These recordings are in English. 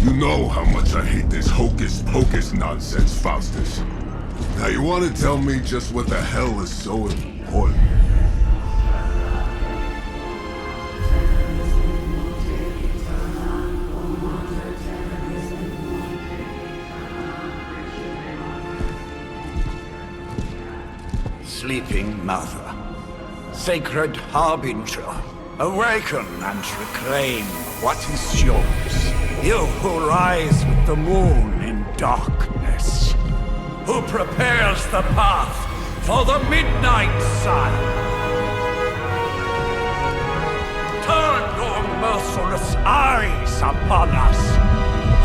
You know how much I hate this hocus-pocus nonsense, Faustus. Now you want to tell me just what the hell is so important? Sleeping Mother, sacred harbinger, awaken and reclaim what is yours. You who rise with the moon in darkness, who prepares the path for the midnight sun. Turn your merciless eyes upon us,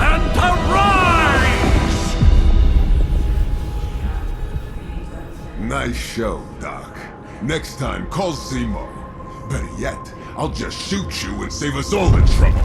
and arise! Nice show, Doc. Next time, call Zemo. Better yet, I'll just shoot you and save us all the trouble.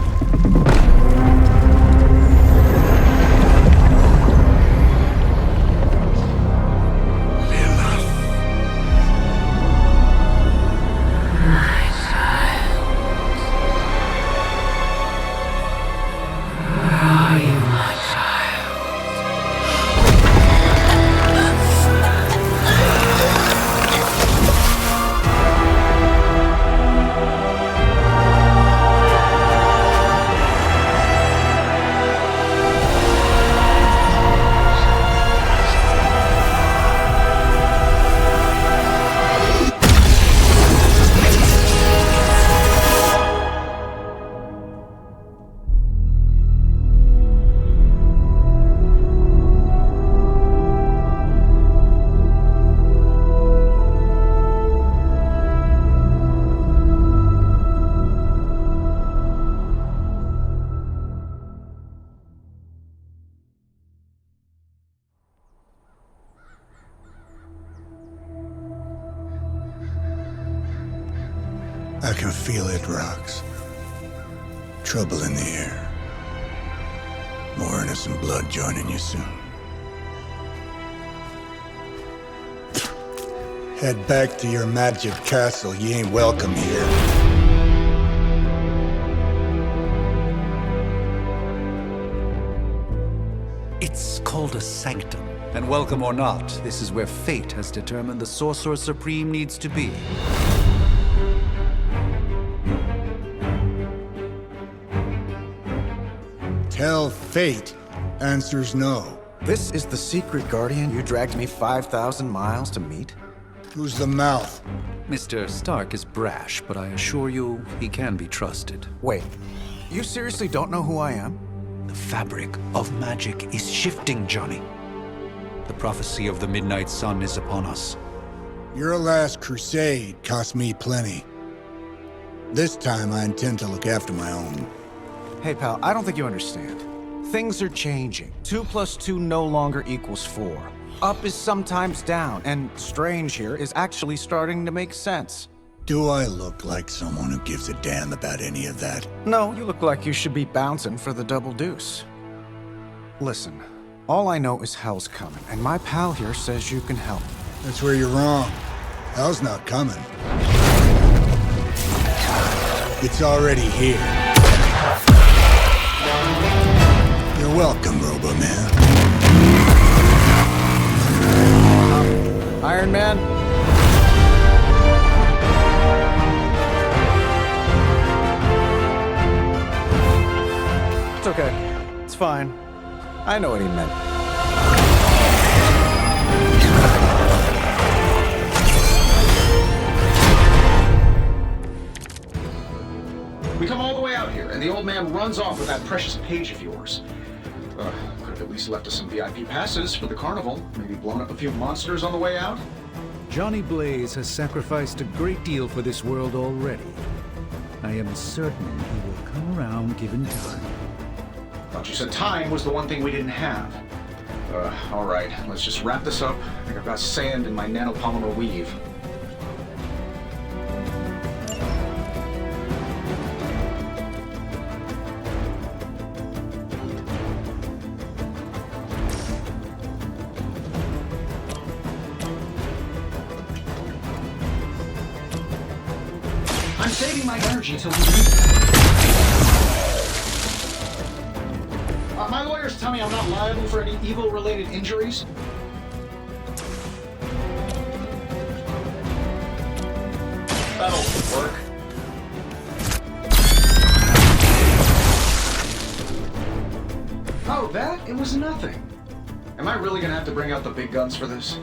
I can feel it, Rox. Trouble in the air. More innocent blood joining you soon. Head back to your magic castle. You ain't welcome here. It's called a sanctum. And welcome or not, this is where fate has determined the Sorcerer Supreme needs to be. Tell fate. Answers no. This is the secret guardian you dragged me 5,000 miles to meet? Who's the mouth? Mr. Stark is brash, but I assure you, he can be trusted. Wait, you seriously don't know who I am? The fabric of magic is shifting, Johnny. The prophecy of the Midnight Sun is upon us. Your last crusade cost me plenty. This time I intend to look after my own. Hey pal, I don't think you understand. Things are changing. 2 + 2 no longer equals 4. Up is sometimes down, and strange here is actually starting to make sense. Do I look like someone who gives a damn about any of that? No, you look like you should be bouncing for the double deuce. Listen, all I know is hell's coming, and my pal here says you can help. That's where you're wrong. Hell's not coming. It's already here. You're welcome, Robo-Man. Iron Man? It's okay. It's fine. I know what he meant. We come all the way out here, and the old man runs off with that precious page of yours. Could have at least left us some VIP passes for the carnival. Maybe blown up a few monsters on the way out. Johnny Blaze has sacrificed a great deal for this world already. I am certain he will come around given time. Thought you said time was the one thing we didn't have. All right, let's just wrap this up. I think I've got sand in my nanopolymer weave. I'm saving my energy till we meet. My lawyers tell me I'm not liable for any evil-related injuries. That'll work. Oh, that? It was nothing. Am I really gonna have to bring out the big guns for this?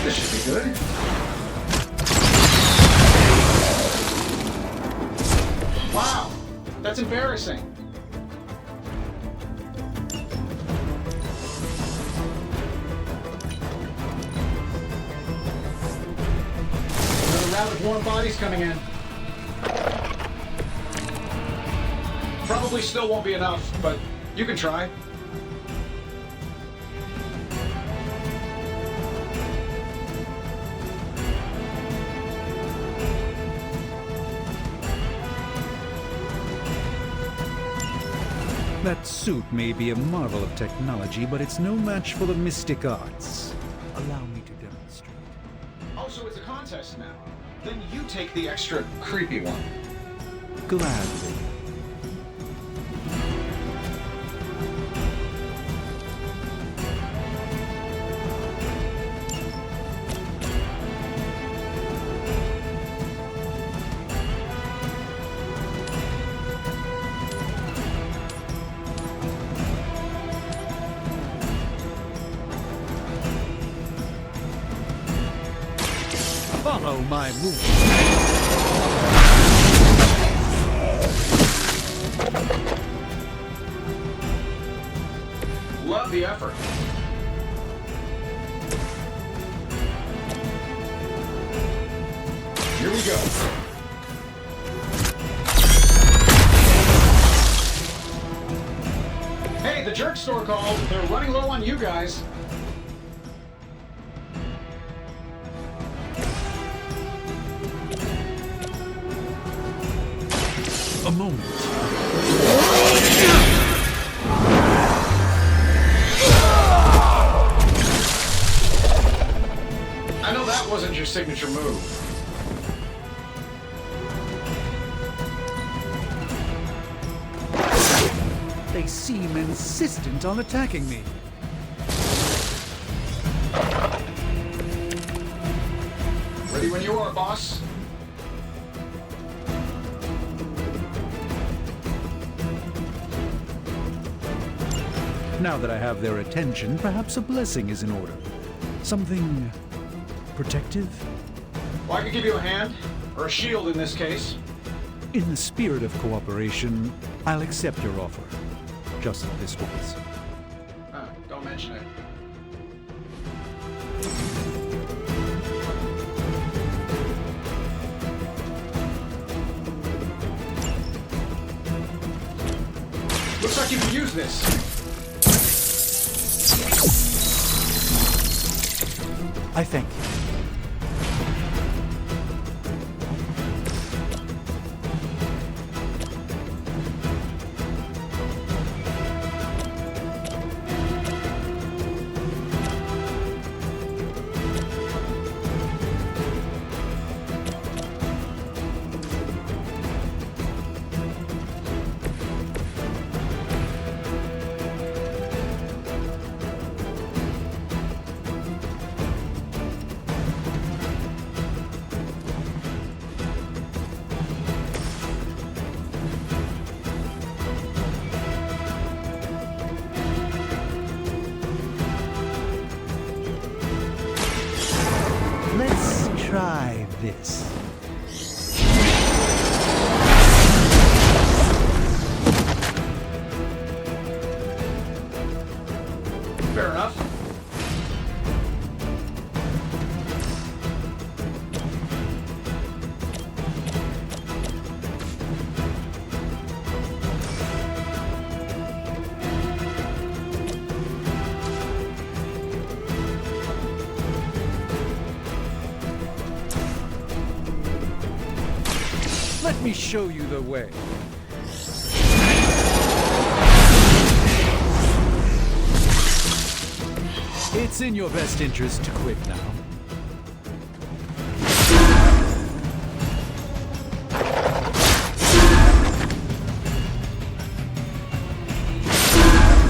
This should be good. Wow, that's embarrassing. Another round of warm bodies coming in. Probably still won't be enough, but you can try. That suit may be a marvel of technology, but it's no match for the mystic arts. Allow me to demonstrate. Oh, so it's a contest now. Then you take the extra creepy one. Gladly. Follow my movement. Love the effort. Here we go. Hey, the jerk store called. They're running low on you guys. A moment. I know that wasn't your signature move. They seem insistent on attacking me. Ready when you are, boss. Now that I have their attention, perhaps a blessing is in order. Something protective? Well, I could give you a hand, or a shield in this case. In the spirit of cooperation, I'll accept your offer. Just this once. Don't mention it. Looks like you can use this. I thank you. Let's try this. Fair enough. Let me show you the way. It's in your best interest to quit now.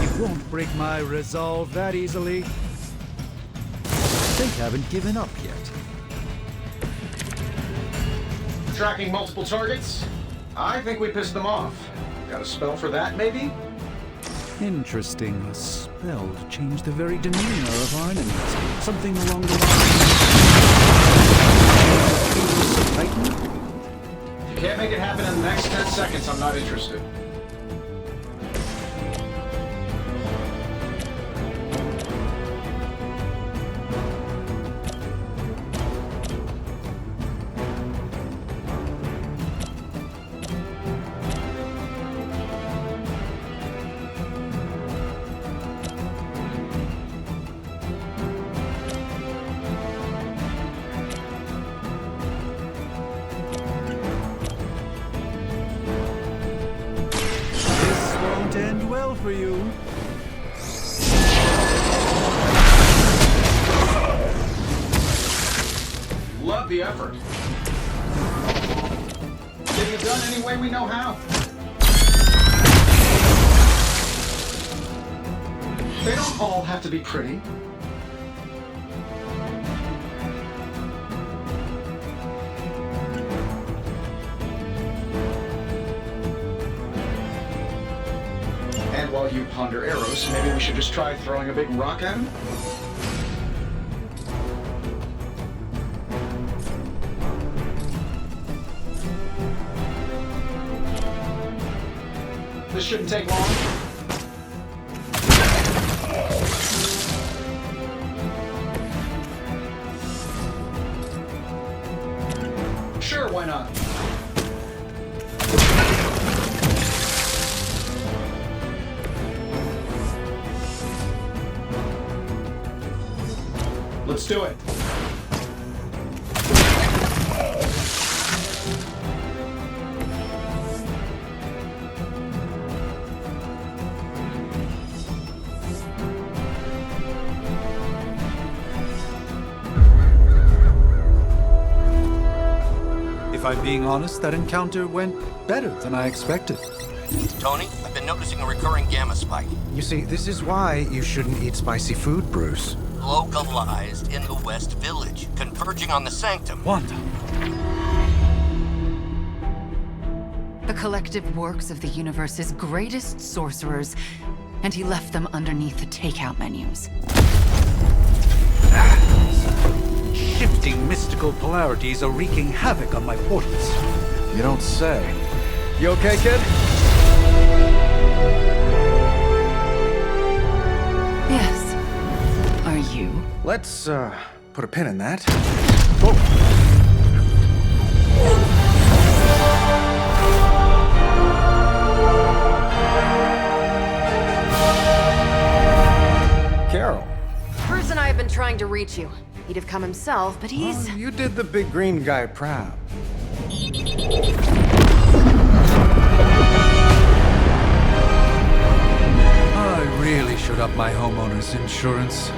You won't break my resolve that easily. They haven't given up yet. Tracking multiple targets? I think we pissed them off. Got a spell for that, maybe? Interesting. A spell to change the very demeanor of our enemies. Something along the lines of... If you can't make it happen in the next 10 seconds, I'm not interested. End well for you. Love the effort. Getting it done any way we know how. They don't all have to be pretty. And while you ponder arrows, maybe we should just try throwing a big rock at him? This shouldn't take long. Sure, why not? Let's do it. If I'm being honest, that encounter went better than I expected. Tony, I've been noticing a recurring gamma spike. You see, this is why you shouldn't eat spicy food, Bruce. Localized in the West Village, converging on the Sanctum. Wanda. The collective works of the universe's greatest sorcerers, and he left them underneath the takeout menus. Shifting mystical polarities are wreaking havoc on my portals. You don't say. You okay, kid? Yes. Are you? Let's, put a pin in that. Carol. Bruce and I have been trying to reach you. He'd have come himself, but he's... Oh, you did the big green guy proud. I really should up my homeowner's insurance.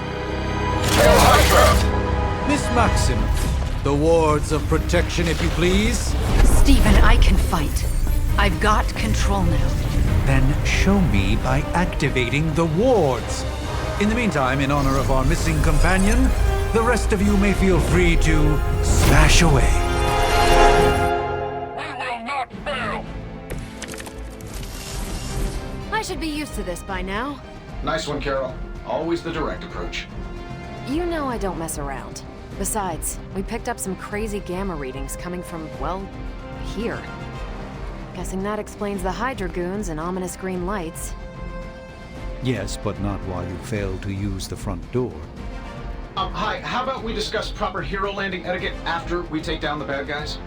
Miss Maximoff, the wards of protection, if you please. Stephen, I can fight. I've got control now. Then show me by activating the wards. In the meantime, in honor of our missing companion, the rest of you may feel free to smash away. We will not fail! I should be used to this by now. Nice one, Carol. Always the direct approach. You know I don't mess around. Besides, we picked up some crazy gamma readings coming from, well, here. Guessing that explains the Hydra goons and ominous green lights. Yes, but not while you fail to use the front door. Hi, how about we discuss proper hero landing etiquette after we take down the bad guys?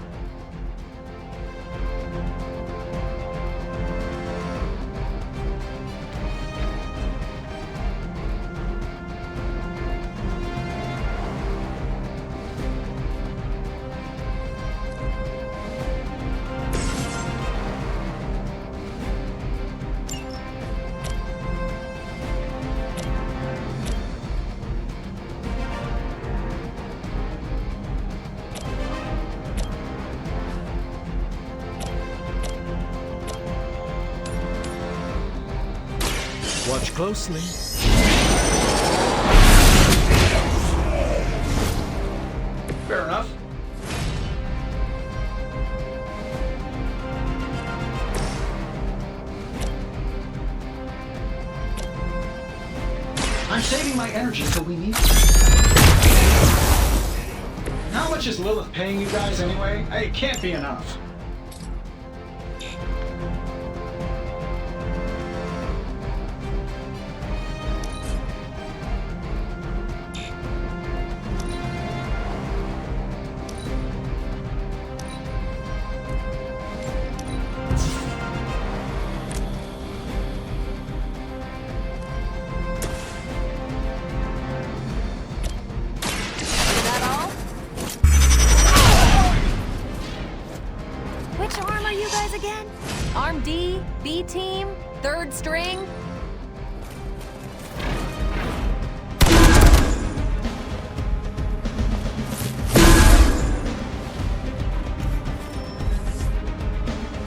Watch closely. Fair enough. I'm saving my energy till we need it. How much is Lilith paying you guys anyway? It can't be enough. Again? Arm D, B team, third string?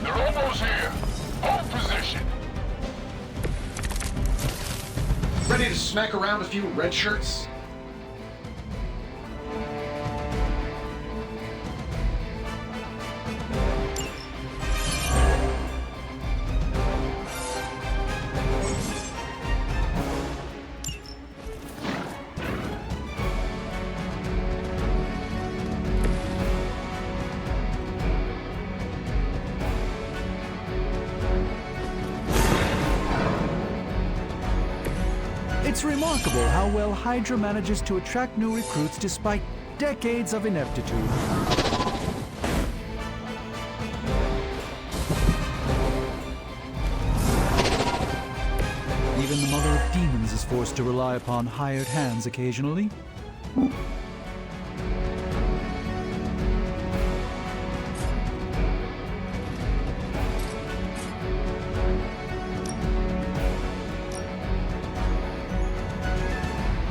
They're almost here. Hold position. Ready to smack around a few red shirts? It's remarkable how well Hydra manages to attract new recruits despite decades of ineptitude. Even the Mother of Demons is forced to rely upon hired hands occasionally.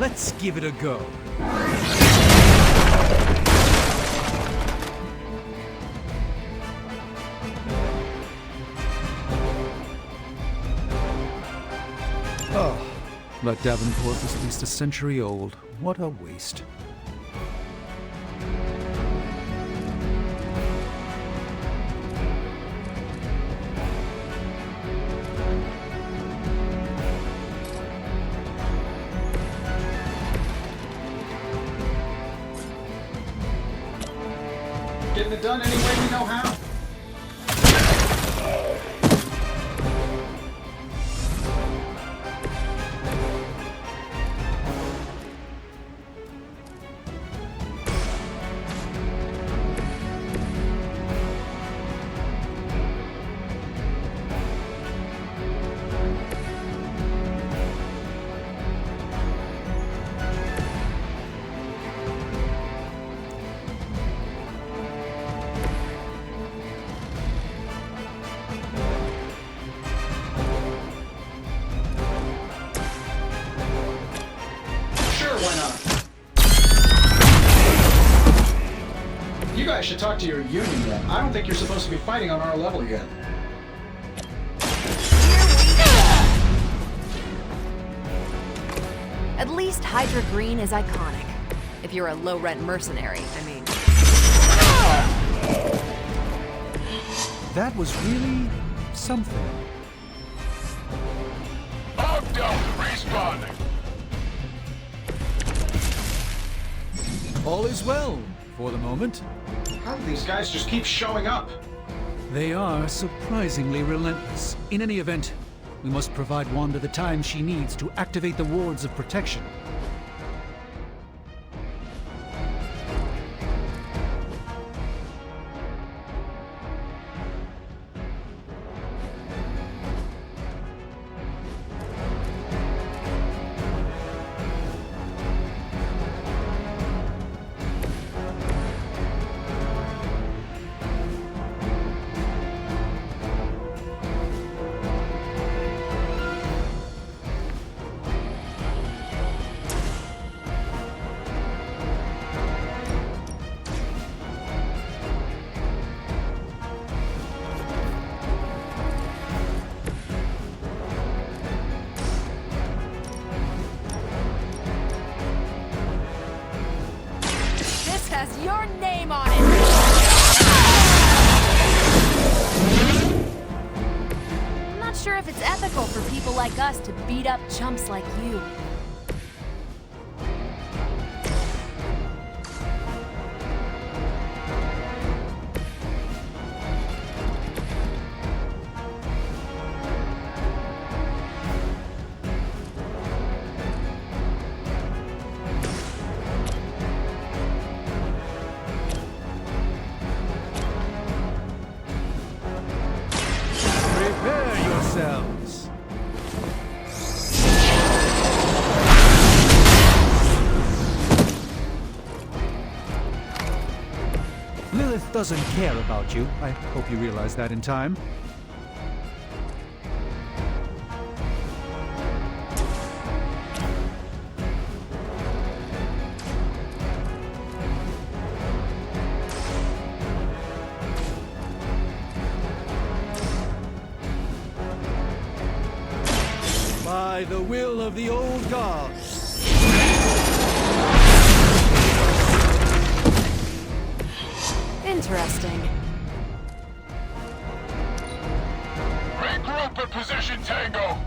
Let's give it a go. Oh, that Davenport was at least a century old. What a waste. Getting it done any way we know how. You guys should talk to your union then. I don't think you're supposed to be fighting on our level yet. At least Hydra Green is iconic. If you're a low-rent mercenary, I mean. That was really something. I'm down, responding. All is well, for the moment. How do these guys just keep showing up? They are surprisingly relentless. In any event, we must provide Wanda the time she needs to activate the wards of protection. your name on it! I'm not sure if it's ethical for people like us to beat up chumps like you. Prepare yourselves. Lilith doesn't care about you. I hope you realize that in time. By the will of the old gods. Interesting. Regroup at position Tango.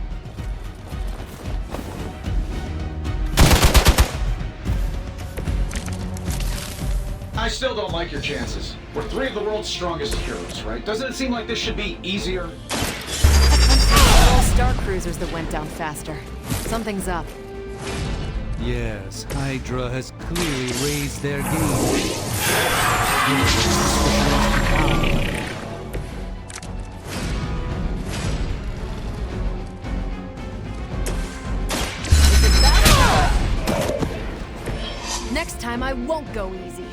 I still don't like your chances. We're three of the world's strongest heroes, right? Doesn't it seem like this should be easier? All star cruisers that went down faster. Something's up. Yes, Hydra has clearly raised their game. Next time I won't go easy.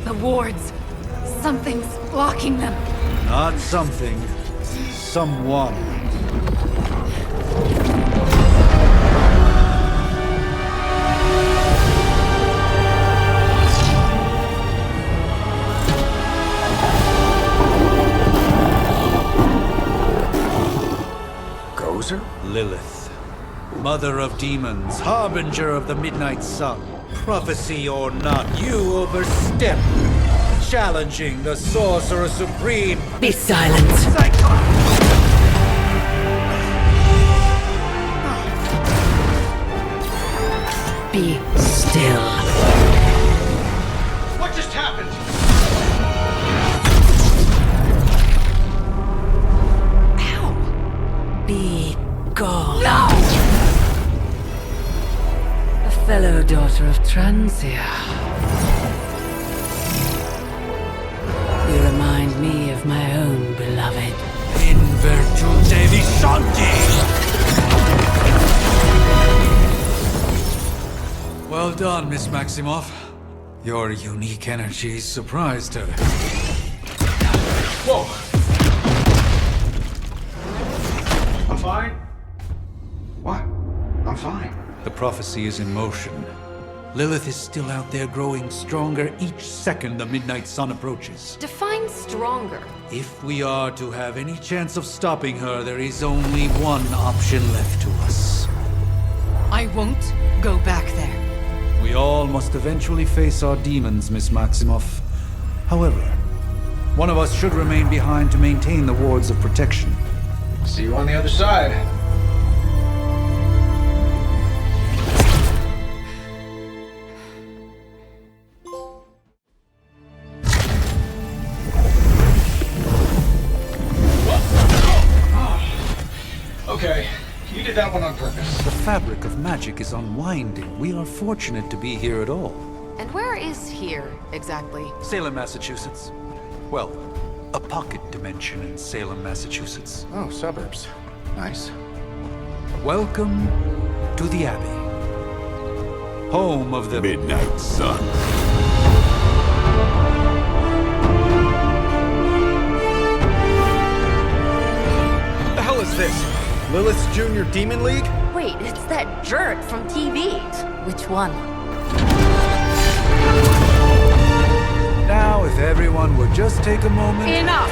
The wards. Something's blocking them. Not something. Someone. Gozer? Lilith. Mother of demons, harbinger of the midnight sun. Prophecy or not, you overstep. Challenging the Sorcerer Supreme. Be silent. Be still. What just happened? Be gone. No! A fellow daughter of Transia. You remind me of my own beloved. In virtute vishanti! Well done, Miss Maximoff. Your unique energy surprised her. Whoa! I'm fine. What? I'm fine. The prophecy is in motion. Lilith is still out there growing stronger each second the midnight sun approaches. Define stronger. If we are to have any chance of stopping her, there is only one option left to us. I won't go back there. We all must eventually face our demons, Miss Maximoff. However, one of us should remain behind to maintain the wards of protection. See you on the other side. Okay, you did that one on purpose. The fabric of magic is unwinding. We are fortunate to be here at all. And where is here, exactly? Salem, Massachusetts. Well, a pocket dimension in Salem, Massachusetts. Oh, suburbs. Nice. Welcome to the Abbey. Home of the Midnight Sun. What the hell is this? Lilith's Junior Demon League? Wait, it's that jerk from TV. Which one? Now, if everyone would just take a moment... Enough!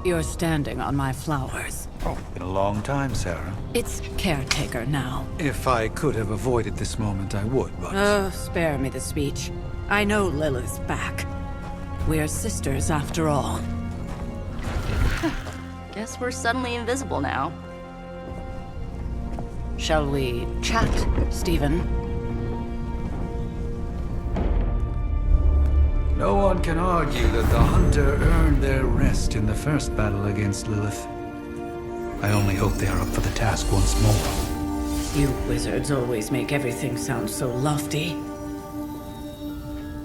You're standing on my flowers. Oh, been a long time, Sarah. It's caretaker now. If I could have avoided this moment, I would, but... Oh, spare me the speech. I know Lilith's back. We're sisters after all. Guess we're suddenly invisible now. Shall we chat, Stephen? No one can argue that the Hunter earned their rest in the first battle against Lilith. I only hope they are up for the task once more. You wizards always make everything sound so lofty.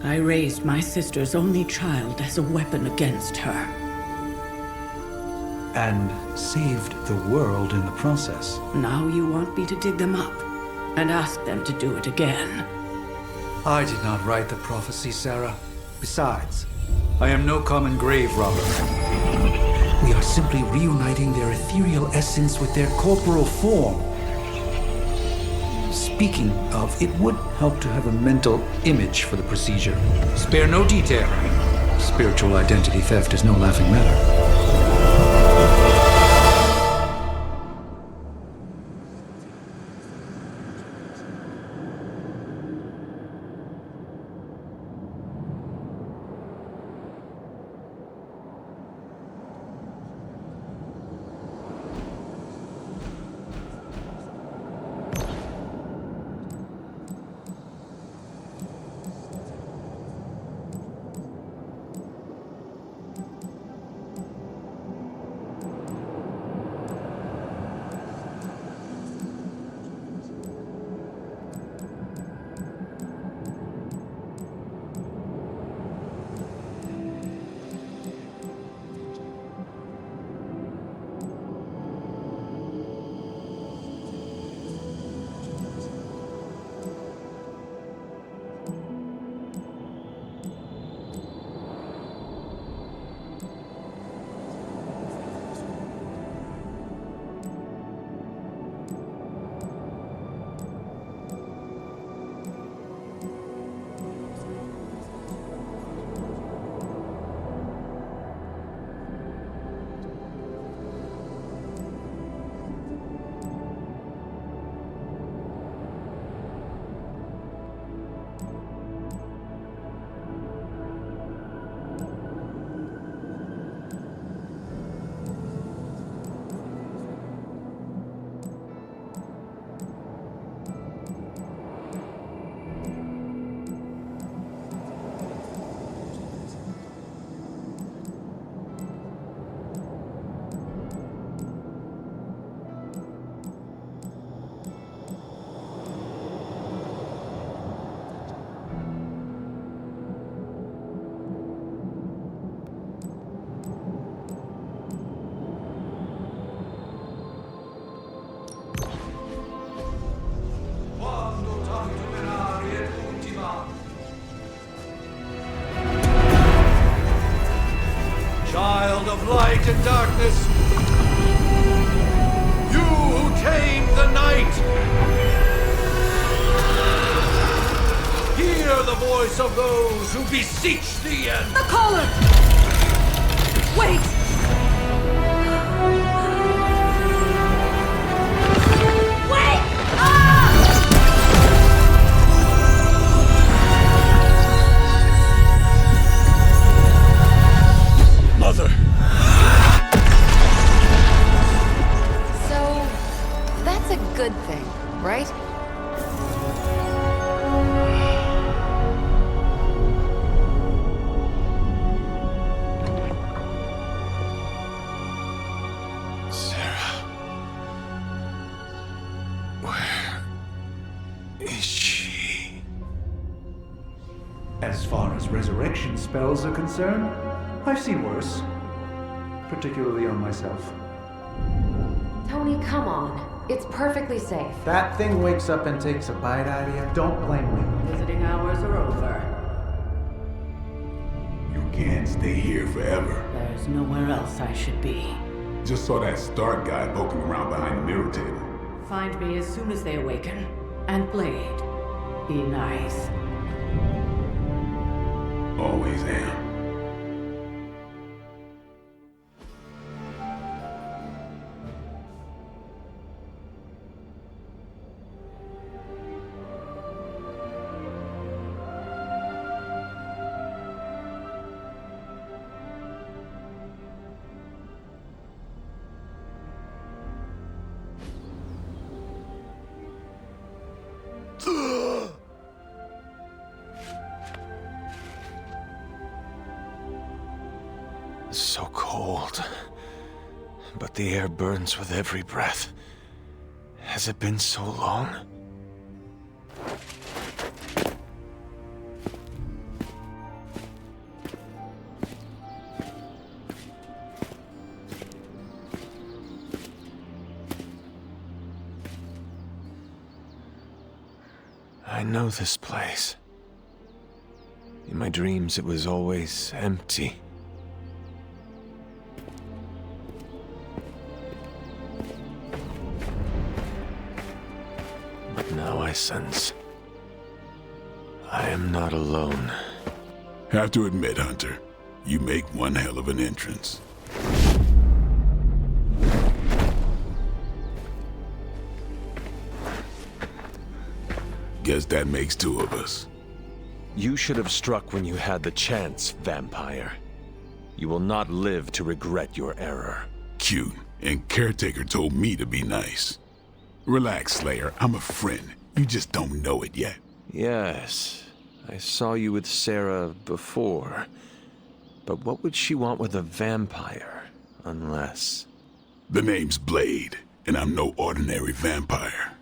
I raised my sister's only child as a weapon against her. And saved the world in the process. Now you want me to dig them up and ask them to do it again. I did not write the prophecy, Sarah. Besides, I am no common grave robber. We are simply reuniting their ethereal essence with their corporal form. Speaking of, it would help to have a mental image for the procedure. Spare no detail. Spiritual identity theft is no laughing matter. Child of light and darkness, you who tame the night, hear the voice of those who beseech thee and... The collar! Wait! Wait! Ah! Mother! So, that's a good thing, right? Sarah. Where is she? As far as resurrection spells are concerned, I've seen worse. Particularly on myself. Tony, come on. It's perfectly safe. That thing wakes up and takes a bite out of you. Don't blame me. Visiting hours are over. You can't stay here forever. There's nowhere else I should be. Just saw that Stark guy poking around behind the mirror table. Find me as soon as they awaken. And Blade, be nice. Always am. So cold. But the air burns with every breath. Has it been so long? I know this place. In my dreams, it was always empty. But now I sense I am not alone. Have to admit, Hunter, you make one hell of an entrance. Guess that makes two of us. You should have struck when you had the chance, vampire. You will not live to regret your error. Cute, and Caretaker told me to be nice. Relax, Slayer, I'm a friend. You just don't know it yet. Yes, I saw you with Sarah before. But what would she want with a vampire, unless... The name's Blade, and I'm no ordinary vampire.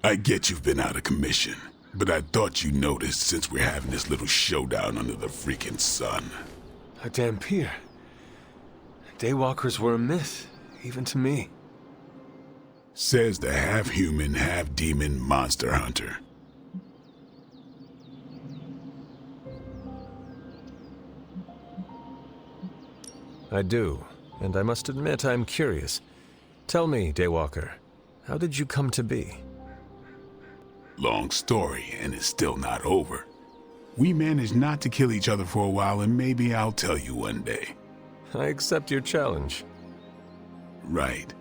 I get you've been out of commission, but I thought you noticed since we're having this little showdown under the freaking sun. A Dampier. Daywalkers were a myth, even to me. Says the half-human, half-demon monster hunter. I do, and I must admit I'm curious. Tell me, Daywalker, how did you come to be? Long story, and it's still not over. We managed not to kill each other for a while, and maybe I'll tell you one day. I accept your challenge. Right.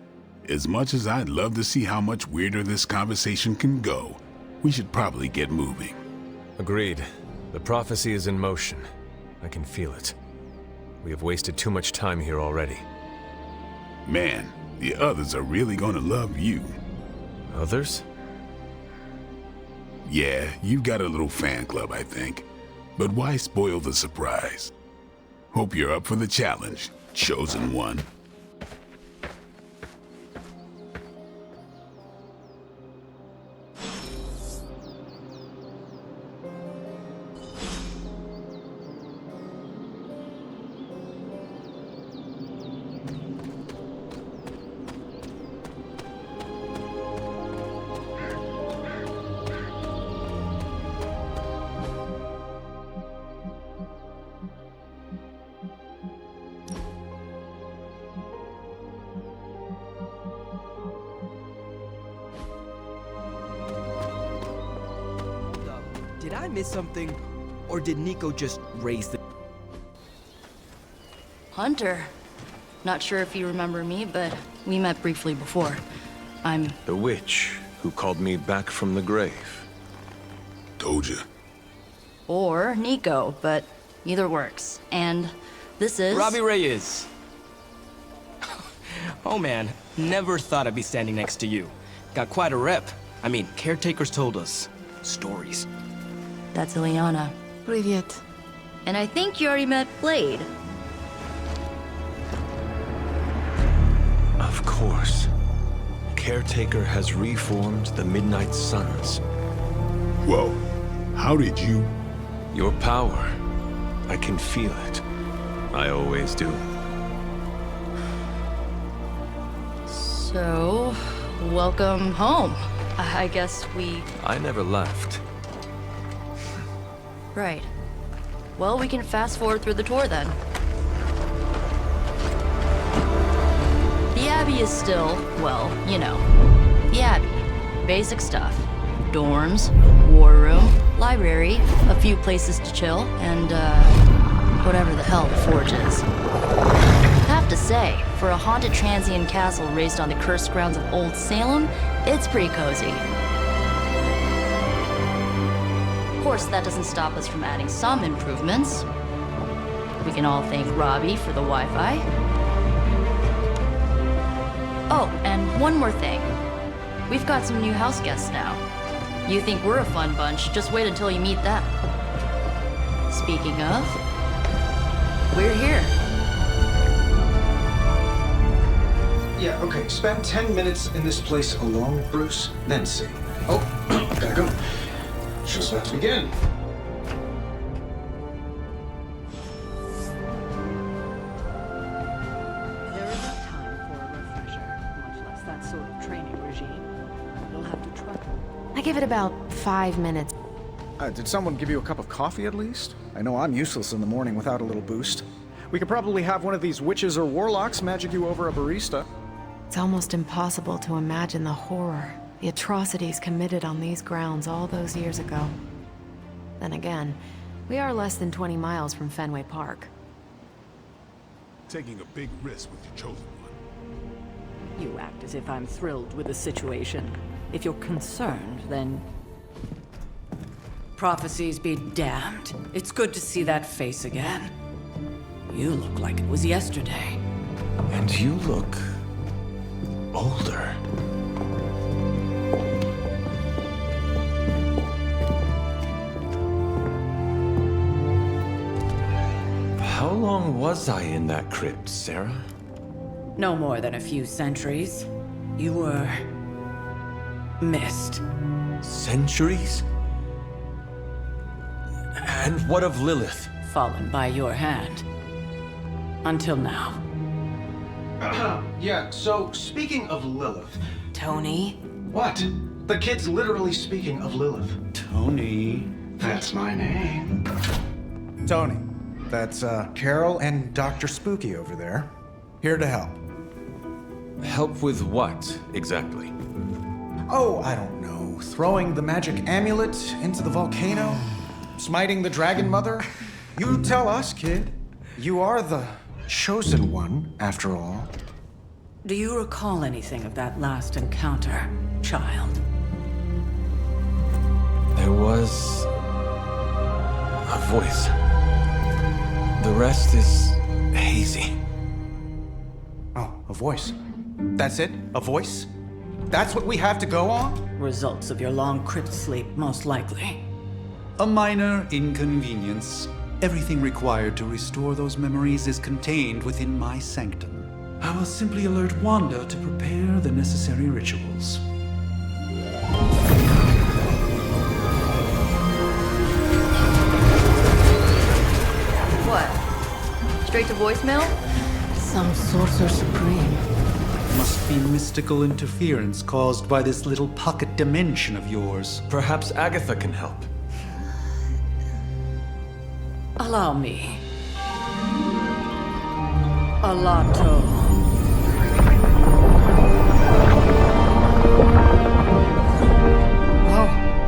As much as I'd love to see how much weirder this conversation can go, we should probably get moving. Agreed. The prophecy is in motion. I can feel it. We have wasted too much time here already. Man, the others are really gonna love you. Others? Yeah, you've got a little fan club, I think. But why spoil the surprise? Hope you're up for the challenge, chosen one. Did I miss something? Or did Nico just raise the... Hunter. Not sure if you remember me, but we met briefly before. I'm... The witch who called me back from the grave. Told you. Or Nico, but either works. And this is... Robbie Reyes. Oh man, never thought I'd be standing next to you. Got quite a rep. I mean, caretakers told us stories. That's Ileana. Привет. And I think you already met Blade. Of course. Caretaker has reformed the Midnight Suns. Whoa, how did you... Your power. I can feel it. I always do. So, welcome home. I guess we... I never left. Right. Well, we can fast forward through the tour then. The Abbey is still, well, you know, the Abbey. Basic stuff. Dorms, war room, library, a few places to chill, and, whatever the hell the Forge is. Have to say, for a haunted transient castle raised on the cursed grounds of Old Salem, it's pretty cozy. Of course, that doesn't stop us from adding some improvements. We can all thank Robbie for the Wi-Fi. Oh, and one more thing. We've got some new house guests now. You think we're a fun bunch, just wait until you meet them. Speaking of, we're here. Yeah, okay. Spend 10 minutes in this place alone, Bruce, then see. Oh, gotta go. Show's about to begin. There isn't time for a refresher, much less that sort of training regime. You'll have to try. I give it about 5 minutes. Did someone give you a cup of coffee at least? I know I'm useless in the morning without a little boost. We could probably have one of these witches or warlocks magic you over a barista. It's almost impossible to imagine the horror, the atrocities committed on these grounds all those years ago. Then again, we are less than 20 miles from Fenway Park. Taking a big risk with your chosen one. You act as if I'm thrilled with the situation. If you're concerned, then... Prophecies be damned. It's good to see that face again. You look like it was yesterday. And you look... older. How long was I in that crypt, Sarah? No more than a few centuries. You were... missed. Centuries? And what of Lilith? Fallen by your hand. Until now. Yeah, so speaking of Lilith... Tony? What? The kid's literally speaking of Lilith. Tony. That's my name. Tony. That's, Carol and Dr. Spooky over there. Here to help. Help with what, exactly? Oh, I don't know. Throwing the magic amulet into the volcano? Smiting the Dragon Mother? You tell us, kid. You are the chosen one, after all. Do you recall anything of that last encounter, child? There was... a voice. The rest is hazy. Oh, a voice. That's it? A voice? That's what we have to go on? Results of your long crypt sleep, most likely. A minor inconvenience. Everything required to restore those memories is contained within my sanctum. I will simply alert Wanda to prepare the necessary rituals. What? Straight to voicemail? Some sorcerer supreme. Must be mystical interference caused by this little pocket dimension of yours. Perhaps Agatha can help. Allow me. Alato. Whoa,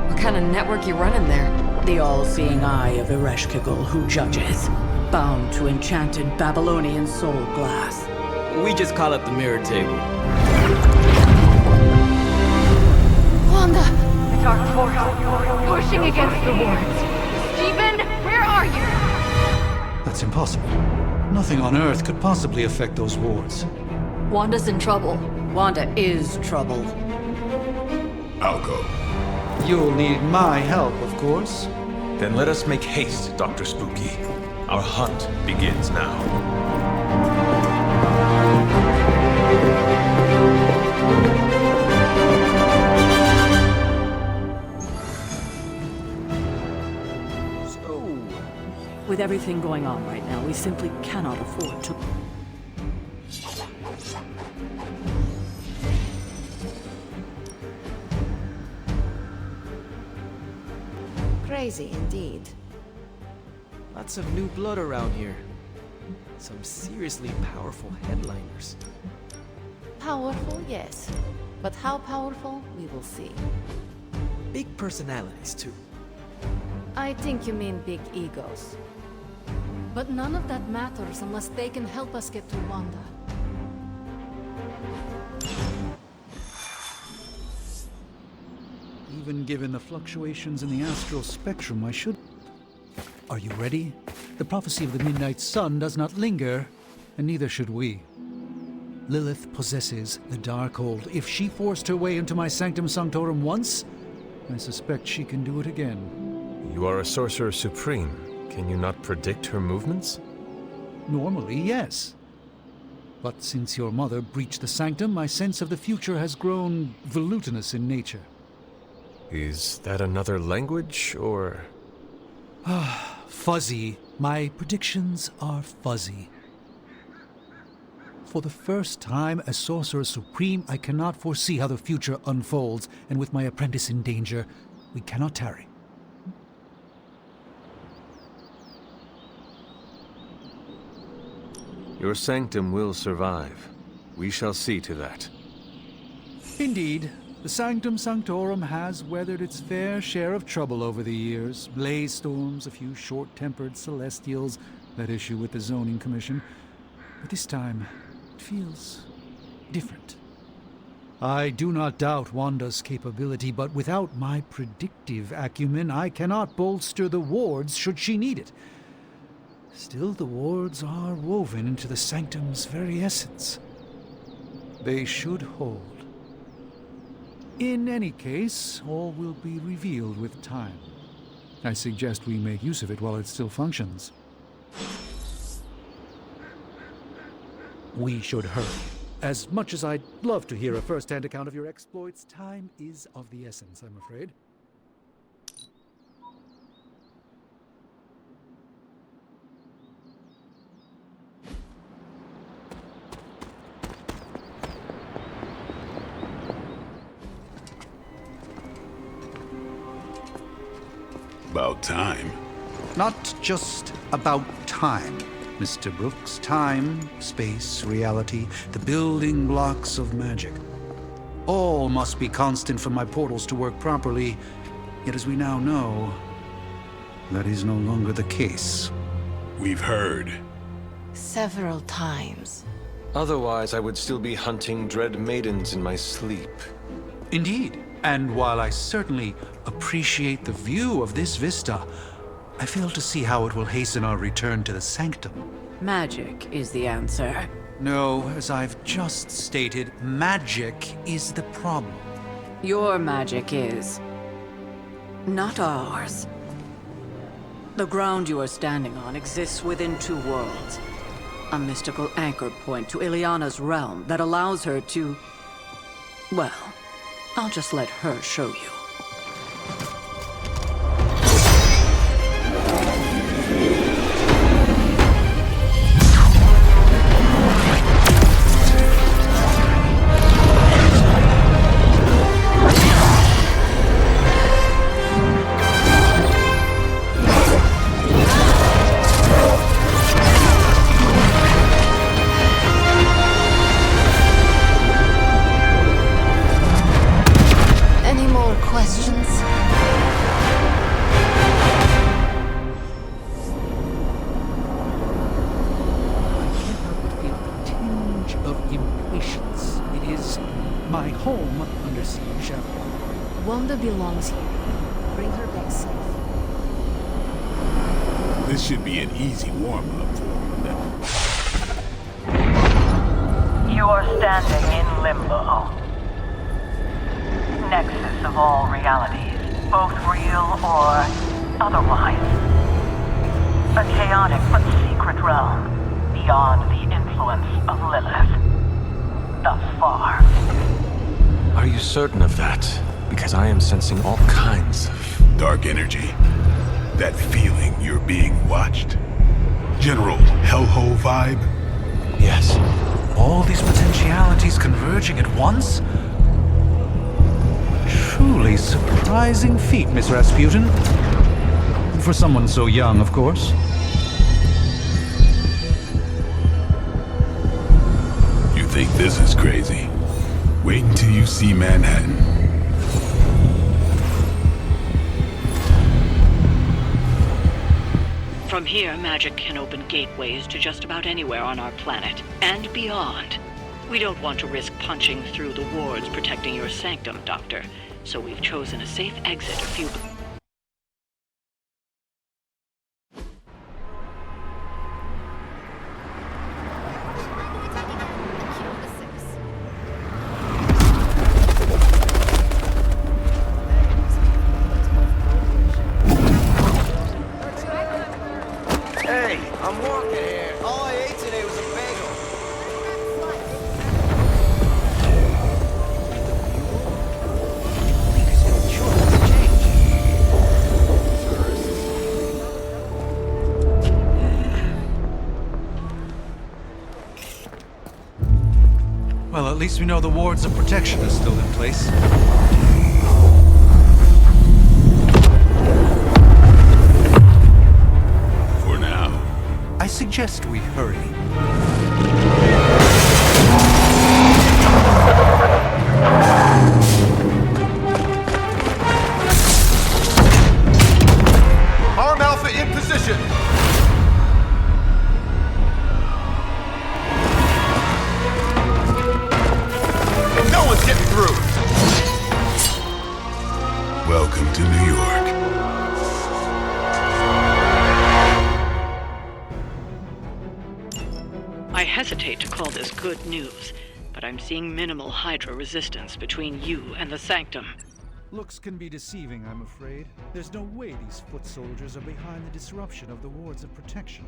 what kind of network you running there? The all-seeing eye of Ereshkigal who judges. Bound to enchanted Babylonian soul glass. We just call it the mirror table. Wanda! The dark force, pushing against the wards. Stephen, where are you? That's impossible. Nothing on Earth could possibly affect those wards. Wanda's in trouble. Wanda is trouble. I'll go. You'll need my help, of course. Then let us make haste, Dr. Spooky. Our hunt begins now. With everything going on right now, we simply cannot afford to... Crazy indeed. Lots of new blood around here. Some seriously powerful headliners. Powerful, yes. But how powerful, we will see. Big personalities, too. I think you mean big egos. But none of that matters unless they can help us get to Wanda. Even given the fluctuations in the astral spectrum, I should... Are you ready? The prophecy of the Midnight Sun does not linger, and neither should we. Lilith possesses the Darkhold. If she forced her way into my Sanctum Sanctorum once, I suspect she can do it again. You are a Sorcerer Supreme. Can you not predict her movements? Normally, yes. But since your mother breached the sanctum, my sense of the future has grown volutinous in nature. Is that another language, or...? Fuzzy. My predictions are fuzzy. For the first time as Sorcerer Supreme, I cannot foresee how the future unfolds, and with my apprentice in danger, we cannot tarry. Your sanctum will survive. We shall see to that. Indeed, the Sanctum Sanctorum has weathered its fair share of trouble over the years. Blaze storms, a few short-tempered celestials that issue with the Zoning Commission. But this time, it feels different. I do not doubt Wanda's capability, but without my predictive acumen, I cannot bolster the wards should she need it. Still, the wards are woven into the Sanctum's very essence. They should hold. In any case, all will be revealed with time. I suggest we make use of it while it still functions. We should hurry. As much as I'd love to hear a first-hand account of your exploits, time is of the essence, I'm afraid. About time. Not just about time, Mr. Brooks. Time, space, reality, the building blocks of magic. All must be constant for my portals to work properly, yet as we now know, that is no longer the case. We've heard. Several times. Otherwise, I would still be hunting dread maidens in my sleep. Indeed. And while I certainly appreciate the view of this vista, I fail to see how it will hasten our return to the Sanctum. Magic is the answer. No, as I've just stated, magic is the problem. Your magic is... not ours. The ground you are standing on exists within two worlds. A mystical anchor point to Ileana's realm that allows her to... well... I'll just let her show you. My home under siege. Wanda belongs here. Bring her back safe. This should be an easy warm-up for them. You are standing in limbo. Nexus of all realities, both real or otherwise. A chaotic but secret realm, beyond the influence of Lilith. Thus far. Are you certain of that? Because I am sensing all kinds of... dark energy. That feeling you're being watched. General hellhole vibe? Yes. All these potentialities converging at once? Truly surprising feat, Miss Rasputin. For someone so young, of course. You think this is crazy? Wait until you see Manhattan. From here, magic can open gateways to just about anywhere on our planet, and beyond. We don't want to risk punching through the wards protecting your sanctum, Doctor, so we've chosen a safe exit a few... Well, at least we know the wards of protection are still in place. For now. I suggest we hurry. Arm Alpha in position! No one's getting through! Welcome to New York. I hesitate to call this good news, but I'm seeing minimal Hydra resistance between you and the Sanctum. Looks can be deceiving, I'm afraid. There's no way these foot soldiers are behind the disruption of the wards of protection.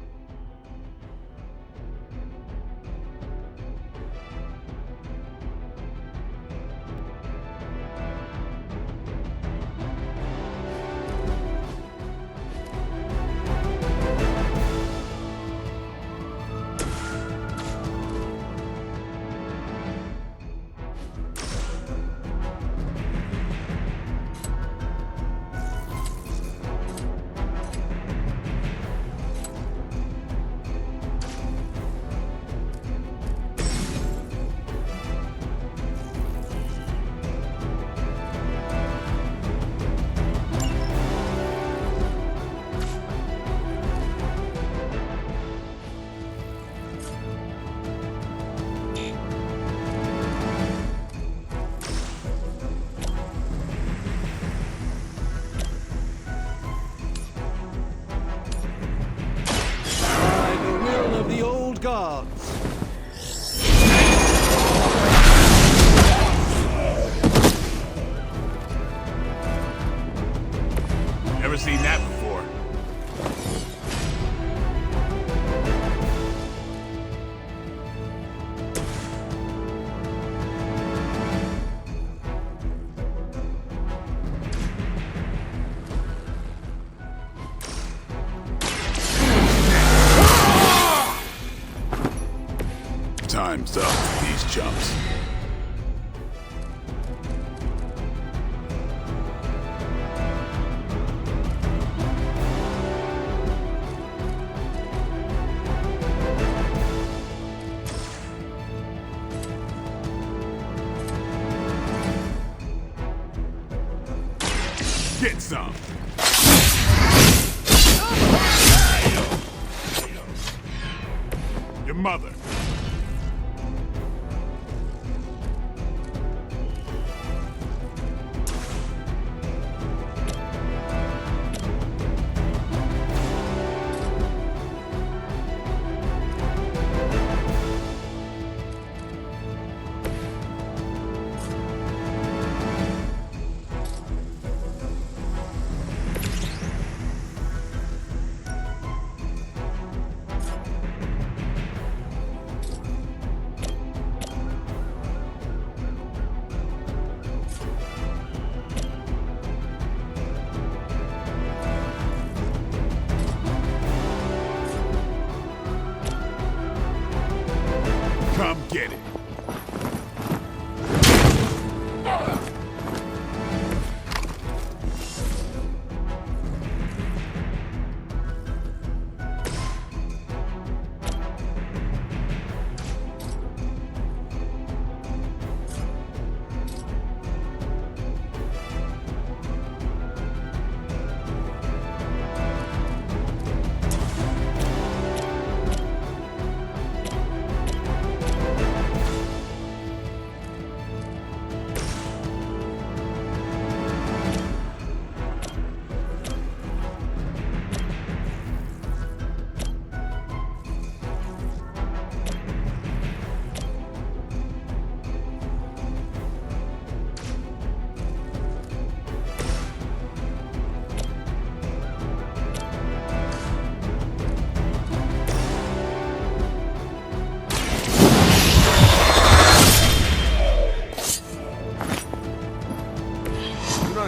Gods. Never seen that before. Time's up for these chumps. Get some. Your mother. Come get it.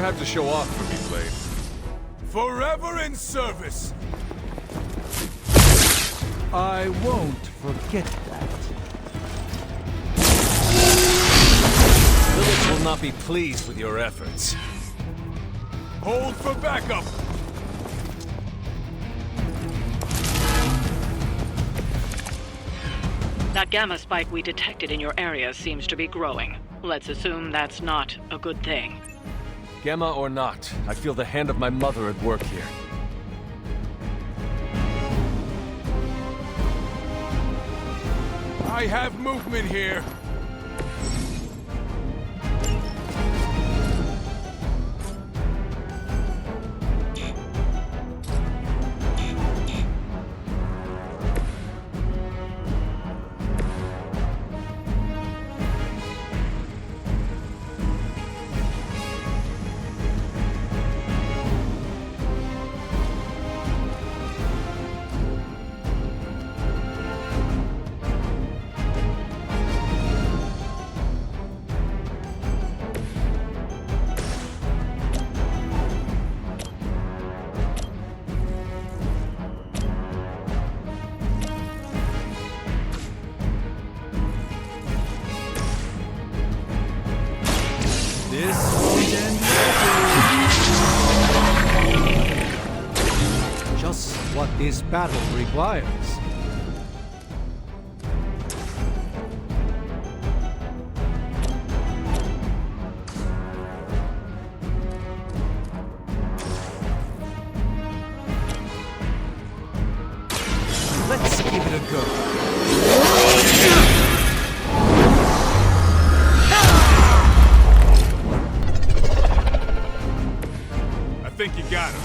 Have to show off for me, Blade. Forever in service. I won't forget that. will not be pleased with your efforts. Hold for backup! That gamma spike we detected in your area seems to be growing. Let's assume that's not a good thing. Gamma or not, I feel the hand of my mother at work here. I have movement here. Just what this battle requires. Let's give it a go. I think you got him.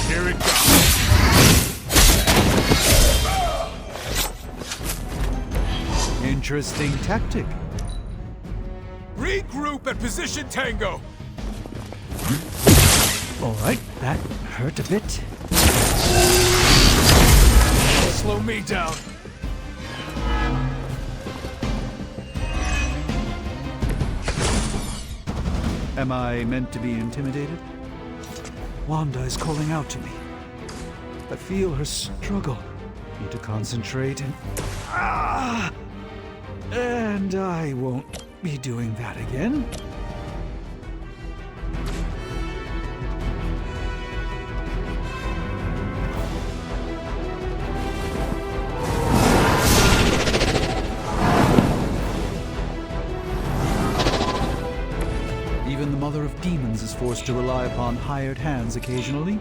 Here it comes. Interesting tactic. Regroup at position Tango. All right, that hurt a bit. Slow me down. Am I meant to be intimidated? Wanda is calling out to me. I feel her struggle. Need to concentrate and... And I won't be doing that again. Even the Mother of Demons is forced to rely upon hired hands occasionally.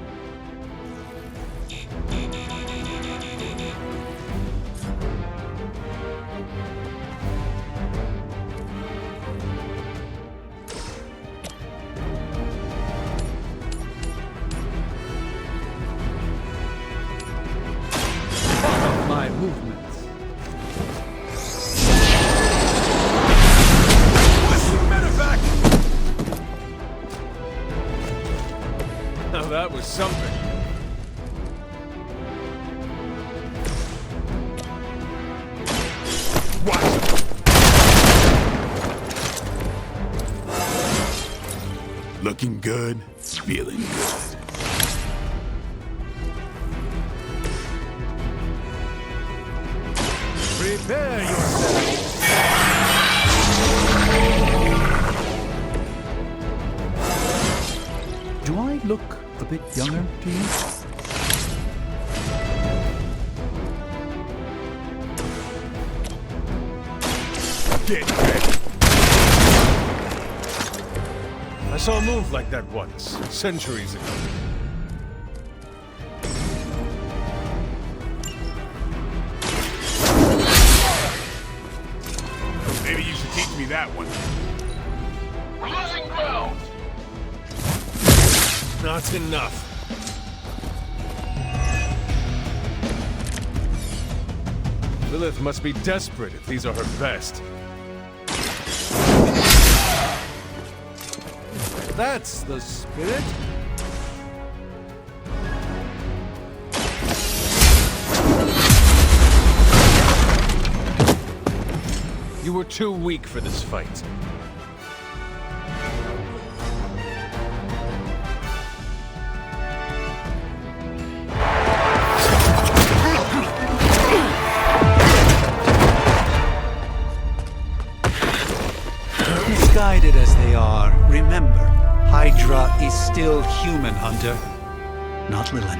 My movements. Now that was something. Looking good, feeling good. Prepare yourself. Do I look a bit younger to you? Get ready. I saw a move like that once, centuries ago. Maybe you should teach me that one. Losing ground. Not enough. Lilith must be desperate if these are her best. That's the spirit. You were too weak for this fight. Misguided as they are, remember, Hydra is still human, Hunter. Not Lilin.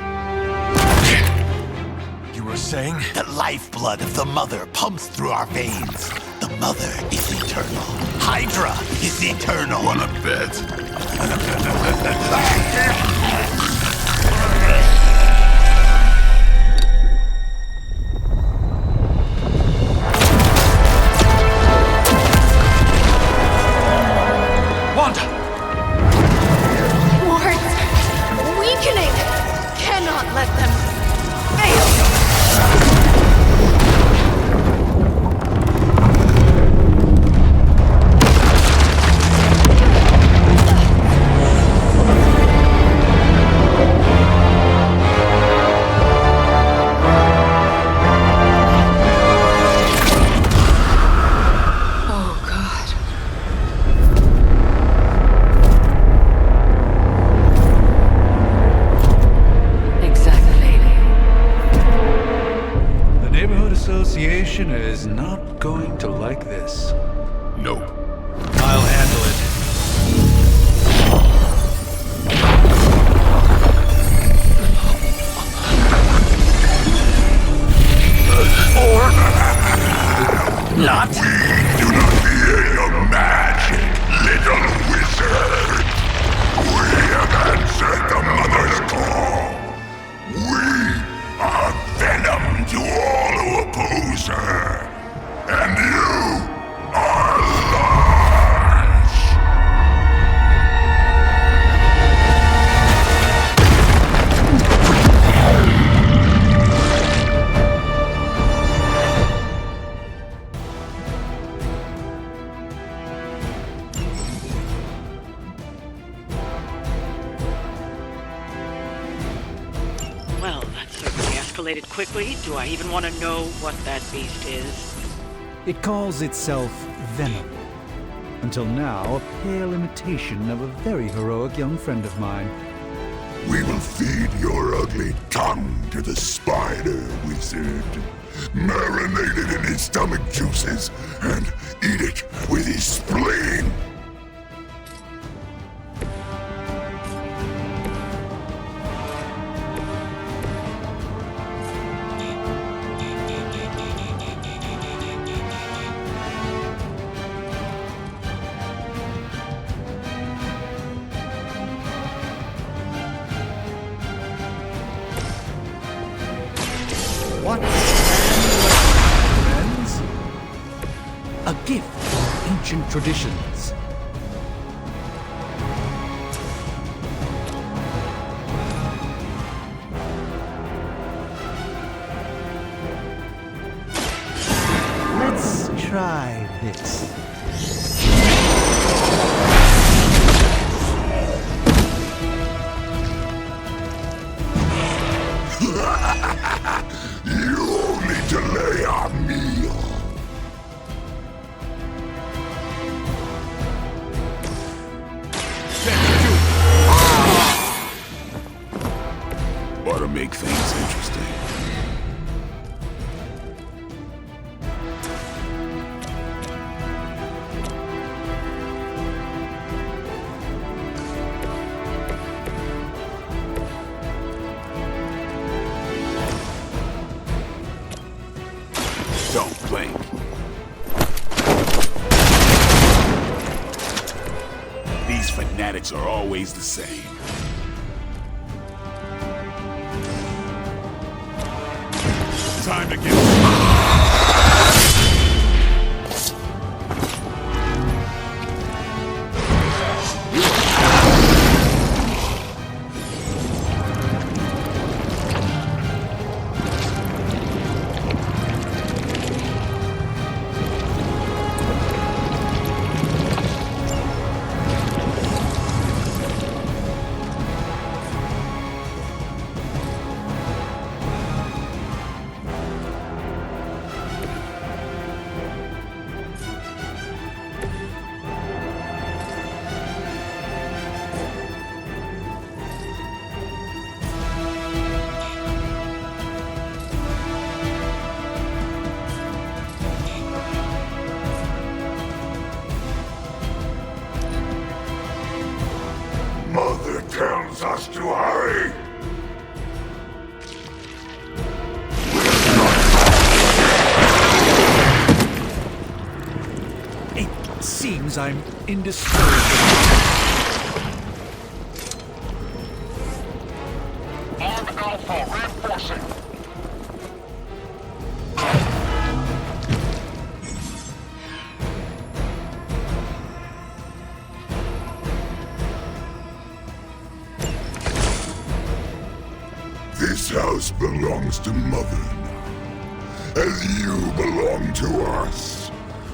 You were saying? The lifeblood of the Mother pumps through our veins. The Mother is eternal. Hydra is eternal. Wanna bet? Association is not going to like this. Nope. I'll handle it. Or not. We do not fear your magic, little wizard. We have answered the Mother's call. We are venom to all who oppose her. And you are large. Well, that certainly escalated quickly. Do I even want to know what that beast is? It calls itself Venom. Until now, a pale imitation of a very heroic young friend of mine. We will feed your ugly tongue to the spider wizard. Marinate it in his stomach juices and eat it with his spleen. What? Friends? A gift of ancient traditions. Let's try this. You only delay our meal. Ought to make things interesting. Don't blink. These fanatics are always the same. Time to get... us to hurry! It seems I'm indisposable. Arm Alpha reinforcing. This house belongs to Mother now, as you belong to us.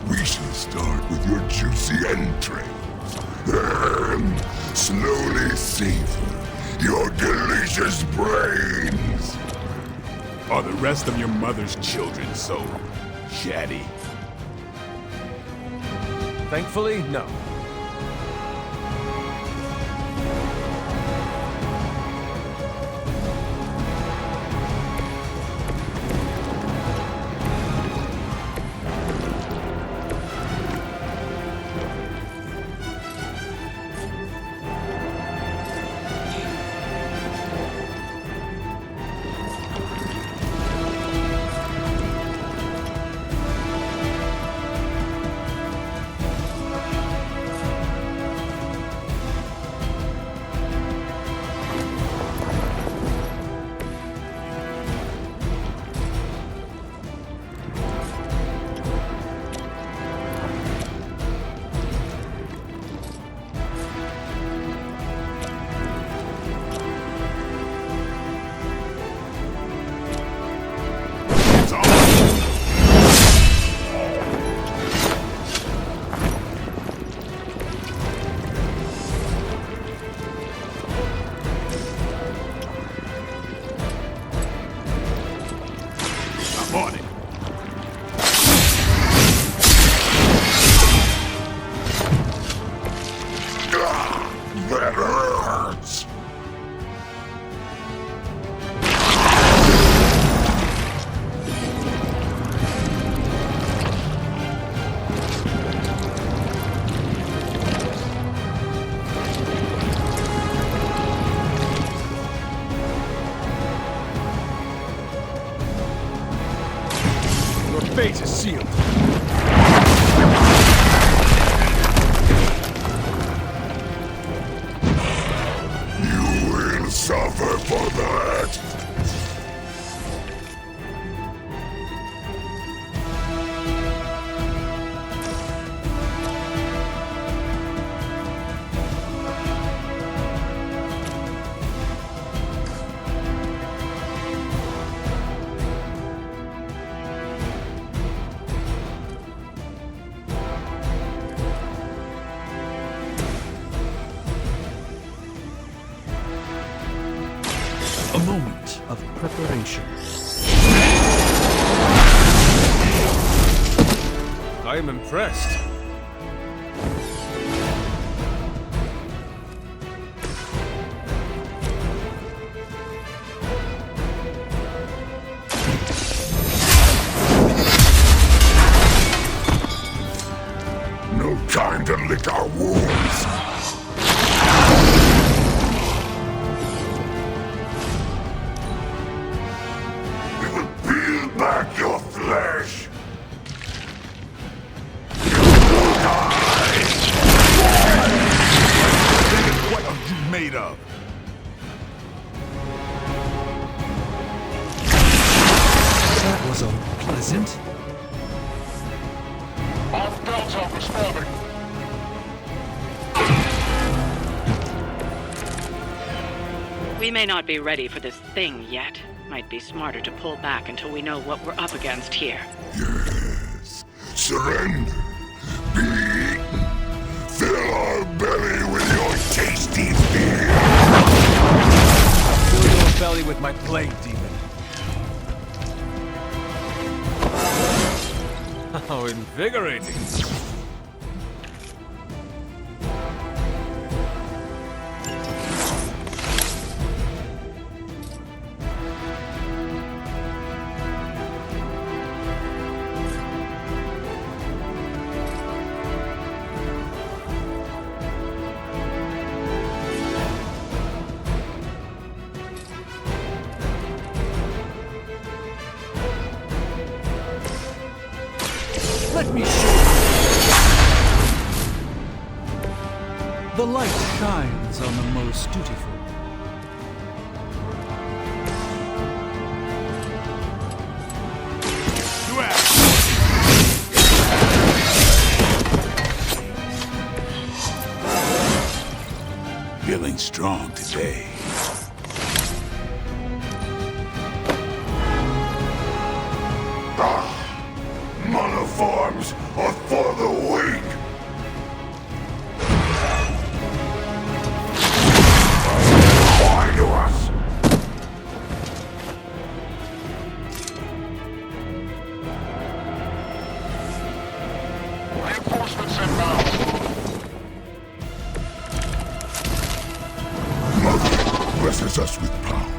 We shall start with your juicy entrails, and slowly savor your delicious brains. Are the rest of your mother's children so chatty? Thankfully, no. That hurts! Your fate is sealed. Suffer for that! A moment of preparation. I am impressed. No time to lick our wounds! Back your flesh! What are you made of? That was unpleasant. Off Delta responding. We may not be ready for this thing yet. Might be smarter to pull back until we know what we're up against here. Yes. Surrender. Be eaten. Fill our belly with your tasty fear. Fill your belly with my plague demon. How invigorating. The light shines on the most dutiful. Feeling strong today. Monoforms are for the weak! Lie to us! Reinforcements inbound. Mother blesses us with power.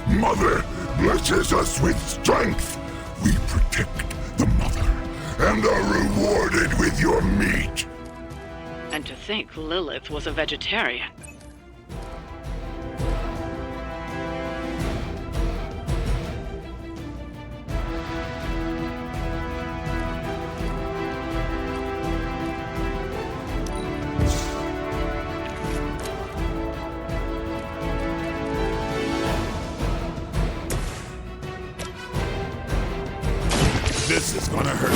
Mother blesses us with strength. We protect the Mother, and are rewarded with your meat. And to think Lilith was a vegetarian. This is gonna hurt.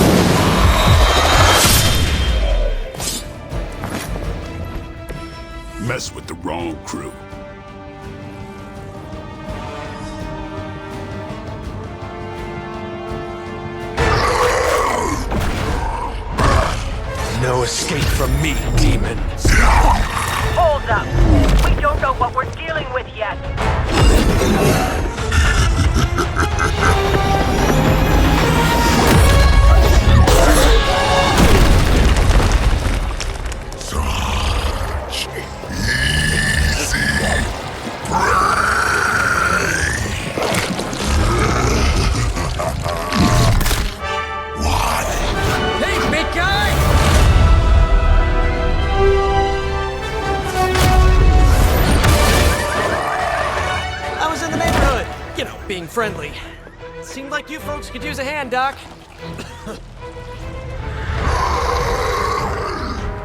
Mess with the wrong crew. No escape from me, demon. Hold up. We don't know what we're dealing with yet. Being friendly. Seemed like you folks could use a hand, Doc.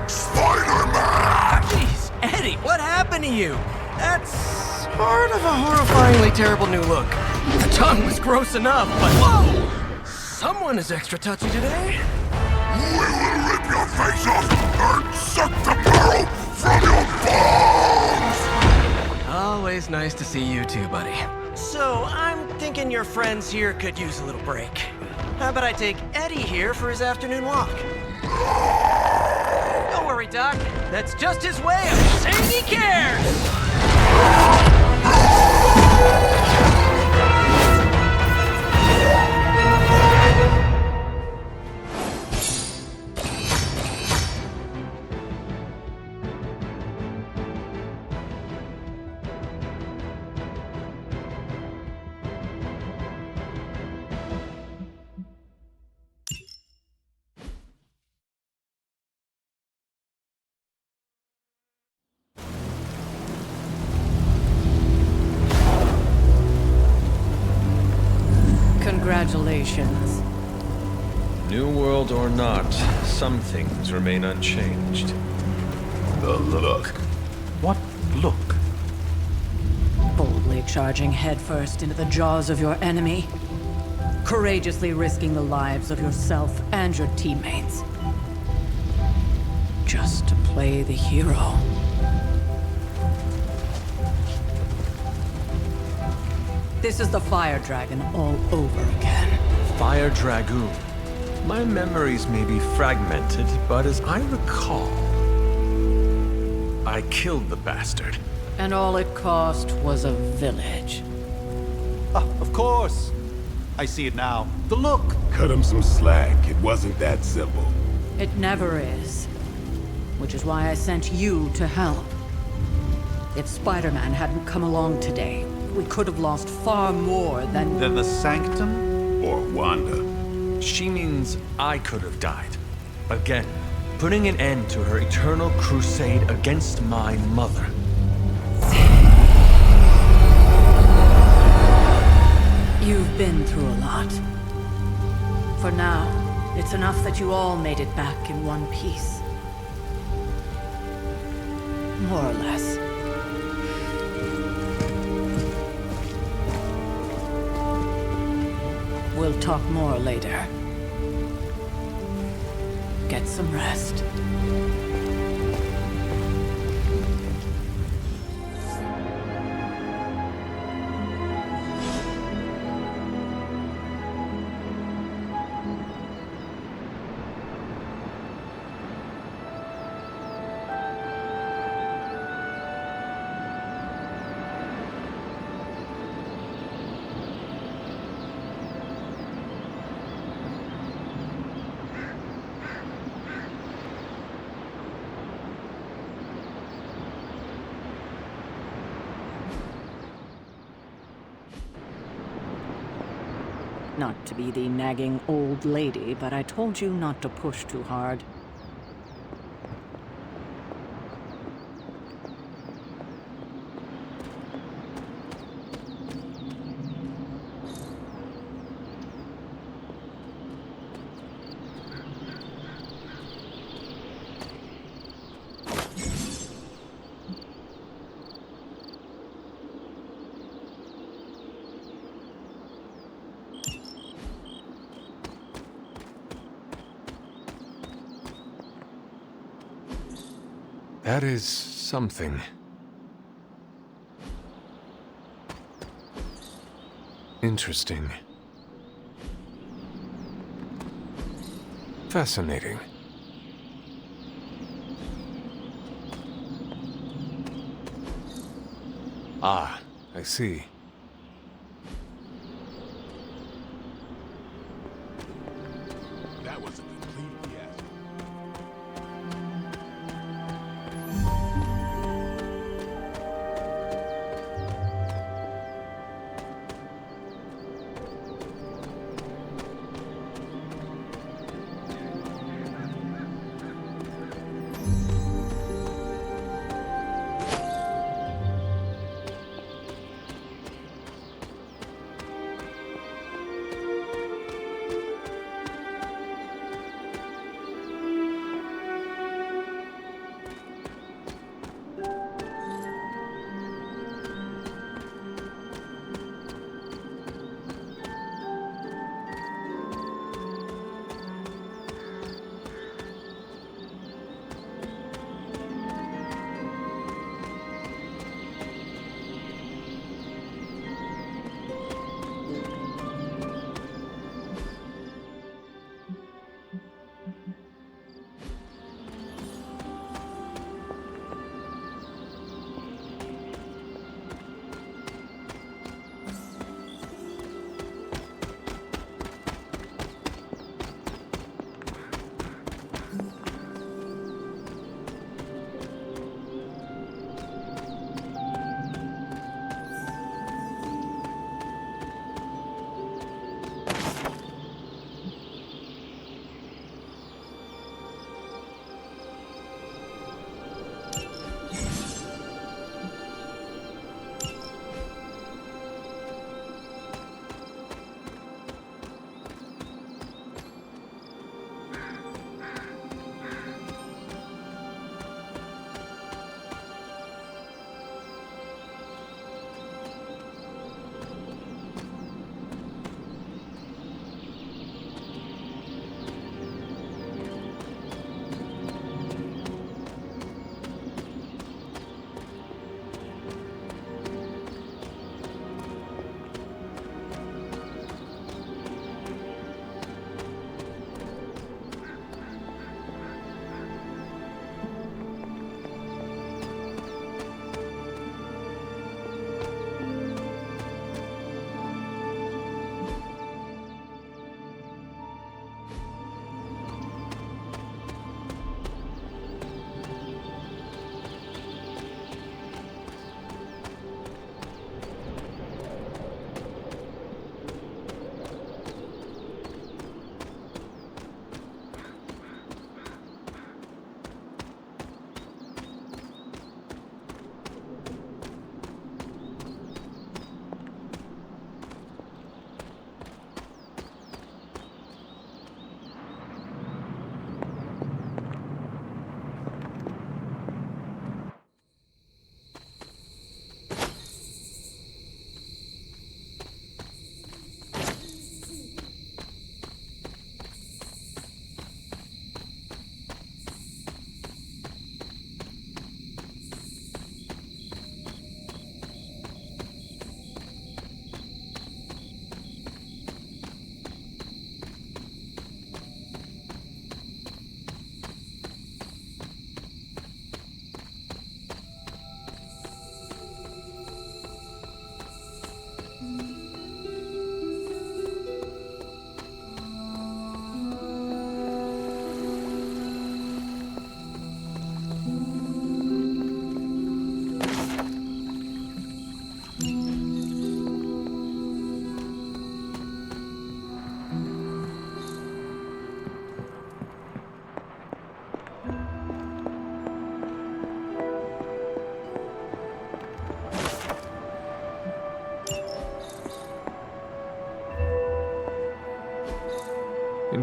Spider-Man! Jeez, Eddie, what happened to you? That's sort of a horrifyingly terrible new look. The tongue was gross enough, but whoa! Someone is extra touchy today. We will rip your face off and suck the marrow from your bones! Always nice to see you too, buddy. So, I'm thinking your friends here could use a little break. How about I take Eddie here for his afternoon walk? Don't worry, Doc. That's just his way of saying he cares! Congratulations. New world or not, some things remain unchanged. The look. What look? Boldly charging headfirst into the jaws of your enemy. Courageously risking the lives of yourself and your teammates. Just to play the hero. This is the Fire Dragon all over again. Fire Dragoon. My memories may be fragmented, but as I recall, I killed the bastard. And all it cost was a village. Ah, of course. I see it now. The look. Cut him some slack. It wasn't that simple. It never is. Which is why I sent you to help. If Spider-Man hadn't come along today, we could have lost far more than... The Sanctum? Or Wanda. She means I could have died. Again, putting an end to her eternal crusade against my mother. You've been through a lot. For now, it's enough that you all made it back in one piece. more or less. We'll talk more later. Get some rest. Not to be the nagging old lady, but I told you not to push too hard. That is something. Interesting. Fascinating. Ah, I see. That was a complete fiasco.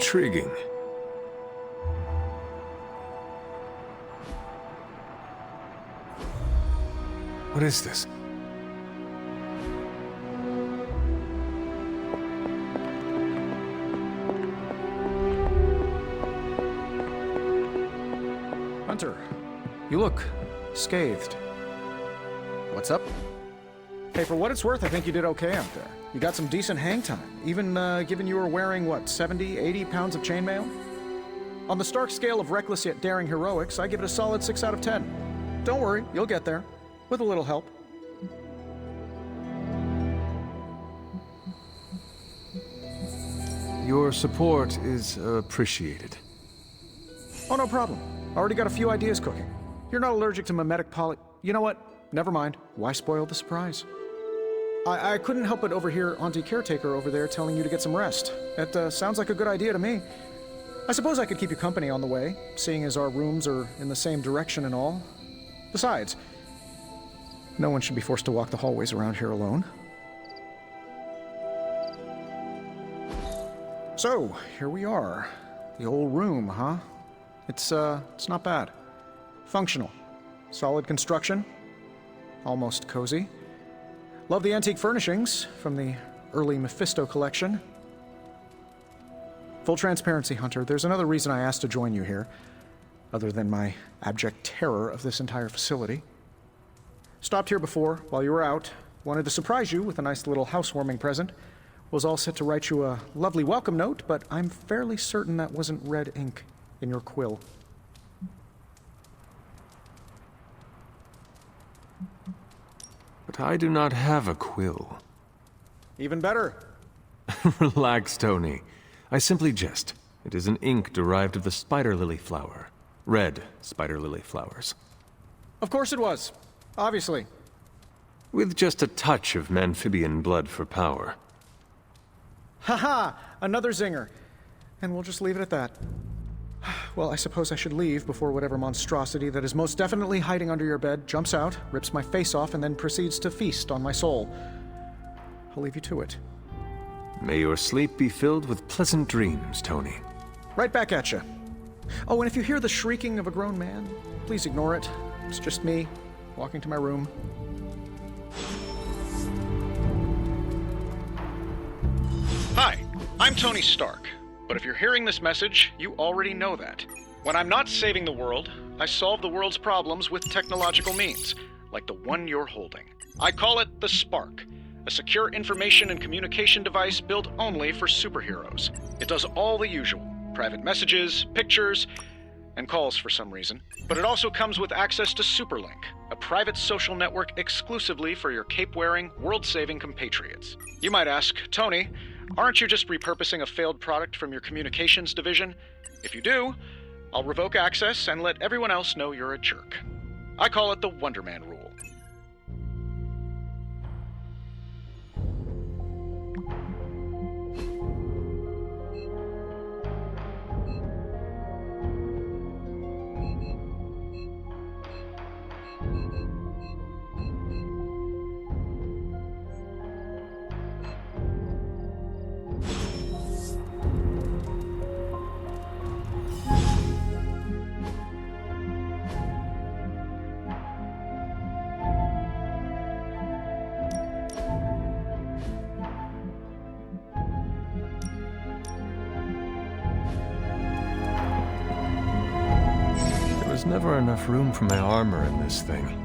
Intriguing. What is this? Hunter, you look scathed. What's up? Hey, for what it's worth, I think you did okay out there. You got some decent hang time, even given you were wearing, what, 70, 80 pounds of chainmail? On the Stark scale of reckless yet daring heroics, I give it a solid 6 out of 10. Don't worry, you'll get there. With a little help. Your support is appreciated. Oh, no problem. Already got a few ideas cooking. You're not allergic to mimetic poly... You know what? Never mind. Why spoil the surprise? I couldn't help but overhear Auntie Caretaker over there telling you to get some rest. That sounds like a good idea to me. I suppose I could keep you company on the way, seeing as our rooms are in the same direction and all. Besides, no one should be forced to walk the hallways around here alone. So, here we are. The old room, huh? It's not bad. Functional. Solid construction. Almost cozy. Love the antique furnishings from the early Mephisto collection. Full transparency, Hunter, there's another reason I asked to join you here, other than my abject terror of this entire facility. Stopped here before, while you were out. Wanted to surprise you with a nice little housewarming present. Was all set to write you a lovely welcome note, but I'm fairly certain that wasn't red ink in your quill. But I do not have a quill. Even better. Relax, Tony. I simply jest. It is an ink derived of the spider lily flower. Red spider lily flowers. Of course it was. Obviously. With just a touch of amphibian blood for power. Haha! Another zinger. And we'll just leave it at that. Well, I suppose I should leave before whatever monstrosity that is most definitely hiding under your bed jumps out, rips my face off, and then proceeds to feast on my soul. I'll leave you to it. May your sleep be filled with pleasant dreams, Tony. Right back at you. Oh, and if you hear the shrieking of a grown man, please ignore it. It's just me, walking to my room. Hi, I'm Tony Stark. But if you're hearing this message, you already know that. When I'm not saving the world, I solve the world's problems with technological means, like the one you're holding. I call it the Spark, a secure information and communication device built only for superheroes. It does all the usual, private messages, pictures, and calls for some reason. But it also comes with access to Superlink, a private social network exclusively for your cape-wearing, world-saving compatriots. You might ask, Tony, aren't you just repurposing a failed product from your communications division? If you do, I'll revoke access and let everyone else know you're a jerk. I call it the Wonder Man rule. There's never enough room for my armor in this thing.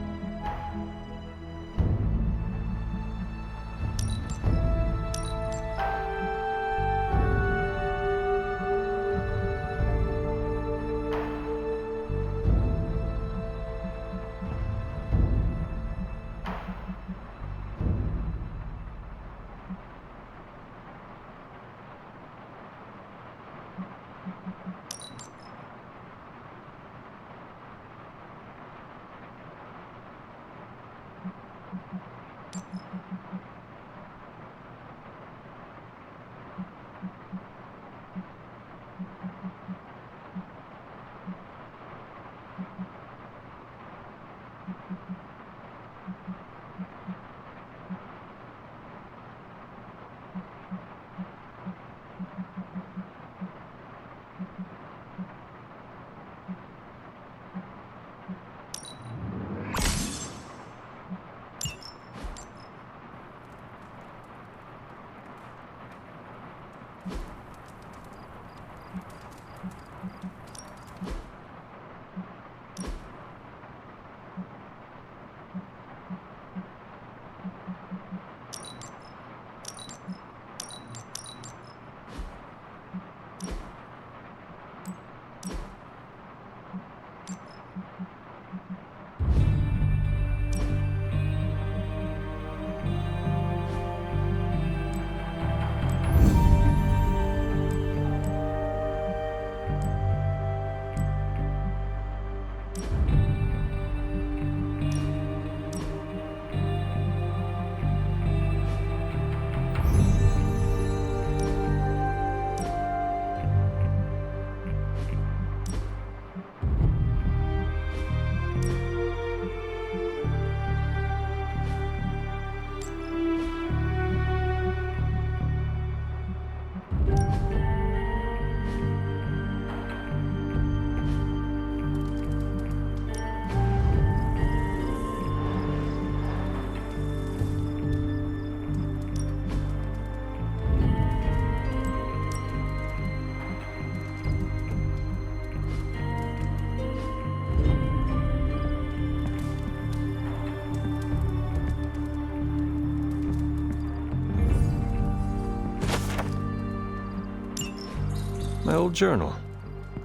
My old journal.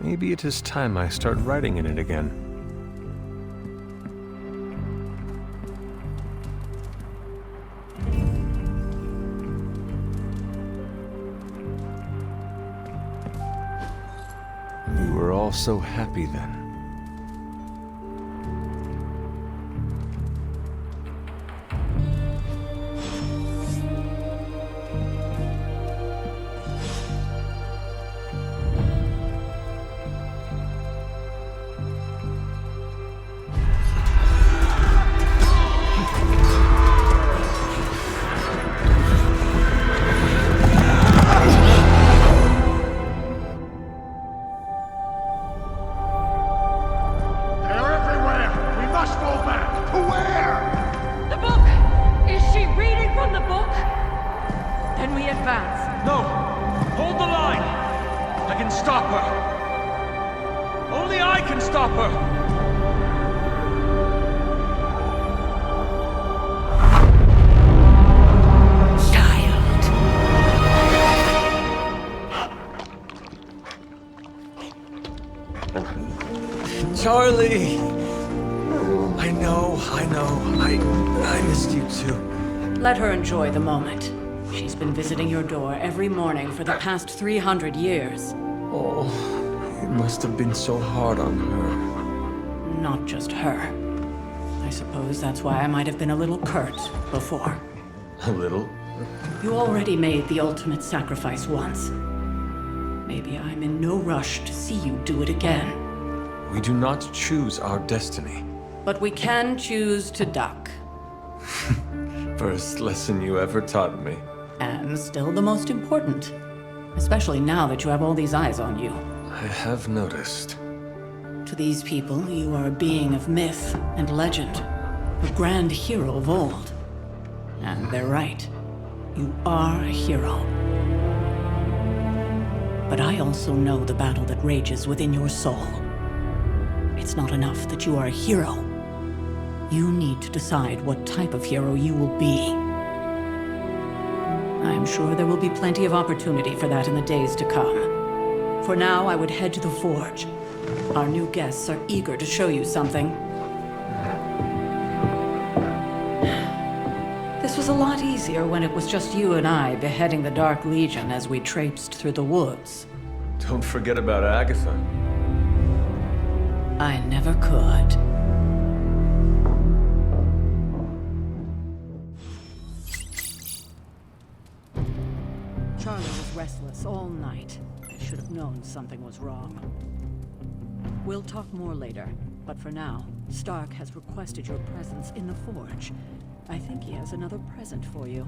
Maybe it is time I start writing in it again. We were all so happy then. Charlie! I know. I missed you too. Let her enjoy the moment. She's been visiting your door every morning for the past 300 years. Oh, it must have been so hard on her. Not just her. I suppose that's why I might have been a little curt before. A little? You already made the ultimate sacrifice once. Maybe I'm in no rush to see you do it again. We do not choose our destiny. But we can choose to duck. First lesson you ever taught me. And still the most important. Especially now that you have all these eyes on you. I have noticed. To these people, you are a being of myth and legend. A grand hero of old. And they're right. You are a hero. But I also know the battle that rages within your soul. It's not enough that you are a hero. You need to decide what type of hero you will be. I'm sure there will be plenty of opportunity for that in the days to come. For now, I would head to the forge. Our new guests are eager to show you something. This was a lot easier when it was just you and I beheading the Dark Legion as we traipsed through the woods. Don't forget about Agatha. I never could. Charlie was restless all night. I should have known something was wrong. We'll talk more later, but for now, Stark has requested your presence in the forge. I think he has another present for you.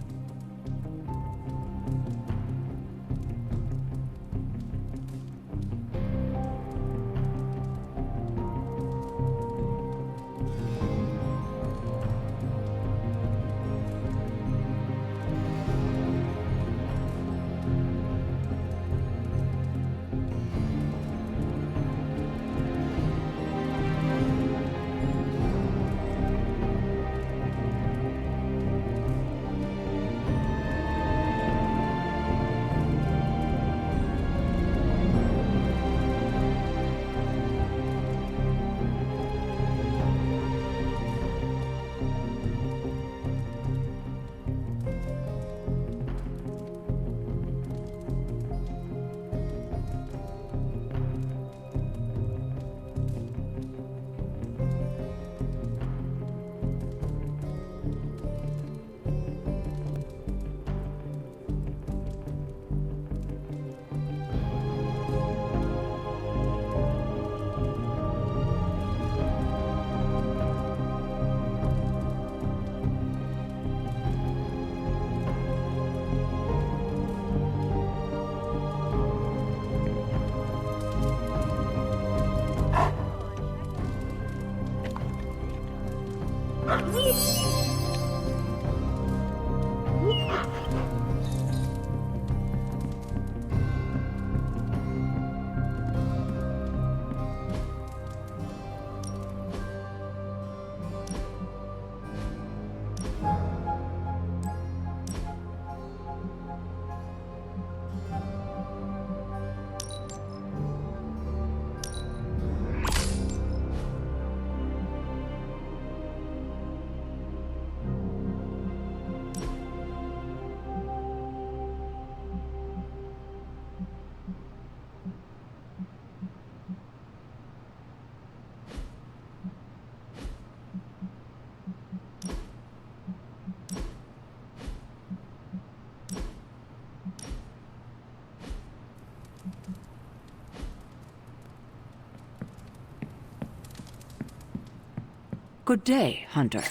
Good day, Hunter.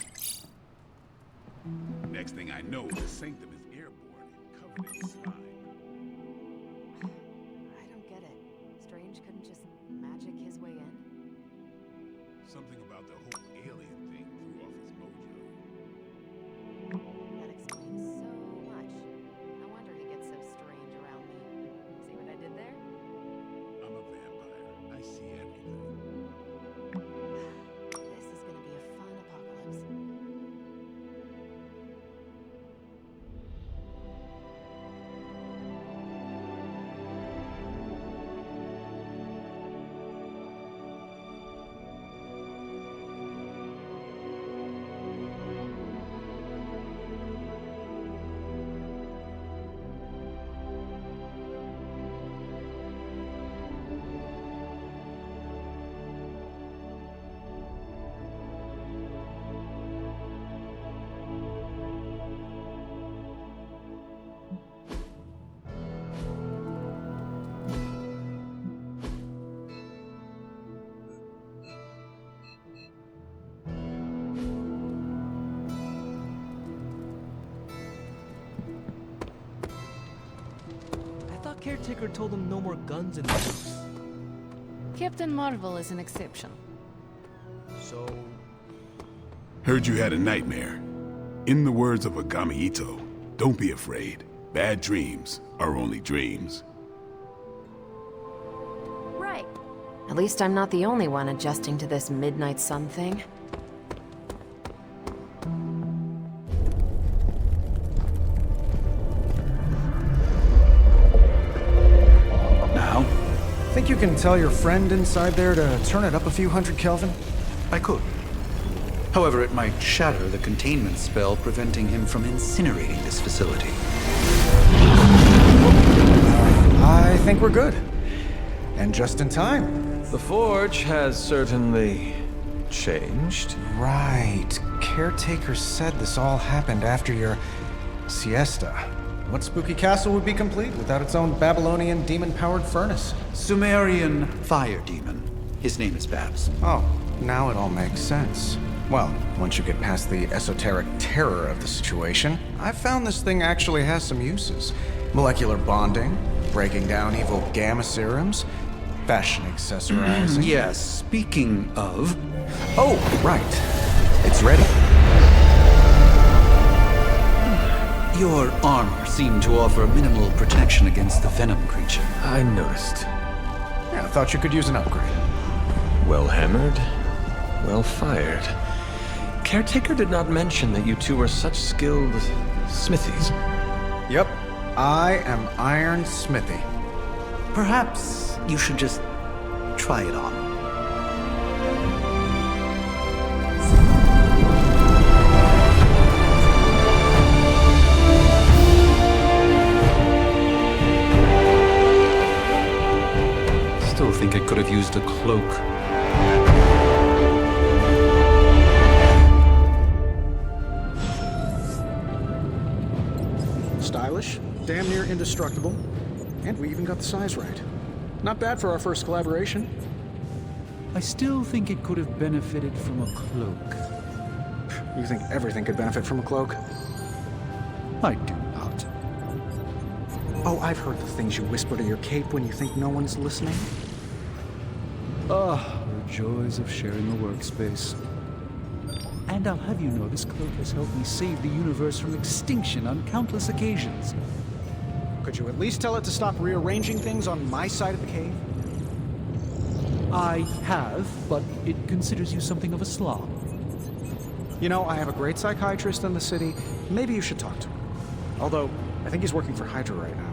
Next thing I know, the Sanctum is airborne and covered in slime. I don't get it. Strange couldn't just magic his way in? Something about the whole alien thing threw off his mojo. That explains so much. No wonder he gets so strange around me. See what I did there? I'm a vampire. I see everything. This is gonna be a fun apocalypse. Caretaker told them no more guns in the house. Captain Marvel is an exception. So... Heard you had a nightmare. In the words of Agami Ito, don't be afraid. Bad dreams are only dreams. Right. At least I'm not the only one adjusting to this midnight sun thing. Think you can tell your friend inside there to turn it up a few hundred Kelvin? I could. However, it might shatter the containment spell preventing him from incinerating this facility. I think we're good. And just in time. The Forge has certainly changed. Right. Caretaker said this all happened after your siesta. What spooky castle would be complete without its own Babylonian demon-powered furnace? Sumerian fire demon. His name is Babs. Oh, now it all makes sense. Well, once you get past the esoteric terror of the situation, I've found this thing actually has some uses. Molecular bonding, breaking down evil gamma serums, fashion accessorizing. Yes, speaking of... Oh, right. It's ready. Your armor seemed to offer minimal protection against the venom creature. I noticed. Yeah, I thought you could use an upgrade. Well hammered, well fired. Caretaker did not mention that you two were such skilled smithies. Yep, I am Iron Smithy. Perhaps you should just try it on. Still think it could have used a cloak. Stylish, damn near indestructible, and we even got the size right. Not bad for our first collaboration. I still think it could have benefited from a cloak. You think everything could benefit from a cloak? I do not. Oh, I've heard the things you whisper to your cape when you think no one's listening. Ah, the joys of sharing a workspace. And I'll have you know this cloak has helped me save the universe from extinction on countless occasions. Could you at least tell it to stop rearranging things on my side of the cave? I have, but it considers you something of a slob. You know, I have a great psychiatrist in the city. Maybe you should talk to him. Although, I think he's working for Hydra right now.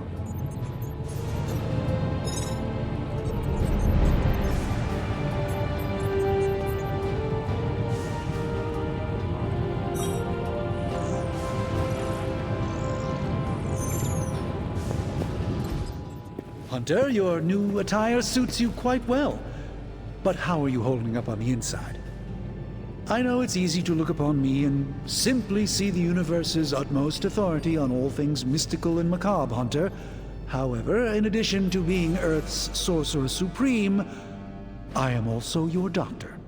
Hunter, your new attire suits you quite well. But how are you holding up on the inside? I know it's easy to look upon me and simply see the universe's utmost authority on all things mystical and macabre, Hunter. However, in addition to being Earth's Sorcerer Supreme, I am also your doctor.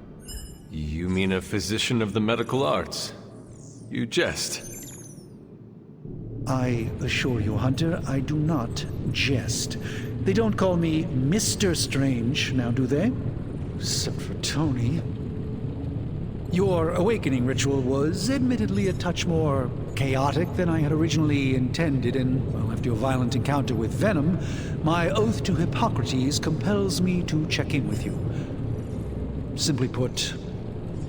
You mean a physician of the medical arts? You jest. I assure you, Hunter, I do not jest. They don't call me Mr. Strange, now do they? Except for Tony. Your awakening ritual was admittedly a touch more chaotic than I had originally intended, and, well, after your violent encounter with Venom, my oath to Hippocrates compels me to check in with you. Simply put,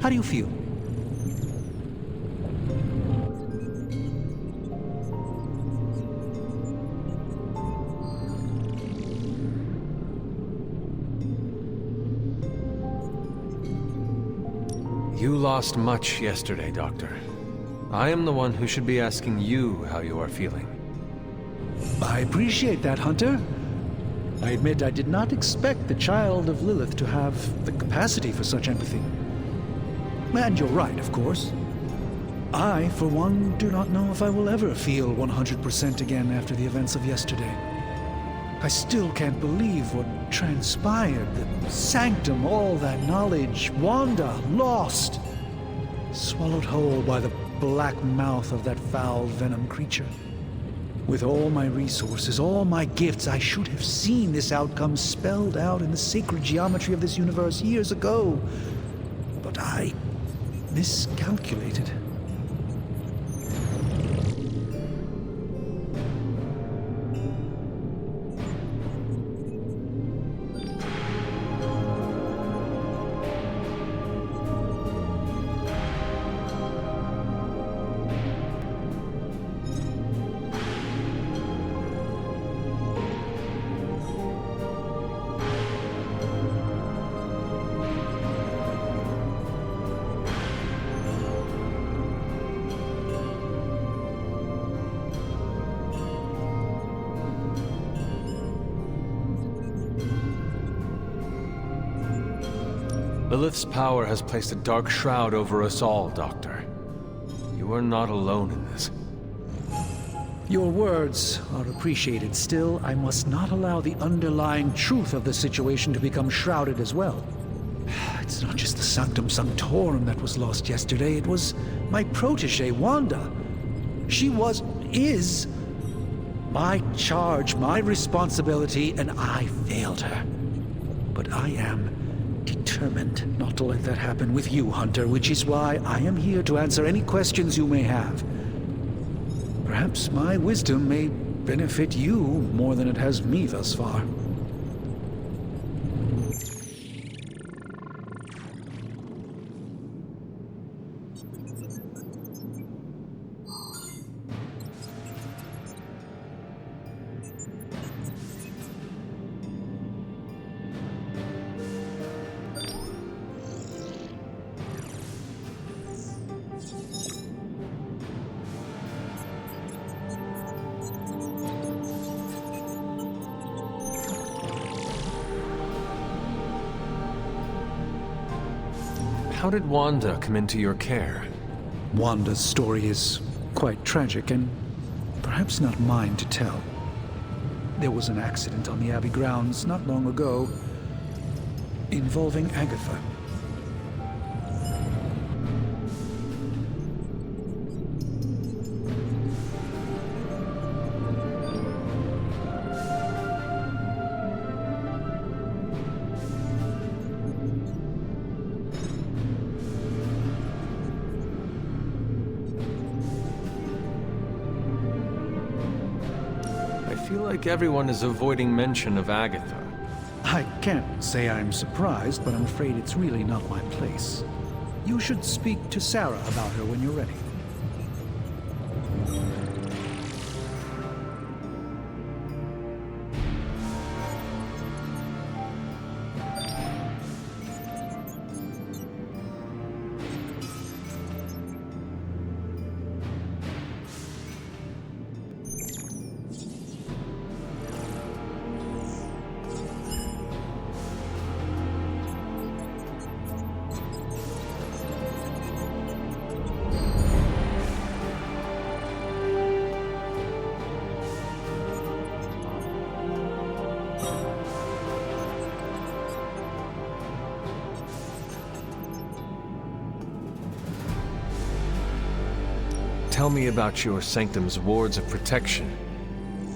how do you feel? You lost much yesterday, Doctor. I am the one who should be asking you how you are feeling. I appreciate that, Hunter. I admit I did not expect the child of Lilith to have the capacity for such empathy. And you're right, of course. I, for one, do not know if I will ever feel 100% again after the events of yesterday. I still can't believe what transpired. The sanctum, all that knowledge, Wanda, lost. Swallowed whole by the black mouth of that foul venom creature. With all my resources, all my gifts, I should have seen this outcome spelled out in the sacred geometry of this universe years ago. But I miscalculated. Lilith's power has placed a dark shroud over us all, Doctor. You are not alone in this. Your words are appreciated. Still, I must not allow the underlying truth of the situation to become shrouded as well. It's not just the Sanctum Sanctorum that was lost yesterday. It was my protege, Wanda. She is my charge, my responsibility, and I failed her. But I am determined not to let that happen with you, Hunter, which is why I am here to answer any questions you may have. Perhaps my wisdom may benefit you more than it has me thus far. How did Wanda come into your care? Wanda's story is quite tragic and perhaps not mine to tell. There was an accident on the Abbey grounds not long ago involving Agatha. feel like everyone is avoiding mention of Agatha. I can't say I'm surprised, but I'm afraid it's really not my place. You should speak to Sarah about her when you're ready. Tell me about your Sanctum's wards of protection.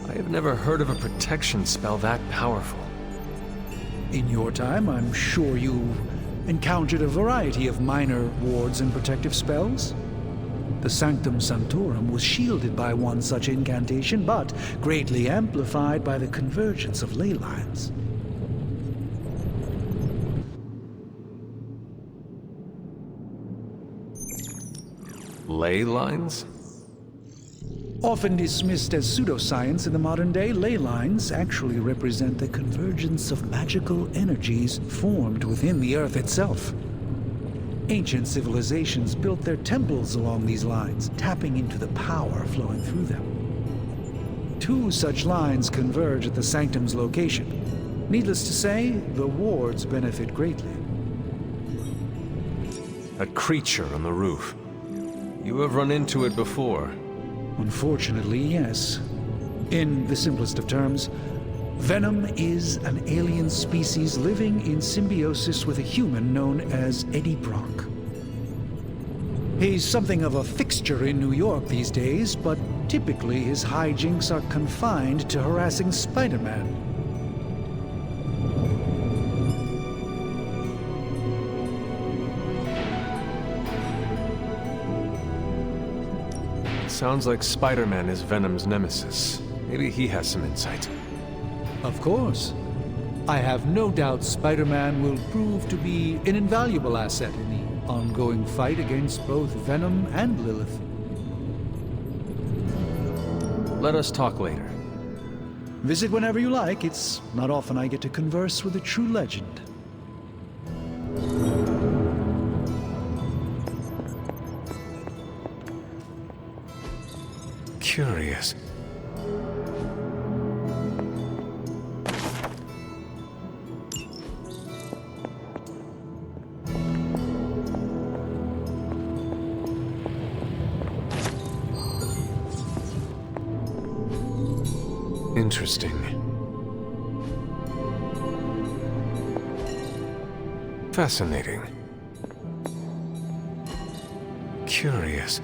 I have never heard of a protection spell that powerful. In your time, I'm sure you encountered a variety of minor wards and protective spells. The Sanctum Sanctorum was shielded by one such incantation, but greatly amplified by the convergence of ley lines. Ley lines? Often dismissed as pseudoscience in the modern day, ley lines actually represent the convergence of magical energies formed within the Earth itself. Ancient civilizations built their temples along these lines, tapping into the power flowing through them. 2 such lines converge at the Sanctum's location. Needless to say, the wards benefit greatly. A creature on the roof. You have run into it before. Unfortunately, yes. In the simplest of terms, Venom is an alien species living in symbiosis with a human known as Eddie Brock. He's something of a fixture in New York these days, but typically his hijinks are confined to harassing Spider-Man. Sounds like Spider-Man is Venom's nemesis. Maybe he has some insight. Of course. I have no doubt Spider-Man will prove to be an invaluable asset in the ongoing fight against both Venom and Lilith. Let us talk later. Visit whenever you like. It's not often I get to converse with a true legend. Curious. Interesting. Fascinating. Curious.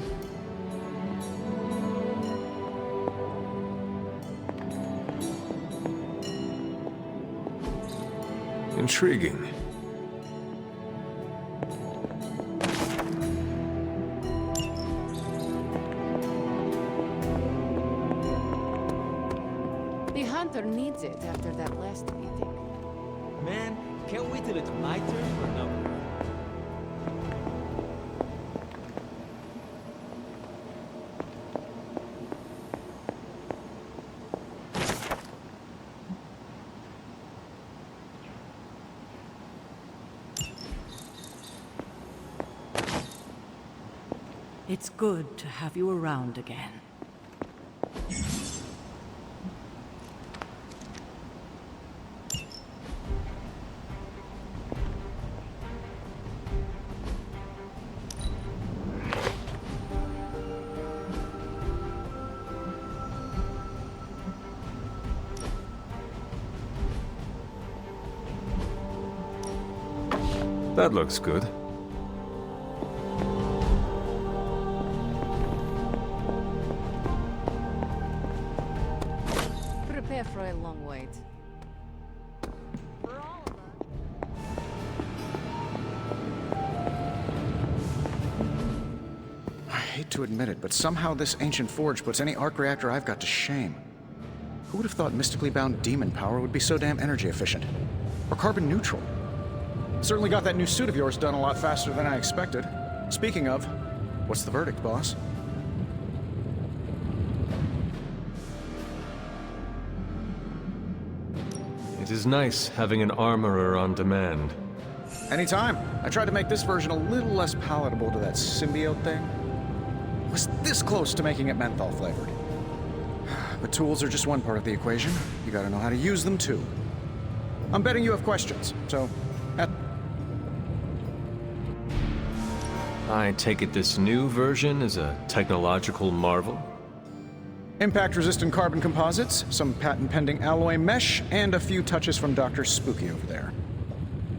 Intriguing. The hunter needs it after that last meeting. Man, can't wait till it's my turn for number. It's good to have you around again. That looks good. Prepare for a long wait. I hate to admit it, but somehow this ancient forge puts any arc reactor I've got to shame. Who would have thought mystically bound demon power would be so damn energy efficient? Or carbon neutral? Certainly got that new suit of yours done a lot faster than I expected. Speaking of, what's the verdict, boss? It is nice having an armorer on demand. Anytime. I tried to make this version a little less palatable to that symbiote thing. It was this close to making it menthol flavored. But tools are just one part of the equation. You gotta know how to use them too. I'm betting you have questions, so... I take it this new version is a technological marvel? Impact-resistant carbon composites, some patent-pending alloy mesh, and a few touches from Dr. Spooky over there.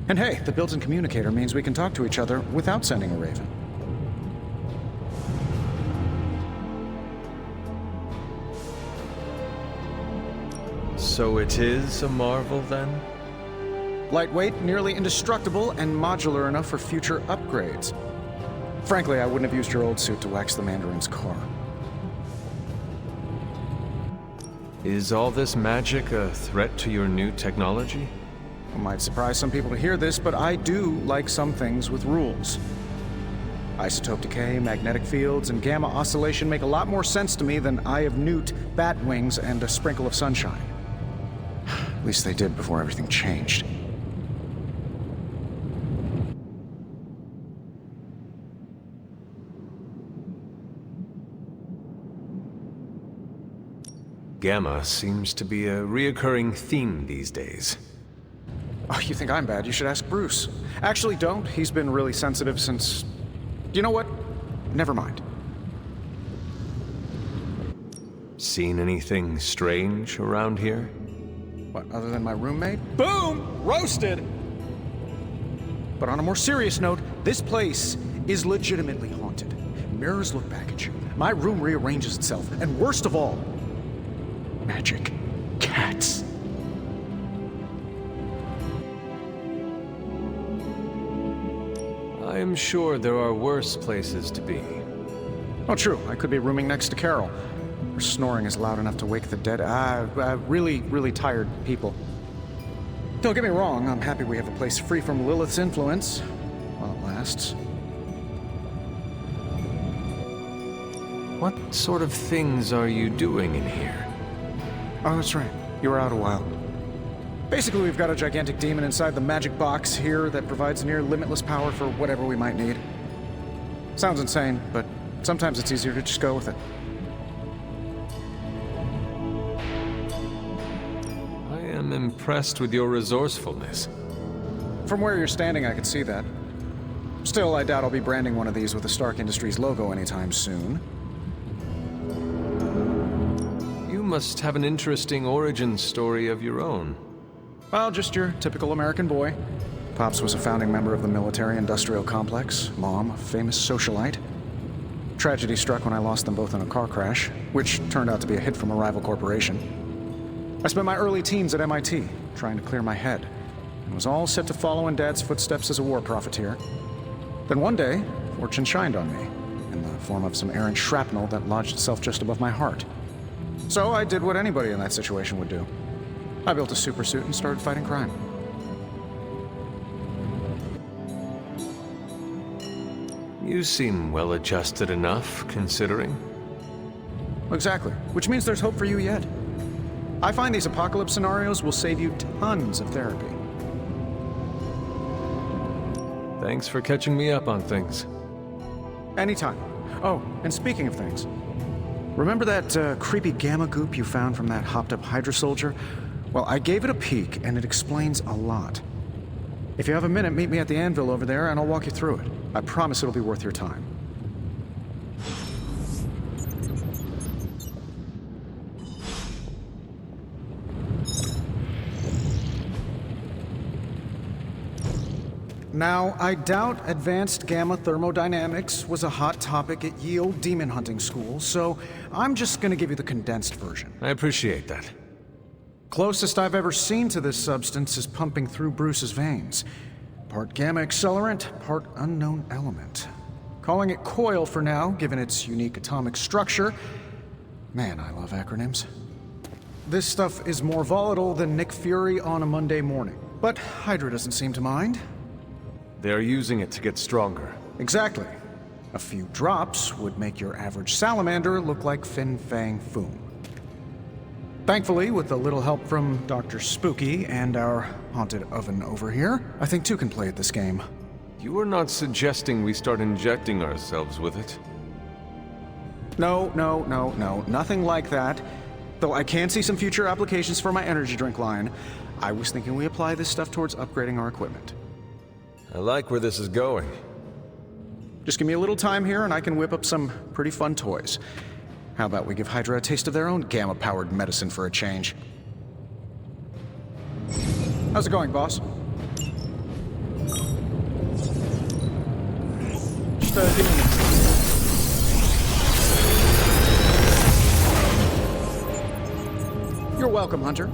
And hey, the built-in communicator means we can talk to each other without sending a raven. So it is a marvel, then? Lightweight, nearly indestructible, and modular enough for future upgrades. Frankly, I wouldn't have used your old suit to wax the Mandarin's car. Is all this magic a threat to your new technology? It might surprise some people to hear this, but I do like some things with rules. Isotope decay, magnetic fields, and gamma oscillation make a lot more sense to me than Eye of Newt, bat wings, and a sprinkle of sunshine. At least they did before everything changed. Gamma seems to be a reoccurring theme these days. Oh, you think I'm bad? You should ask Bruce. Actually, don't. He's been really sensitive since... You know what? Never mind. Seen anything strange around here? What, other than my roommate? Boom! Roasted! But on a more serious note, this place is legitimately haunted. Mirrors look back at you. My room rearranges itself. And worst of all, magic cats. I am sure there are worse places to be. Oh, true. I could be rooming next to Carol. Her snoring is loud enough to wake the dead. Really tired people. Don't get me wrong, I'm happy we have a place free from Lilith's influence. While it lasts. What sort of things are you doing in here? Oh, that's right. You were out a while. Basically, we've got a gigantic demon inside the magic box here that provides near limitless power for whatever we might need. Sounds insane, but sometimes it's easier to just go with it. I am impressed with your resourcefulness. From where you're standing, I could see that. Still, I doubt I'll be branding one of these with the Stark Industries logo anytime soon. You must have an interesting origin story of your own. Well, just your typical American boy. Pops was a founding member of the military-industrial complex. Mom, a famous socialite. Tragedy struck when I lost them both in a car crash, which turned out to be a hit from a rival corporation. I spent my early teens at MIT, trying to clear my head, and was all set to follow in Dad's footsteps as a war profiteer. Then one day, fortune shined on me, in the form of some errant shrapnel that lodged itself just above my heart. So I did what anybody in that situation would do. I built a supersuit and started fighting crime. You seem well-adjusted enough, considering. Exactly, which means there's hope for you yet. I find these apocalypse scenarios will save you tons of therapy. Thanks for catching me up on things. Anytime. Oh, and speaking of things, remember that creepy gamma goop you found from that hopped-up Hydra soldier? Well, I gave it a peek, and it explains a lot. If you have a minute, meet me at the anvil over there, and I'll walk you through it. I promise it'll be worth your time. Now, I doubt advanced gamma thermodynamics was a hot topic at ye olde demon hunting school, so I'm just gonna give you the condensed version. I appreciate that. Closest I've ever seen to this substance is pumping through Bruce's veins. Part gamma accelerant, part unknown element. Calling it coil for now, given its unique atomic structure. Man, I love acronyms. This stuff is more volatile than Nick Fury on a Monday morning. But Hydra doesn't seem to mind. They're using it to get stronger. Exactly. A few drops would make your average salamander look like Fin Fang Foom. Thankfully, with a little help from Dr. Spooky and our haunted oven over here, I think two can play at this game. You are not suggesting we start injecting ourselves with it? No, nothing like that. Though I can see some future applications for my energy drink line. I was thinking we apply this stuff towards upgrading our equipment. I like where this is going. Just give me a little time here and I can whip up some pretty fun toys. How about we give Hydra a taste of their own gamma-powered medicine for a change? How's it going, boss? Just give me a minute. You're welcome, Hunter.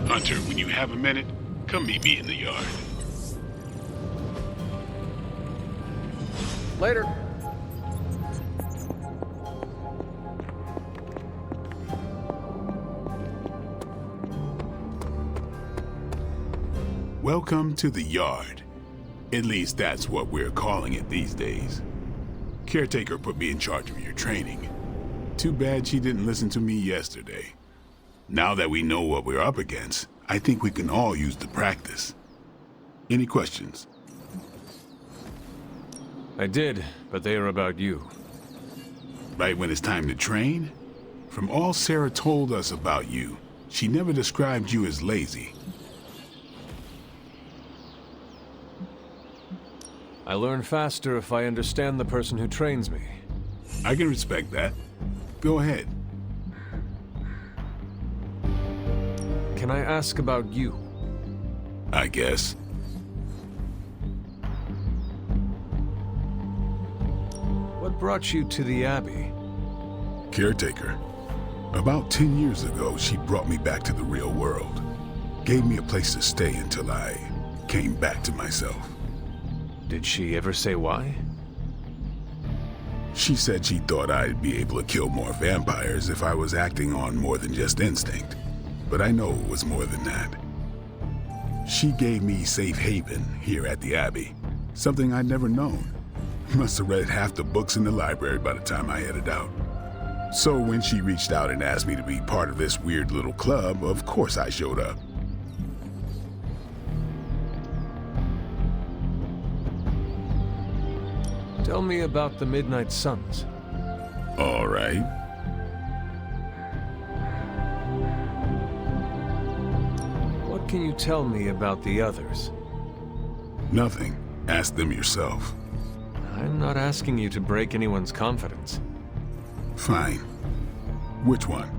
Hunter, when you have a minute, come meet me in the yard. Later. Welcome to the yard. At least that's what we're calling it these days. Caretaker put me in charge of your training. Too bad she didn't listen to me yesterday. Now that we know what we're up against, I think we can all use the practice. Any questions? I did, but they are about you. Right when it's time to train? From all Sarah told us about you, she never described you as lazy. I learn faster if I understand the person who trains me. I can respect that. Go ahead. Can I ask about you? I guess. What brought you to the Abbey? Caretaker. About 10 years ago, she brought me back to the real world. Gave me a place to stay until I came back to myself. Did she ever say why? She said she thought I'd be able to kill more vampires if I was acting on more than just instinct. But I know it was more than that. She gave me safe haven here at the Abbey, something I'd never known. Must have read half the books in the library by the time I headed out. So when she reached out and asked me to be part of this weird little club, of course I showed up. Tell me about the Midnight Suns. All right. What can you tell me about the others? Nothing. Ask them yourself. I'm not asking you to break anyone's confidence. Fine. Which one?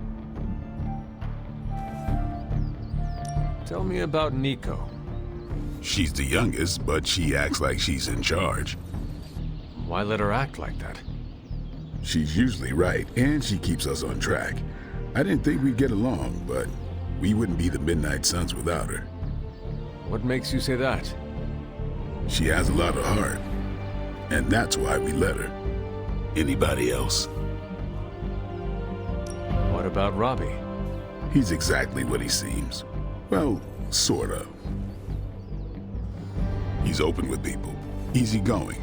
Tell me about Nico. She's the youngest, but she acts like she's in charge. Why let her act like that? She's usually right, and she keeps us on track. I didn't think we'd get along, but we wouldn't be the Midnight Suns without her. What makes you say that? She has a lot of heart, and that's why we let her. Anybody else? What about Robbie? He's exactly what he seems. Well, sort of. He's open with people, easygoing.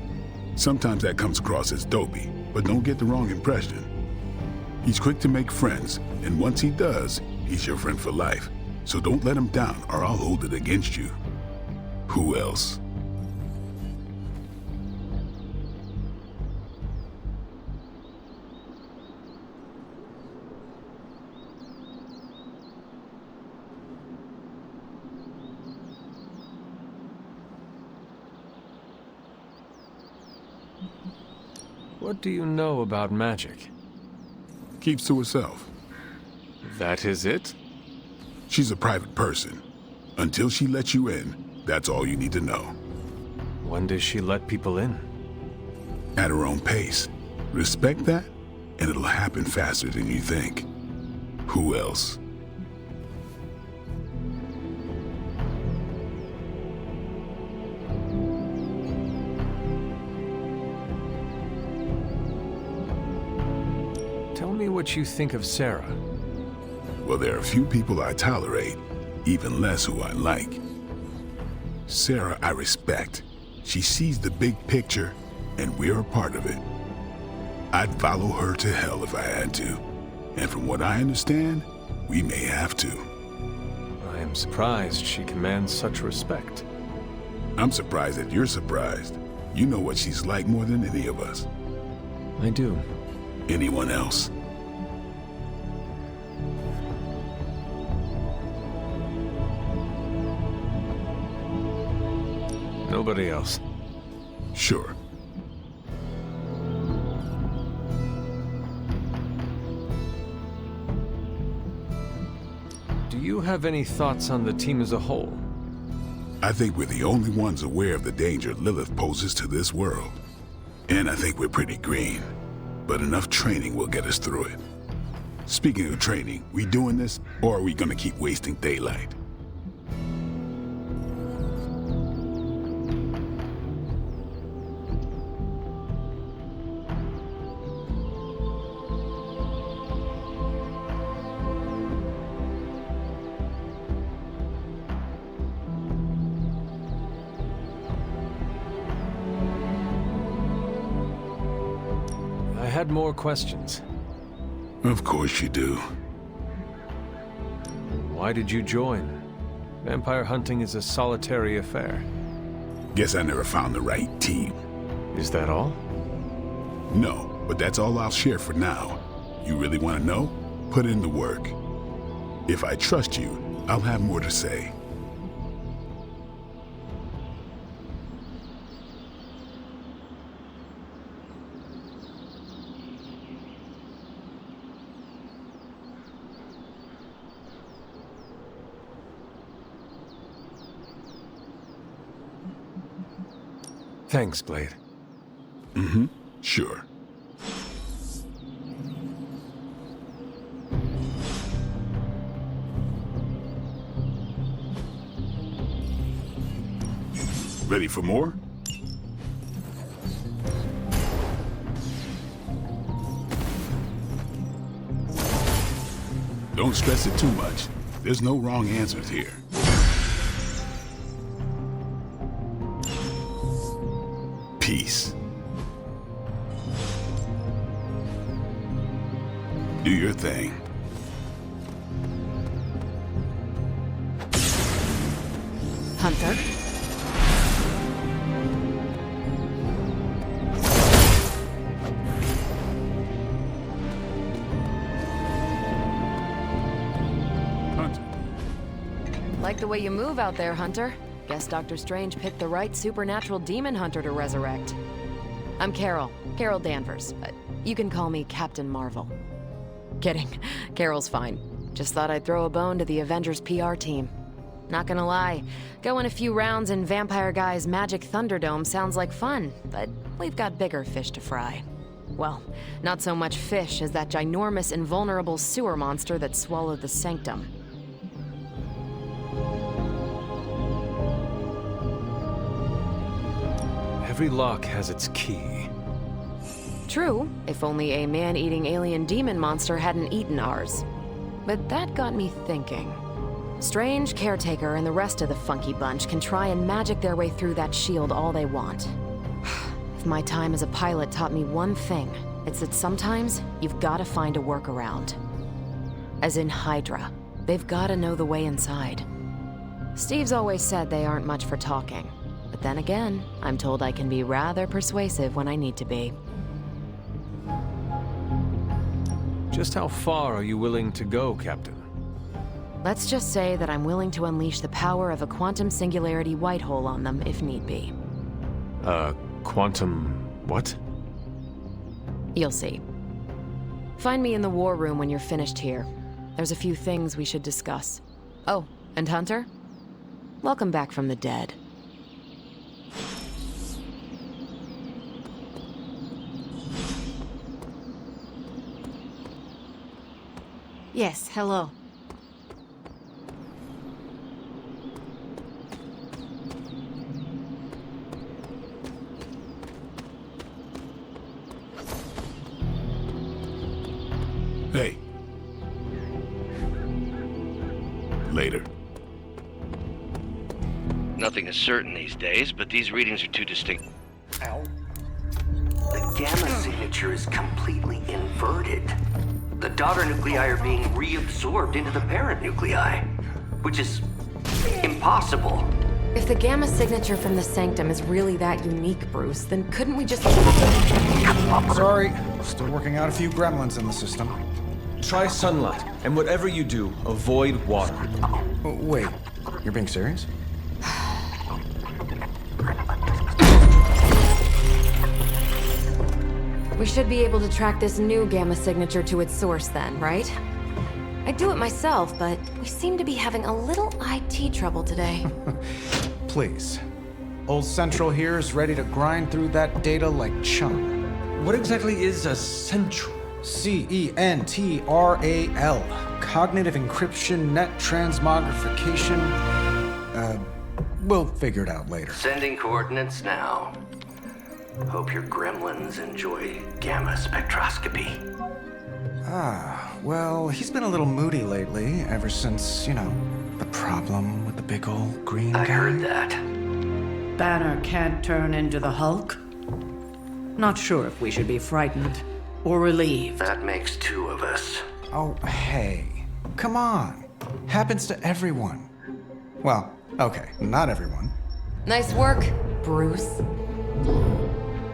Sometimes that comes across as dopey, but don't get the wrong impression. He's quick to make friends, and once he does, he's your friend for life. So don't let him down, or I'll hold it against you. Who else? What do you know about magic? Keeps to herself. That is it? She's a private person. Until she lets you in, that's all you need to know. When does she let people in? At her own pace. Respect that, and it'll happen faster than you think. Who else? Tell me what you think of Sarah. Well, there are a few people I tolerate, even less who I like. Sarah, I respect. She sees the big picture, and we're a part of it. I'd follow her to hell if I had to. And from what I understand, we may have to. I am surprised she commands such respect. I'm surprised that you're surprised. You know what she's like more than any of us. I do. Anyone else? Nobody else. Sure. Do you have any thoughts on the team as a whole? I think we're the only ones aware of the danger Lilith poses to this world. And I think we're pretty green. But enough training will get us through it. Speaking of training, we doing this, or are we gonna keep wasting daylight? I had more questions. Of course you do. Why did you join? Vampire hunting is a solitary affair. Guess I never found the right team. Is that all? No, but that's all I'll share for now. You really want to know? Put in the work. If I trust you, I'll have more to say. Thanks, Blade. Mm-hmm. Sure. Ready for more? Don't stress it too much. There's no wrong answers here. Peace. Do your thing. Hunter? Like the way you move out there, Hunter. Guess Dr. Strange picked the right supernatural demon hunter to resurrect. I'm Carol Danvers, but you can call me Captain Marvel. Kidding, Carol's fine. Just thought I'd throw a bone to the Avengers PR team. Not gonna lie, going a few rounds in Vampire Guy's Magic Thunderdome sounds like fun, but we've got bigger fish to fry. Well, not so much fish as that ginormous invulnerable sewer monster that swallowed the Sanctum. Every lock has its key. True, if only a man-eating alien demon monster hadn't eaten ours. But that got me thinking. Strange, Caretaker, and the rest of the funky bunch can try and magic their way through that shield all they want. If my time as a pilot taught me one thing, it's that sometimes you've gotta find a workaround. As in Hydra, they've gotta know the way inside. Steve's always said they aren't much for talking. But then again, I'm told I can be rather persuasive when I need to be. Just how far are you willing to go, Captain? Let's just say that I'm willing to unleash the power of a quantum singularity white hole on them if need be. Quantum... what? You'll see. Find me in the war room when you're finished here. There's a few things we should discuss. Oh, and Hunter? Welcome back from the dead. Yes, hello. Hey. Later. Nothing is certain these days, but these readings are too distinct. Ow. The gamma signature is completely inverted. The daughter nuclei are being reabsorbed into the parent nuclei, which is impossible. If the gamma signature from the Sanctum is really that unique, Bruce, then couldn't we just... Sorry, still working out a few gremlins in the system. Try sunlight, and whatever you do, avoid water. Oh, wait, you're being serious? We should be able to track this new gamma signature to its source then, right? I'd do it myself, but we seem to be having a little IT trouble today. Please. Old Central here is ready to grind through that data like chum. What exactly is a Central? CENTRAL. Cognitive encryption, net transmogrification. We'll figure it out later. Sending coordinates now. Hope your gremlins enjoy gamma spectroscopy. Ah, well, he's been a little moody lately, ever since, you know, the problem with the big old green guy. I heard that. Banner can't turn into the Hulk? Not sure if we should be frightened or relieved. That makes two of us. Oh, hey. Come on. Happens to everyone. Well, okay, not everyone. Nice work, Bruce.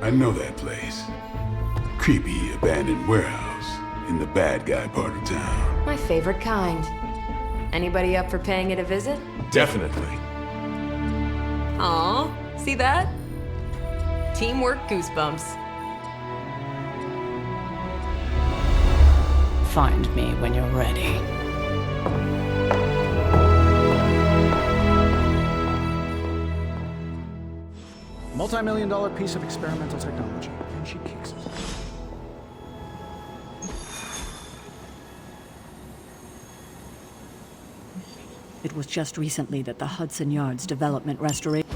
I know that place. Creepy abandoned warehouse in the bad guy part of town. My favorite kind. Anybody up for paying it a visit? Definitely. Aw, see that? Teamwork goosebumps. Find me when you're ready. Multi-million-dollar piece of experimental technology, and she kicks it. It was just recently that the Hudson Yards Development Restoration...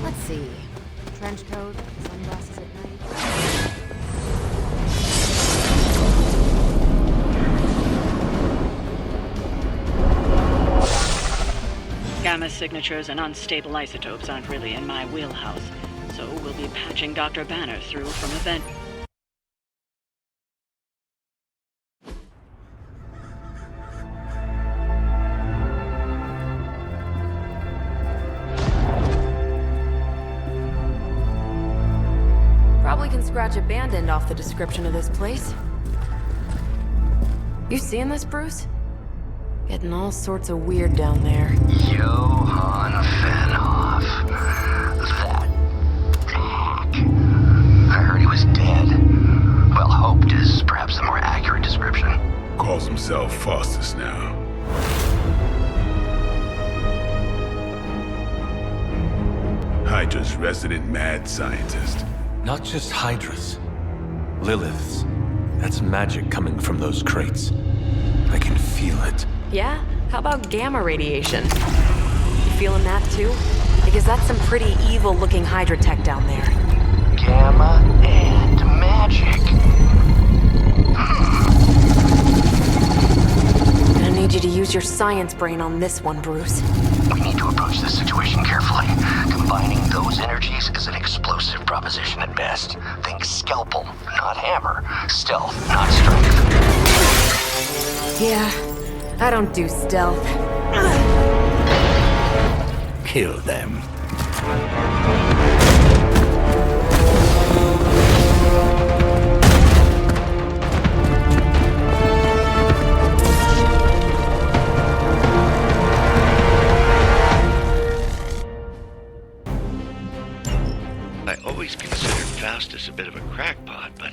Let's see. Trench coat, sunglasses at night. Gamma signatures and unstable isotopes aren't really in my wheelhouse, so we'll be patching Dr. Banner through from event. Probably can scratch a band end off the description of this place. You seeing this, Bruce? Getting all sorts of weird down there. Johann Fenhoff. That hack. I heard he was dead. Well, hoped is perhaps a more accurate description. Calls himself Faustus now. Hydra's resident mad scientist. Not just Hydras. Liliths. That's magic coming from those crates. I can feel it. Yeah? How about gamma radiation? You feeling that too? Because that's some pretty evil-looking Hydra tech down there. Gamma and magic. Gonna need you to use your science brain on this one, Bruce. We need to approach this situation carefully. Combining those energies is an explosive proposition at best. Think scalpel, not hammer. Stealth, not strength. Yeah, I don't do stealth. kill them. I always considered Faustus a bit of a crackpot, but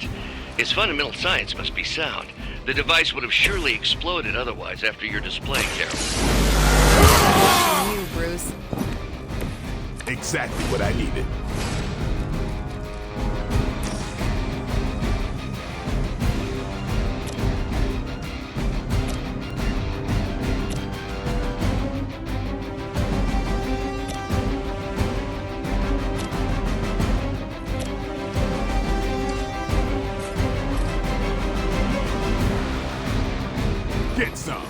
his fundamental science must be sound. The device would have surely exploded otherwise after your display, Carol. You, Bruce. Exactly what I needed. Get some.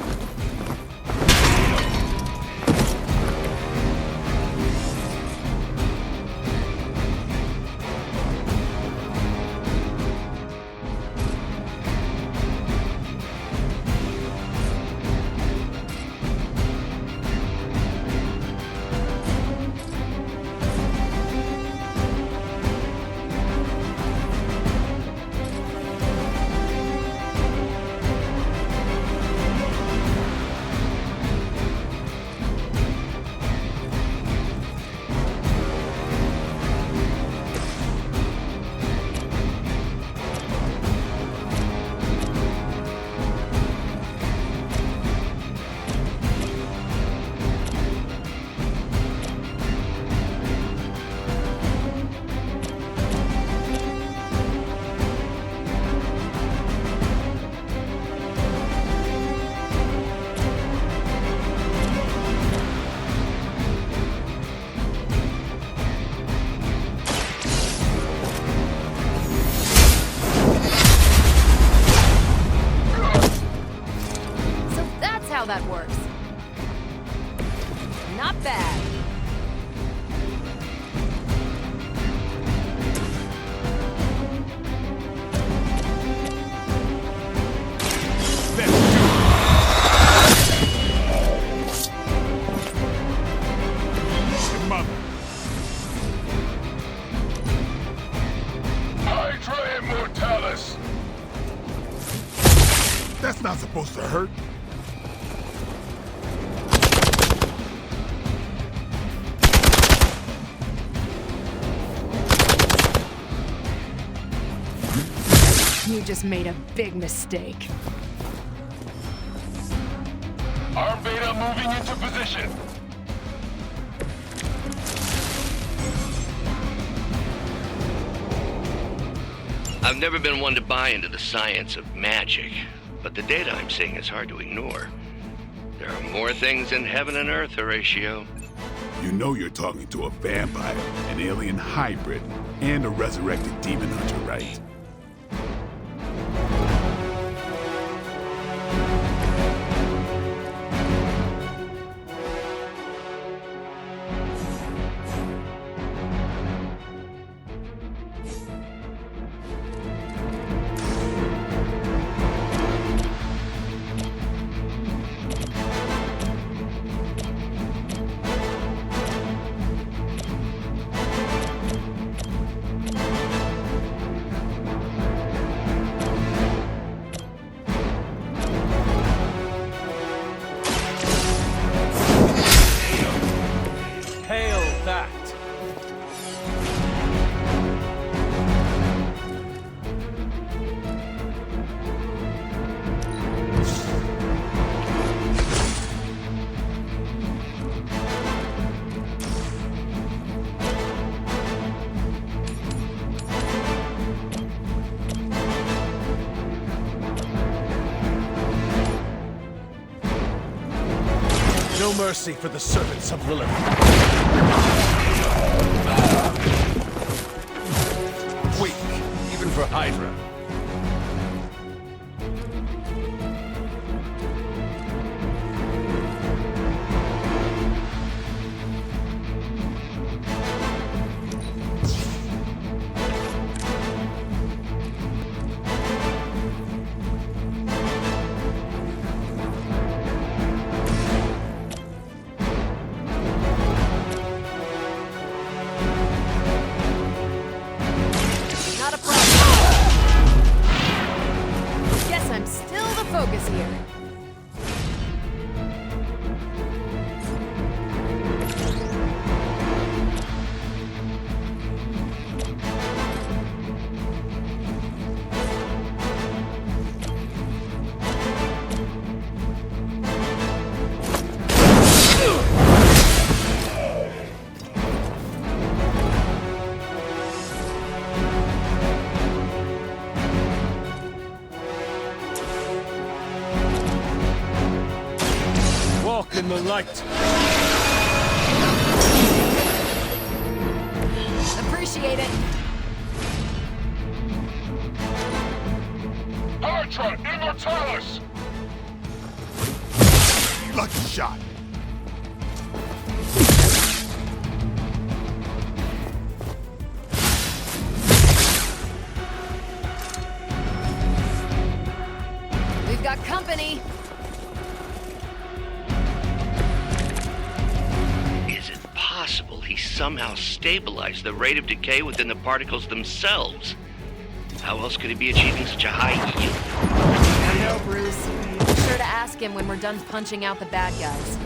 That works. Not bad. Hydra Immortalis! That's not supposed to hurt. You just made a big mistake. Arm Beta moving into position. I've never been one to buy into the science of magic, but the data I'm seeing is hard to ignore. There are more things in heaven and earth, Horatio. You know you're talking to a vampire, an alien hybrid, and a resurrected demon hunter, right? No mercy for the servants of Lilith. Weak, even for Hydra. in the light. Appreciate it. Hydra Immortalis! Lucky shot. We've got company. Is it possible he somehow stabilized the rate of decay within the particles themselves? How else could he be achieving such a high yield? I know, Bruce. Be sure to ask him when we're done punching out the bad guys.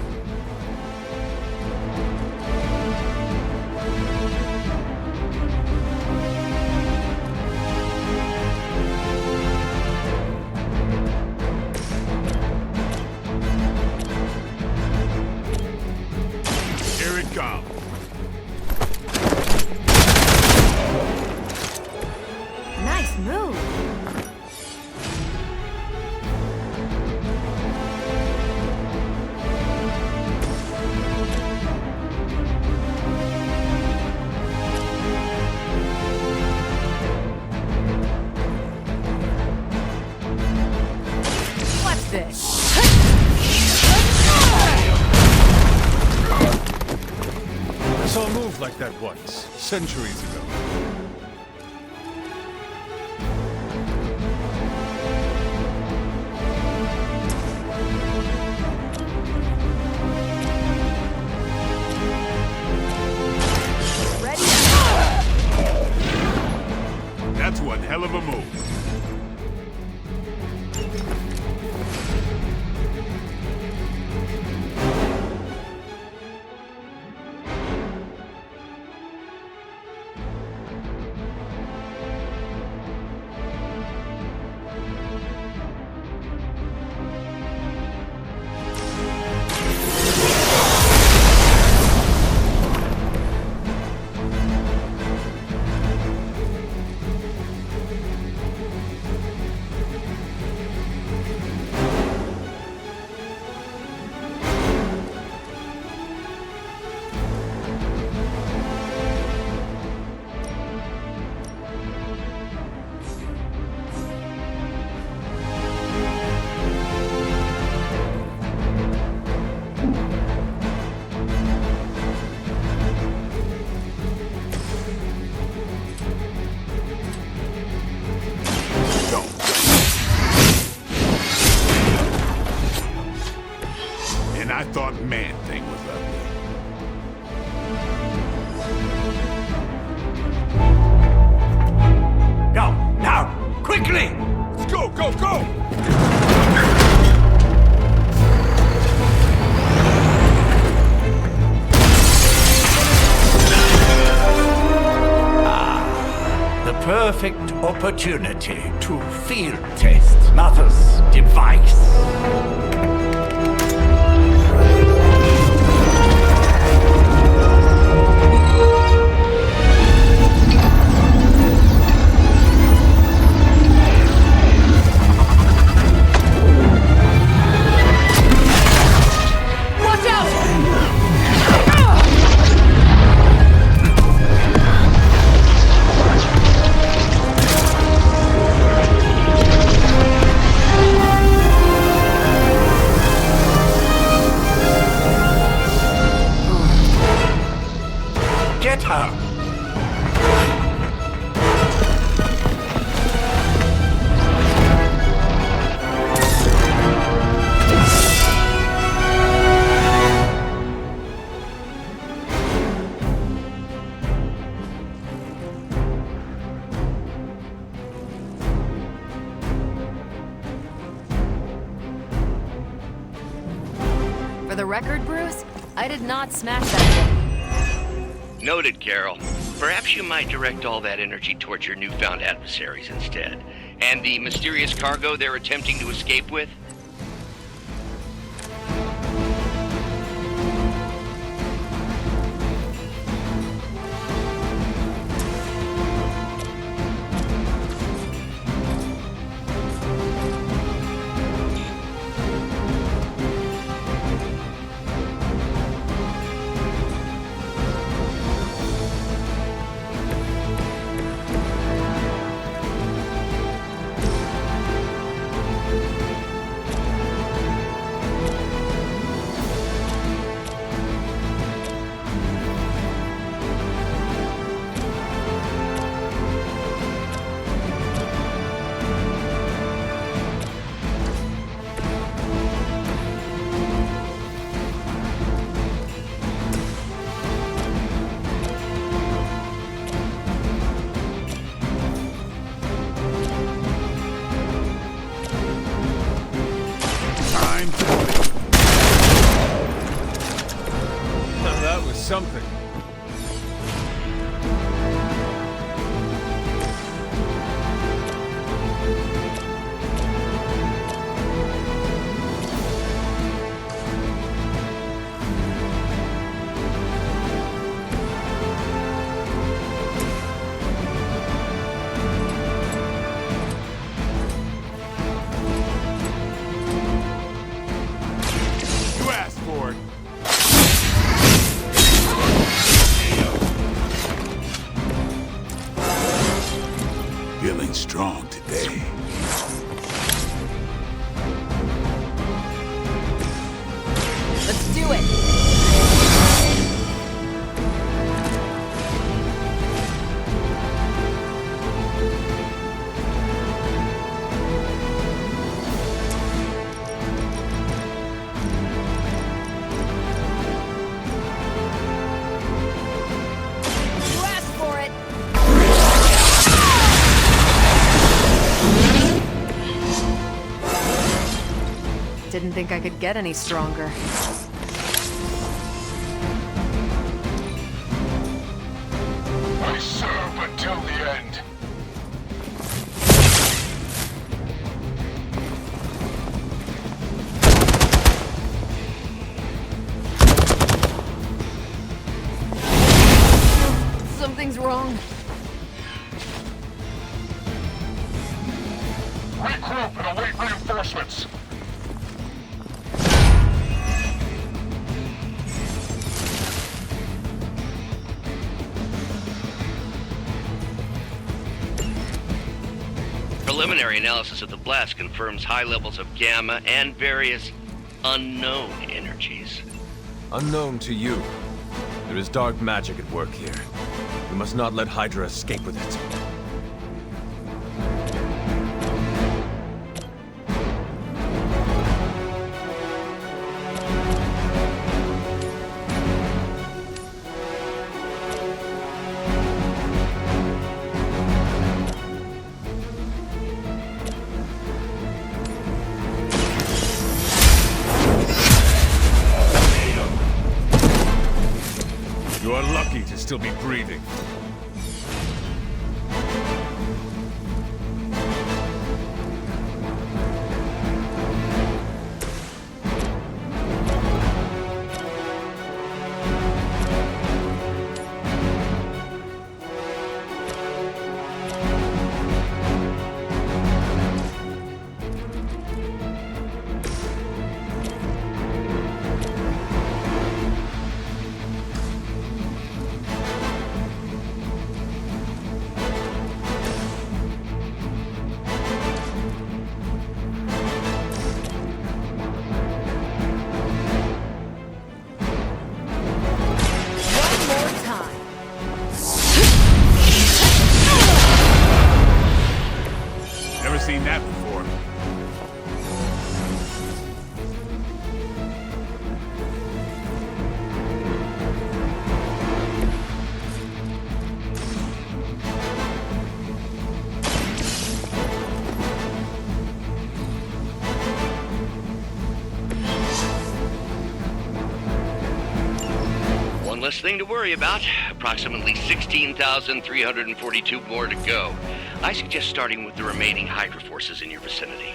Here it comes. Nice move. Watch this. I saw a move like that once, centuries ago. Ready? That's one hell of a move. And I thought Man-Thing was ugly. Go, now, quickly! Let's go, go, go! The perfect opportunity to field test Mother's device. Watch out! Get her! For the record, Bruce, I did not smash that thing. Noted, Carol. Perhaps you might direct all that energy towards your newfound adversaries instead. And the mysterious cargo they're attempting to escape with? something to me. Now that was something. Feeling strong today. Let's do it! You asked for it! Didn't think I could get any stronger. I serve until the end. Something's wrong. Regroup and await reinforcements. Preliminary analysis of the blast confirms high levels of gamma and various unknown energies. Unknown to you. There is dark magic at work here. We must not let Hydra escape with it. You are lucky to still be breathing. Seen that before. One less thing to worry about. Approximately 16,342 more to go. I suggest starting with the remaining Hydra forces in your vicinity.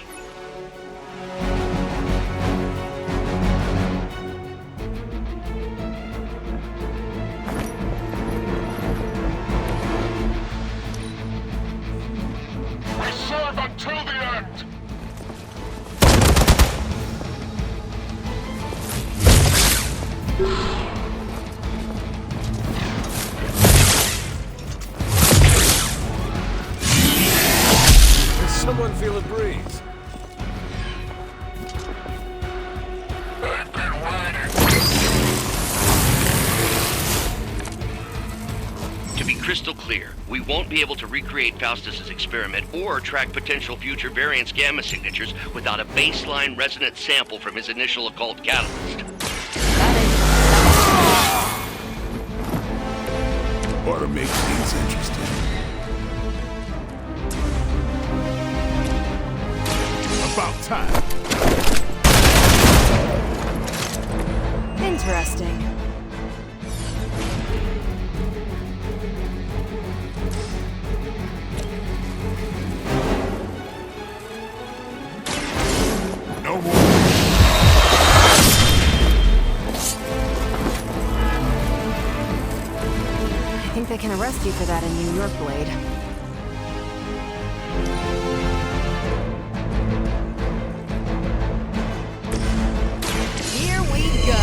We serve until the end. Someone feel a breeze. I've been waiting. To be crystal clear, we won't be able to recreate Faustus's experiment or track potential future variants' gamma signatures without a baseline resonant sample from his initial occult catalyst. Ought to make things interesting. About time. Interesting. No more. I think they can arrest you for that in New York, Blade. Here we go.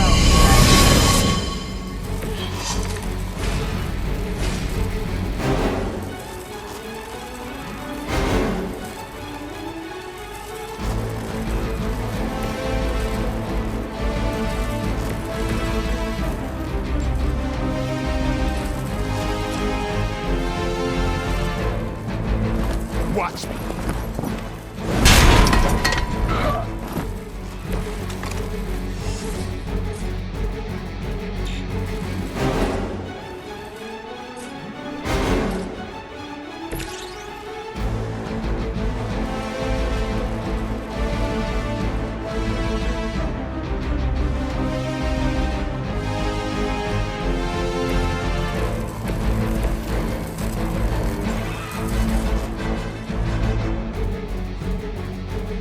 Watch me.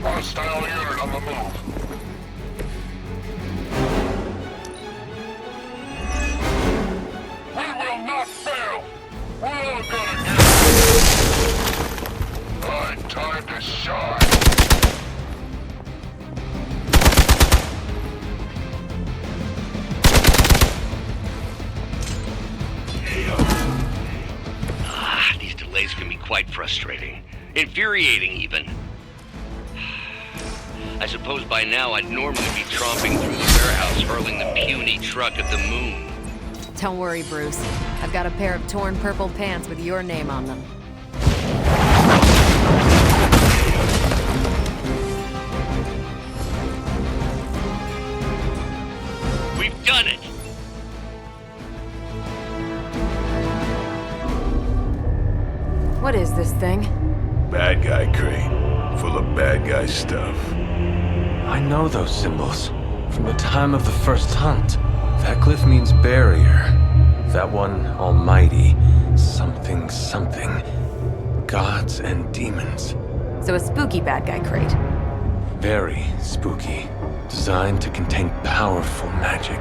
Hostile unit on the move. We will not fail. We're all gonna get it. Alright, time to shine. These delays can be quite frustrating. Infuriating, even. I suppose by now I'd normally be tromping through the warehouse hurling the puny truck at the moon. Don't worry, Bruce. I've got a pair of torn purple pants with your name on them. We've done it! What is this thing? Bad guy crate, full of bad guy stuff. I know those symbols from the time of the first hunt. That glyph means barrier. That one, almighty. Something, something. Gods and demons. So a spooky bad guy crate. Very spooky. Designed to contain powerful magic.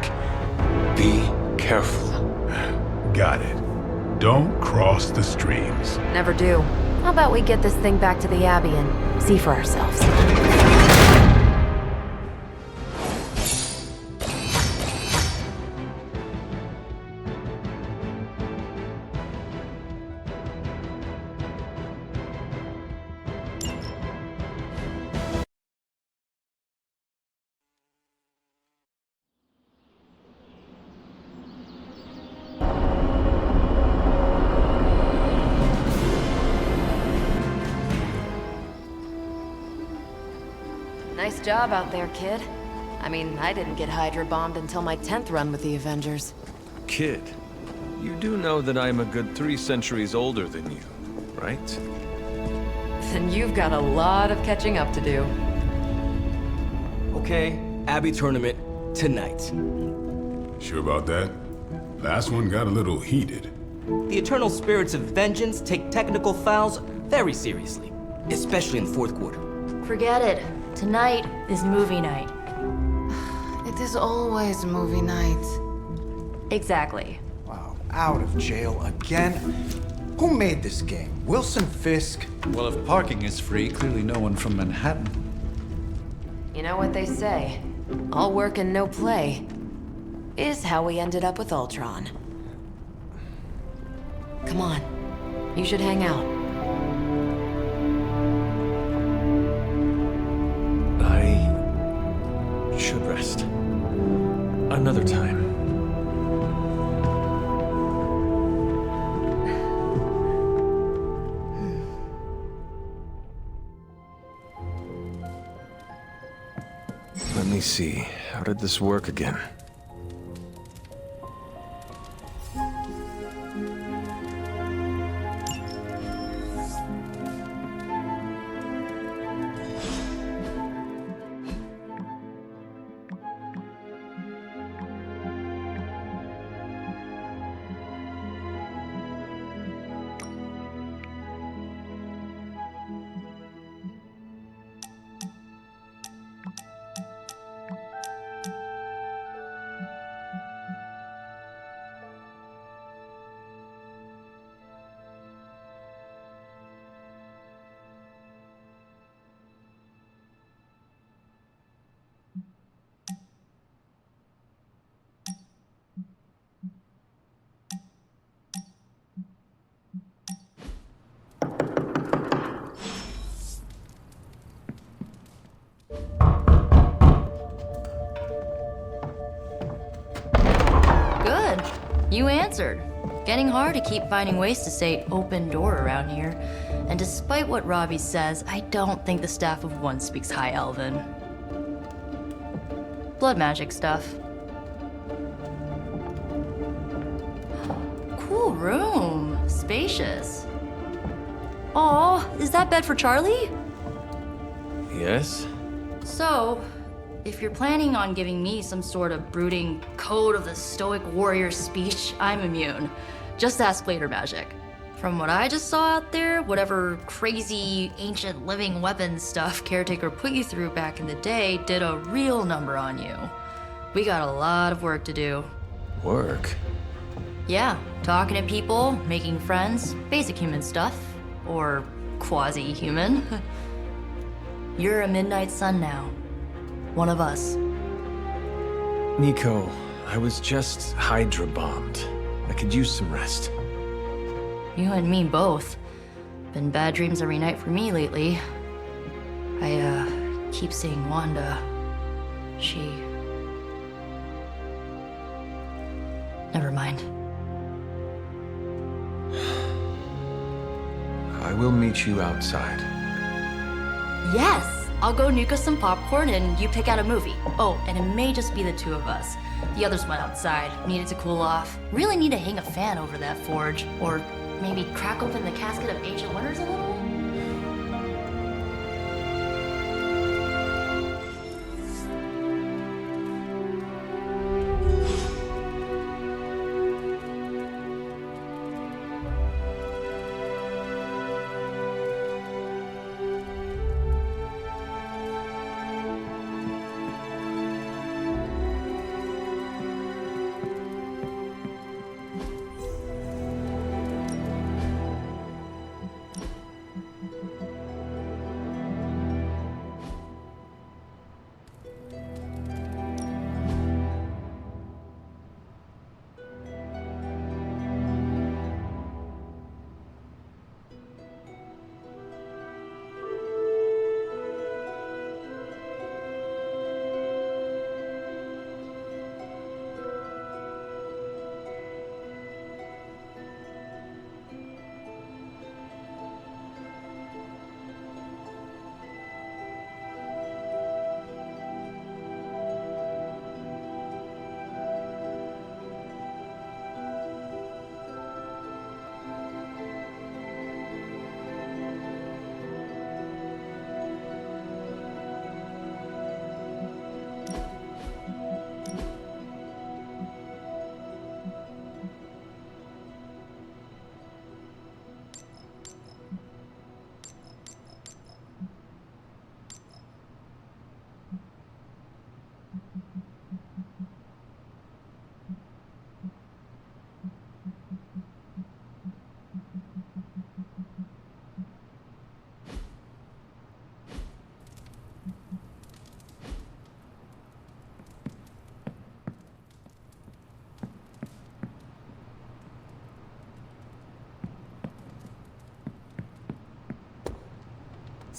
Be careful. Got it. Don't cross the streams. Never do. How about we get this thing back to the Abbey and see for ourselves? Nice job out there, kid. I mean, I didn't get Hydra bombed until my 10th run with the Avengers. Kid, you do know that I'm a good 3 centuries older than you, right? Then you've got a lot of catching up to do. Okay, Abbey tournament tonight. Sure about that? Last one got a little heated. The eternal spirits of vengeance take technical fouls very seriously, especially in the fourth quarter. Forget it. Tonight is movie night. It is always movie night. Exactly. Wow, out of jail again? Who made this game? Wilson Fisk? Well, if parking is free, clearly no one from Manhattan. You know what they say? All work and no play is how we ended up with Ultron. Come on. You should hang out. I should rest. Another time. Let me see. How did this work again? You answered. Getting hard to keep finding ways to say open door around here. And despite what Robbie says, I don't think the staff of one speaks High Elven. Blood magic stuff. Cool room. Spacious. Aw, is that bed for Charlie? Yes? So, if you're planning on giving me some sort of brooding code of the stoic warrior speech, I'm immune. Just ask later, Magic. From what I just saw out there, whatever crazy ancient living weapons stuff Caretaker put you through back in the day did a real number on you. We got a lot of work to do. Work? Yeah, talking to people, making friends, basic human stuff. Or quasi-human. You're a Midnight Sun now. One of us. Nico, I was just Hydra bombed. I could use some rest. You and me both. Been bad dreams every night for me lately. I keep seeing Wanda. She... Never mind. I will meet you outside. Yes! I'll go nuke us some popcorn and you pick out a movie. Oh, and it may just be the two of us. The others went outside, needed to cool off. Really need to hang a fan over that forge. Or maybe crack open the casket of Ancient Wonders a little?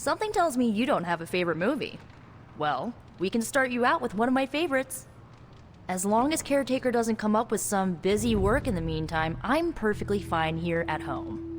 Something tells me you don't have a favorite movie. Well, we can start you out with one of my favorites. As long as Caretaker doesn't come up with some busy work in the meantime, I'm perfectly fine here at home.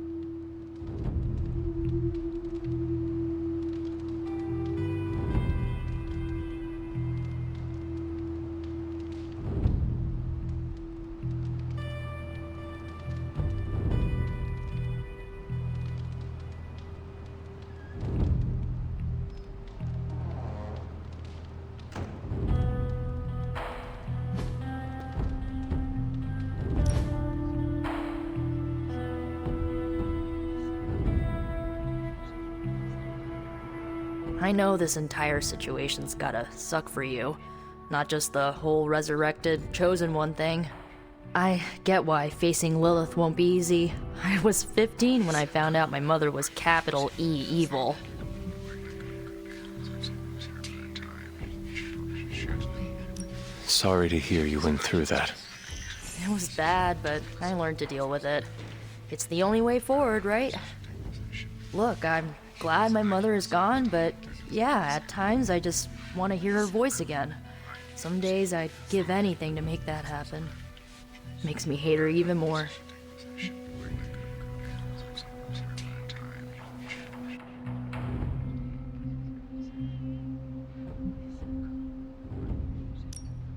I know this entire situation's gotta suck for you. Not just the whole resurrected, chosen one thing. I get why facing Lilith won't be easy. I was 15 when I found out my mother was capital E evil. Sorry to hear you went through that. It was bad, but I learned to deal with it. It's the only way forward, right? Look, I'm glad my mother is gone, but yeah, at times I just want to hear her voice again. Some days I'd give anything to make that happen. Makes me hate her even more.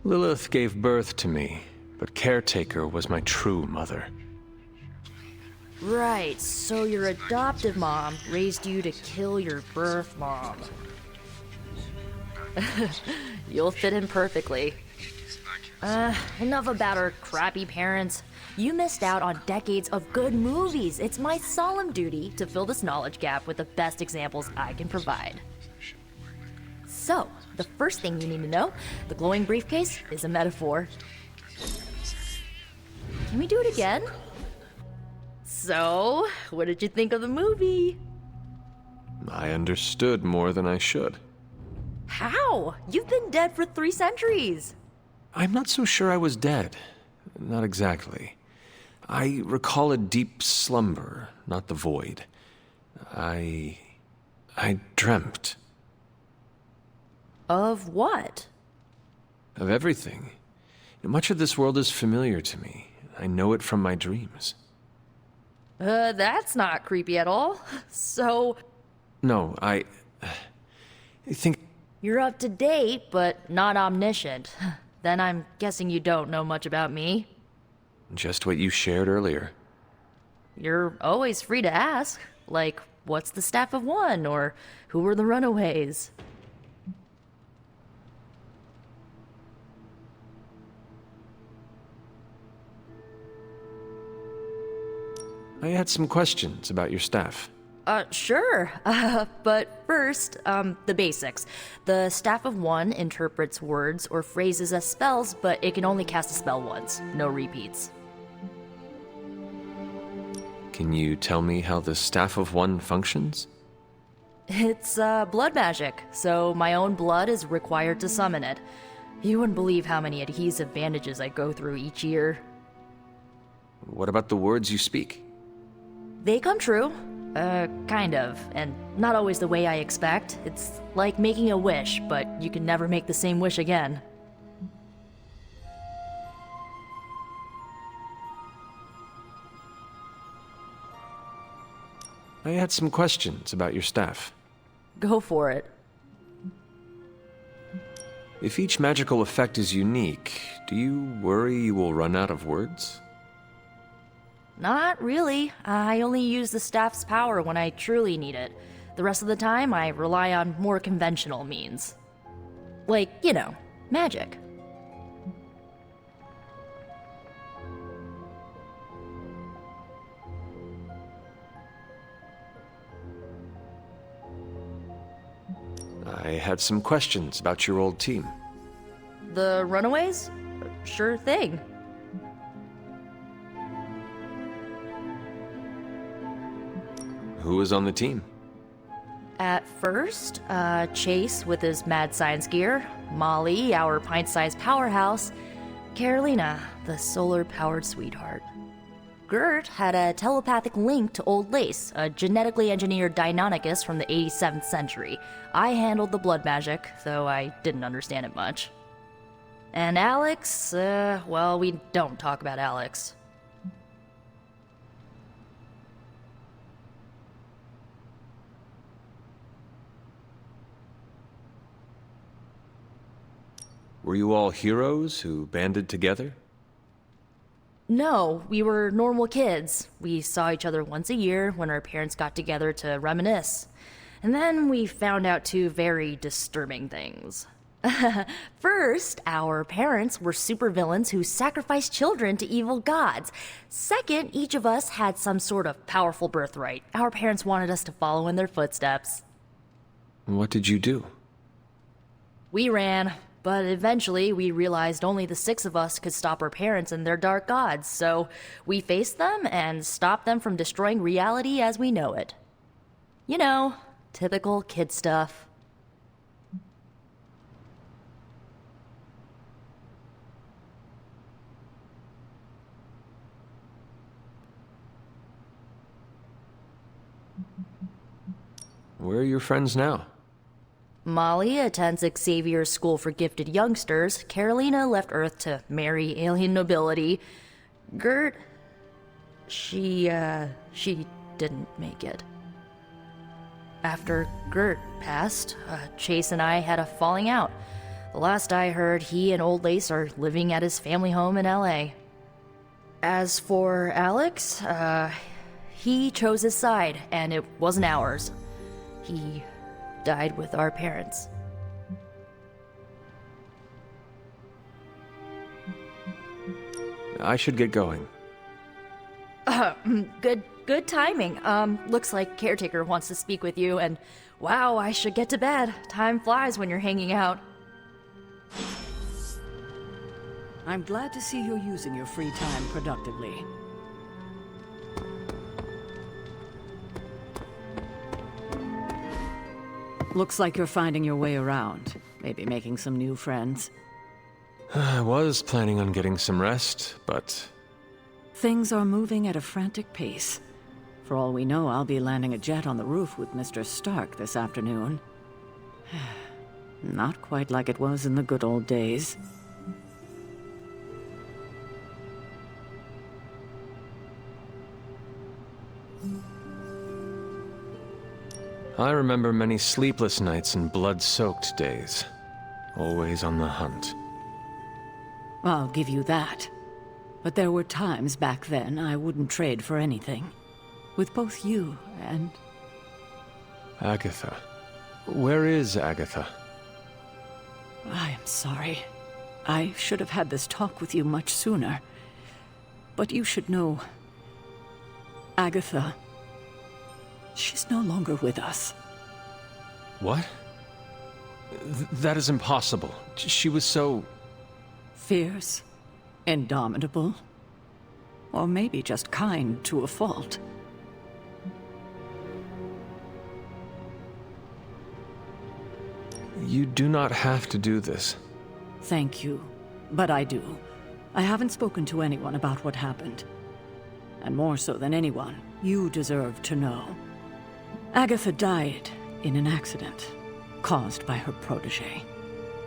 Lilith gave birth to me, but Caretaker was my true mother. Right, so your adoptive mom raised you to kill your birth mom. You'll fit in perfectly. Enough about her crappy parents. You missed out on decades of good movies. It's my solemn duty to fill this knowledge gap with the best examples I can provide. So, the first thing you need to know, the glowing briefcase is a metaphor. Can we do it again? So, what did you think of the movie? I understood more than I should. How? You've been dead for 3 centuries. I'm not so sure I was dead. Not exactly. I recall a deep slumber, not the void. I dreamt. Of what? Of everything. Much of this world is familiar to me. I know it from my dreams. That's not creepy at all. So... No, I think... You're up to date, but not omniscient. Then I'm guessing you don't know much about me. Just what you shared earlier. You're always free to ask. Like, what's the Staff of One? Or who were the Runaways? I had some questions about your staff. Sure. But first, the basics. The Staff of One interprets words or phrases as spells, but it can only cast a spell once. No repeats. Can you tell me how the Staff of One functions? It's, blood magic, so my own blood is required to summon it. You wouldn't believe how many adhesive bandages I go through each year. What about the words you speak? They come true. Kind of, and not always the way I expect. It's like making a wish, but you can never make the same wish again. I had some questions about your staff. Go for it. If each magical effect is unique, do you worry you will run out of words? Not really. I only use the staff's power when I truly need it. The rest of the time, I rely on more conventional means. Like, you know, magic. I had some questions about your old team. The Runaways? Sure thing. Who was on the team? At first, Chase with his mad science gear, Molly, our pint-sized powerhouse, Carolina, the solar-powered sweetheart. Gert had a telepathic link to Old Lace, a genetically engineered Deinonychus from the 87th century. I handled the blood magic, though I didn't understand it much. And Alex, well, we don't talk about Alex. Were you all heroes who banded together? No, we were normal kids. We saw each other once a year when our parents got together to reminisce. And then we found out 2 very disturbing things. First, our parents were supervillains who sacrificed children to evil gods. Second, each of us had some sort of powerful birthright. Our parents wanted us to follow in their footsteps. What did you do? We ran. But eventually, we realized only the 6 of us could stop our parents and their dark gods, so we faced them and stopped them from destroying reality as we know it. You know, typical kid stuff. Where are your friends now? Molly attends Xavier's School for Gifted Youngsters. Carolina left Earth to marry alien nobility. Gert, she didn't make it. After Gert passed, Chase and I had a falling out. The last I heard, he and Old Lace are living at his family home in LA. As for Alex, he chose his side, and it wasn't ours. He died with our parents. I should get going. Good timing. Looks like Caretaker wants to speak with you, and wow, I should get to bed. Time flies when you're hanging out. I'm glad to see you're using your free time productively. Looks like you're finding your way around. Maybe making some new friends. I was planning on getting some rest, but... Things are moving at a frantic pace. For all we know, I'll be landing a jet on the roof with Mr. Stark this afternoon. Not quite like it was in the good old days. I remember many sleepless nights and blood-soaked days. Always on the hunt. I'll give you that. But there were times back then I wouldn't trade for anything. With both you and... Agatha. Where is Agatha? I am sorry. I should have had this talk with you much sooner. But you should know... Agatha... She's no longer with us. What? That is impossible. She was so... Fierce, indomitable, or maybe just kind to a fault. You do not have to do this. Thank you, but I do. I haven't spoken to anyone about what happened. And more so than anyone, you deserve to know. Agatha died in an accident caused by her protege,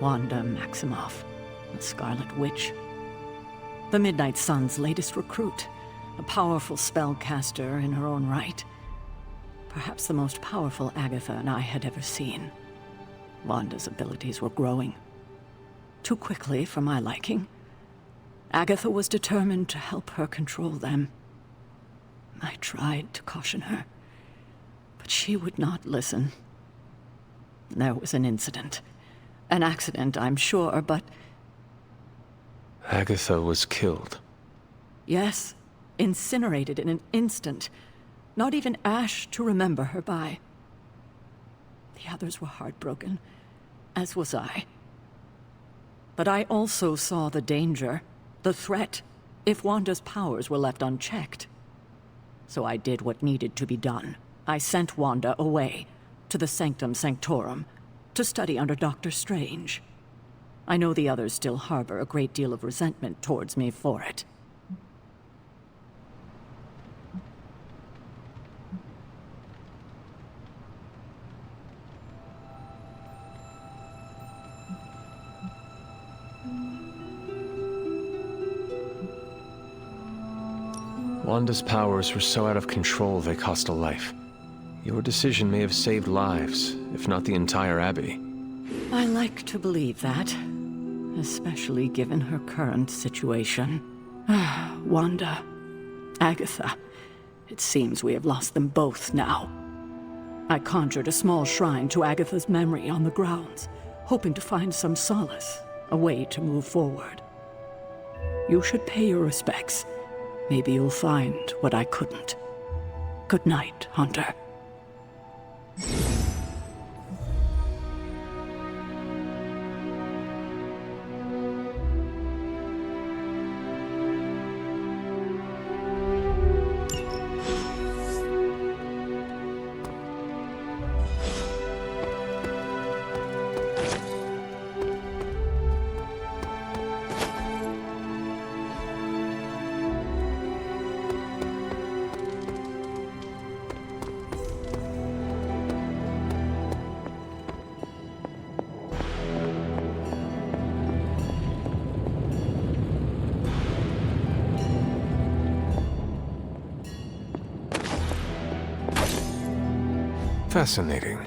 Wanda Maximoff, the Scarlet Witch. The Midnight Sun's latest recruit, a powerful spellcaster in her own right. Perhaps the most powerful Agatha and I had ever seen. Wanda's abilities were growing. Too quickly for my liking. Agatha was determined to help her control them. I tried to caution her, but she would not listen. There was an incident. An accident, I'm sure, but... Agatha was killed. Yes, incinerated in an instant. Not even ash to remember her by. The others were heartbroken, as was I. But I also saw the danger, the threat, if Wanda's powers were left unchecked. So I did what needed to be done. I sent Wanda away, to the Sanctum Sanctorum, to study under Dr. Strange. I know the others still harbor a great deal of resentment towards me for it. Wanda's powers were so out of control they cost a life. Your decision may have saved lives, if not the entire Abbey. I like to believe that, especially given her current situation. Wanda, Agatha, it seems we have lost them both now. I conjured a small shrine to Agatha's memory on the grounds, hoping to find some solace, a way to move forward. You should pay your respects. Maybe you'll find what I couldn't. Good night, Hunter. Fascinating.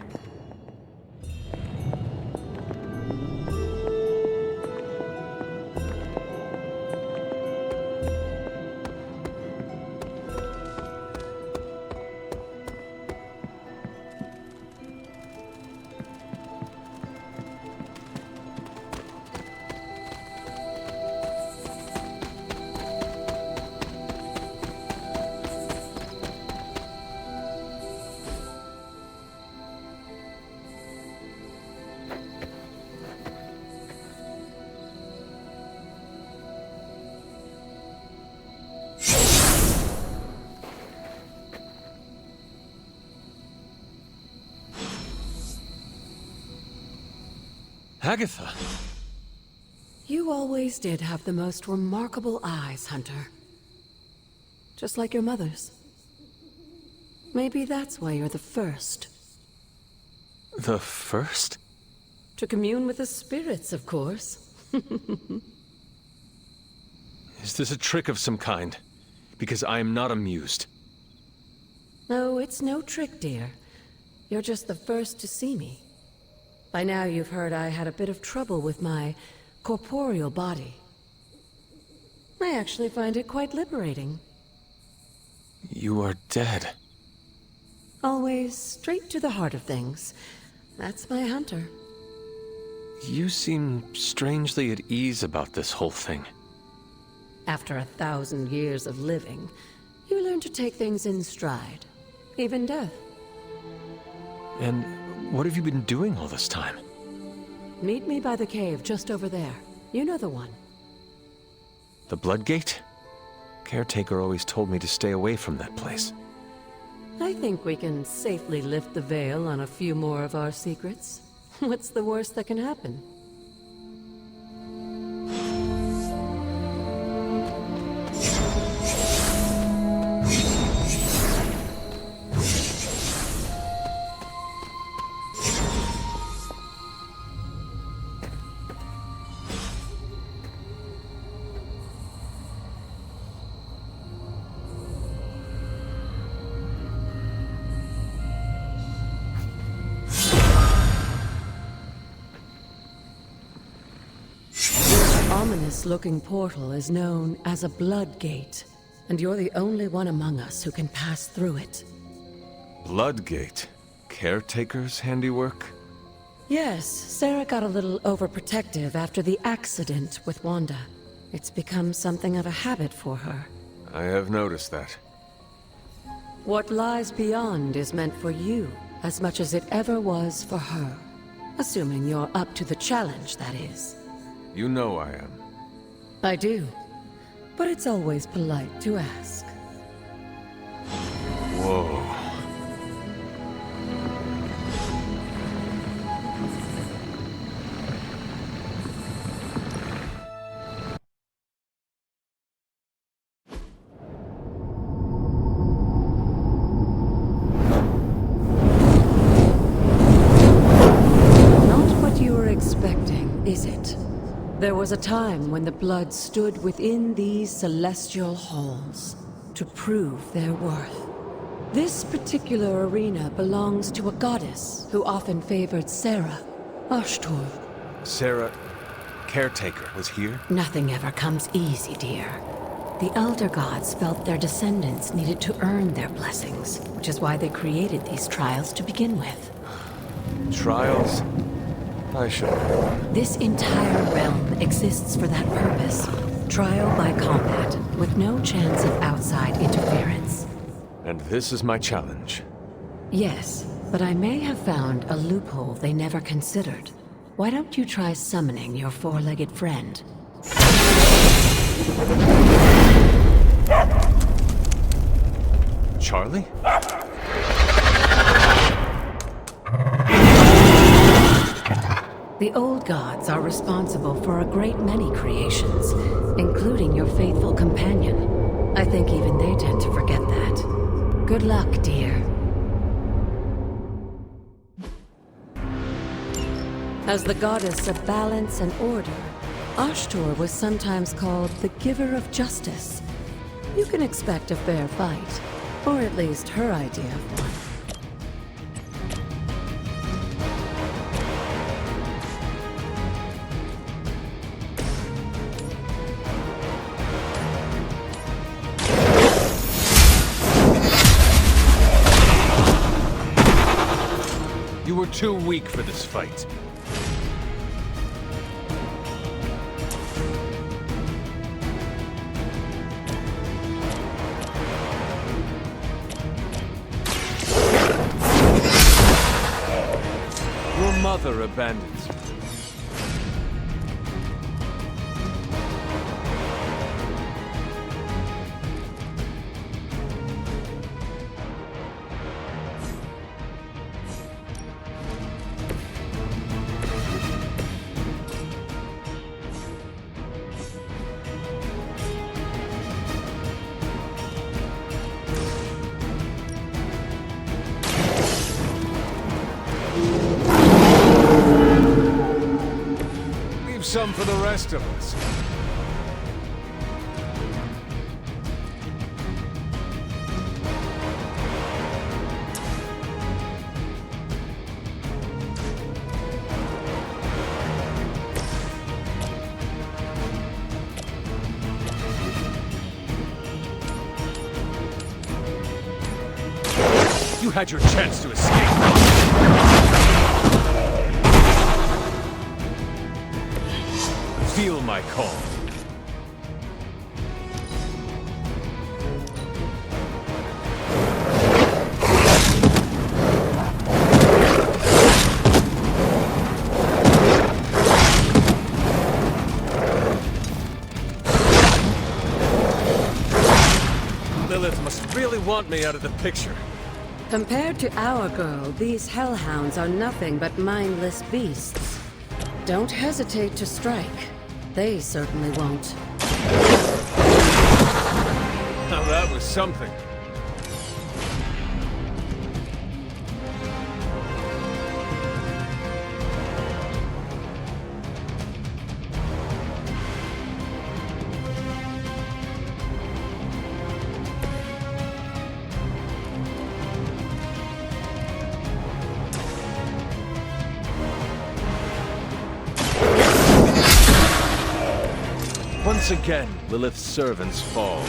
Agatha! You always did have the most remarkable eyes, Hunter. Just like your mother's. Maybe that's why you're the first. The first? To commune with the spirits, of course. Is this a trick of some kind? Because I am not amused. No, it's no trick, dear. You're just the first to see me. By now you've heard I had a bit of trouble with my corporeal body. I actually find it quite liberating. You are dead. Always straight to the heart of things. That's my Hunter. You seem strangely at ease about this whole thing. After 1,000 years of living, you learn to take things in stride. Even death. And what have you been doing all this time? Meet me by the cave just over there. You know the one. The Blood Gate? Caretaker always told me to stay away from that place. I think we can safely lift the veil on a few more of our secrets. What's the worst that can happen? Ominous-looking portal is known as a Blood Gate, and you're the only one among us who can pass through it. Blood Gate? Caretaker's handiwork? Yes, Sarah got a little overprotective after the accident with Wanda. It's become something of a habit for her. I have noticed that. What lies beyond is meant for you as much as it ever was for her. Assuming you're up to the challenge, that is. You know I am. I do. But it's always polite to ask. Whoa. Not what you were expecting, is it? There was a time when the blood stood within these celestial halls to prove their worth. This particular arena belongs to a goddess who often favored Sarah, Ashtor. Sarah, Caretaker, was here? Nothing ever comes easy, dear. The Elder Gods felt their descendants needed to earn their blessings, which is why they created these trials to begin with. Trials? I should have known. This entire realm exists for that purpose. Trial by combat, with no chance of outside interference. And this is my challenge. Yes, but I may have found a loophole they never considered. Why don't you try summoning your four-legged friend? Charlie? The old gods are responsible for a great many creations, including your faithful companion. I think even they tend to forget that. Good luck, dear. As the goddess of balance and order, Ashtor was sometimes called the giver of justice. You can expect a fair fight, or at least her idea of one. were too weak for this fight. Your mother abandons you. Some for the rest of us. You had your chance to escape. Feel my call. Lilith must really want me out of the picture. Compared to our girl, these hellhounds are nothing but mindless beasts. Don't hesitate to strike. They certainly won't. Now that was something. Once again, Lilith's servants fall.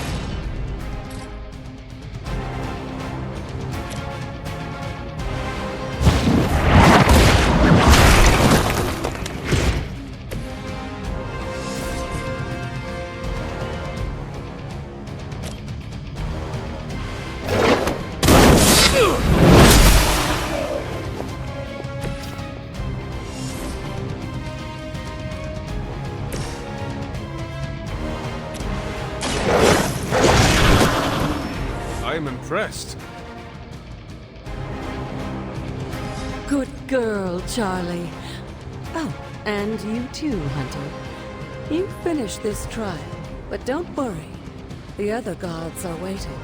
I'm impressed. Good girl, Charlie. Oh, and you too, Hunter. You finished this trial, but don't worry. The other gods are waiting.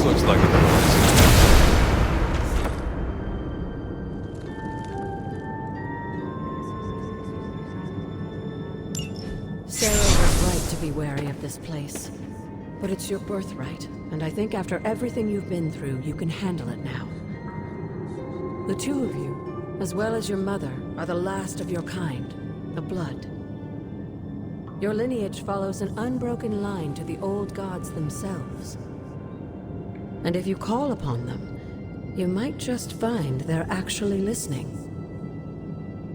Looks like a Sarah was right to be wary of this place. But it's your birthright, and I think after everything you've been through, you can handle it now. The two of you, as well as your mother, are the last of your kind, the Blood. Your lineage follows an unbroken line to the old gods themselves. And if you call upon them, you might just find they're actually listening.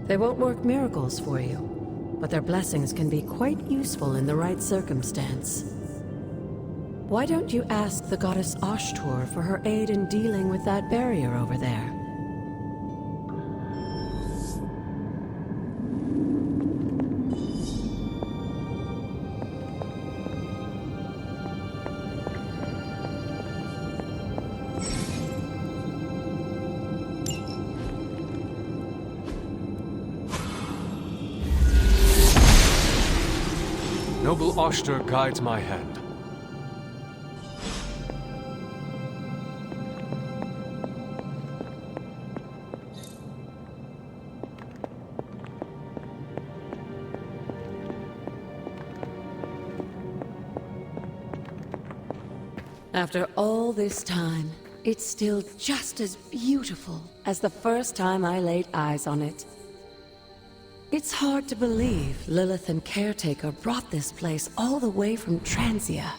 They won't work miracles for you, but their blessings can be quite useful in the right circumstance. Why don't you ask the goddess Ashtur for her aid in dealing with that barrier over there? Uncle Oster guides my hand. After all this time, it's still just as beautiful as the first time I laid eyes on it. It's hard to believe Lilith and Caretaker brought this place all the way from Transia.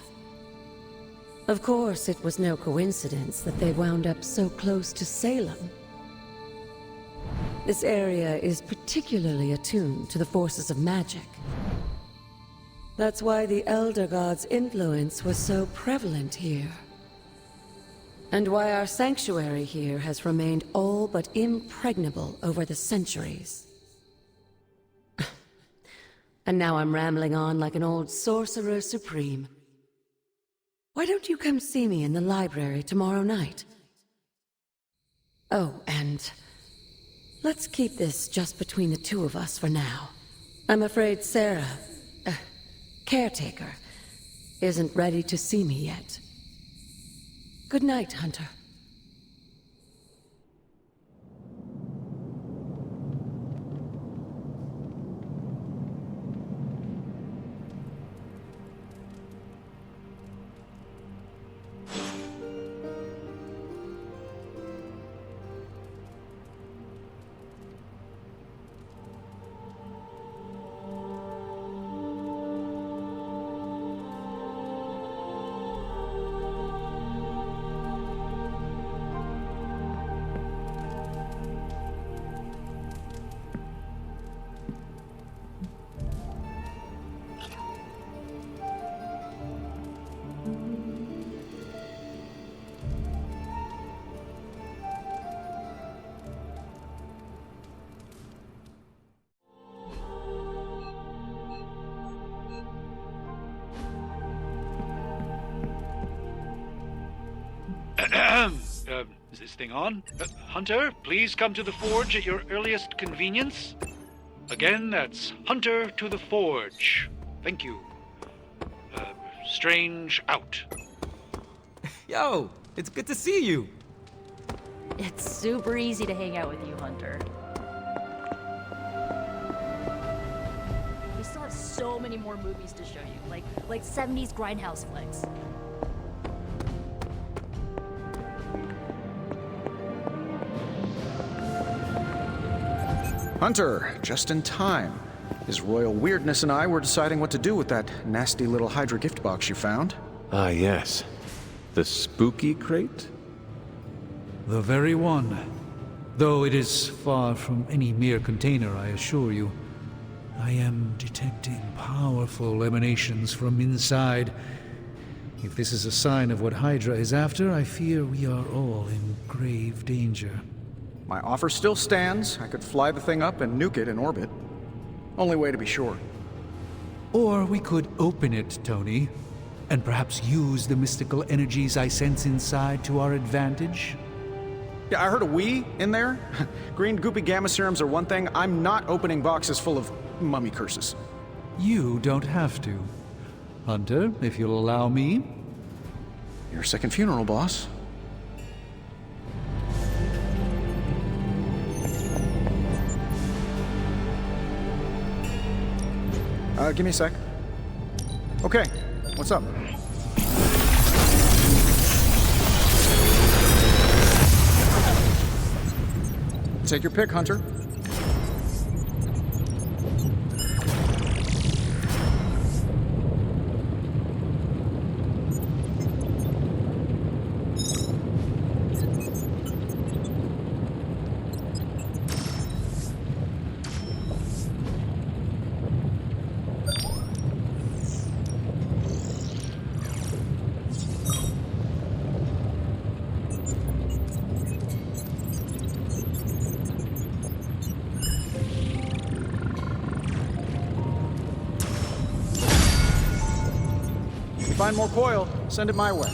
Of course, it was no coincidence that they wound up so close to Salem. This area is particularly attuned to the forces of magic. That's why the Elder God's influence was so prevalent here. And why our sanctuary here has remained all but impregnable over the centuries. And now I'm rambling on like an old sorcerer supreme. Why don't you come see me in the library tomorrow night? Oh, and let's keep this just between the two of us for now. I'm afraid Sarah, Caretaker, isn't ready to see me yet. Good night, Hunter. Is this thing on? Hunter, please come to the forge at your earliest convenience. Again, that's Hunter to the forge. Thank you. Strange out. Yo, it's good to see you. It's super easy to hang out with you, Hunter. We still have so many more movies to show you, like 70s grindhouse flicks. Hunter, just in time. His royal weirdness and I were deciding what to do with that nasty little Hydra gift box you found. Ah, yes. The spooky crate? The very one. Though it is far from any mere container, I assure you. I am detecting powerful emanations from inside. If this is a sign of what Hydra is after, I fear we are all in grave danger. My offer still stands. I could fly the thing up and nuke it in orbit. Only way to be sure. Or we could open it, Tony, and perhaps use the mystical energies I sense inside to our advantage. Yeah, I heard a "we" in there. Green goopy gamma serums are one thing. I'm not opening boxes full of mummy curses. You don't have to. Hunter, if you'll allow me. Your second funeral, boss. Give me a sec. Okay, what's up? Take your pick, Hunter. Find more coil, send it my way.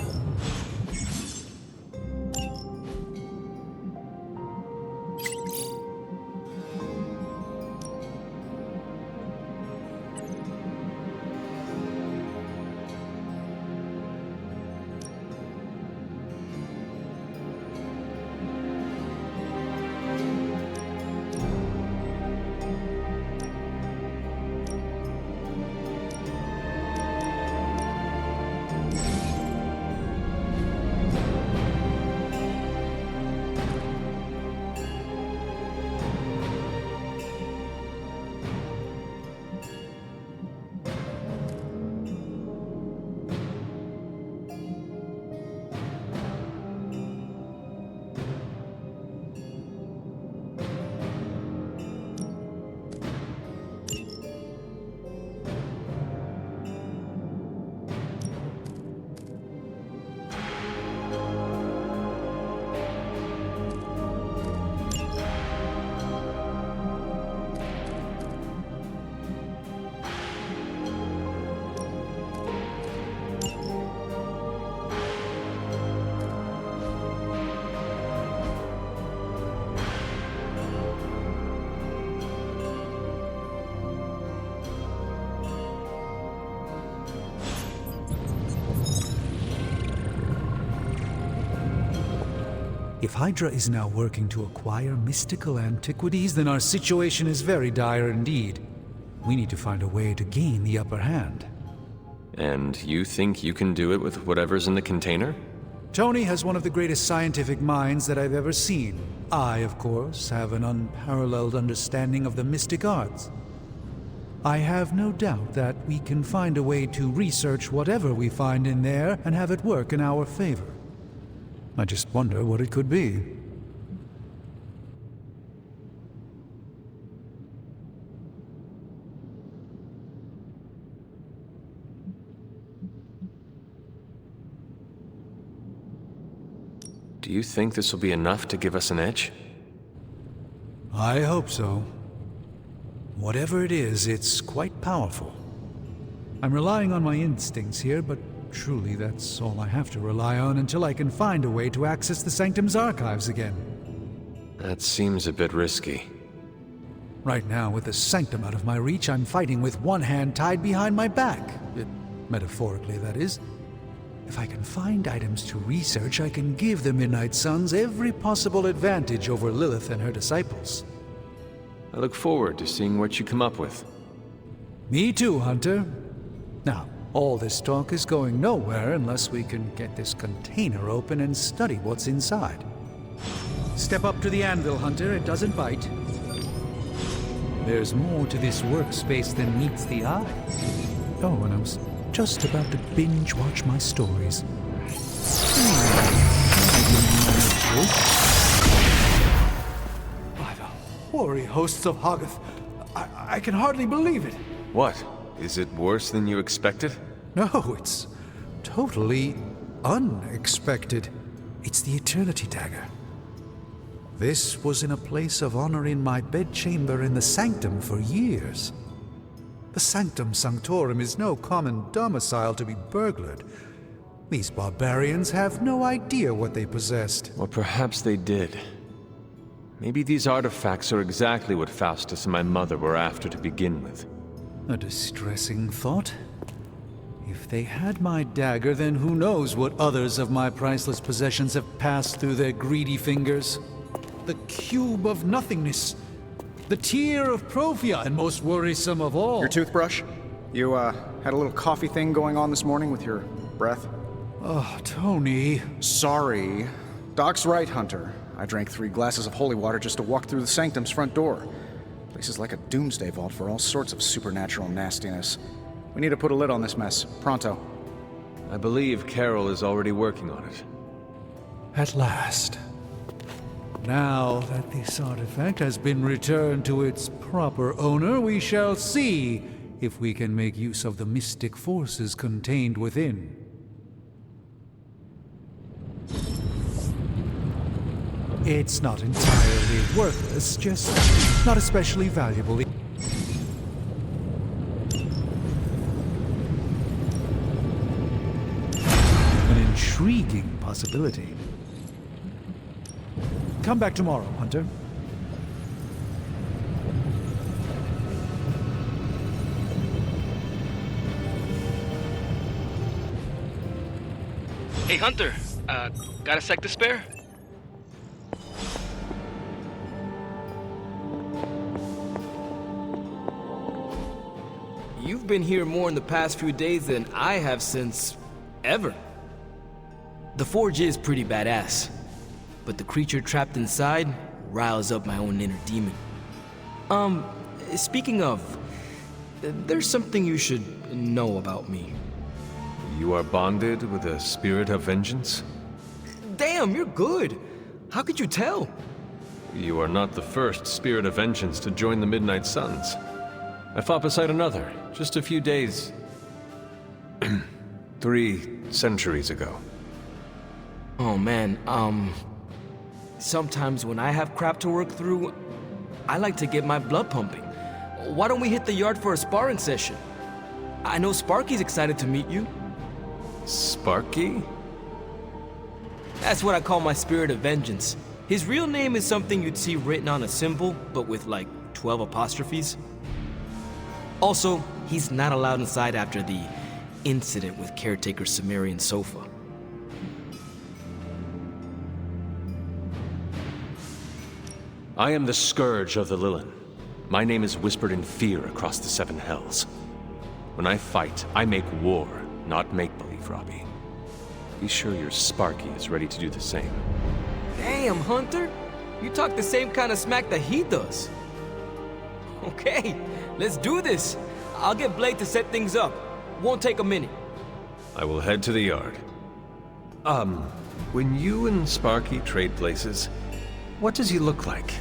If Hydra is now working to acquire mystical antiquities, then our situation is very dire indeed. We need to find a way to gain the upper hand. And you think you can do it with whatever's in the container? Tony has one of the greatest scientific minds that I've ever seen. I, of course, have an unparalleled understanding of the mystic arts. I have no doubt that we can find a way to research whatever we find in there and have it work in our favor. I just wonder what it could be. Do you think this will be enough to give us an edge? I hope so. Whatever it is, it's quite powerful. I'm relying on my instincts here, but truly that's all I have to rely on until I can find a way to access the Sanctum's archives again. That seems a bit risky. Right now, with the Sanctum out of my reach, I'm fighting with one hand tied behind my back. Metaphorically, that is. If I can find items to research, I can give the Midnight Suns every possible advantage over Lilith and her disciples. I look forward to seeing what you come up with. Me too, Hunter. Now, all this talk is going nowhere unless we can get this container open and study what's inside. Step up to the anvil, Hunter. It doesn't bite. There's more to this workspace than meets the eye. Oh, and I was just about to binge-watch my stories. By the hoary hosts of Hoggoth, I can hardly believe it. What? Is it worse than you expected? No, it's totally unexpected. It's the Eternity Dagger. This was in a place of honor in my bedchamber in the Sanctum for years. The Sanctum Sanctorum is no common domicile to be burglared. These barbarians have no idea what they possessed. Or perhaps they did. Maybe these artifacts are exactly what Faustus and my mother were after to begin with. A distressing thought. If they had my dagger, then who knows what others of my priceless possessions have passed through their greedy fingers. The Cube of Nothingness. The Tear of Profia, and most worrisome of all. Your toothbrush? You, had a little coffee thing going on this morning with your breath? Oh, Tony. Sorry. Doc's right, Hunter. I drank 3 glasses of holy water just to walk through the Sanctum's front door. Place is like a doomsday vault for all sorts of supernatural nastiness. We need to put a lid on this mess. Pronto. I believe Carol is already working on it. At last. Now that this artifact has been returned to its proper owner, we shall see if we can make use of the mystic forces contained within. It's not entirely worthless, just not especially valuable. An intriguing possibility. Come back tomorrow, Hunter. Hey, Hunter. Got a sec to spare? You've been here more in the past few days than I have since... ever. The forge is pretty badass. But the creature trapped inside riles up my own inner demon. Speaking of, there's something you should know about me. You are bonded with a spirit of vengeance? Damn, you're good. How could you tell? You are not the first spirit of vengeance to join the Midnight Suns. I fought beside another, just a few days... 3 centuries ago. Oh man, sometimes when I have crap to work through, I like to get my blood pumping. Why don't we hit the yard for a sparring session? I know Sparky's excited to meet you. Sparky? That's what I call my spirit of vengeance. His real name is something you'd see written on a symbol, but with like 12 apostrophes. Also, he's not allowed inside after the incident with caretaker Sumerian Sofa. I am the Scourge of the Lilin. My name is whispered in fear across the Seven Hells. When I fight, I make war, not make-believe, Robbie. Be sure your Sparky is ready to do the same. Damn, Hunter! You talk the same kind of smack that he does. Okay, let's do this. I'll get Blade to set things up. Won't take a minute. I will head to the yard. When you and Sparky trade places, what does he look like?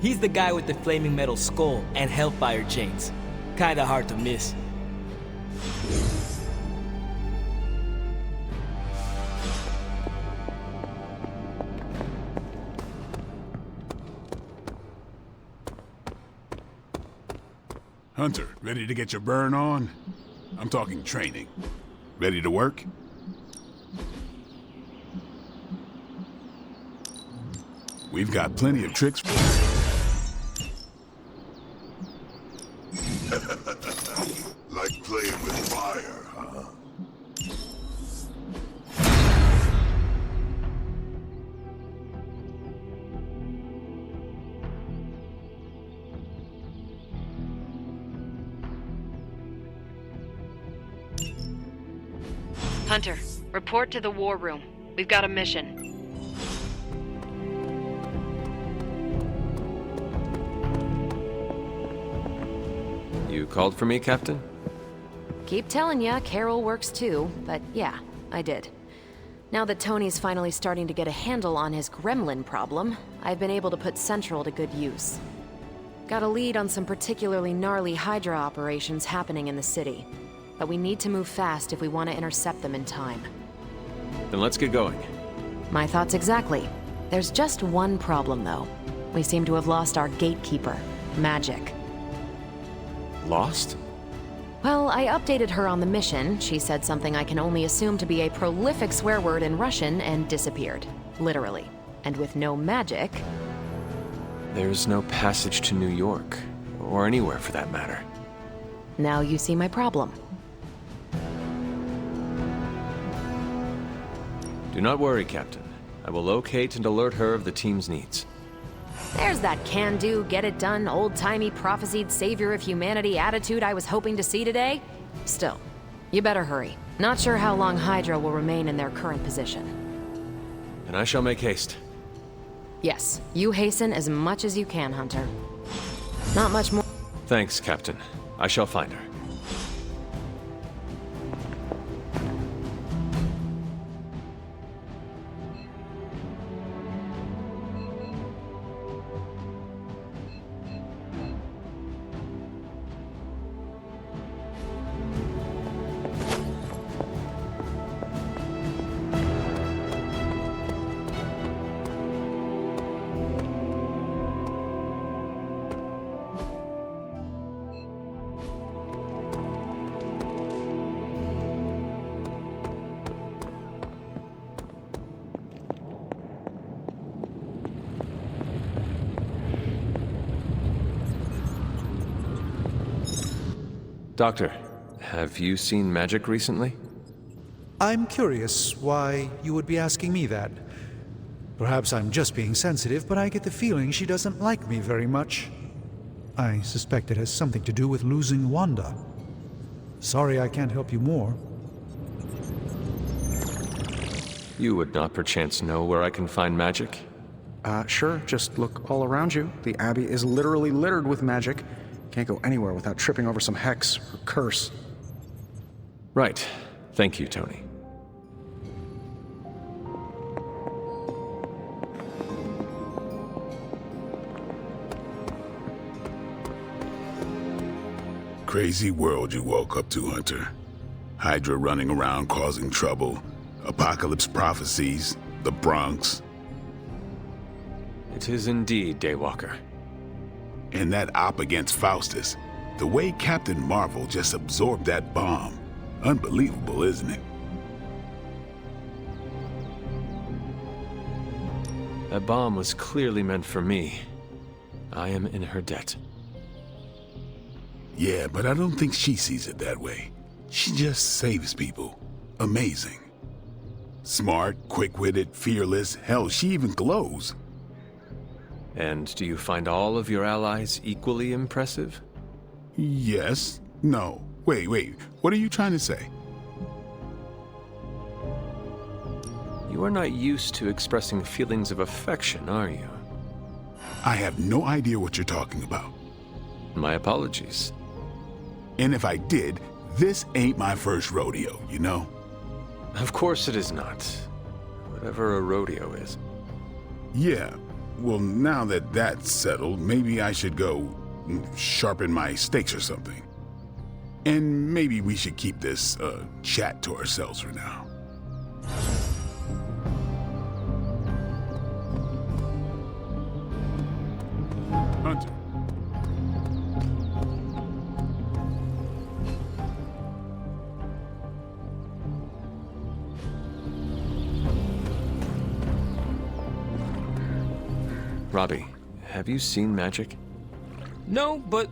He's the guy with the flaming metal skull and hellfire chains. Kinda hard to miss. Hunter, ready to get your burn on? I'm talking training. Ready to work? We've got plenty of tricks. Like playing with fire, huh? Hunter, report to the war room. We've got a mission. You called for me, Captain? Keep telling ya, Carol works too, but yeah, I did. Now that Tony's finally starting to get a handle on his gremlin problem, I've been able to put Central to good use. Got a lead on some particularly gnarly Hydra operations happening in the city. But we need to move fast if we want to intercept them in time. Then let's get going. My thoughts exactly. There's just one problem, though. We seem to have lost our gatekeeper, Magic. Lost? Well, I updated her on the mission. She said something I can only assume to be a prolific swear word in Russian and disappeared. Literally. And with no magic... There's no passage to New York. Or anywhere, for that matter. Now you see my problem. Do not worry, Captain. I will locate and alert her of the team's needs. There's that can-do, get-it-done, old-timey prophesied savior of humanity attitude I was hoping to see today. Still, you better hurry. Not sure how long Hydra will remain in their current position. And I shall make haste. Yes, you hasten as much as you can, Hunter. Not much more. Thanks, Captain. I shall find her. Doctor, have you seen Magic recently? I'm curious why you would be asking me that. Perhaps I'm just being sensitive, but I get the feeling she doesn't like me very much. I suspect it has something to do with losing Wanda. Sorry I can't help you more. You would not perchance know where I can find Magic? Sure. Just look all around you. The Abbey is literally littered with magic. Can't go anywhere without tripping over some hex or curse. Right. Thank you, Tony. Crazy world you woke up to, Hunter. Hydra running around causing trouble, apocalypse prophecies, the Bronx. It is indeed, Daywalker. And that op against Faustus. The way Captain Marvel just absorbed that bomb. Unbelievable, isn't it? That bomb was clearly meant for me. I am in her debt. Yeah, but I don't think she sees it that way. She just saves people. Amazing. Smart, quick-witted, fearless. Hell, she even glows. And do you find all of your allies equally impressive? Yes. No. Wait. What are you trying to say? You are not used to expressing feelings of affection, are you? I have no idea what you're talking about. My apologies. And if I did, this ain't my first rodeo, you know? Of course it is not. Whatever a rodeo is. Yeah. Well, now that that's settled, maybe I should go sharpen my stakes or something. And maybe we should keep this chat to ourselves for now. Hunter. Robbie, have you seen magic? No, but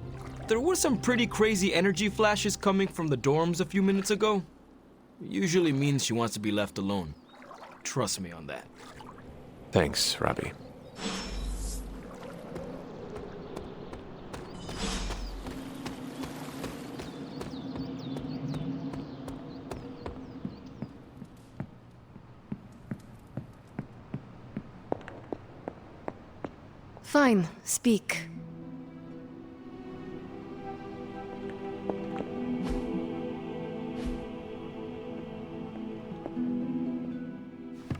there were some pretty crazy energy flashes coming from the dorms a few minutes ago. It usually means she wants to be left alone. Trust me on that. Thanks, Robbie. Fine, speak.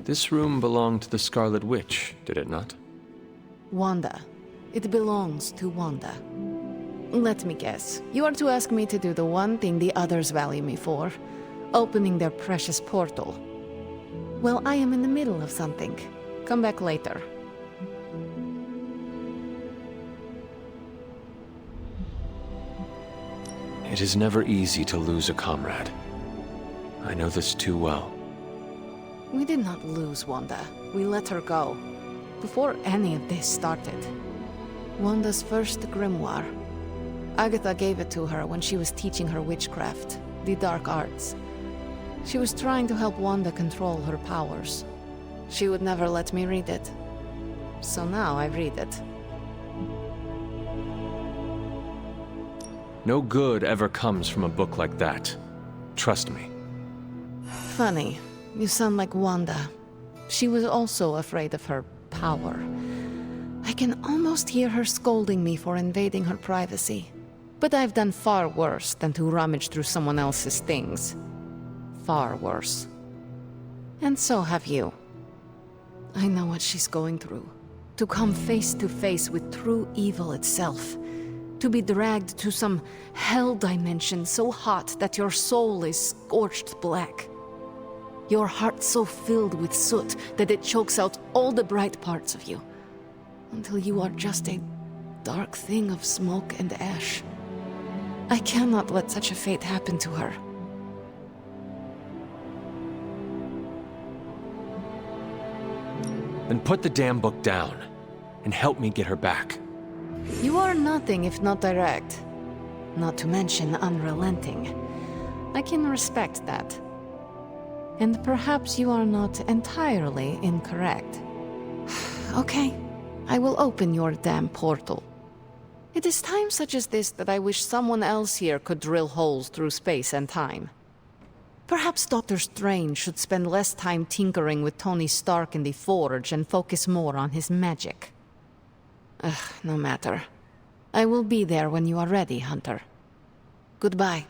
This room belonged to the Scarlet Witch, did it not? Wanda. It belongs to Wanda. Let me guess. You are to ask me to do the one thing the others value me for. Opening their precious portal. Well, I am in the middle of something. Come back later. It is never easy to lose a comrade. I know this too well. We did not lose Wanda. We let her go. Before any of this started. Wanda's first grimoire. Agatha gave it to her when she was teaching her witchcraft, the dark arts. She was trying to help Wanda control her powers. She would never let me read it. So now I read it. No good ever comes from a book like that. Trust me. Funny. You sound like Wanda. She was also afraid of her power. I can almost hear her scolding me for invading her privacy. But I've done far worse than to rummage through someone else's things. Far worse. And so have you. I know what she's going through. To come face to face with true evil itself. To be dragged to some hell dimension so hot that your soul is scorched black. Your heart so filled with soot that it chokes out all the bright parts of you. Until you are just a dark thing of smoke and ash. I cannot let such a fate happen to her. Then put the damn book down, and help me get her back. You are nothing if not direct. Not to mention unrelenting. I can respect that. And perhaps you are not entirely incorrect. Okay, I will open your damn portal. It is times such as this that I wish someone else here could drill holes through space and time. Perhaps Doctor Strange should spend less time tinkering with Tony Stark in the Forge and focus more on his magic. No matter. I will be there when you are ready, Hunter. Goodbye.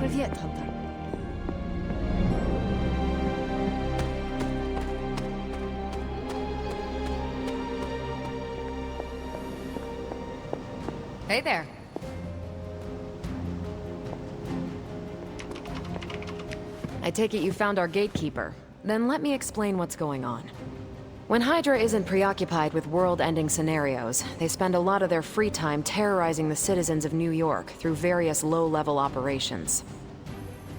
Привет, Hunter. Hey there. I take it you found our gatekeeper. Then let me explain what's going on. When Hydra isn't preoccupied with world-ending scenarios, they spend a lot of their free time terrorizing the citizens of New York through various low-level operations.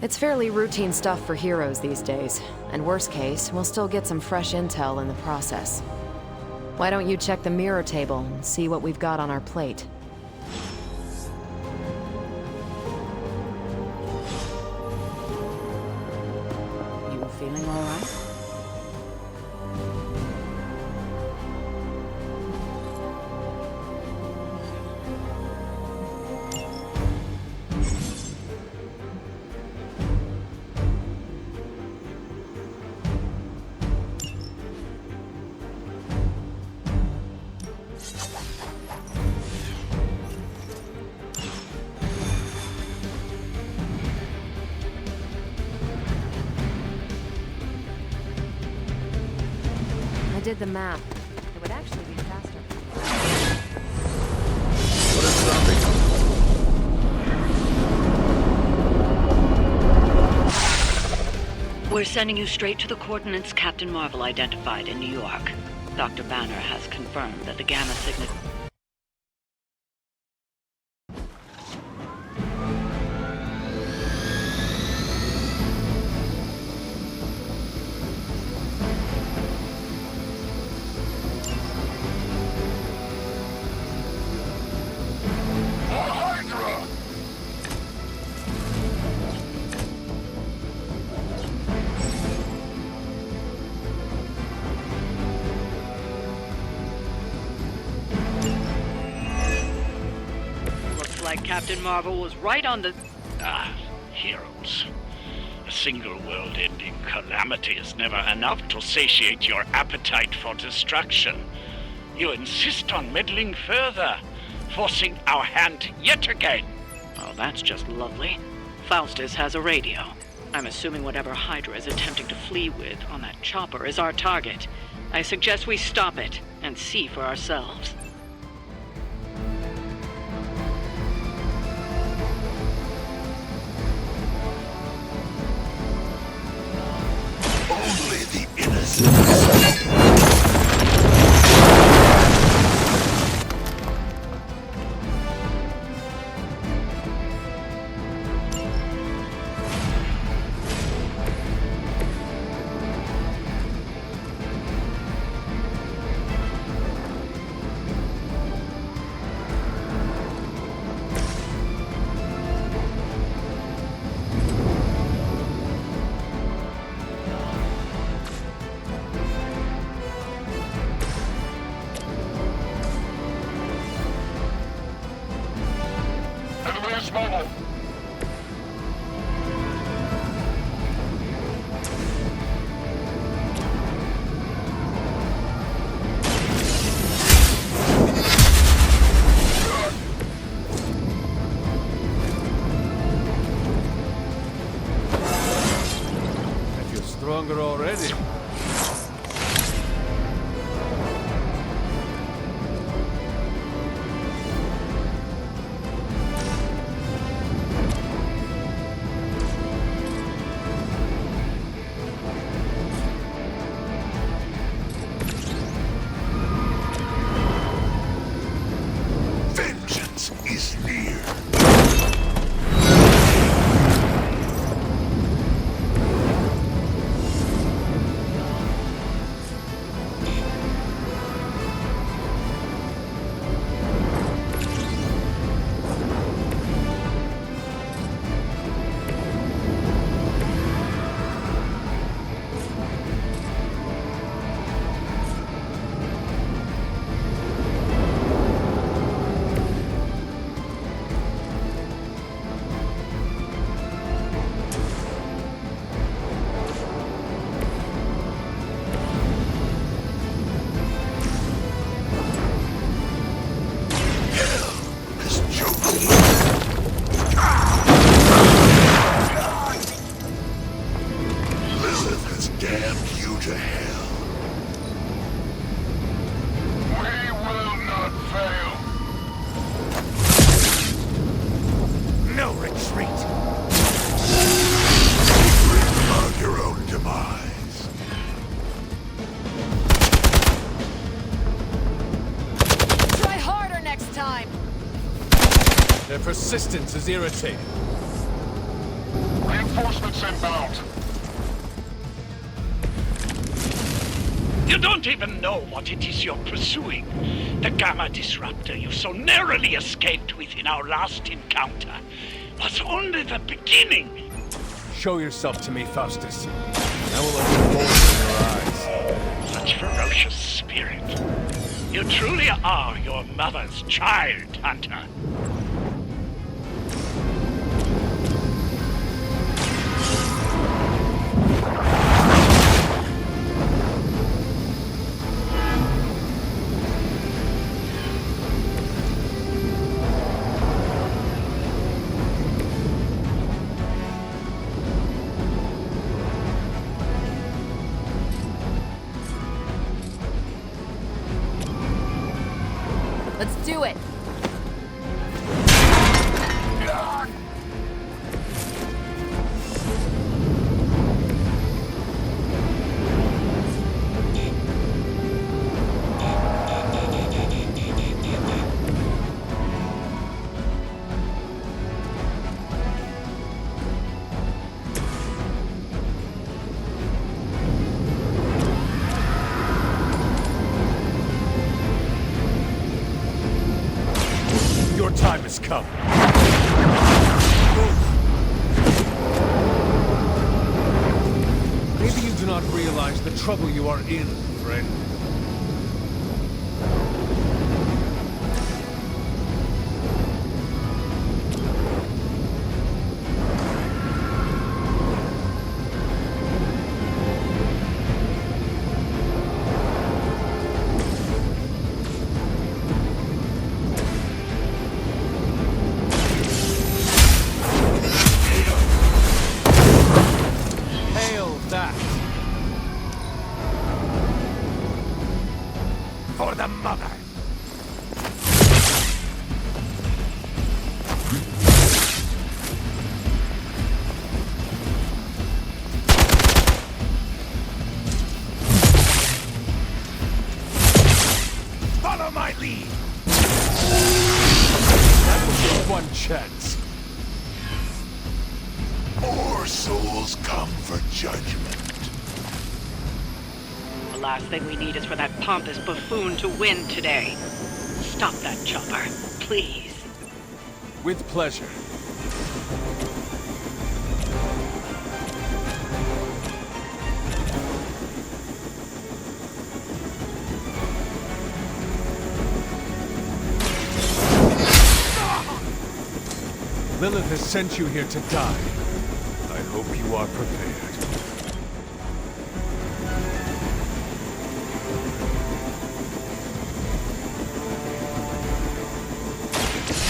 It's fairly routine stuff for heroes these days, and worst case, we'll still get some fresh intel in the process. Why don't you check the mirror table and see what we've got on our plate? You feeling all right? I did the math. It would actually be faster. We're sending you straight to the coordinates Captain Marvel identified in New York. Dr. Banner has confirmed that the gamma signature... Like Captain Marvel was right on the... Heroes. A single world-ending calamity is never enough to satiate your appetite for destruction. You insist on meddling further, forcing our hand yet again. Oh, that's just lovely. Faustus has a radio. I'm assuming whatever Hydra is attempting to flee with on that chopper is our target. I suggest we stop it and see for ourselves. Only the innocent. Mobile. I feel stronger already. Vengeance is near. retreat. Bring about your own demise. Try harder next time! Their persistence is irritating. Reinforcements inbound. You don't even know what it is you're pursuing. The Gamma Disruptor you so narrowly escaped with in our last encounter was only the beginning. Show yourself to me, Faustus. I will open holes in your eyes. Such ferocious spirit. You truly are your mother's child, Hunter. Let's do it! Your time has come. Maybe you do not realize the trouble you are in, friend. Hail that! For the mother! Follow my lead! That was your one chance. More souls come for judgment. The last thing we need is for that pompous buffoon to win today. Stop that chopper, please. With pleasure. Lilith has sent you here to die. I hope you are prepared.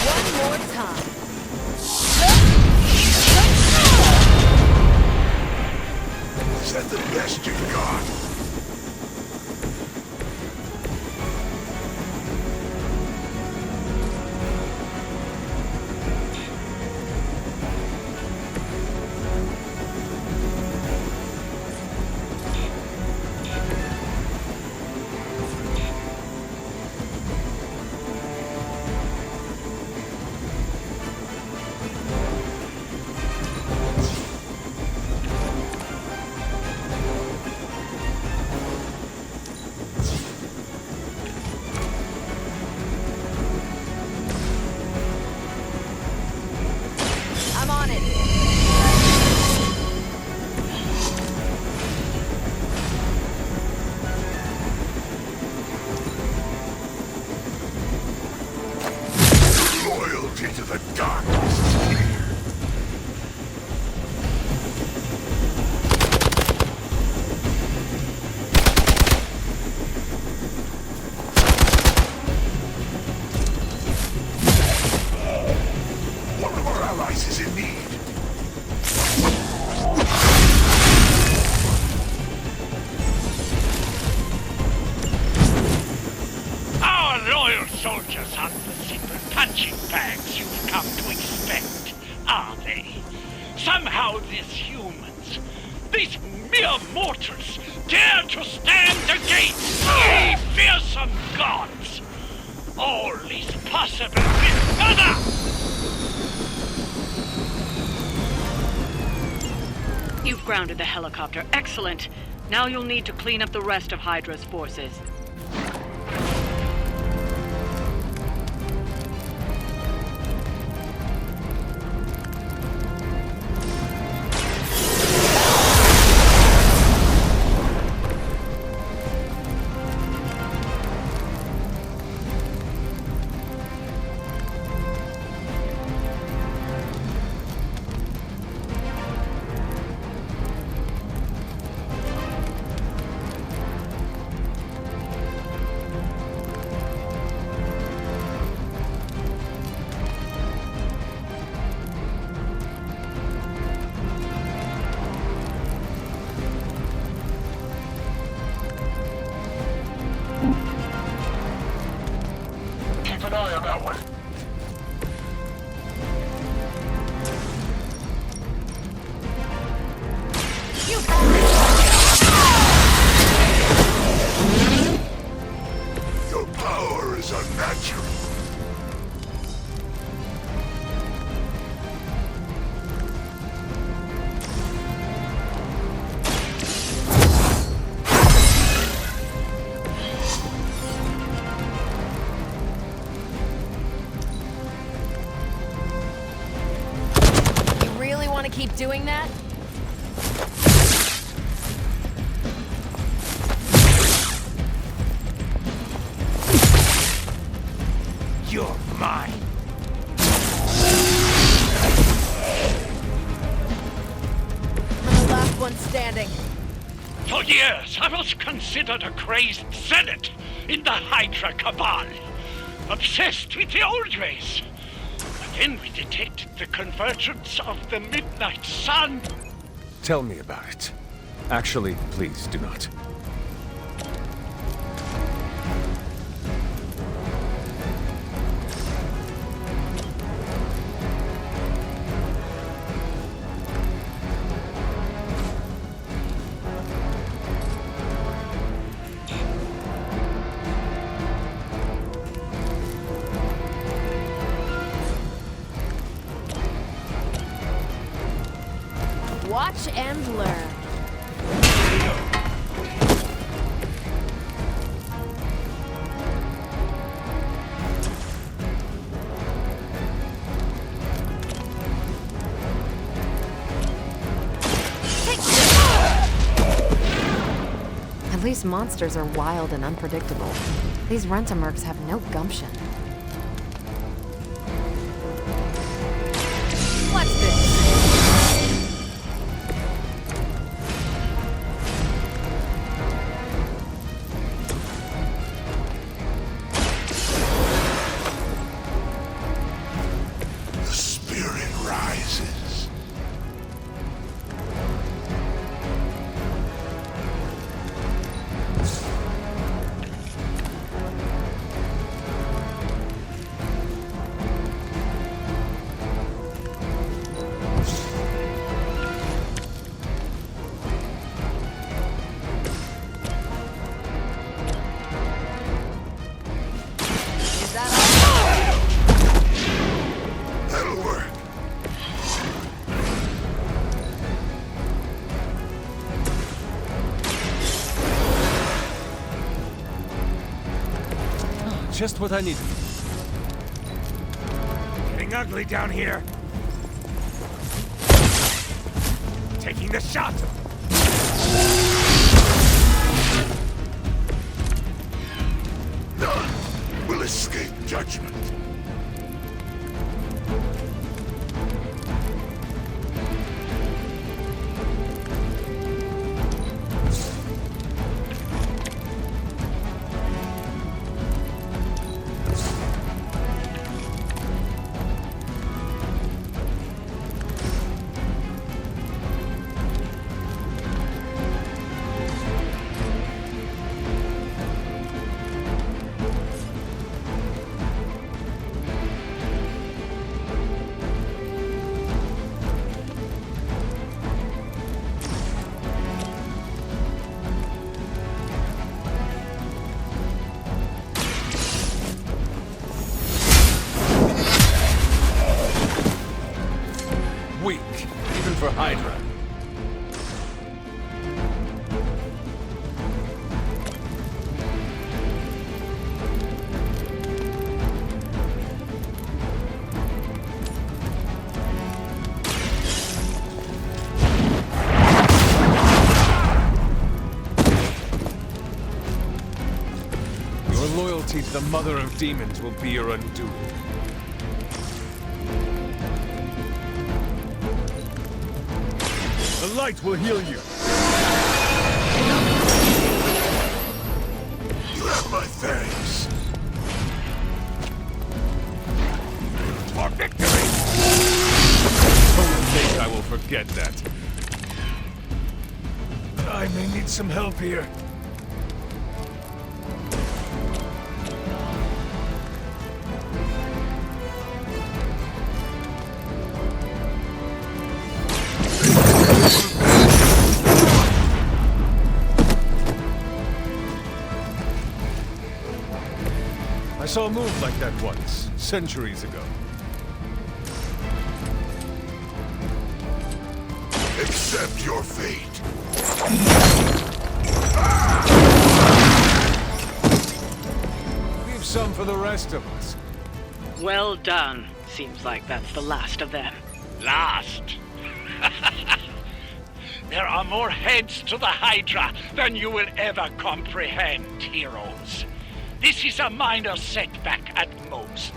One more time. Is that the best you've got? I'm on it. Loyalty to the darkness is clear. One of our allies is in need. Our loyal soldiers aren't the simple punching bags you've come to expect. how these humans, these mere mortals, dare to stand against ye fearsome gods? All is possible with honor! You've grounded the helicopter. Excellent. Now you'll need to clean up the rest of Hydra's forces. Keep an eye on that one. Your power is unnatural. You really want to keep doing that? You're mine! I'm the last one standing. For years, I was considered a crazed zealot in the Hydra Cabal, obsessed with the old race. But then we detected the convergence of the Midnight Sun. Tell me about it. Actually, please do not. Watch and learn. At least monsters are wild and unpredictable. These Rentamercs have no gumption. What's this? The spirit rises. Is that all? That'll work. Just what I needed. Getting ugly down here. Taking the shot. None will escape judgment. weak, even for Hydra. Your loyalty to the Mother of Demons will be your undoing. The light will heal you. You have my thanks. For victory! Don't think I will forget that. I may need some help here. I saw a move like that once, centuries ago. Accept your fate. Leave some for the rest of us. Well done. Seems like that's the last of them. Last? There are more heads to the Hydra than you will ever comprehend, heroes. This is a minor setback at most.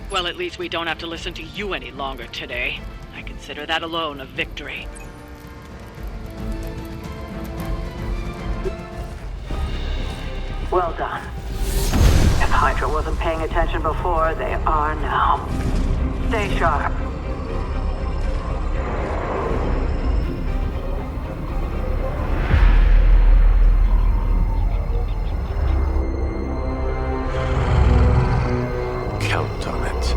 Well, at least we don't have to listen to you any longer today. I consider that alone a victory. Well done. If Hydra wasn't paying attention before, they are now. Stay sharp. Count on it.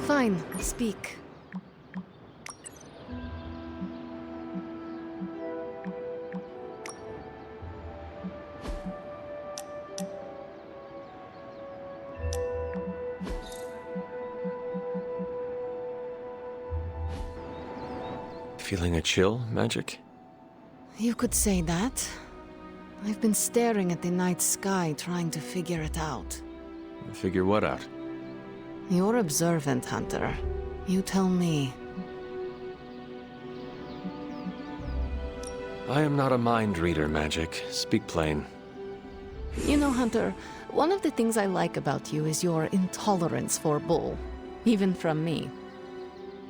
Fine, speak. Feeling a chill, Magic? You could say that. I've been staring at the night sky trying to figure it out. Figure what out? You're observant, Hunter. You tell me. I am not a mind reader, Magic. Speak plain. You know, Hunter, one of the things I like about you is your intolerance for bull. Even from me.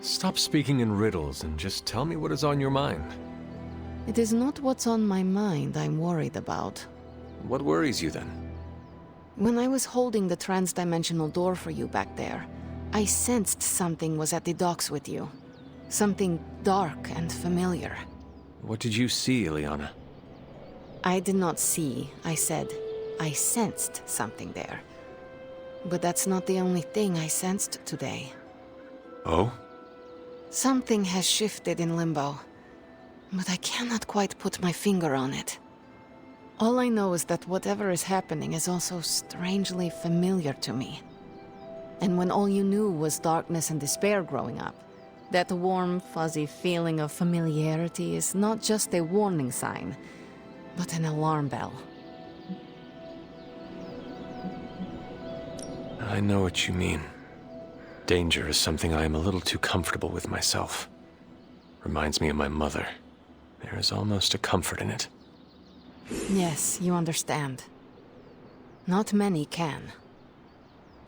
Stop speaking in riddles and just tell me what is on your mind. It is not what's on my mind I'm worried about. What worries you then? When I was holding the trans-dimensional door for you back there, I sensed something was at the docks with you. Something dark and familiar. What did you see, Ileana? I did not see, I said. I sensed something there. But that's not the only thing I sensed today. Oh? Something has shifted in Limbo, but I cannot quite put my finger on it. All I know is that whatever is happening is also strangely familiar to me. And when all you knew was darkness and despair growing up, that warm, fuzzy feeling of familiarity is not just a warning sign, but an alarm bell. I know what you mean. Danger is something I am a little too comfortable with myself. Reminds me of my mother. There is almost a comfort in it. Yes, you understand. Not many can.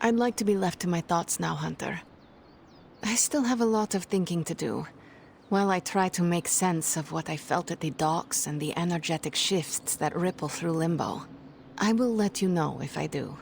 I'd like to be left to my thoughts now, Hunter. I still have a lot of thinking to do, while I try to make sense of what I felt at the docks and the energetic shifts that ripple through Limbo. I will let you know if I do.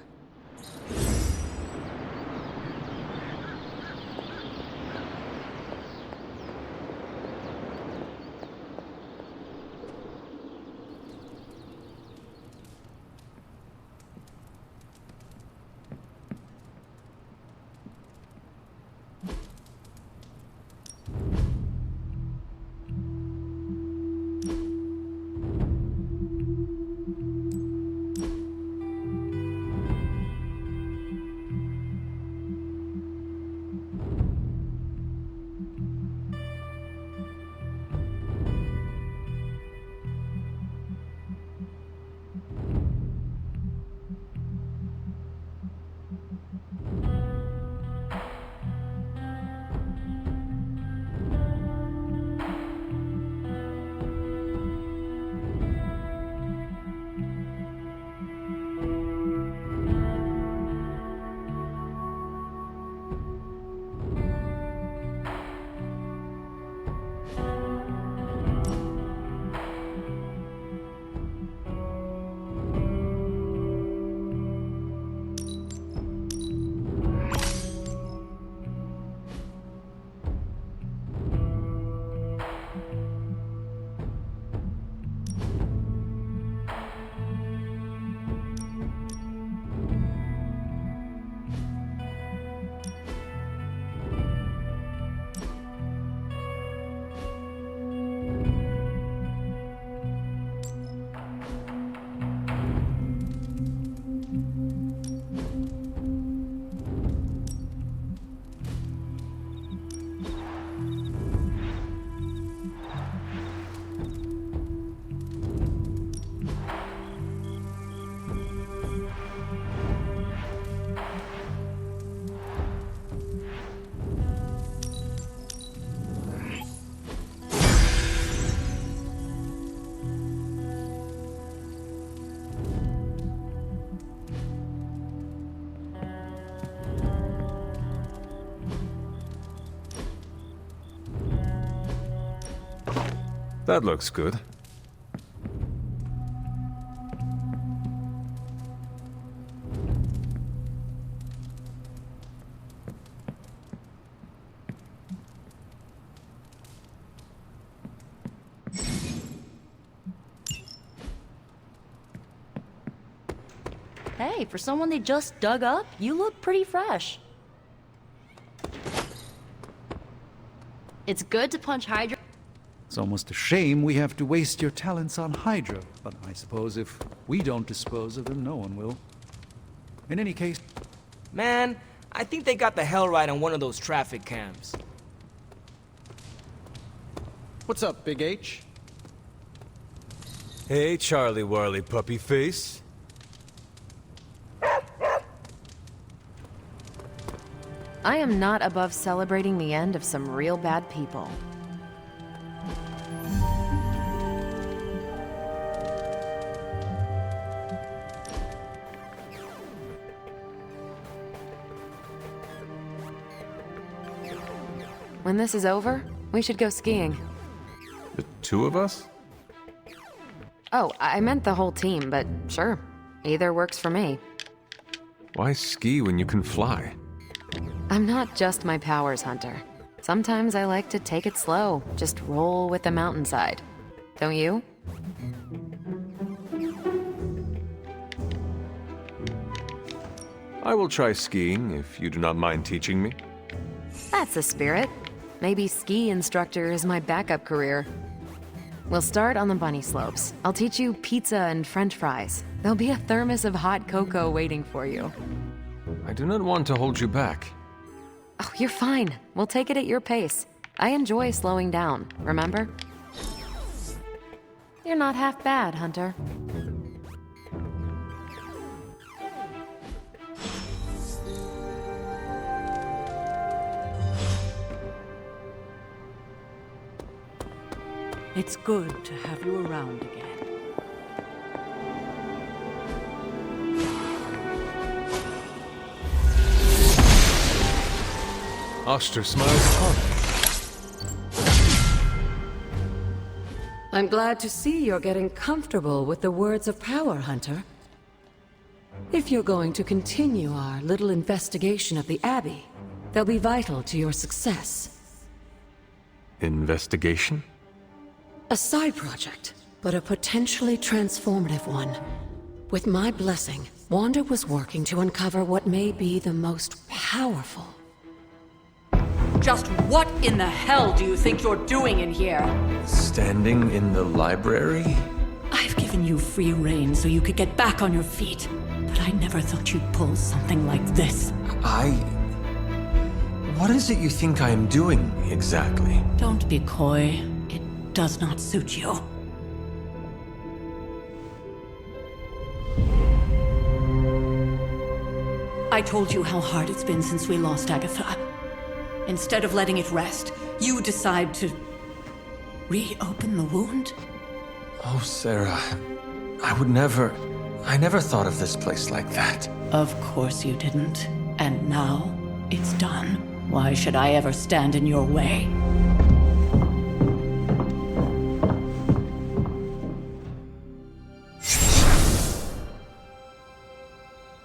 That looks good. Hey, for someone they just dug up, you look pretty fresh. It's good to punch Hydra. It's almost a shame we have to waste your talents on Hydra, but I suppose if we don't dispose of them, no one will. In any case... Man, I think they got the hell right on one of those traffic cams. What's up, Big H? Hey, Charlie Warley puppy face. I am not above celebrating the end of some real bad people. When this is over, we should go skiing. The two of us? Oh, I meant the whole team, but sure. Either works for me. Why ski when you can fly? I'm not just my powers, Hunter. Sometimes I like to take it slow, just roll with the mountainside. Don't you? I will try skiing if you do not mind teaching me. That's the spirit. Maybe ski instructor is my backup career. We'll start on the bunny slopes. I'll teach you pizza and French fries. There'll be a thermos of hot cocoa waiting for you. I do not want to hold you back. Oh, you're fine. We'll take it at your pace. I enjoy slowing down, remember? You're not half bad, Hunter. It's good to have you around again. Oster smiles upon me. I'm glad to see you're getting comfortable with the words of power, Hunter. If you're going to continue our little investigation of the Abbey, they'll be vital to your success. Investigation? A side project, but a potentially transformative one. With my blessing, Wanda was working to uncover what may be the most powerful. Just what in the hell do you think you're doing in here? Standing in the library? I've given you free rein so you could get back on your feet. But I never thought you'd pull something like this. What is it you think I am doing, exactly? Don't be coy. It does not suit you. I told you how hard it's been since we lost Agatha. Instead of letting it rest, you decide to reopen the wound? Oh, Sarah, I never thought of this place like that. Of course you didn't. And now, it's done. Why should I ever stand in your way?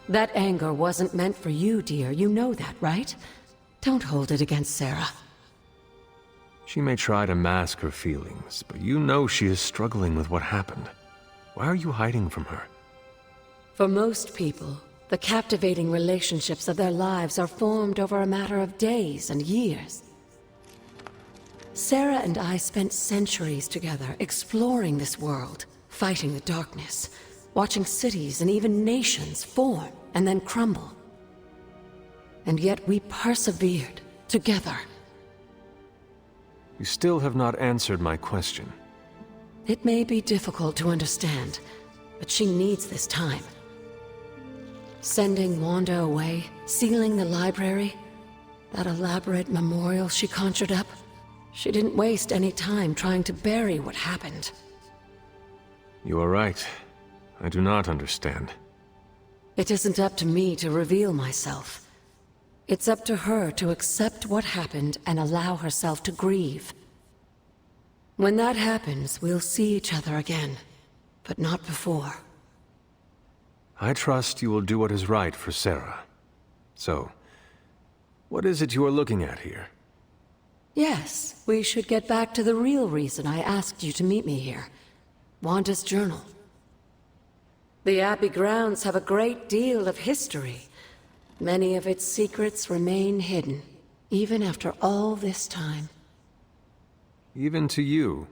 That anger wasn't meant for you, dear. You know that, right? Don't hold it against Sarah. She may try to mask her feelings, but you know she is struggling with what happened. Why are you hiding from her? For most people, the captivating relationships of their lives are formed over a matter of days and years. Sarah and I spent centuries together exploring this world, fighting the darkness, watching cities and even nations form and then crumble. And yet we persevered, together. You still have not answered my question. It may be difficult to understand, but she needs this time. Sending Wanda away, sealing the library, that elaborate memorial she conjured up, she didn't waste any time trying to bury what happened. You are right. I do not understand. It isn't up to me to reveal myself. It's up to her to accept what happened and allow herself to grieve. When that happens, we'll see each other again, but not before. I trust you will do what is right for Sarah. So, what is it you are looking at here? Yes, we should get back to the real reason I asked you to meet me here. Wanda's journal. The Abbey grounds have a great deal of history. Many of its secrets remain hidden, even after all this time. Even to you?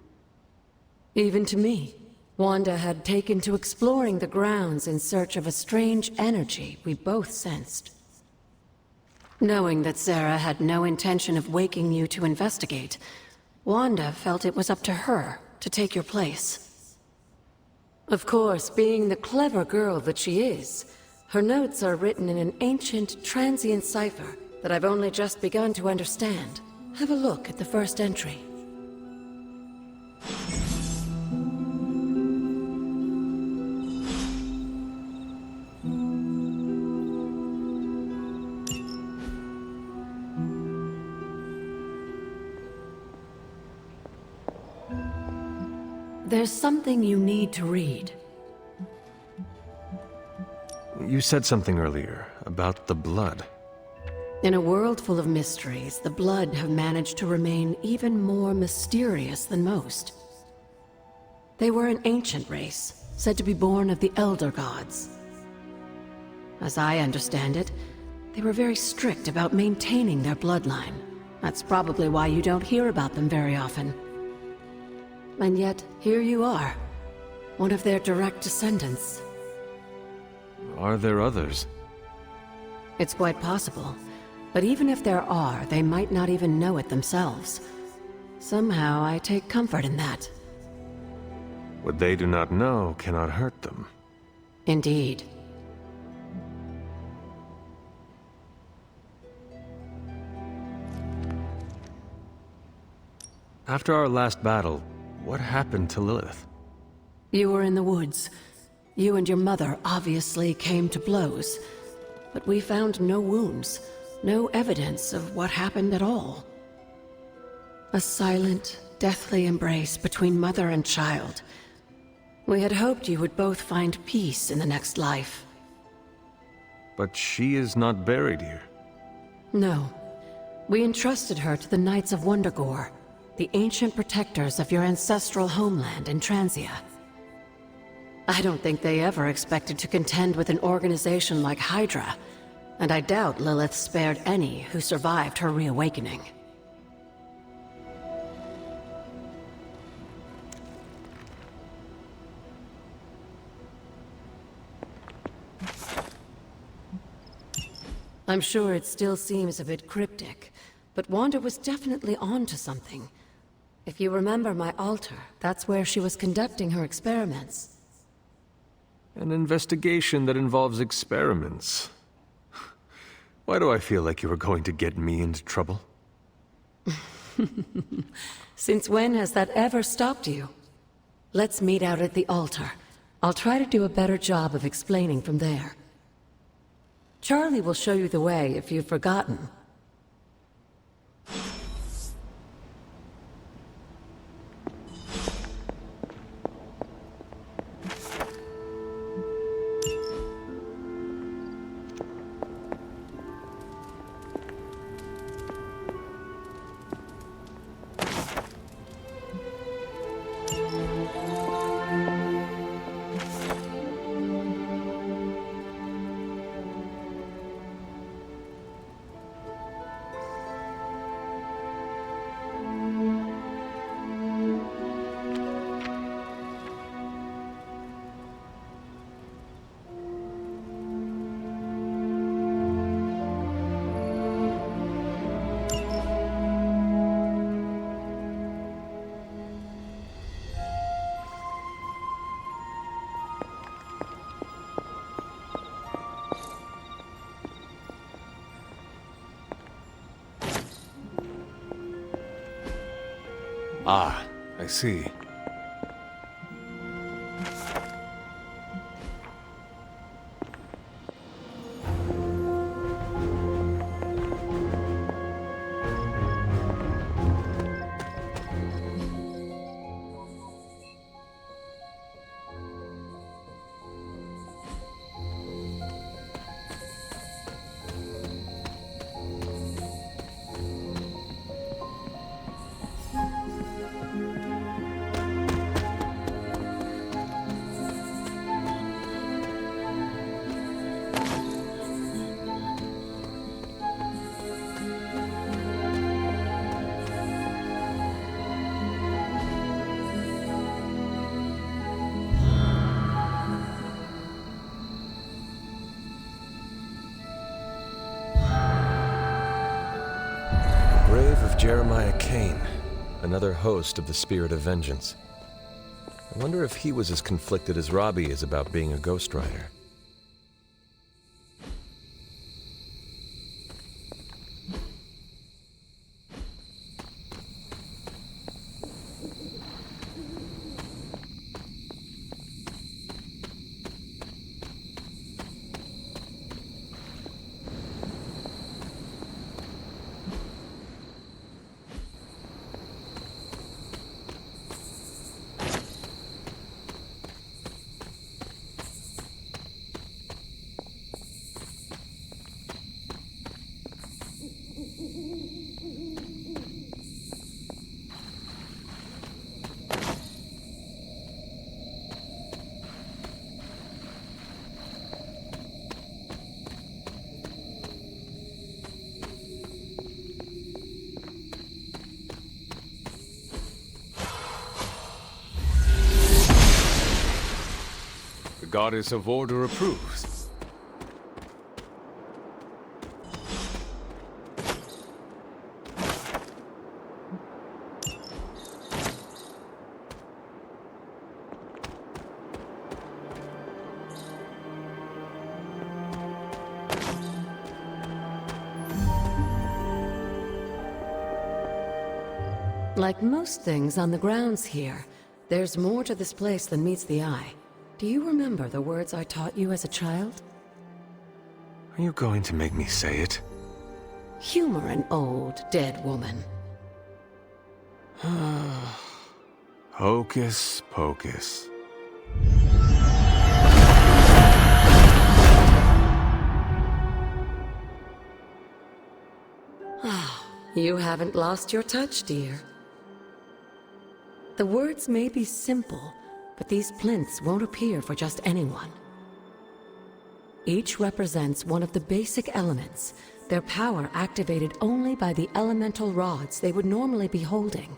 Even to me. Wanda had taken to exploring the grounds in search of a strange energy we both sensed. Knowing that Sarah had no intention of waking you to investigate, Wanda felt it was up to her to take your place. Of course, being the clever girl that she is, her notes are written in an ancient, transient cipher that I've only just begun to understand. Have a look at the first entry. There's something you need to read. You said something earlier about the blood. In a world full of mysteries, the blood have managed to remain even more mysterious than most. They were an ancient race, said to be born of the Elder Gods. As I understand it, they were very strict about maintaining their bloodline. That's probably why you don't hear about them very often. And yet, here you are, one of their direct descendants. Are there others? It's quite possible. But even if there are, they might not even know it themselves. Somehow, I take comfort in that. What they do not know cannot hurt them. Indeed. After our last battle, what happened to Lilith? You were in the woods. You and your mother obviously came to blows. But we found no wounds. no evidence of what happened at all. A silent, deathly embrace between mother and child. We had hoped you would both find peace in the next life. But she is not buried here. No. We entrusted her to the Knights of Wondergore, the ancient protectors of your ancestral homeland in Transia. I don't think they ever expected to contend with an organization like Hydra, and I doubt Lilith spared any who survived her reawakening. I'm sure it still seems a bit cryptic, but Wanda was definitely onto something. If you remember my altar, that's where she was conducting her experiments. An investigation that involves experiments. Why do I feel like you were going to get me into trouble? Since when has that ever stopped you? Let's meet out at the altar. I'll try to do a better job of explaining from there. Charlie will show you the way if you've forgotten. Ah, I see. Grave of Jeremiah Kane, another host of the Spirit of Vengeance. I wonder if he was as conflicted as Robbie is about being a Ghost Rider. The Goddess of Order approves. Like most things on the grounds here, there's more to this place than meets the eye. Do you remember the words I taught you as a child? Are you going to make me say it? Humor an old, dead woman. Hocus pocus. You haven't lost your touch, dear. The words may be simple, but these plinths won't appear for just anyone. Each represents one of the basic elements, their power activated only by the elemental rods they would normally be holding.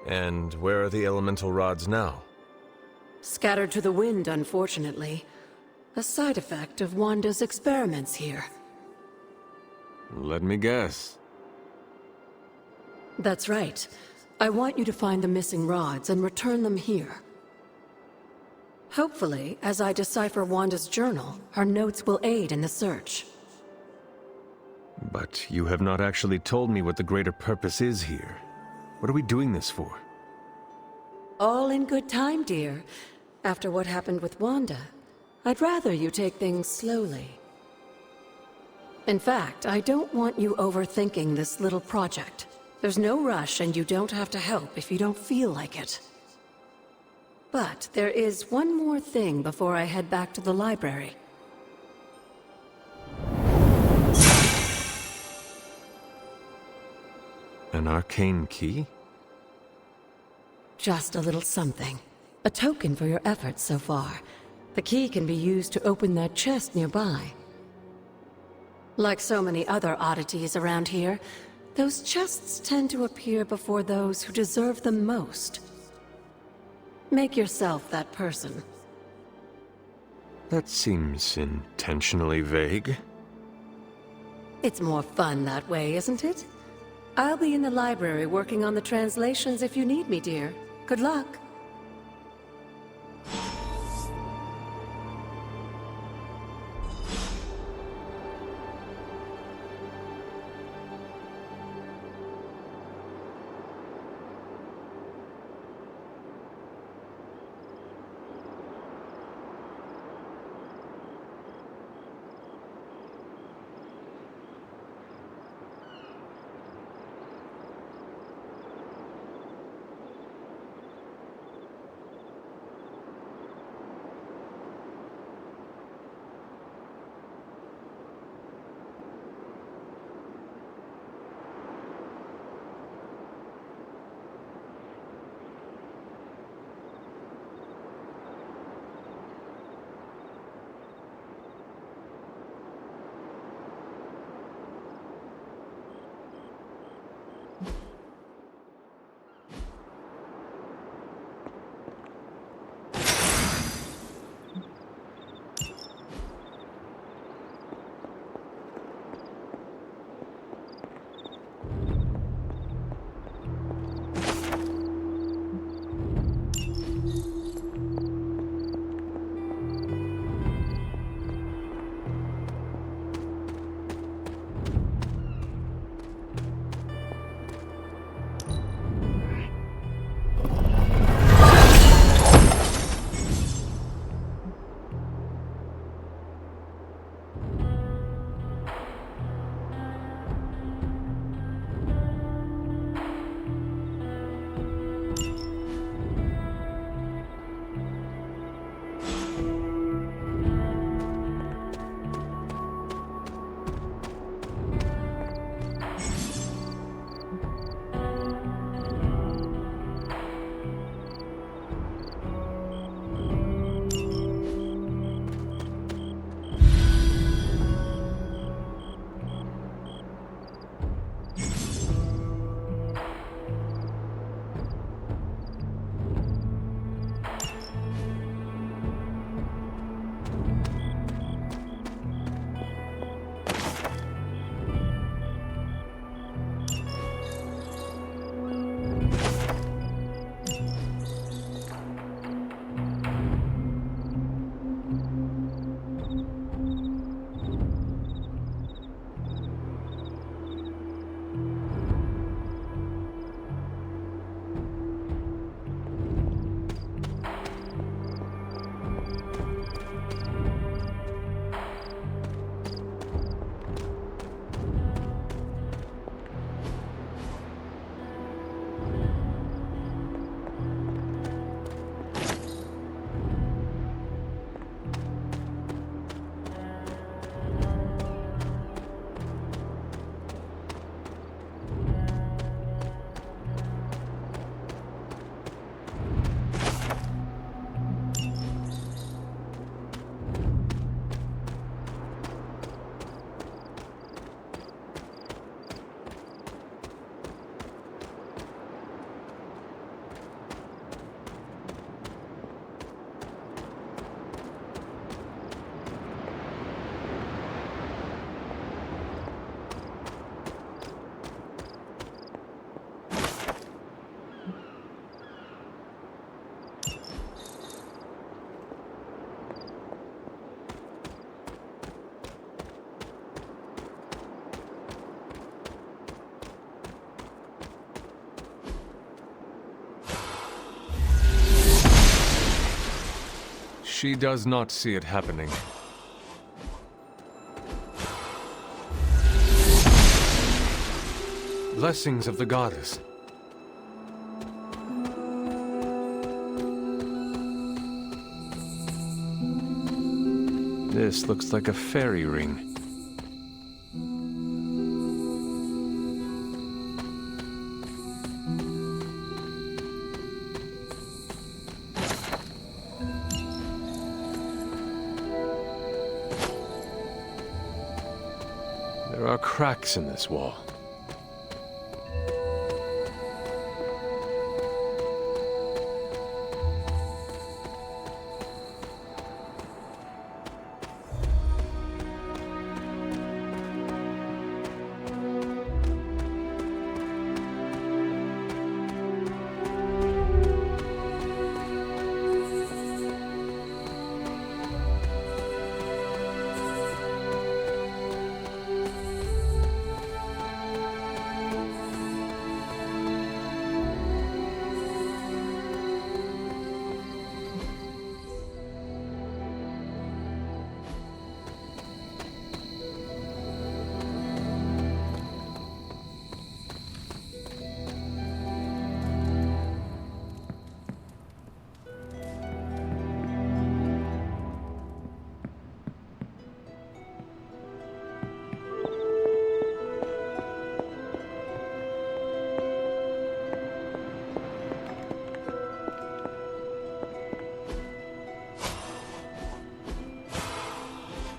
And where are the elemental rods now? Scattered to the wind, unfortunately. A side effect of Wanda's experiments here. Let me guess. That's right. I want you to find the missing rods and return them here. Hopefully, as I decipher Wanda's journal, her notes will aid in the search. But you have not actually told me what the greater purpose is here. What are we doing this for? All in good time, dear. After what happened with Wanda, I'd rather you take things slowly. In fact, I don't want you overthinking this little project. There's no rush, and you don't have to help if you don't feel like it. But there is one more thing before I head back to the library. An arcane key? Just a little something. A token for your efforts so far. The key can be used to open that chest nearby. Like so many other oddities around here, those chests tend to appear before those who deserve them most. Make yourself that person. That seems intentionally vague. It's more fun that way, isn't it? I'll be in the library working on the translations if you need me, dear. Good luck. She does not see it happening. Blessings of the goddess. This looks like a fairy ring. There are cracks in this wall.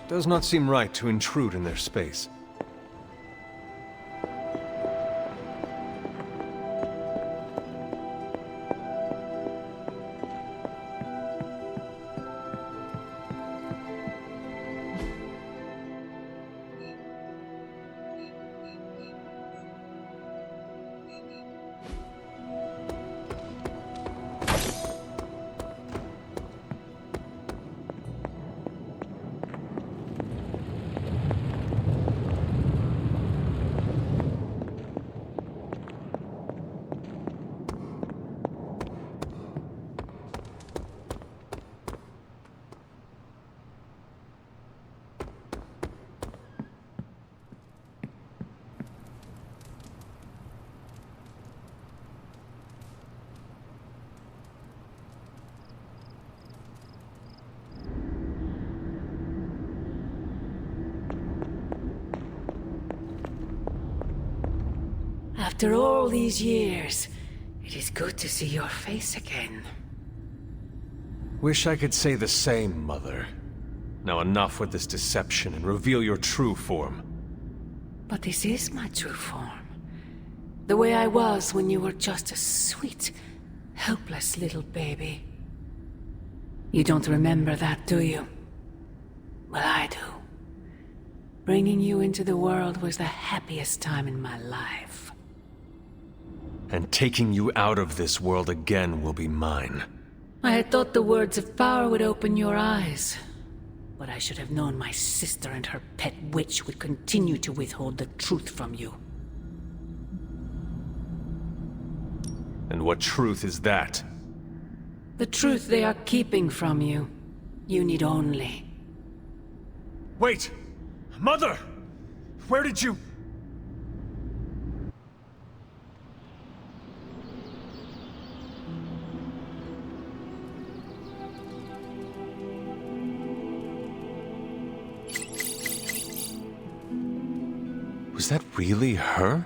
Does not seem right to intrude in their space. After all these years, it is good to see your face again. Wish I could say the same, Mother. Now enough with this deception and reveal your true form. But this is my true form. The way I was when you were just a sweet, helpless little baby. You don't remember that, do you? Well, I do. Bringing you into the world was the happiest time in my life. And taking you out of this world again will be mine. I had thought the words of power would open your eyes. But I should have known my sister and her pet witch would continue to withhold the truth from you. And what truth is that? The truth they are keeping from you. You need only... Wait! Mother! Where did you... Was that really her?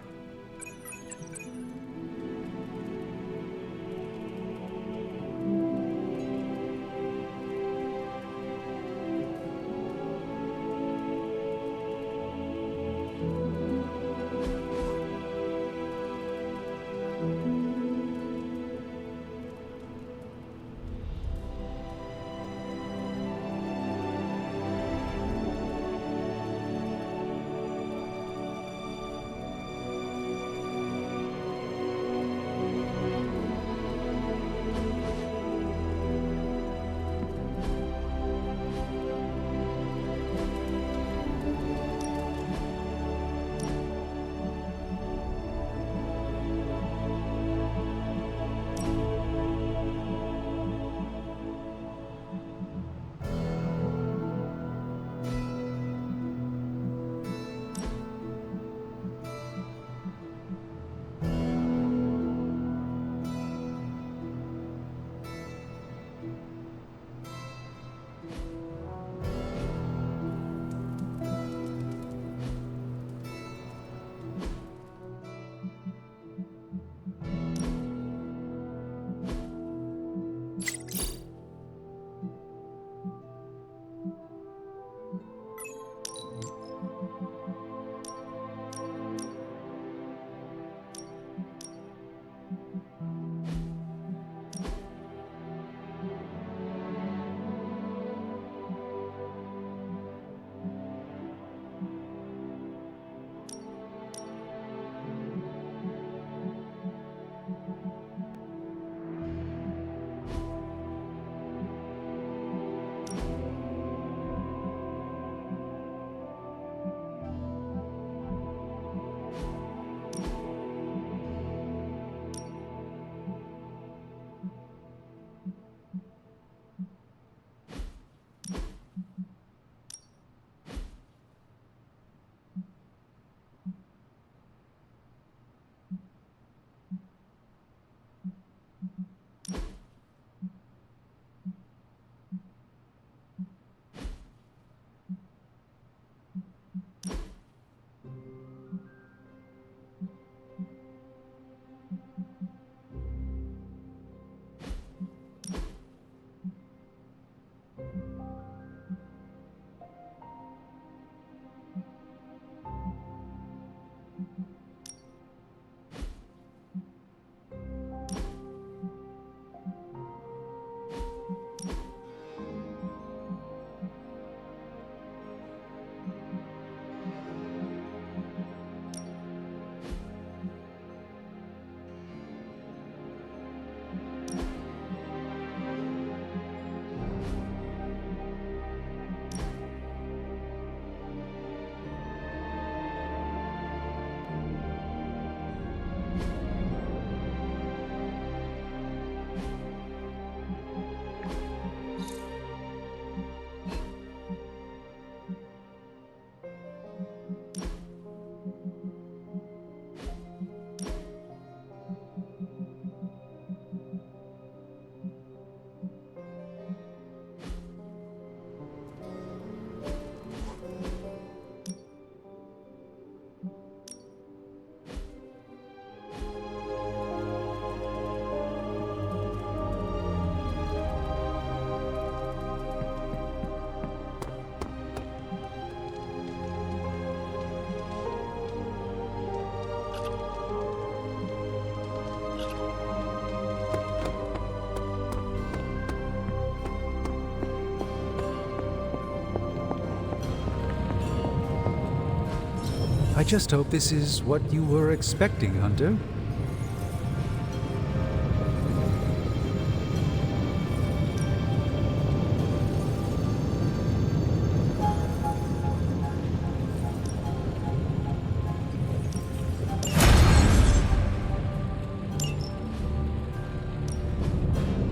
I just hope this is what you were expecting, Hunter.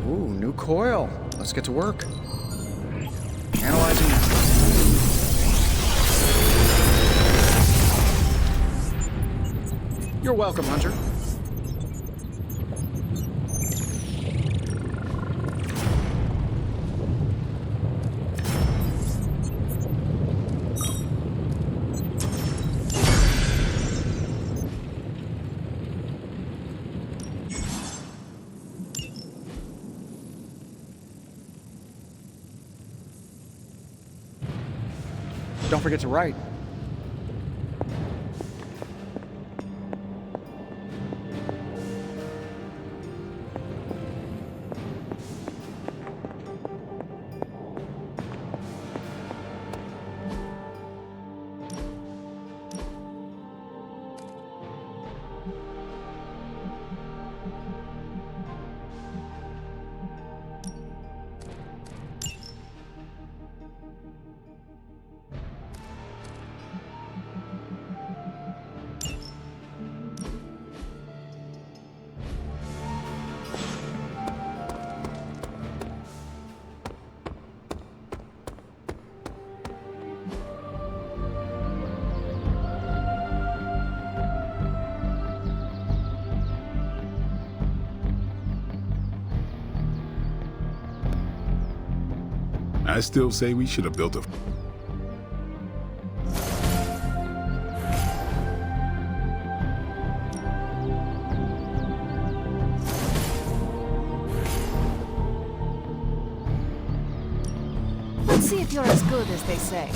Ooh, new coil. Let's get to work. Analyzing. You're welcome, Hunter. Don't forget to write. I still say we should have built a... Let's see if you're as good as they say.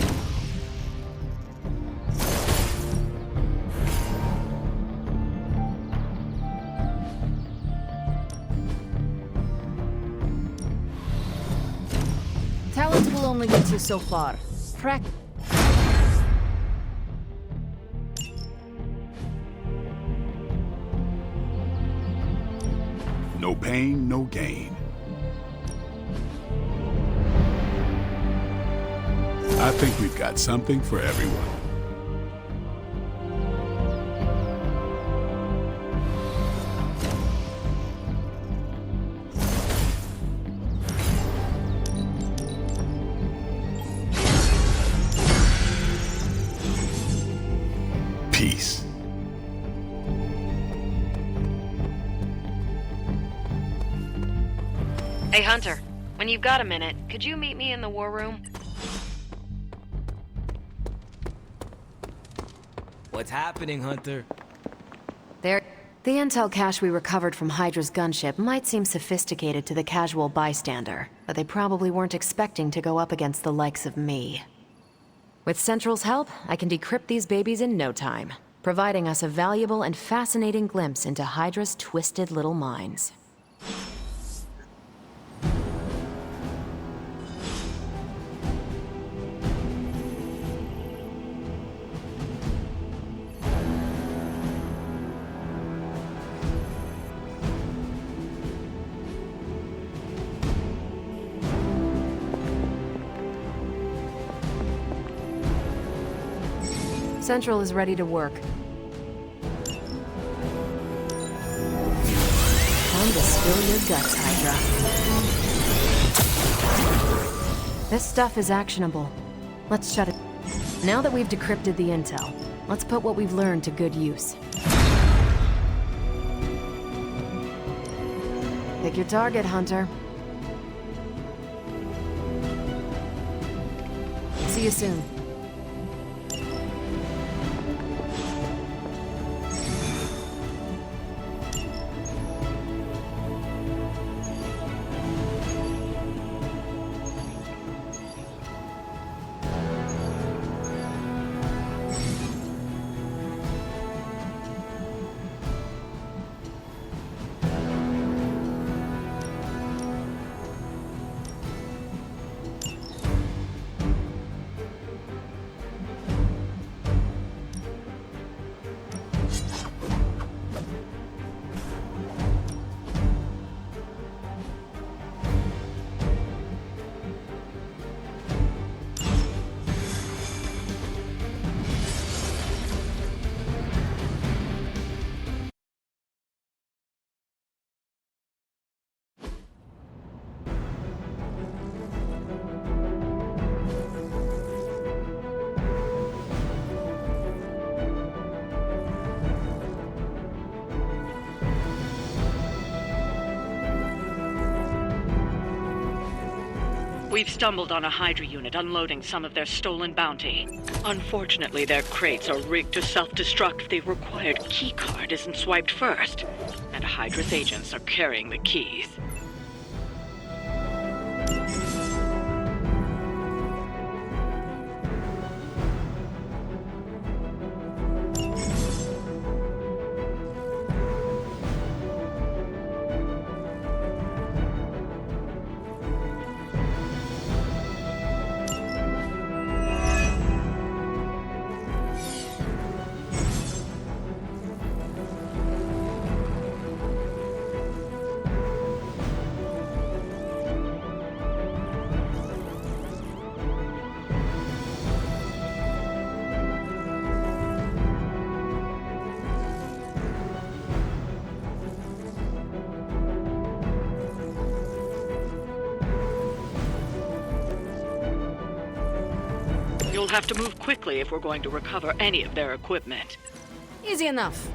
Talent will only get you so far. No pain, no gain. I think we've got something for everyone. Peace. Hey, Hunter. When you've got a minute, could you meet me in the war room? What's happening, Hunter? The intel cache we recovered from Hydra's gunship might seem sophisticated to the casual bystander, but they probably weren't expecting to go up against the likes of me. With Central's help, I can decrypt these babies in no time, providing us a valuable and fascinating glimpse into Hydra's twisted little minds. Central is ready to work. Time to spill your guts, Hydra. This stuff is actionable. Let's shut it. Now that we've decrypted the intel, let's put what we've learned to good use. Pick your target, Hunter. See you soon. We've stumbled on a Hydra unit unloading some of their stolen bounty. Unfortunately, their crates are rigged to self-destruct if the required keycard isn't swiped first. And Hydra's agents are carrying the keys. You'll have to move quickly if we're going to recover any of their equipment. Easy enough.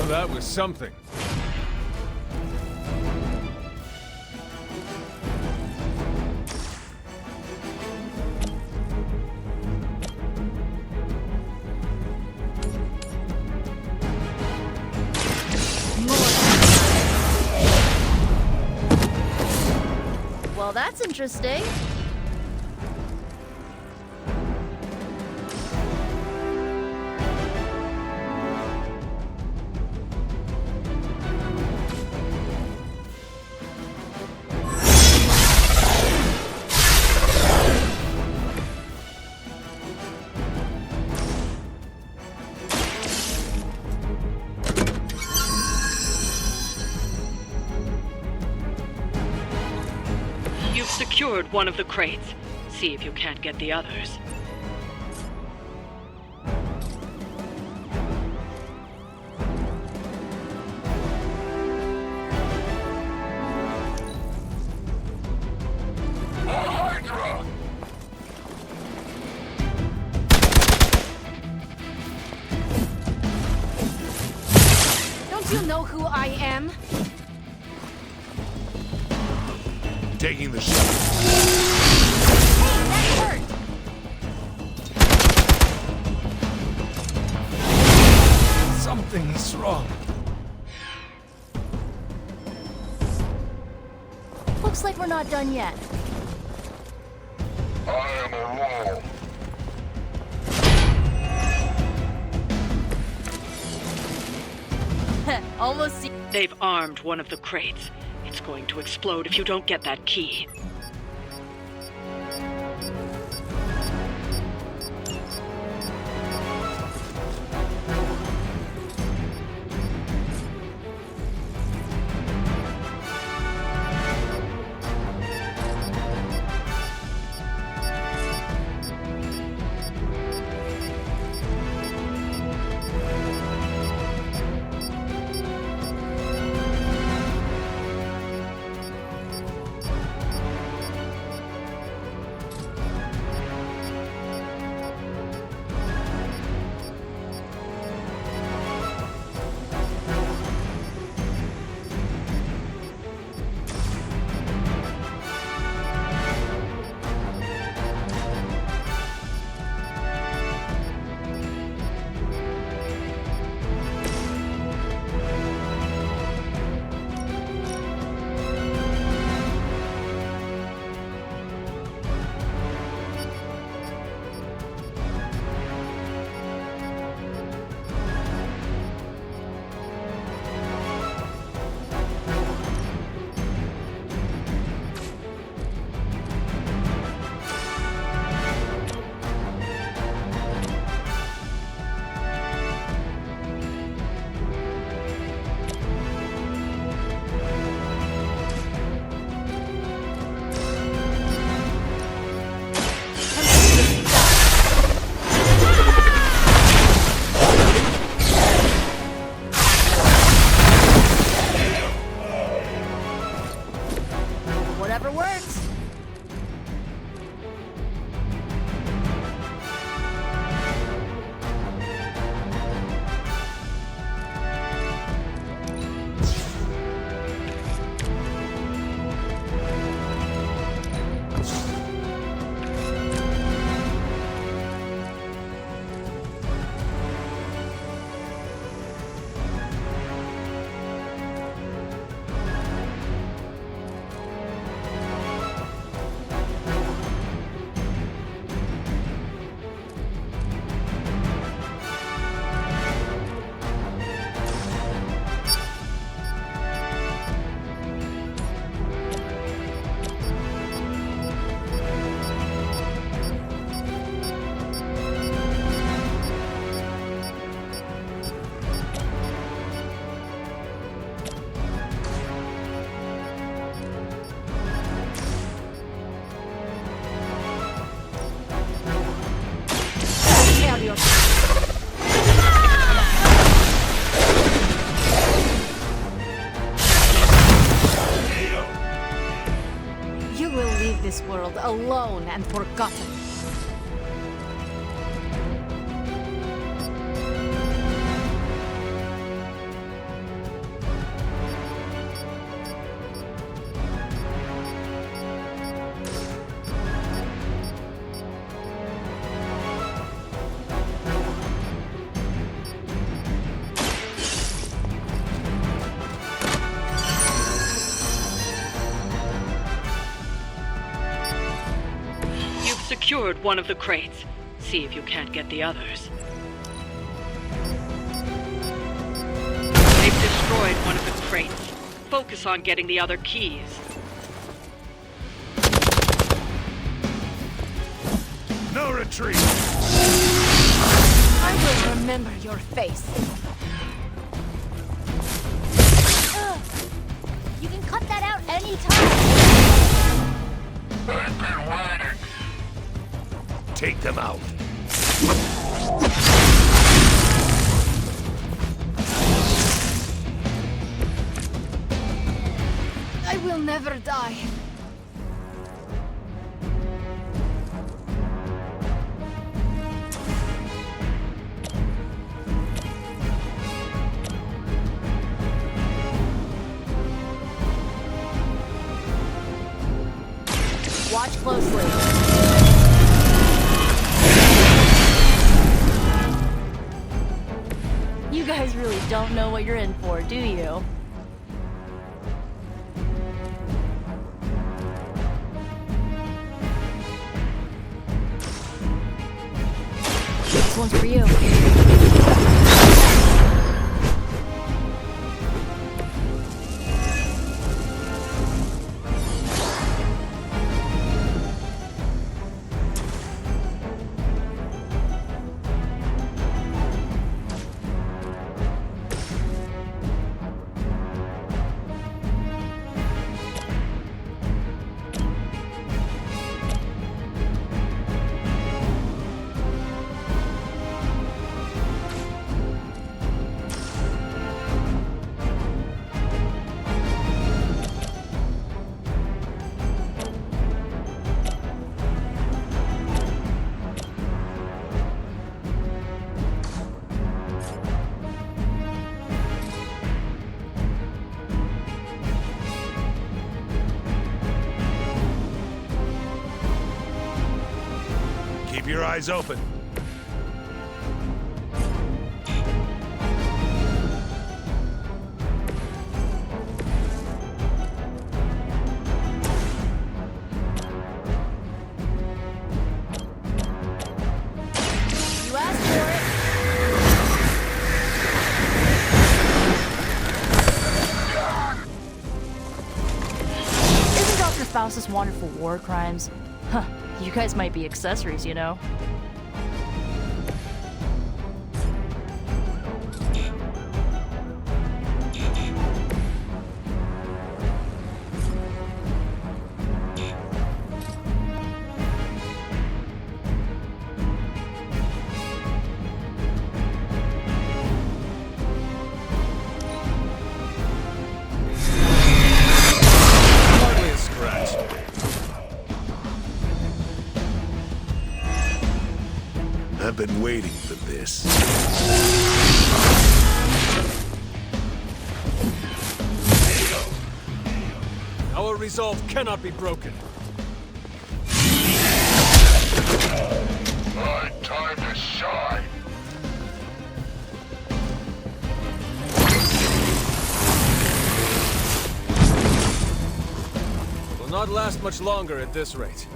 That was something. Well, that's interesting. You've secured one of the crates. See if you can't get the others. Don't you know who I am? Taking the shot. Hey, that hurt! Something's wrong. Looks like we're not done yet. I am a wall. Almost. They've armed one of the crates. It's going to explode if you don't get that key. never works. You will leave this world alone and forgotten. Secured one of the crates. See if you can't get the others. They've destroyed one of the crates. Focus on getting the other keys. No retreat! I will remember your face. You can cut that out anytime. Take them out. I will never die. Watch closely. You guys really don't know what you're in for, do you? This one's for you. Keep your eyes open. You asked for it. Isn't Dr. Faustus wanted for war crimes? Huh, you guys might be accessories, you know? Hardly a scratch. I've been waiting for this. Our resolve cannot be broken. My time to shine. Will not last much longer at this rate.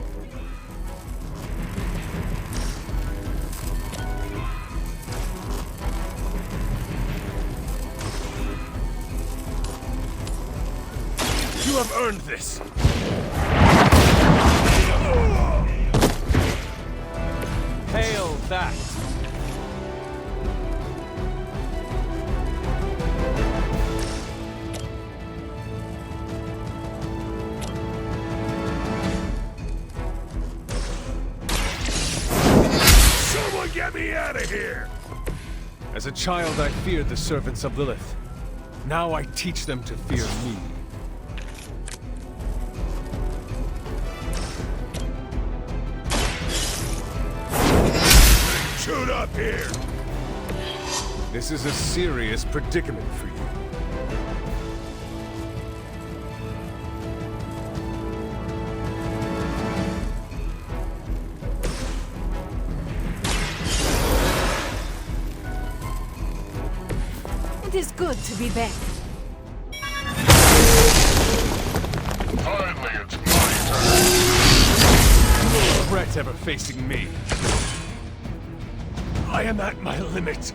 You have earned this. Hail that. Someone get me out of here! As a child, I feared the servants of Lilith. Now I teach them to fear me. Shoot up here! This is a serious predicament for you. It is good to be back. Finally, it's my turn! No threat ever facing me. I am at my limit.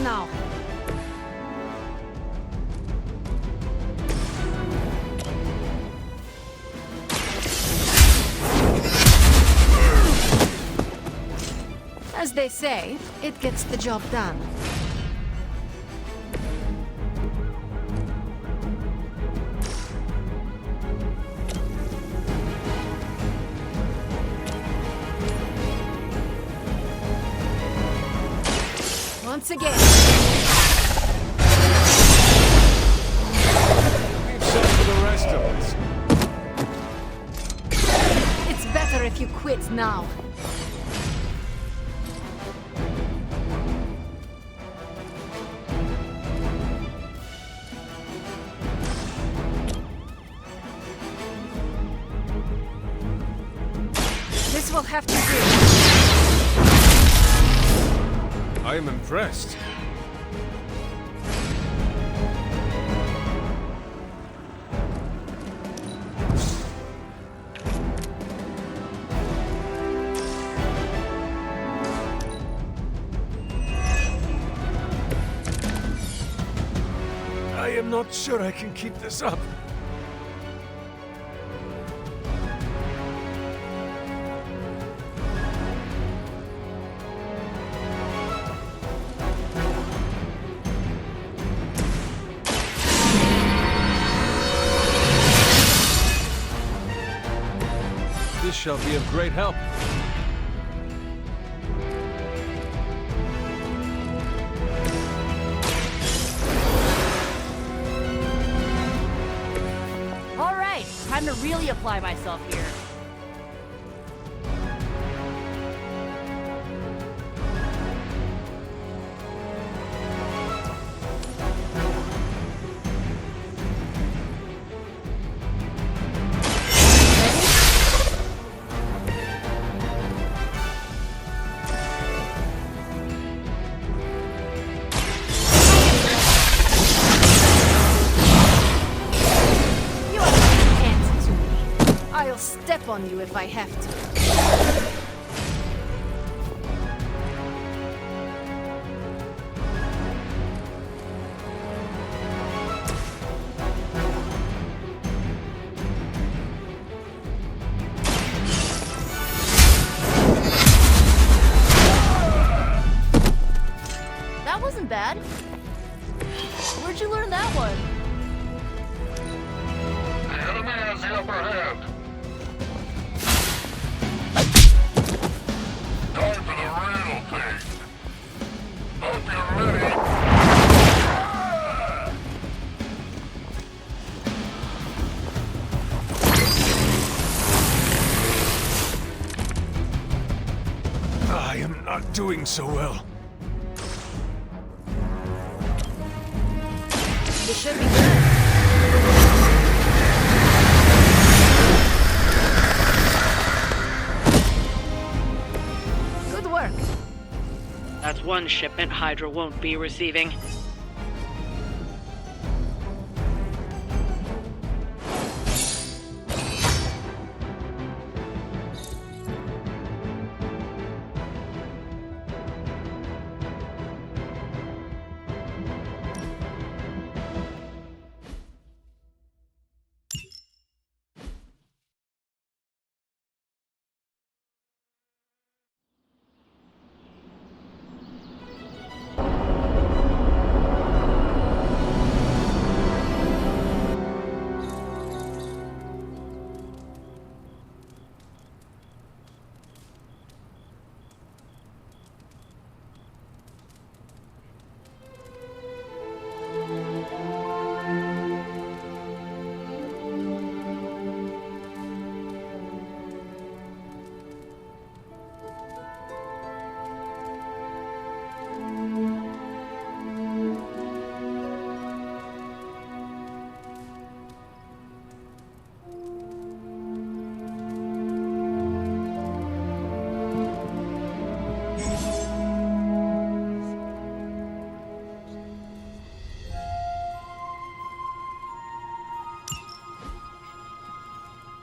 Now. As they say, it gets the job done. Once again. Leave some for the rest of us. It's better if you quit now. This will have to do. I am impressed. I am not sure I can keep this up. This shall be of great help. All right, time to really apply myself here. Step on you if I have to. bad. Where'd you learn that one? The enemy has the upper hand. Time for the real thing. Hope you're ready. I am not doing so well. This should be good. Good work. That's one shipment Hydra won't be receiving.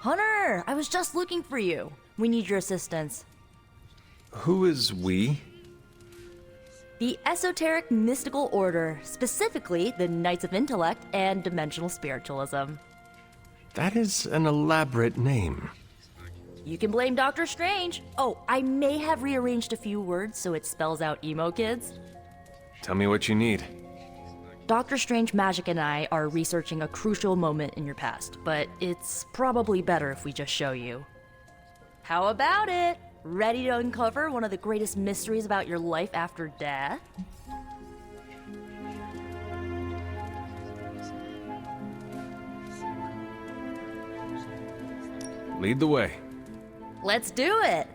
Hunter, I was just looking for you. We need your assistance. Who is we? The Esoteric Mystical Order, specifically the Knights of Intellect and Dimensional Spiritualism. That is an elaborate name. You can blame Doctor Strange. Oh, I may have rearranged a few words so it spells out emo kids. Tell me what you need. Doctor Strange Magic and I are researching a crucial moment in your past, but it's probably better if we just show you. How about it? Ready to uncover one of the greatest mysteries about your life after death? Lead the way. Let's do it!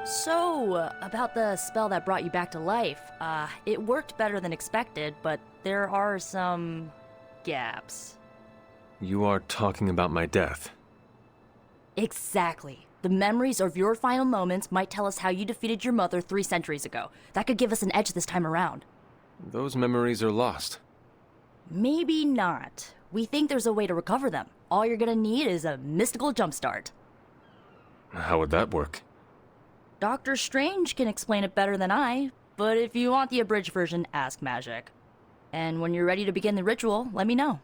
So, about the spell that brought you back to life, it worked better than expected, but there are some gaps. You are talking about my death. Exactly. The memories of your final moments might tell us how you defeated your mother 3 centuries ago. That could give us an edge this time around. Those memories are lost. Maybe not. We think there's a way to recover them. All you're gonna need is a mystical jumpstart. How would that work? Doctor Strange can explain it better than I, but if you want the abridged version, ask Magic. And when you're ready to begin the ritual, let me know.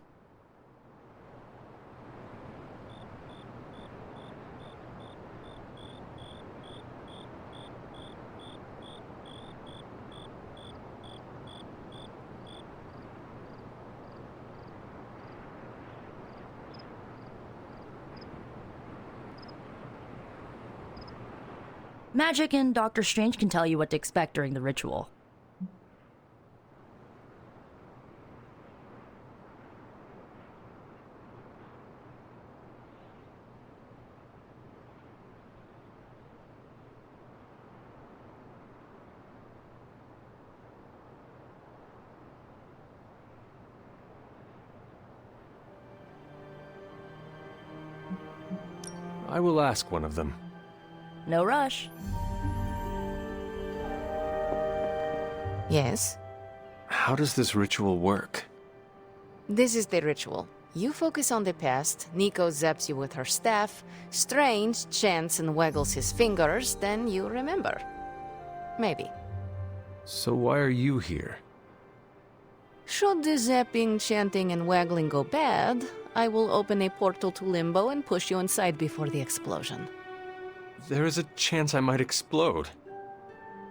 Magic and Doctor Strange can tell you what to expect during the ritual. I will ask one of them. No rush. Yes? How does this ritual work? This is the ritual. You focus on the past, Nico zaps you with her staff, Strange chants and waggles his fingers, then you remember. Maybe. So why are you here? Should the zapping, chanting, and waggling go bad, I will open a portal to Limbo and push you inside before the explosion. There is a chance I might explode.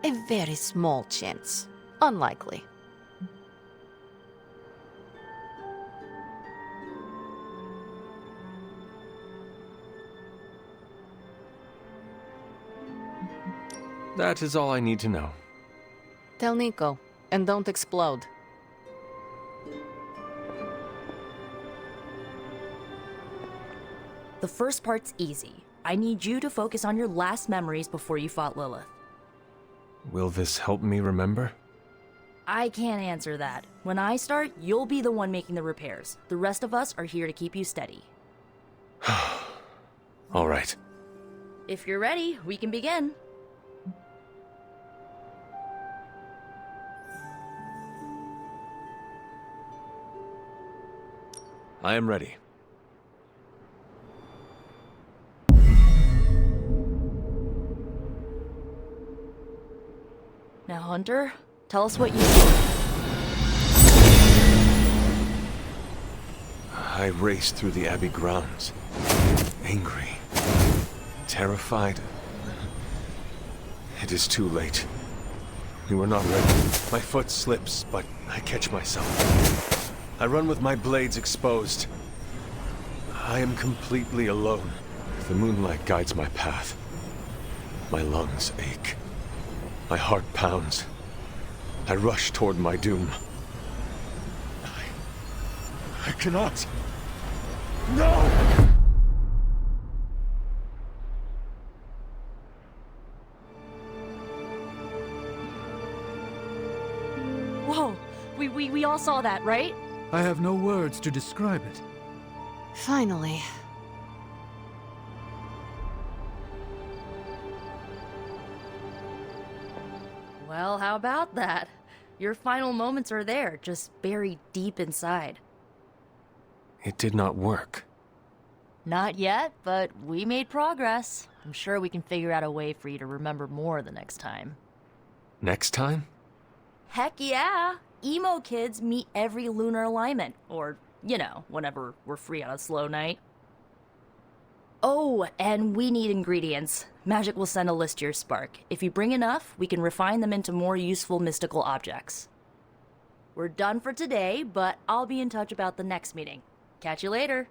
A very small chance. Unlikely. That is all I need to know. Tell Nico, and don't explode. The first part's easy. I need you to focus on your last memories before you fought Lilith. Will this help me remember? I can't answer that. When I start, you'll be the one making the repairs. The rest of us are here to keep you steady. All right. If you're ready, we can begin. I am ready. Now, Hunter, tell us what you see. I raced through the Abbey grounds. Angry. Terrified. It is too late. We were not ready. My foot slips, but I catch myself. I run with my blades exposed. I am completely alone. The moonlight guides my path. My lungs ache. My heart pounds. I rush toward my doom. I cannot. No! Whoa! We all saw that, right? I have no words to describe it. Finally. Well, how about that? Your final moments are there, just buried deep inside. It did not work. Not yet, but we made progress. I'm sure we can figure out a way for you to remember more the next time. Next time? Heck yeah! Emo kids meet every lunar alignment, or, you know, whenever we're free on a slow night. Oh, and we need ingredients. Magic will send a list to your spark. If you bring enough, we can refine them into more useful mystical objects. We're done for today, but I'll be in touch about the next meeting. Catch you later.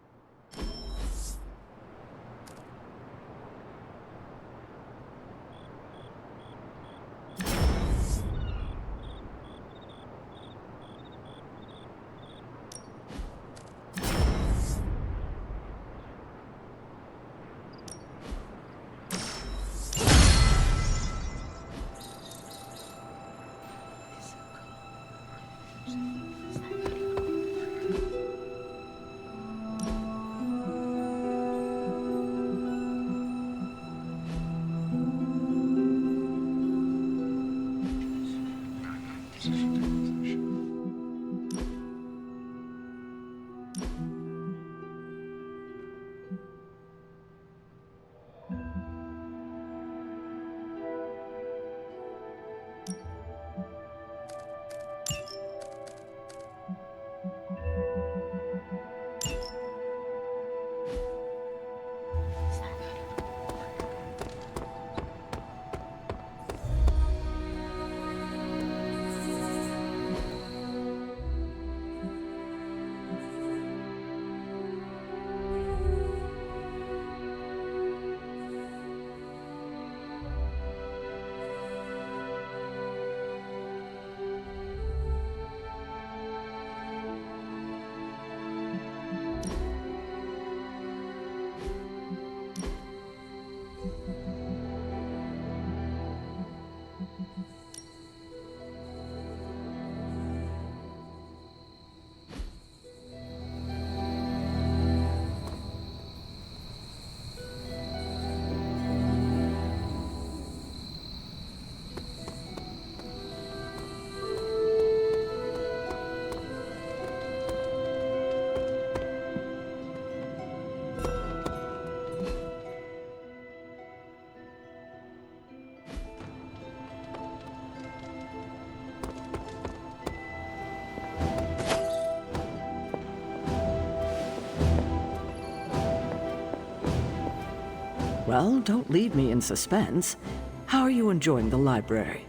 Well, don't leave me in suspense. How are you enjoying the library?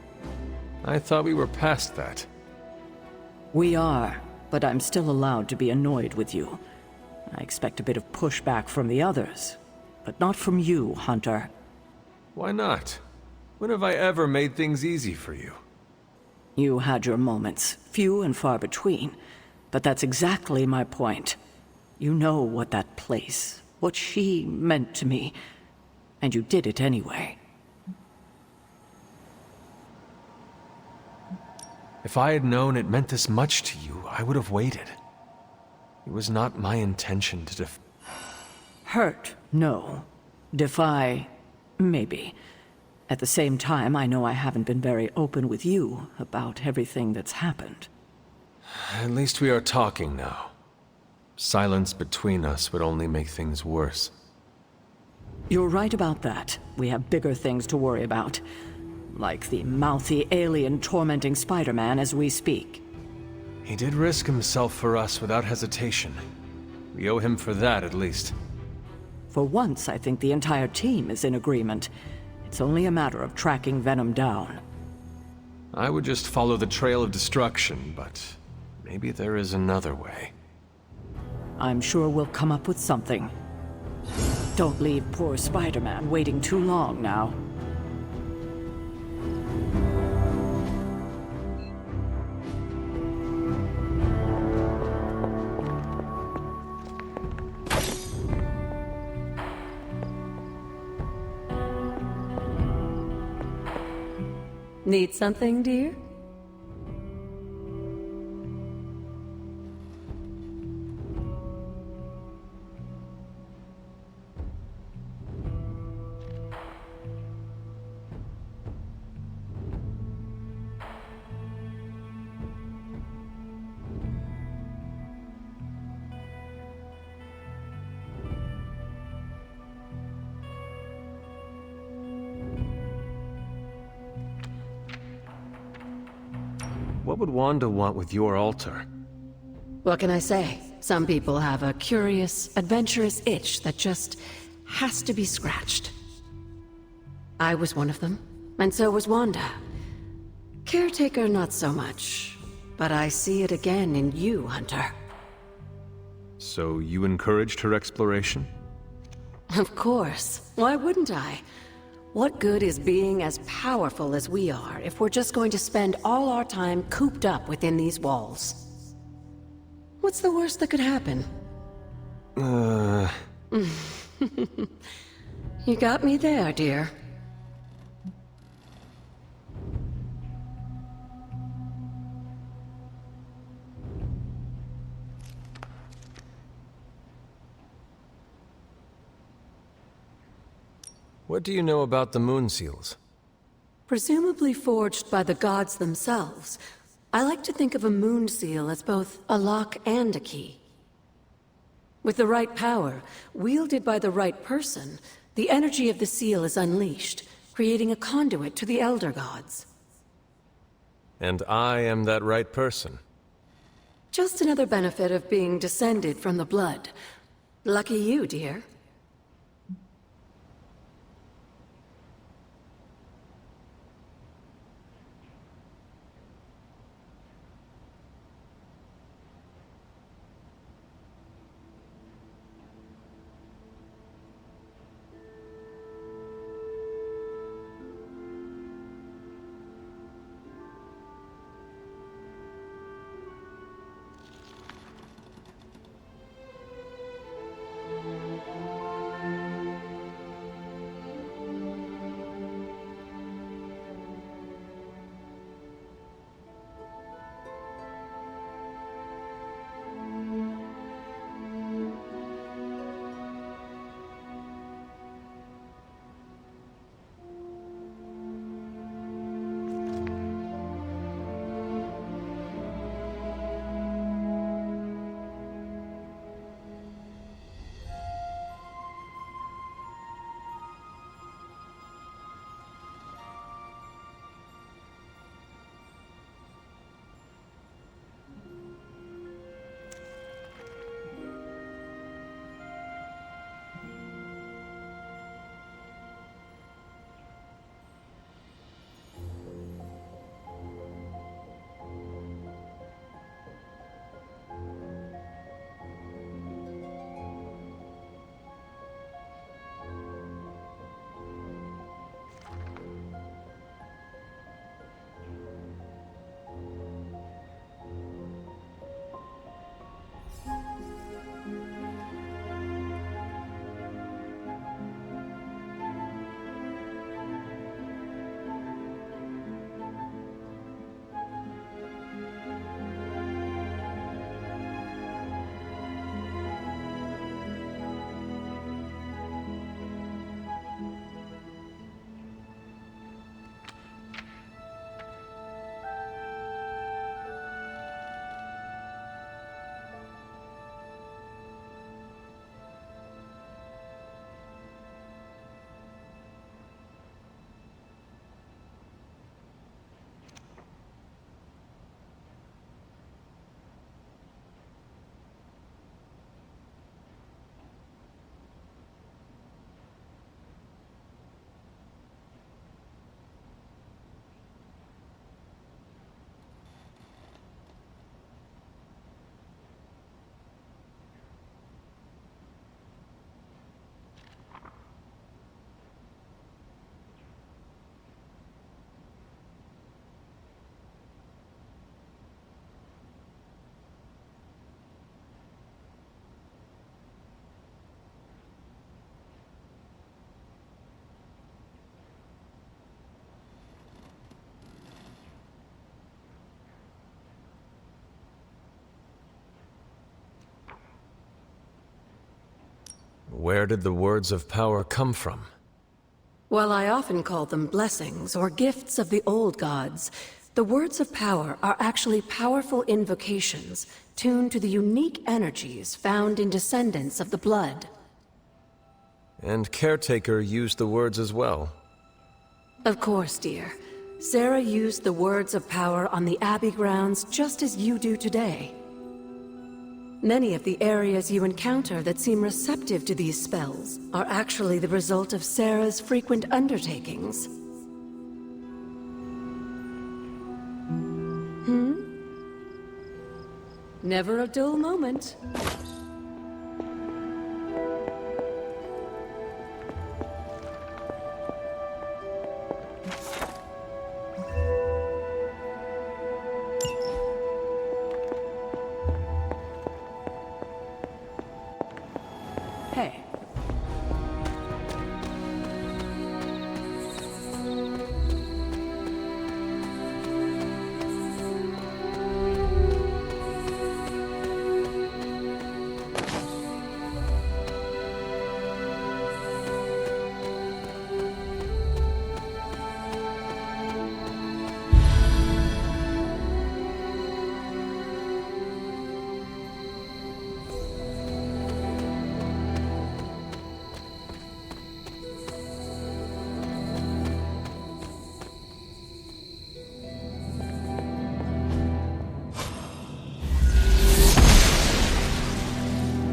I thought we were past that. We are, but I'm still allowed to be annoyed with you. I expect a bit of pushback from the others, but not from you, Hunter. Why not? When have I ever made things easy for you? You had your moments, few and far between, but that's exactly my point. You know what that place, what she meant to me, and you did it anyway. If I had known it meant this much to you, I would have waited. It was not my intention to Hurt, no. Defy, maybe. At the same time, I know I haven't been very open with you about everything that's happened. At least we are talking now. Silence between us would only make things worse. You're right about that. We have bigger things to worry about. Like the mouthy alien tormenting Spider-Man as we speak. He did risk himself for us without hesitation. We owe him for that, at least. For once, I think the entire team is in agreement. It's only a matter of tracking Venom down. I would just follow the trail of destruction, but maybe there is another way. I'm sure we'll come up with something. Don't leave poor Spider-Man waiting too long now. Need something, dear? What would Wanda want with your altar? What can I say? Some people have a curious, adventurous itch that just has to be scratched. I was one of them, and so was Wanda. Caretaker, not so much. But I see it again in you, Hunter. So you encouraged her exploration? Of course. Why wouldn't I? What good is being as powerful as we are if we're just going to spend all our time cooped up within these walls? What's the worst that could happen? You got me there, dear. What do you know about the moon seals? Presumably forged by the gods themselves. I like to think of a moon seal as both a lock and a key. With the right power, wielded by the right person, the energy of the seal is unleashed, creating a conduit to the Elder Gods. And I am that right person. Just another benefit of being descended from the blood. Lucky you, dear. where did the words of power come from? While I often call them blessings or gifts of the old gods, the words of power are actually powerful invocations tuned to the unique energies found in descendants of the blood. And Caretaker used the words as well. Of course, dear. Sarah used the words of power on the Abbey grounds just as you do today. Many of the areas you encounter that seem receptive to these spells are actually the result of Sarah's frequent undertakings. Never a dull moment. Hey.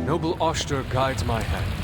Noble Oster guides my hand.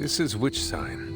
This is which sign?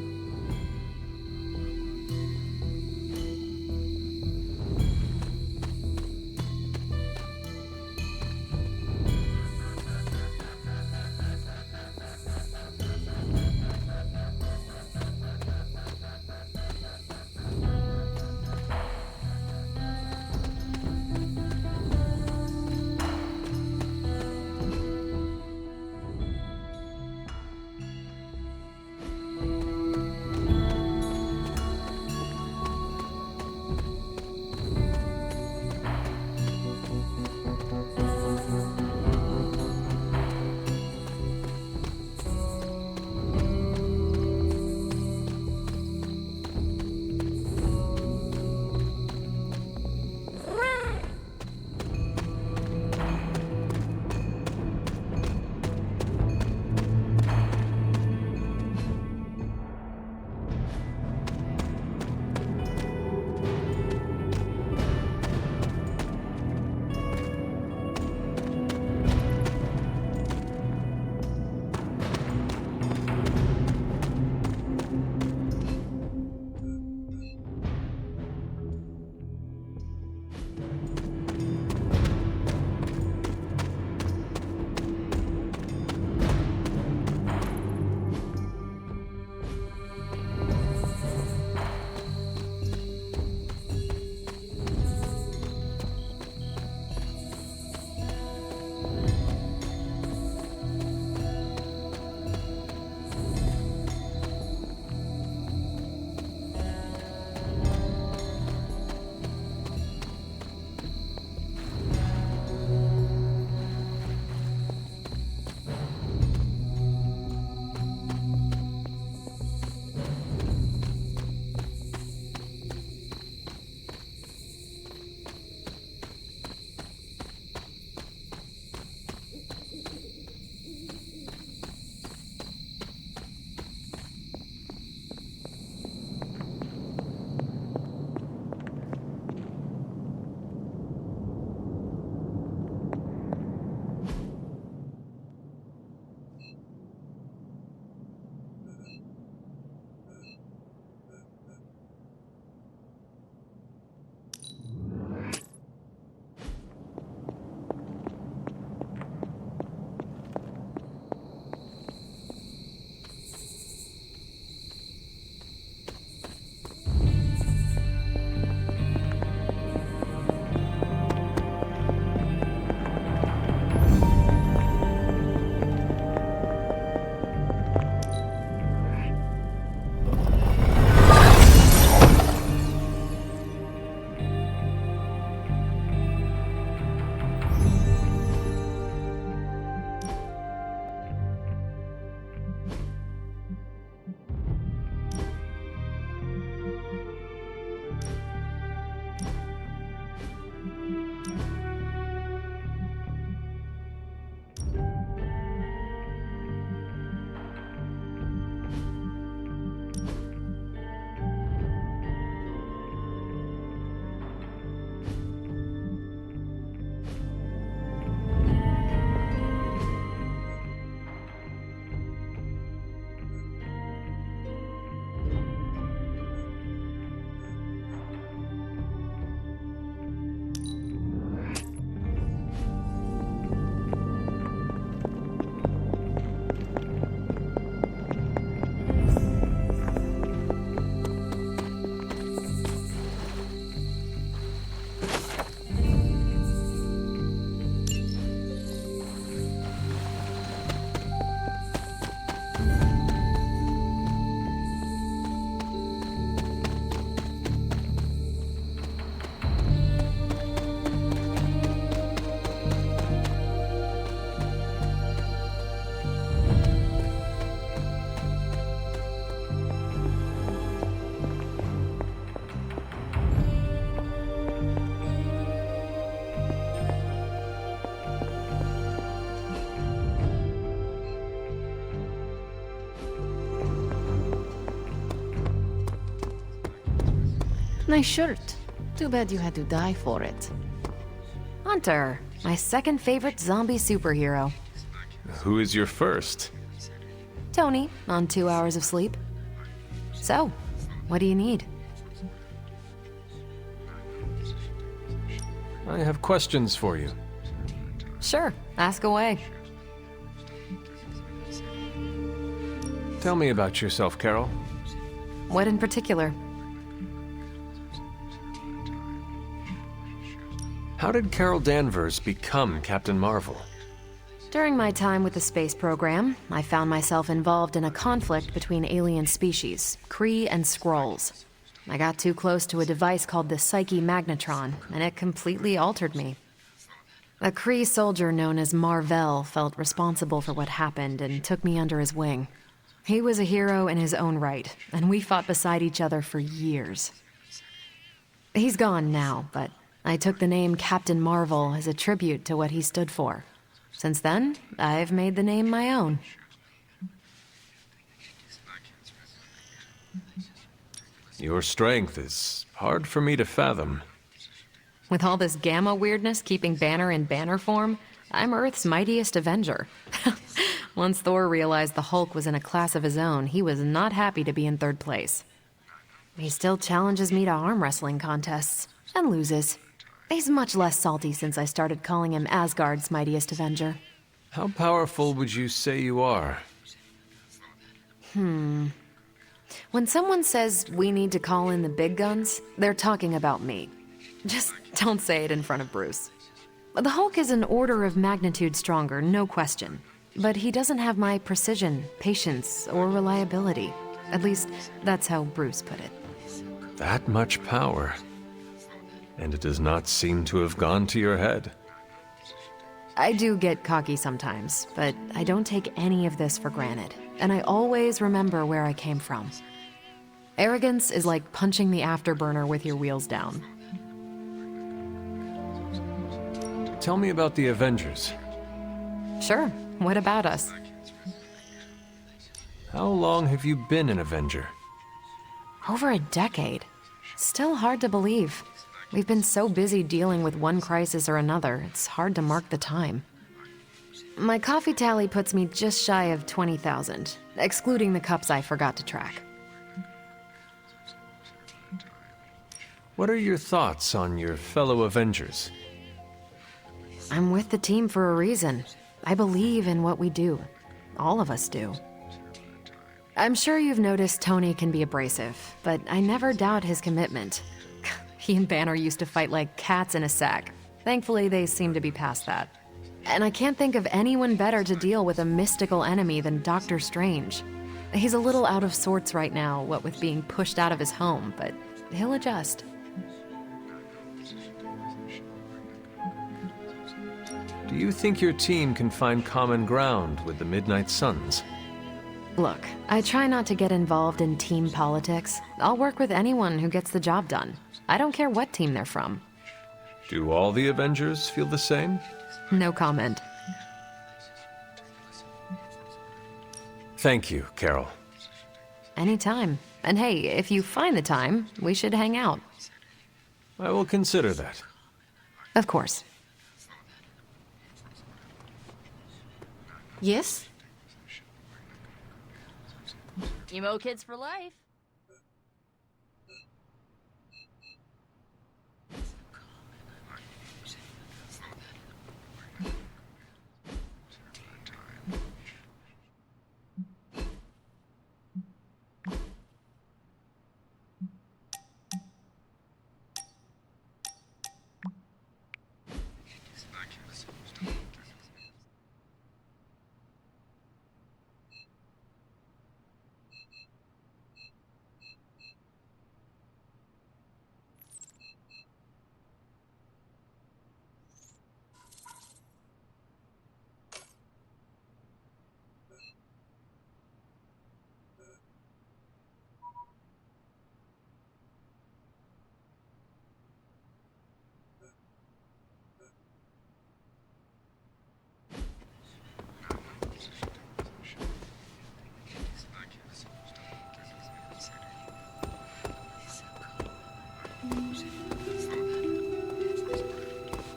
Nice shirt. Too bad you had to die for it. Hunter, my second favorite zombie superhero. Who is your first? Tony, on 2 hours of sleep. So, what do you need? I have questions for you. Sure, ask away. Tell me about yourself, Carol. What in particular? How did Carol Danvers become Captain Marvel? During my time with the space program, I found myself involved in a conflict between alien species, Kree and Skrulls. I got too close to a device called the Psyche Magnetron, and it completely altered me. A Kree soldier known as Mar-Vell felt responsible for what happened and took me under his wing. He was a hero in his own right, and we fought beside each other for years. He's gone now, but I took the name Captain Marvel as a tribute to what he stood for. Since then, I've made the name my own. Your strength is hard for me to fathom. With all this gamma weirdness keeping Banner in banner form, I'm Earth's mightiest Avenger. Once Thor realized the Hulk was in a class of his own, he was not happy to be in third place. He still challenges me to arm wrestling contests, and loses. He's much less salty since I started calling him Asgard's mightiest Avenger. How powerful would you say you are? When someone says we need to call in the big guns, they're talking about me. Just don't say it in front of Bruce. The Hulk is an order of magnitude stronger, no question. But he doesn't have my precision, patience, or reliability. At least, that's how Bruce put it. That much power. And it does not seem to have gone to your head. I do get cocky sometimes, but I don't take any of this for granted. And I always remember where I came from. Arrogance is like punching the afterburner with your wheels down. Tell me about the Avengers. Sure, what about us? How long have you been an Avenger? Over a decade. Still hard to believe. We've been so busy dealing with one crisis or another, it's hard to mark the time. My coffee tally puts me just shy of 20,000, excluding the cups I forgot to track. What are your thoughts on your fellow Avengers? I'm with the team for a reason. I believe in what we do. All of us do. I'm sure you've noticed Tony can be abrasive, but I never doubt his commitment. He and Banner used to fight like cats in a sack. Thankfully, they seem to be past that. And I can't think of anyone better to deal with a mystical enemy than Doctor Strange. He's a little out of sorts right now, what with being pushed out of his home, but he'll adjust. Do you think your team can find common ground with the Midnight Suns? Look, I try not to get involved in team politics. I'll work with anyone who gets the job done. I don't care what team they're from. Do all the Avengers feel the same? No comment. Thank you, Carol. Anytime. And hey, if you find the time, we should hang out. I will consider that. Of course. Yes? Emo kids for life.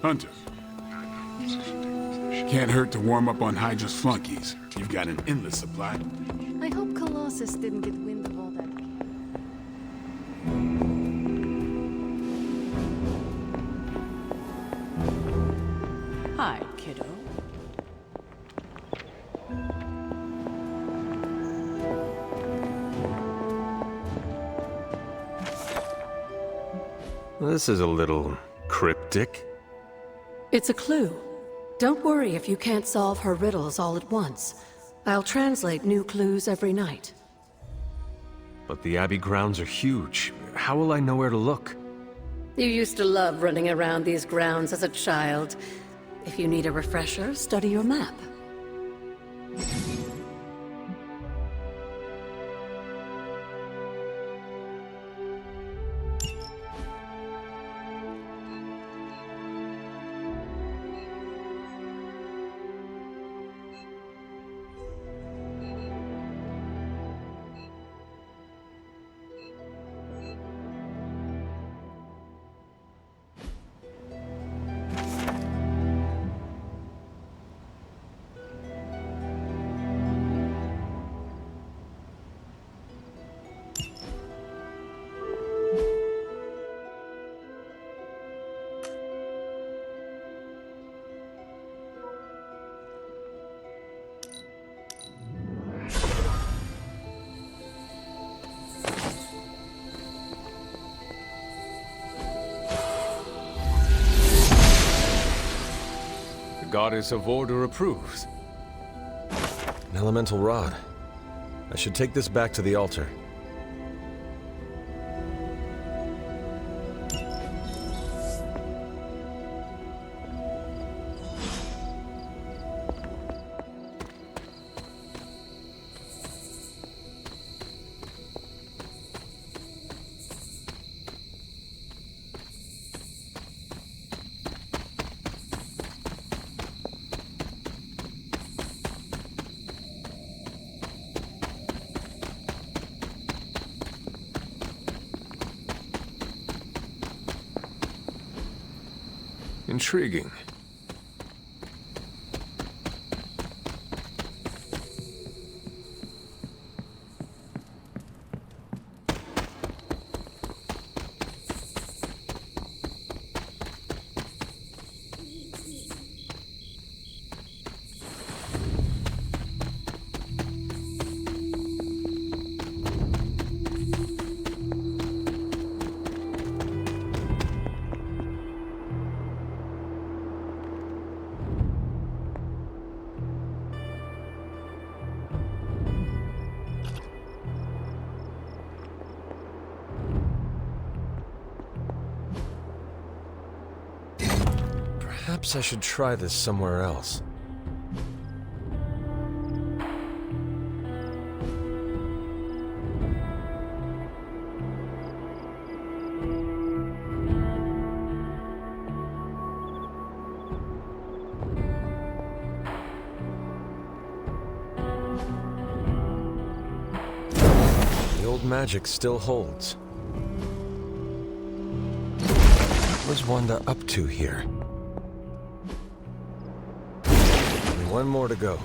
Hunter. Can't hurt to warm up on Hydra's flunkies. You've got an endless supply. I hope Colossus didn't get wind of all that. Hi, kiddo. This is a little cryptic. It's a clue. Don't worry if you can't solve her riddles all at once. I'll translate new clues every night. But the Abbey grounds are huge. How will I know where to look? You used to love running around these grounds as a child. If you need a refresher, study your map. The Goddess of Order approves. An elemental rod. I should take this back to the altar. Intriguing. Perhaps I should try this somewhere else. The old magic still holds. What was Wanda up to here? One more to go.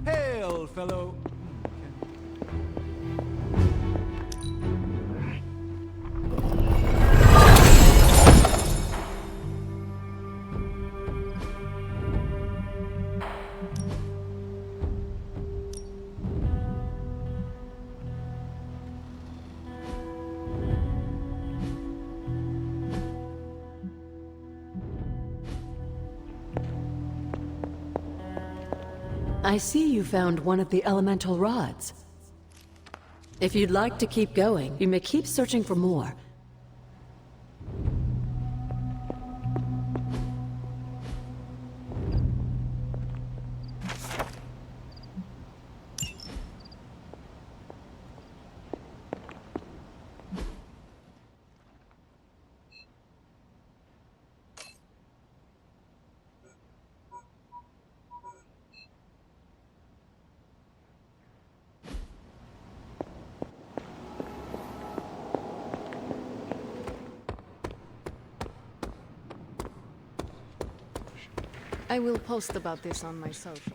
Hey, old fellow. I see you found one of the elemental rods. If you'd like to keep going, you may keep searching for more. I will post about this on my socials.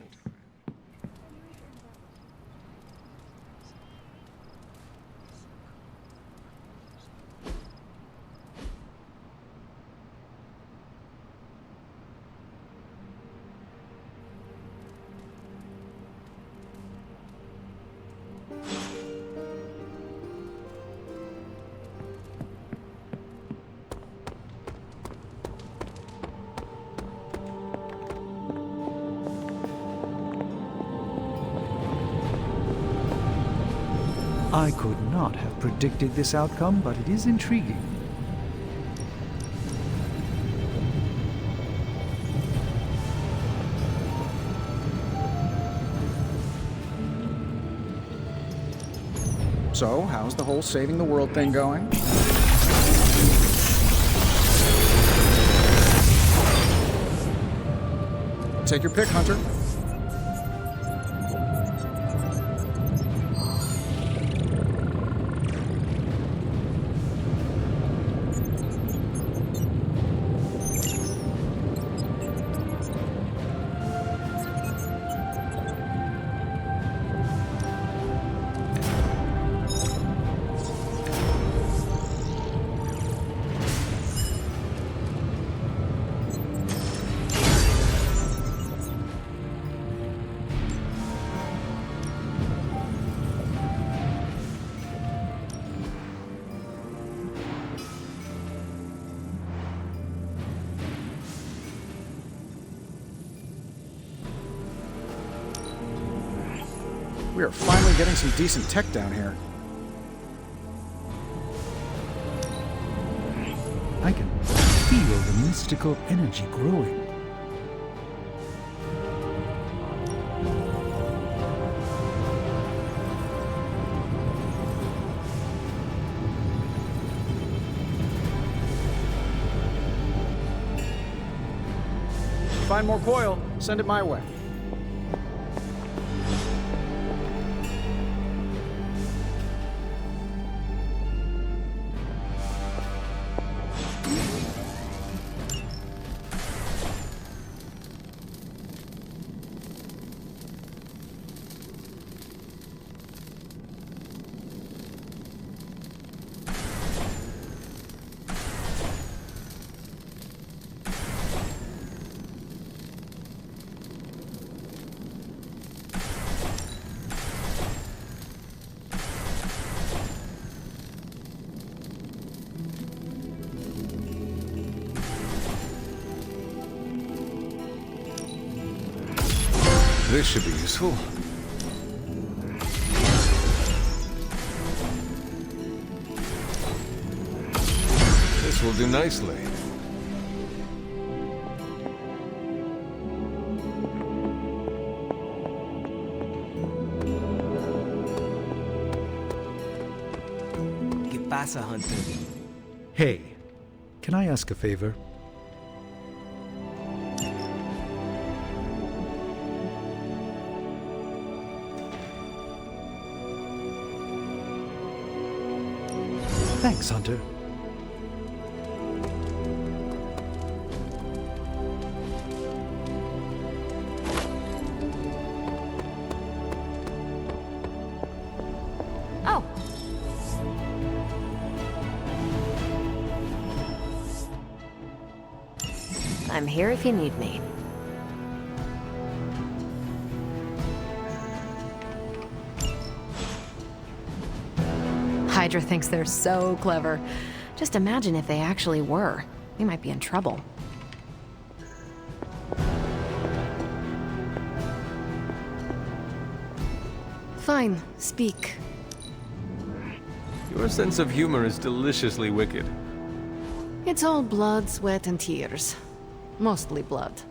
I could not have predicted this outcome, but it is intriguing. So, how's the whole saving the world thing going? Take your pick, Hunter. We are finally getting some decent tech down here. I can feel the mystical energy growing. Find more coil, send it my way. This should be useful. This will do nicely. ¿Qué pasa, Hunter? Hey, can I ask a favor? Thanks, Hunter. Oh. I'm here if you need me. Hydra thinks they're so clever. Just imagine if they actually were. We might be in trouble. Fine, speak. Your sense of humor is deliciously wicked. It's all blood, sweat, and tears. Mostly blood.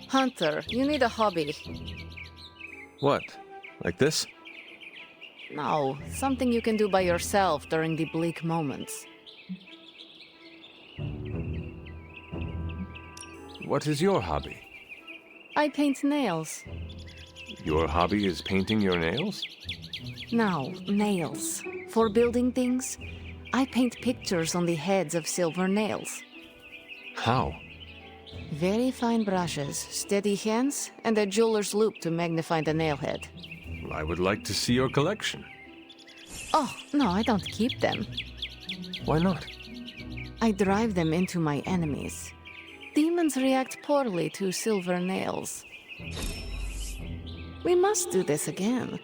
Hunter, you need a hobby. What? Like this? No, something you can do by yourself during the bleak moments. What is your hobby? I paint nails. Your hobby is painting your nails? No, nails. For building things, I paint pictures on the heads of silver nails. How? Very fine brushes, steady hands, and a jeweler's loupe to magnify the nail head. I would like to see your collection. Oh, no, I don't keep them. Why not? I drive them into my enemies. Demons react poorly to silver nails. We must do this again.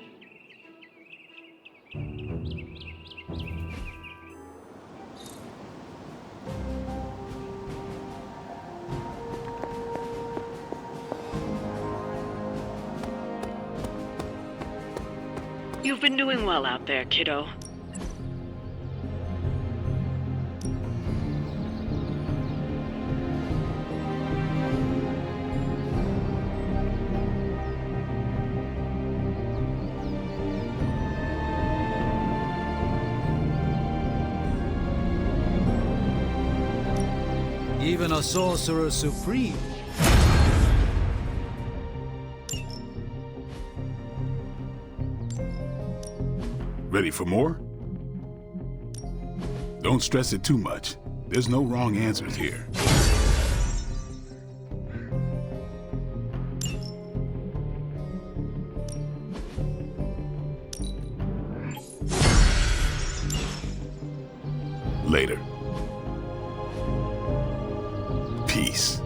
You've been doing well out there, kiddo. Even a sorcerer supreme. Ready for more? Don't stress it too much. There's no wrong answers here. Later. Peace.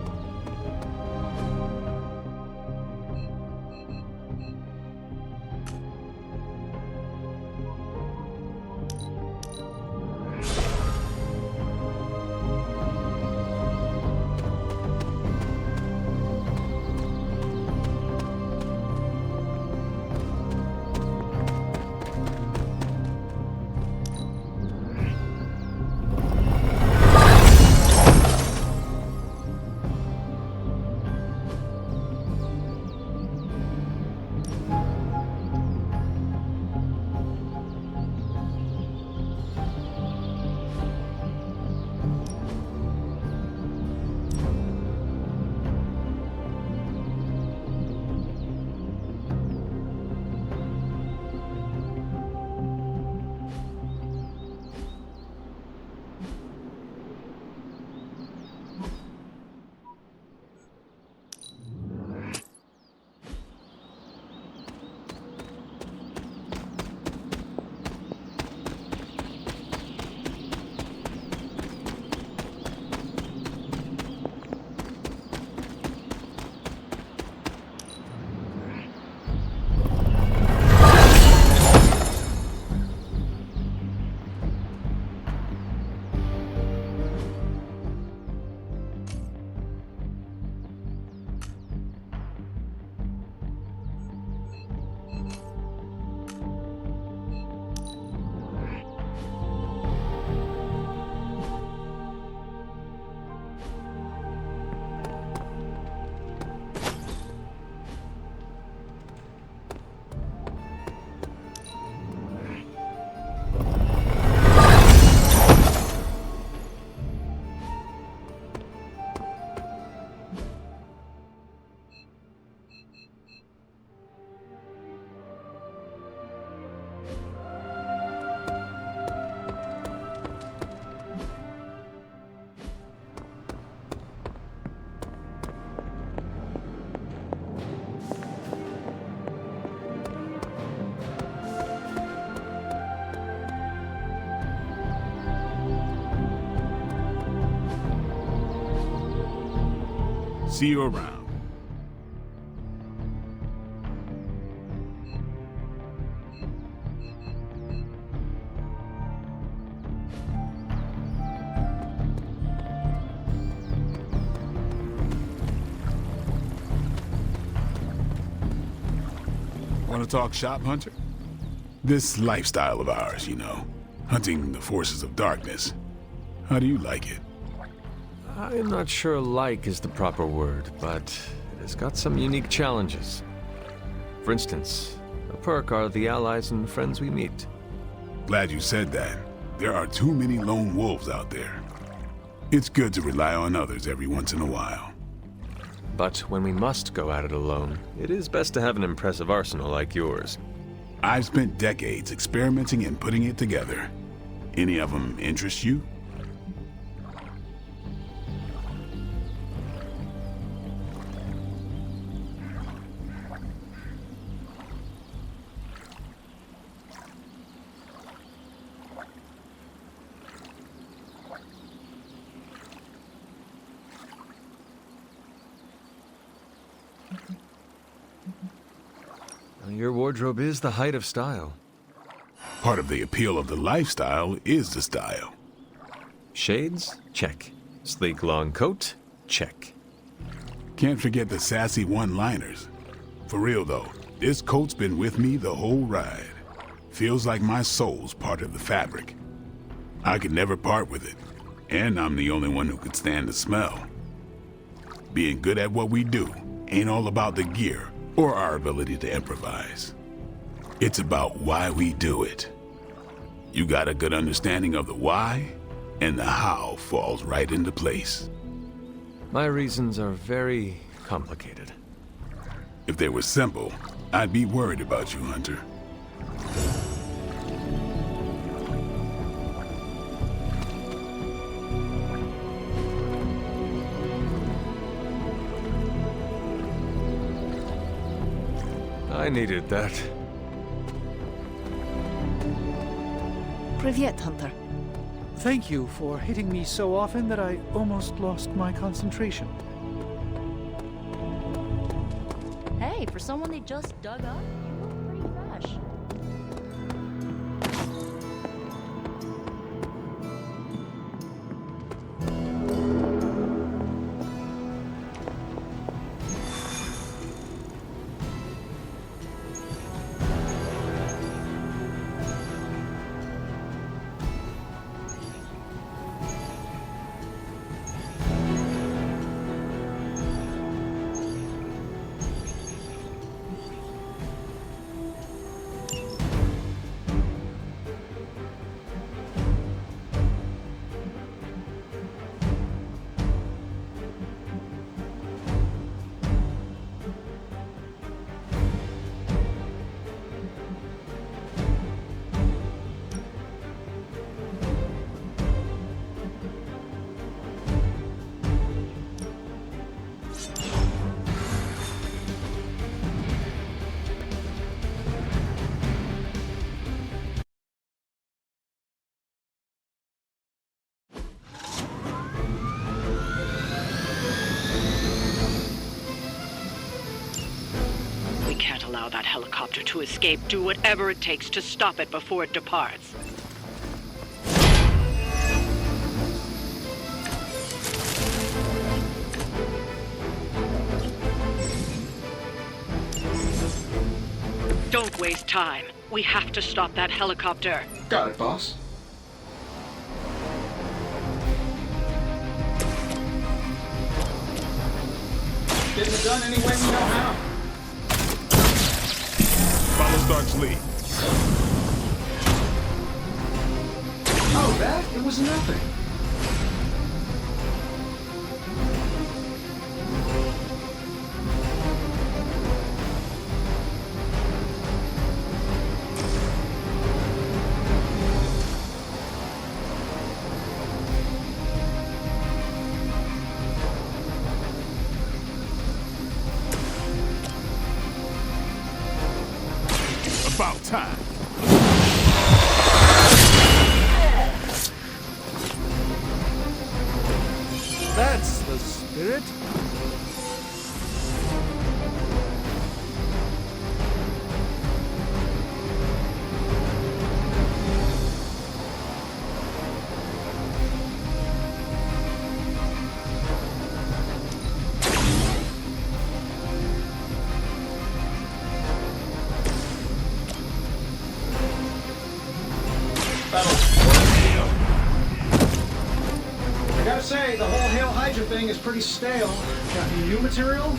See you around. Want to talk shop, Hunter? This lifestyle of ours, you know. Hunting the forces of darkness. How do you like it? I'm not sure like is the proper word, but it has got some unique challenges. For instance, a perk are the allies and friends we meet. Glad you said that. There are too many lone wolves out there. It's good to rely on others every once in a while. But when we must go at it alone, it is best to have an impressive arsenal like yours. I've spent decades experimenting and putting it together. Any of them interest you? Your wardrobe is the height of style. Part of the appeal of the lifestyle is the style. Shades? Check. Sleek long coat? Check. Can't forget the sassy one-liners. For real though, this coat's been with me the whole ride. Feels like my soul's part of the fabric. I could never part with it, and I'm the only one who could stand the smell. Being good at what we do ain't all about the gear or our ability to improvise. It's about why we do it. You got a good understanding of the why, and the how falls right into place. My reasons are very complicated. If they were simple, I'd be worried about you, Hunter. I needed that. Privyet, Hunter. Thank you for hitting me so often that I almost lost my concentration. Hey, for someone they just dug up, you look pretty fresh. We can't allow that helicopter to escape. Do whatever it takes to stop it before it departs. Don't waste time. We have to stop that helicopter. Got it, boss. Getting it done any way we know how. Follow Stark's lead. Oh, that? It was nothing. About time. That's the spirit. I gotta say, the whole Hail Hydra thing is pretty stale. Got any new material?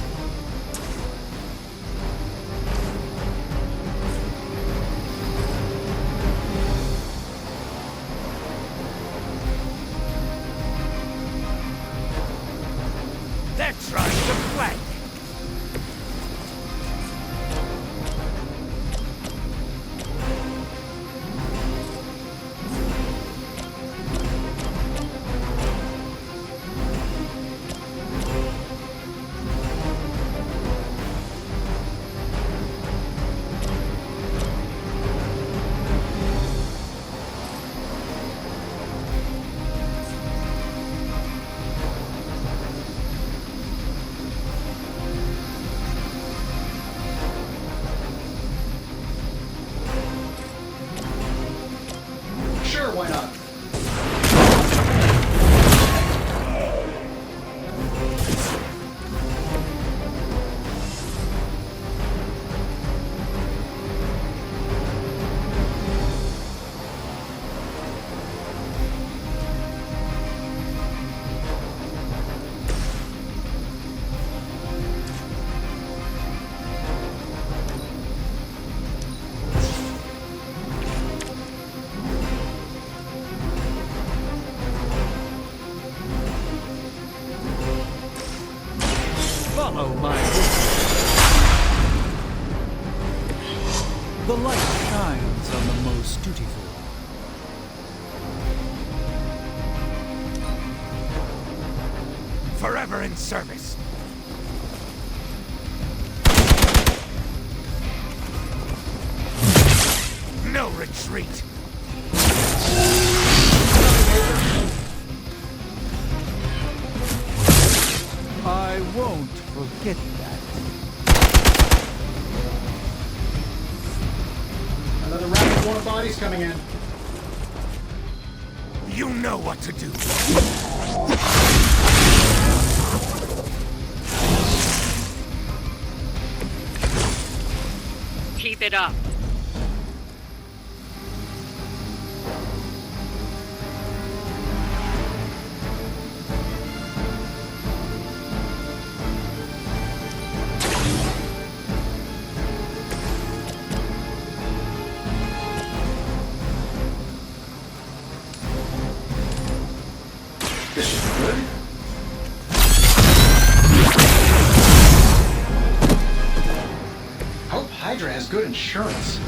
duty for? Forever in service. No retreat. I won't forget that. Another round of more bodies coming in. You know what to do. Keep it up. Hope Hydra has good insurance.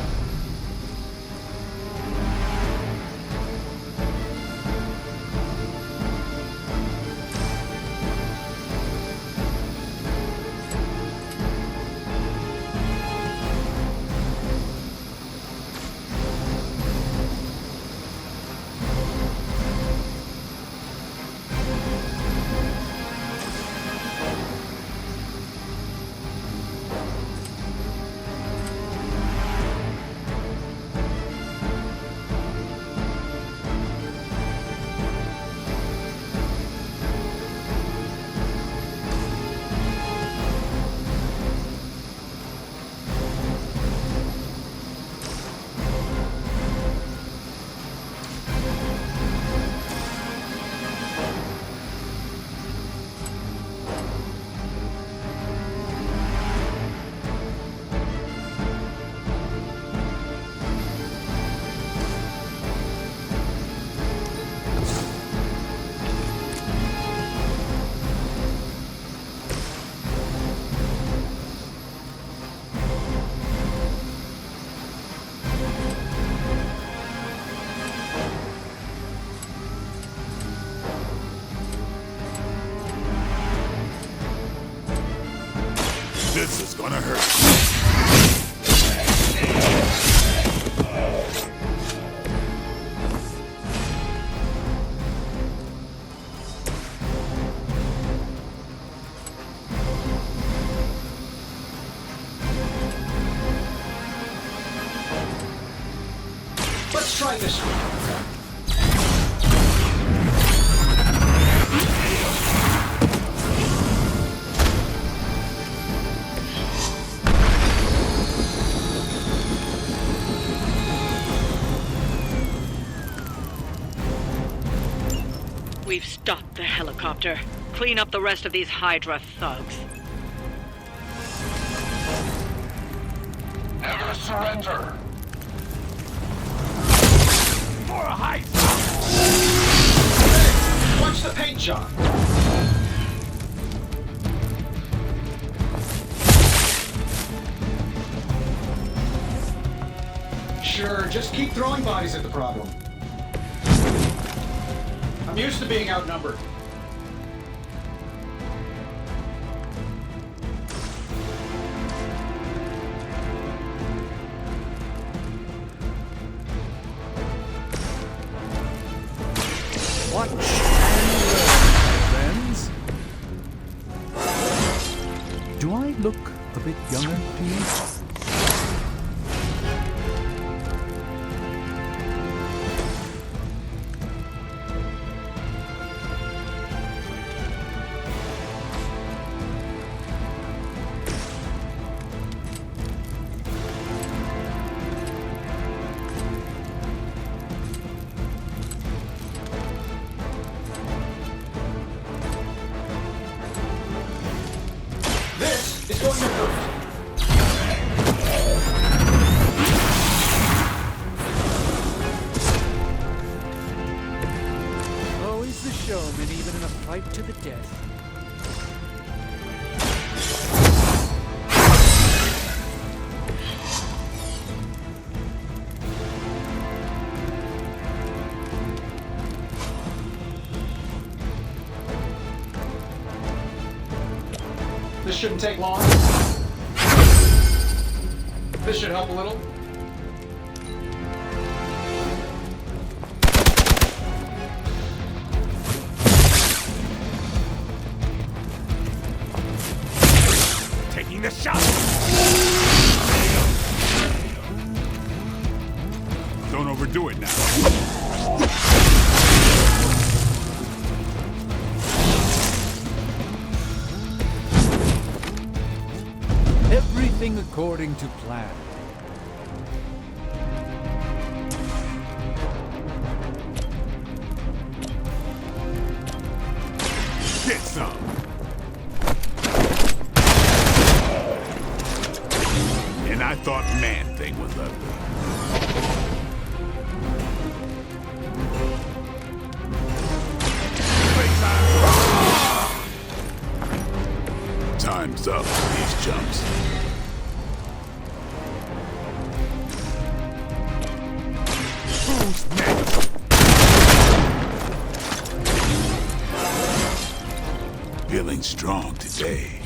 This is gonna hurt. Let's try this one. We've stopped the helicopter. Clean up the rest of these Hydra thugs. Never surrender. For a Hydra! Hey, watch the paint job. Sure, just keep throwing bodies at the problem. I'm used to being outnumbered. Watch and learn, friends. Do I look a bit younger to you? This is going to hurt. Always the showman, even in a fight to the death. This shouldn't take long. This should help a little. Taking the shot! Don't overdo it now. Everything according to plan. Get some. And I thought Man-Thing was ugly. Time's up for these jumps. Who's next? Feeling strong today.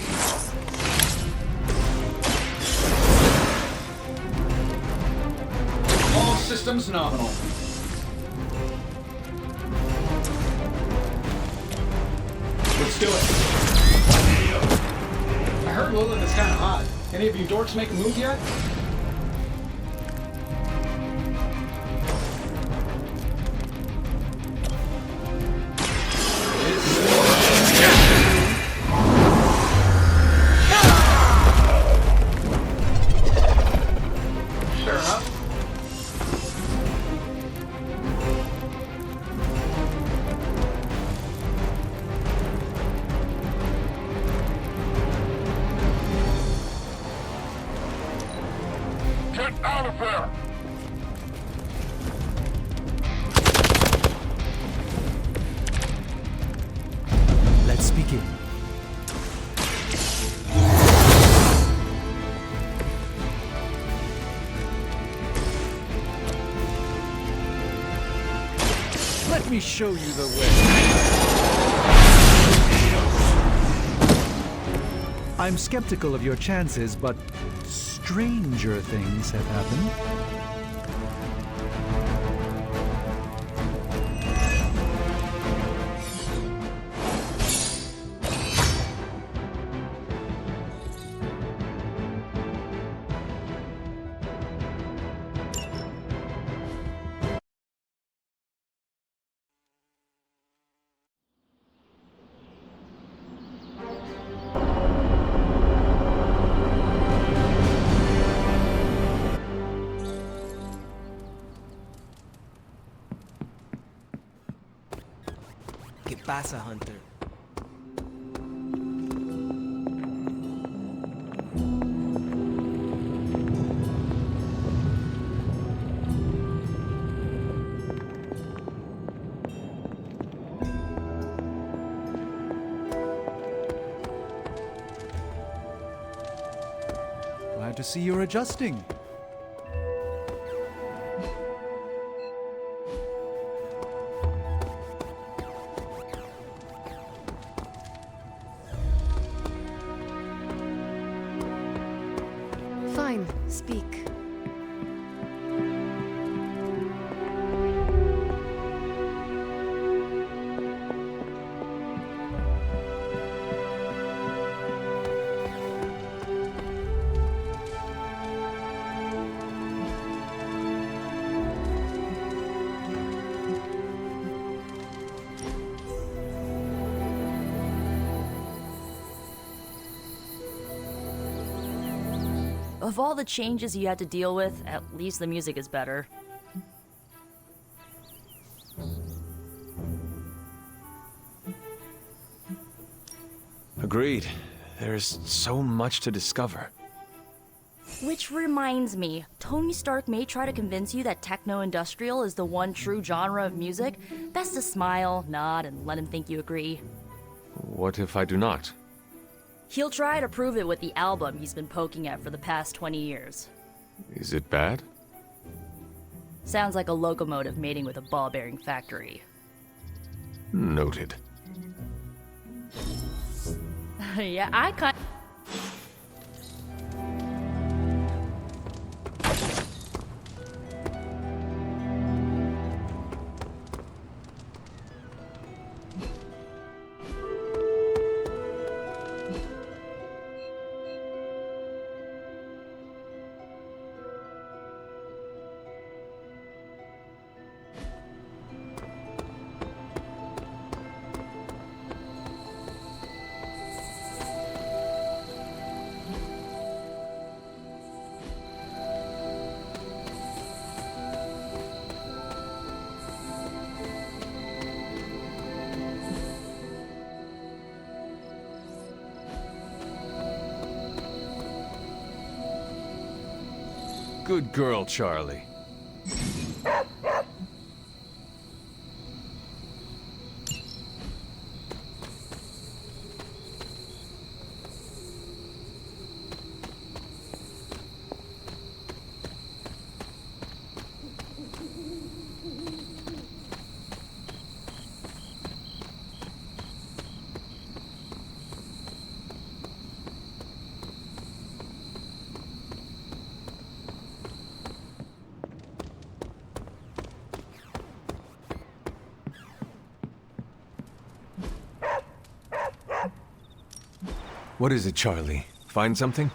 All systems nominal. Let's do it. I heard Lilith is kind of hot. Any of you dorks make a move yet? Fair enough. Get out of there! Let's begin. Let me show you the way. I'm skeptical of your chances, but stranger things have happened. ¿Qué pasa, Hunter? Glad to see you're adjusting. Fine, speak. Of all the changes you had to deal with, at least the music is better. Agreed. There's so much to discover. Which reminds me, Tony Stark may try to convince you that techno-industrial is the one true genre of music. Best to smile, nod, and let him think you agree. What if I do not? He'll try to prove it with the album he's been poking at for the past 20 years. Is it bad? Sounds like a locomotive mating with a ball-bearing factory. Noted. Yeah, I Good girl, Charlie. What is it, Charlie? Find something?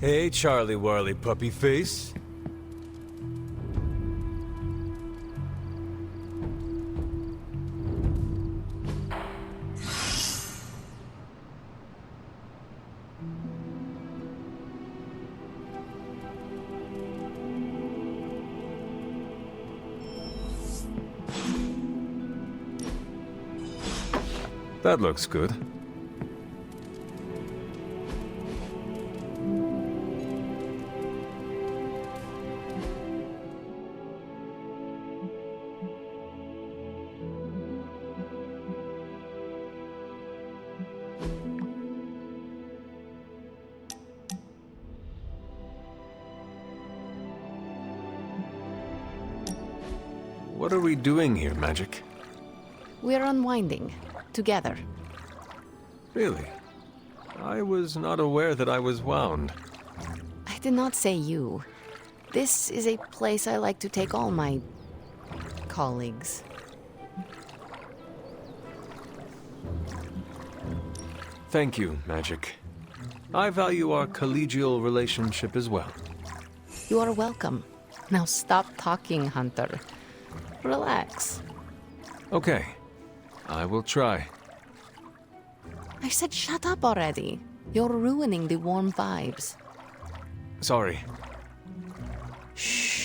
Hey, Charlie Warley puppy face. That looks good. What are we doing here, Magic? We're unwinding. Together. Really? I was not aware that I was wound. I did not say you. This is a place I like to take all my colleagues. Thank you, Magic. I value our collegial relationship as well. You are welcome. Now stop talking, Hunter. Relax. Okay. I will try. I said shut up already. You're ruining the warm vibes. Sorry. Shh.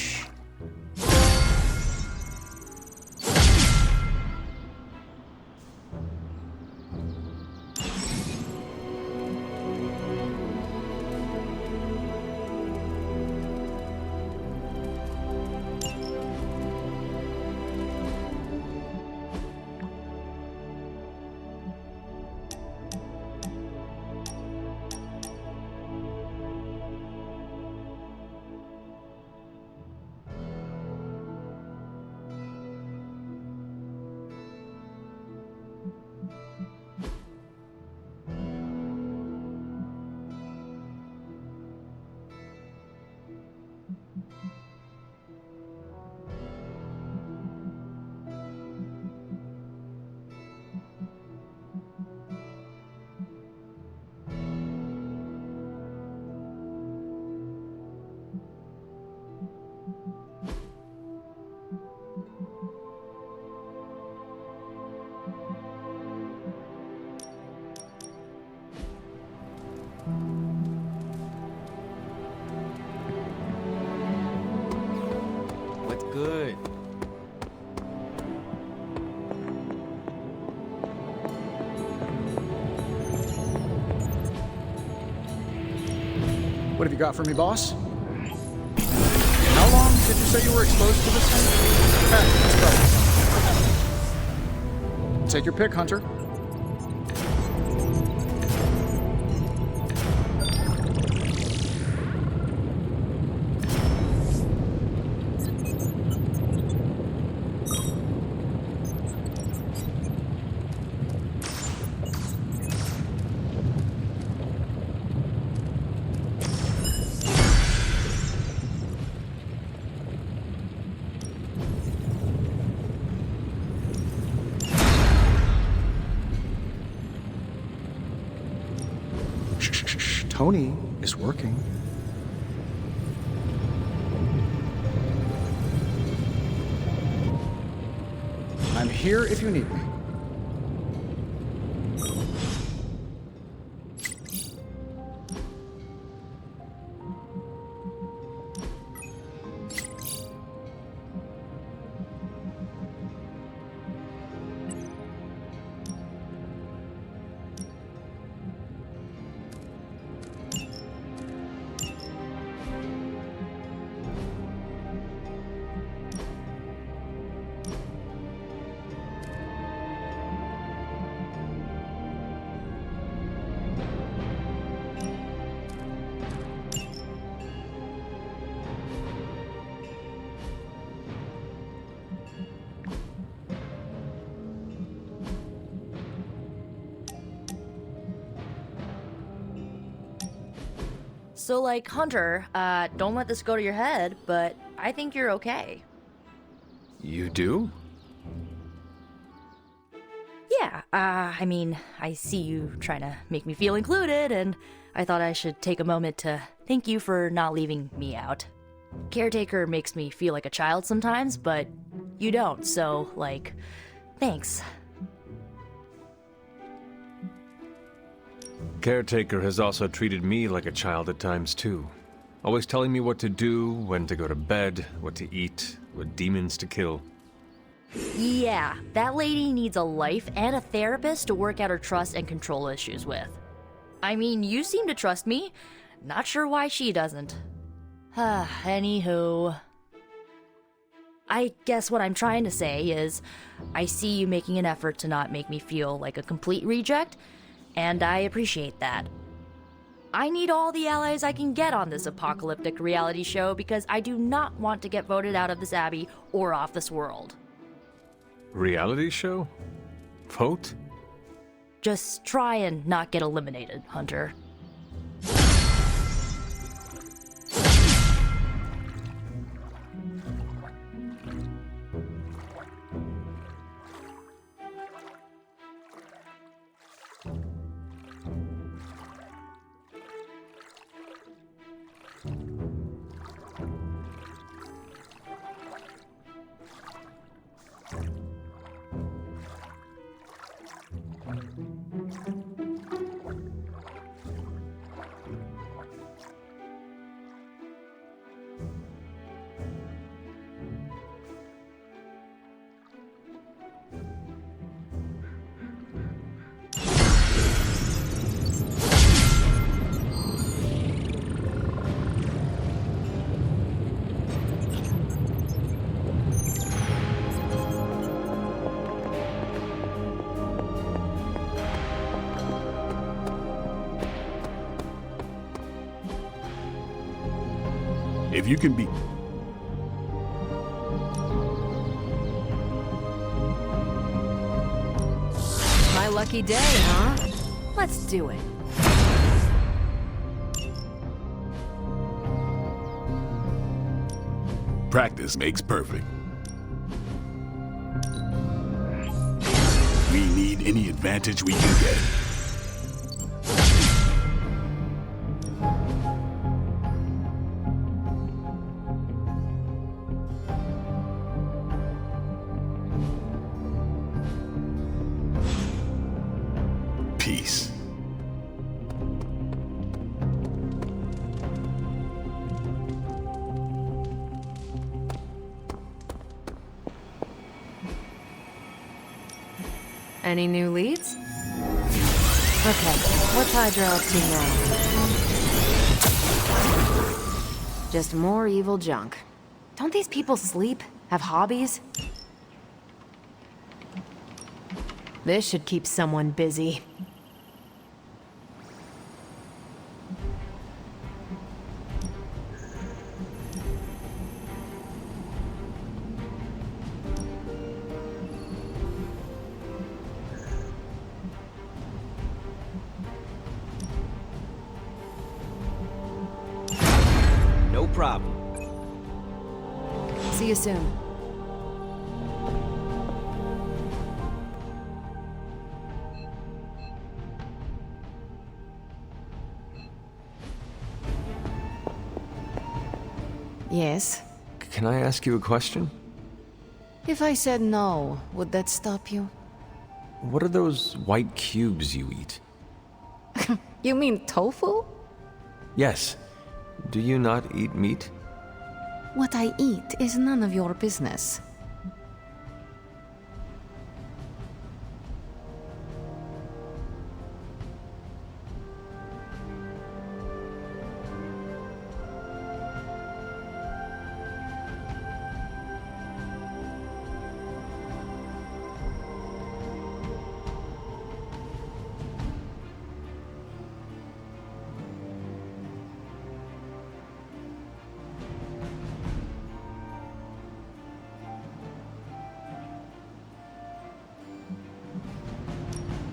What have you got for me, boss? How long did you say you were exposed to this thing? Let's go. Take your pick, Hunter. Tony is working. I'm here if you need me. So, like, Hunter, don't let this go to your head, but I think you're okay. You do? Yeah, I mean, I see you trying to make me feel included, and I thought I should take a moment to thank you for not leaving me out. Caretaker makes me feel like a child sometimes, but you don't, so, like, thanks. Caretaker has also treated me like a child at times, too. Always telling me what to do, when to go to bed, what to eat, what demons to kill. Yeah, that lady needs a life and a therapist to work out her trust and control issues with. I mean, you seem to trust me. Not sure why she doesn't. Anywho. I guess what I'm trying to say is, I see you making an effort to not make me feel like a complete reject, and I appreciate that. I need all the allies I can get on this apocalyptic reality show because I do not want to get voted out of this abbey or off this world. Reality show? Vote? Just try and not get eliminated, Hunter. If you can be... My lucky day, huh? Let's do it. Practice makes perfect. We need any advantage we can get. Peace. Any new leads? Okay, what's Hydra up to now? Just more evil junk. Don't these people sleep? Have hobbies? This should keep someone busy. No problem. See you soon. Yes? Can I ask you a question? If I said no, would that stop you? What are those white cubes you eat? You mean tofu? Yes. Do you not eat meat? What I eat is none of your business.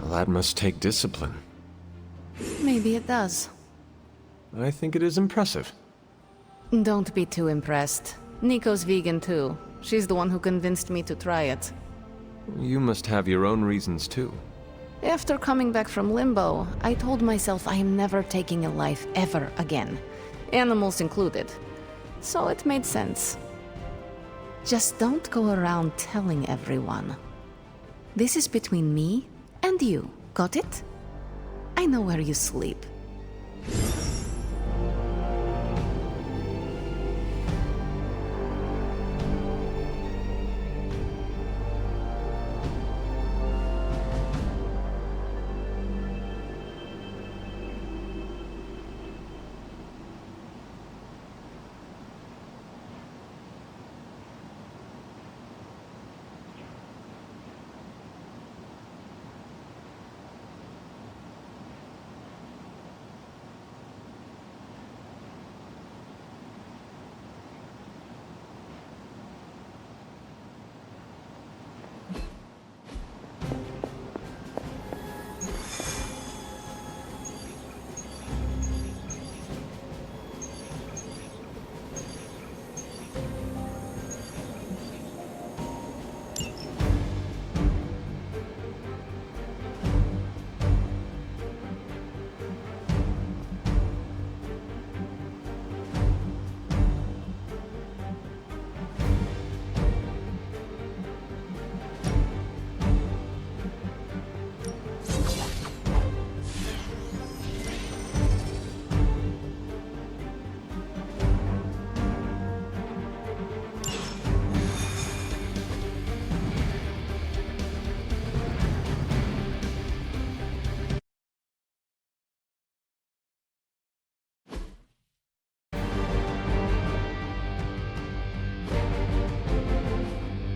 Well, that must take discipline. Maybe it does. I think it is impressive. Don't be too impressed. Nico's vegan too. She's the one who convinced me to try it. You must have your own reasons too. After coming back from limbo, I told myself I am never taking a life ever again. Animals included. So it made sense. Just don't go around telling everyone. This is between me and you, got it? I know where you sleep.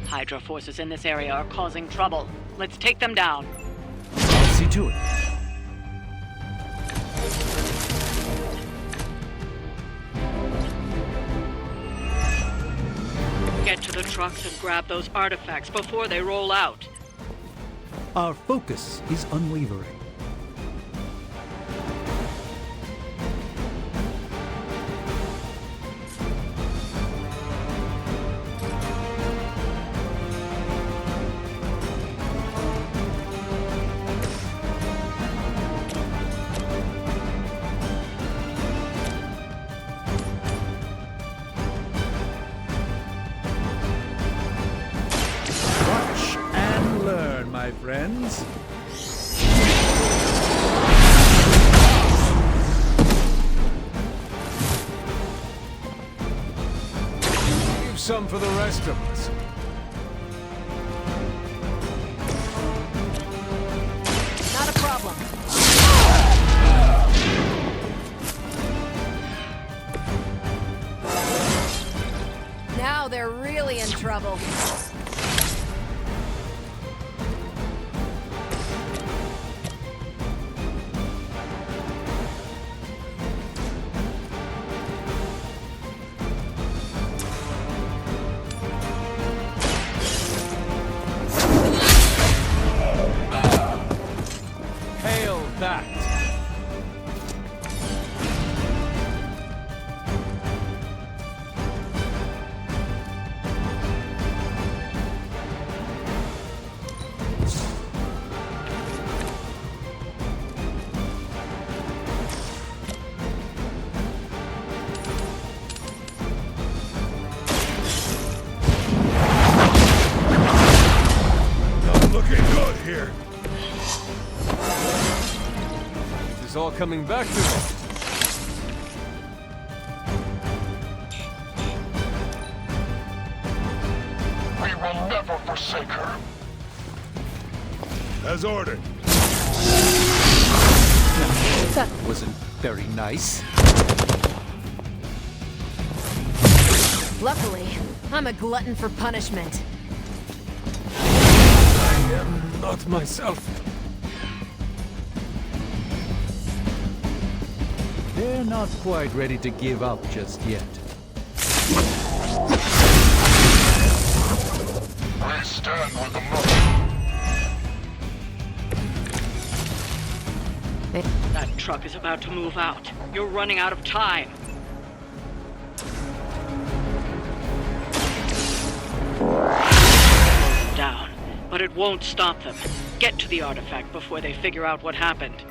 Hydra forces in this area are causing trouble. Let's take them down. I'll see to it. Get to the trucks and grab those artifacts before they roll out. Our focus is unwavering. Watch and learn, my friends. Leave some for the rest of us. Not a problem. trouble. Hail that! Not looking good here. This is all coming back to me. We will never forsake her. As ordered. That wasn't very nice. Luckily, I'm a glutton for punishment. I am not myself. They're not quite ready to give up just yet. We stand with the mother. That truck is about to move out. You're running out of time. Slow them down, but it won't stop them. Get to the artifact before they figure out what happened.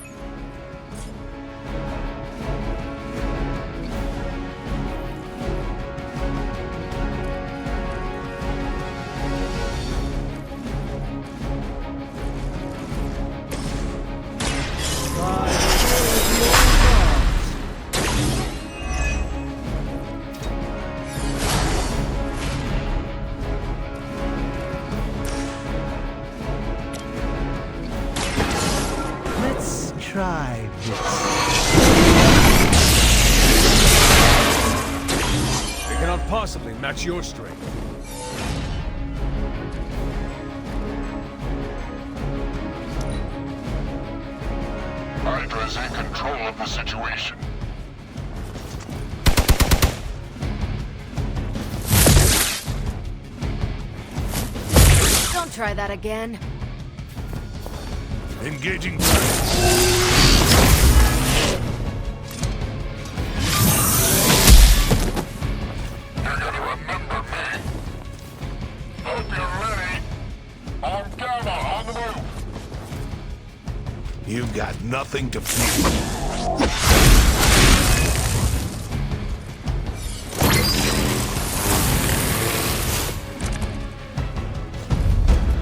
Let's try this. They cannot possibly match your strength. Hydra's in control of the situation. Don't try that again. Engaging You're gonna remember me. Hope you're ready. On Gamma, on the move. You've got nothing to fear.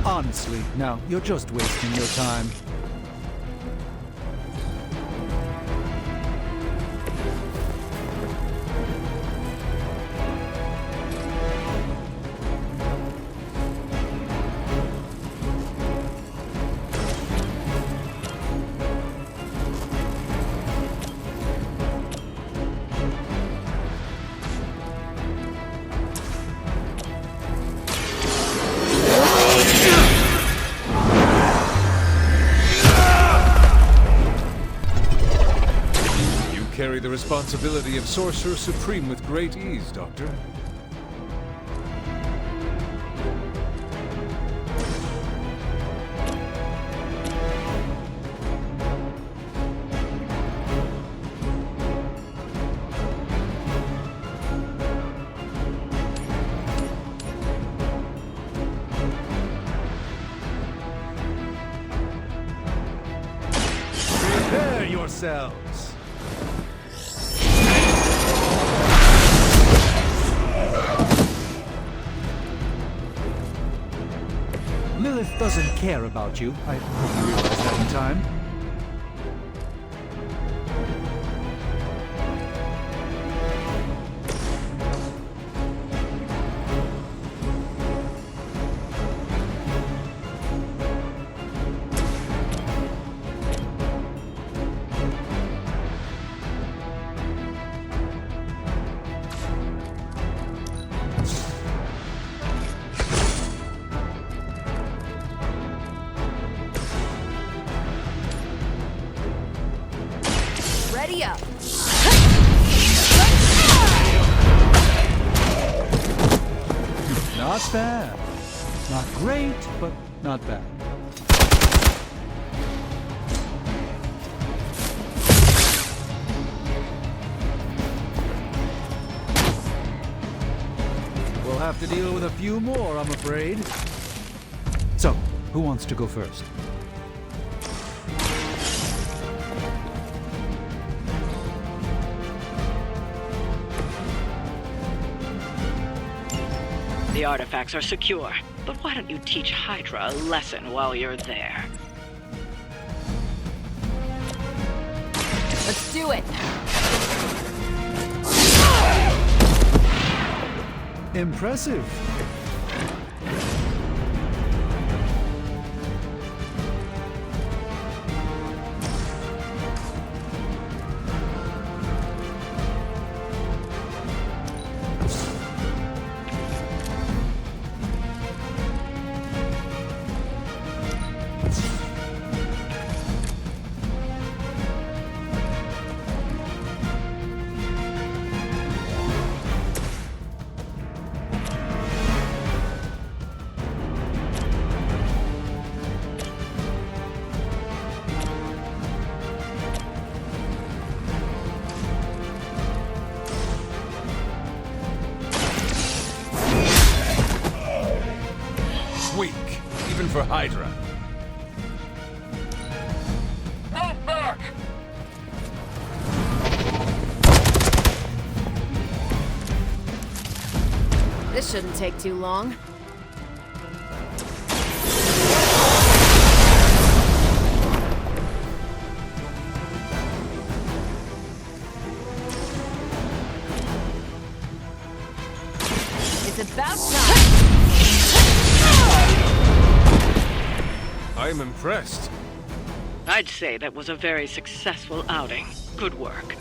Honestly, now, you're just wasting your time. Carry the responsibility of Sorcerer Supreme with great ease, Doctor. Prepare yourselves! Lilith doesn't care about you. I hope you realize that in time. Ready up. Not bad. Not great, but not bad. We'll have to deal with a few more, I'm afraid. So, who wants to go first? The artifacts are secure, but why don't you teach Hydra a lesson while you're there? Let's do it. Impressive. Weak, even for Hydra. Move back! This shouldn't take too long. It's about time. I'm impressed. I'd say that was a very successful outing. Good work.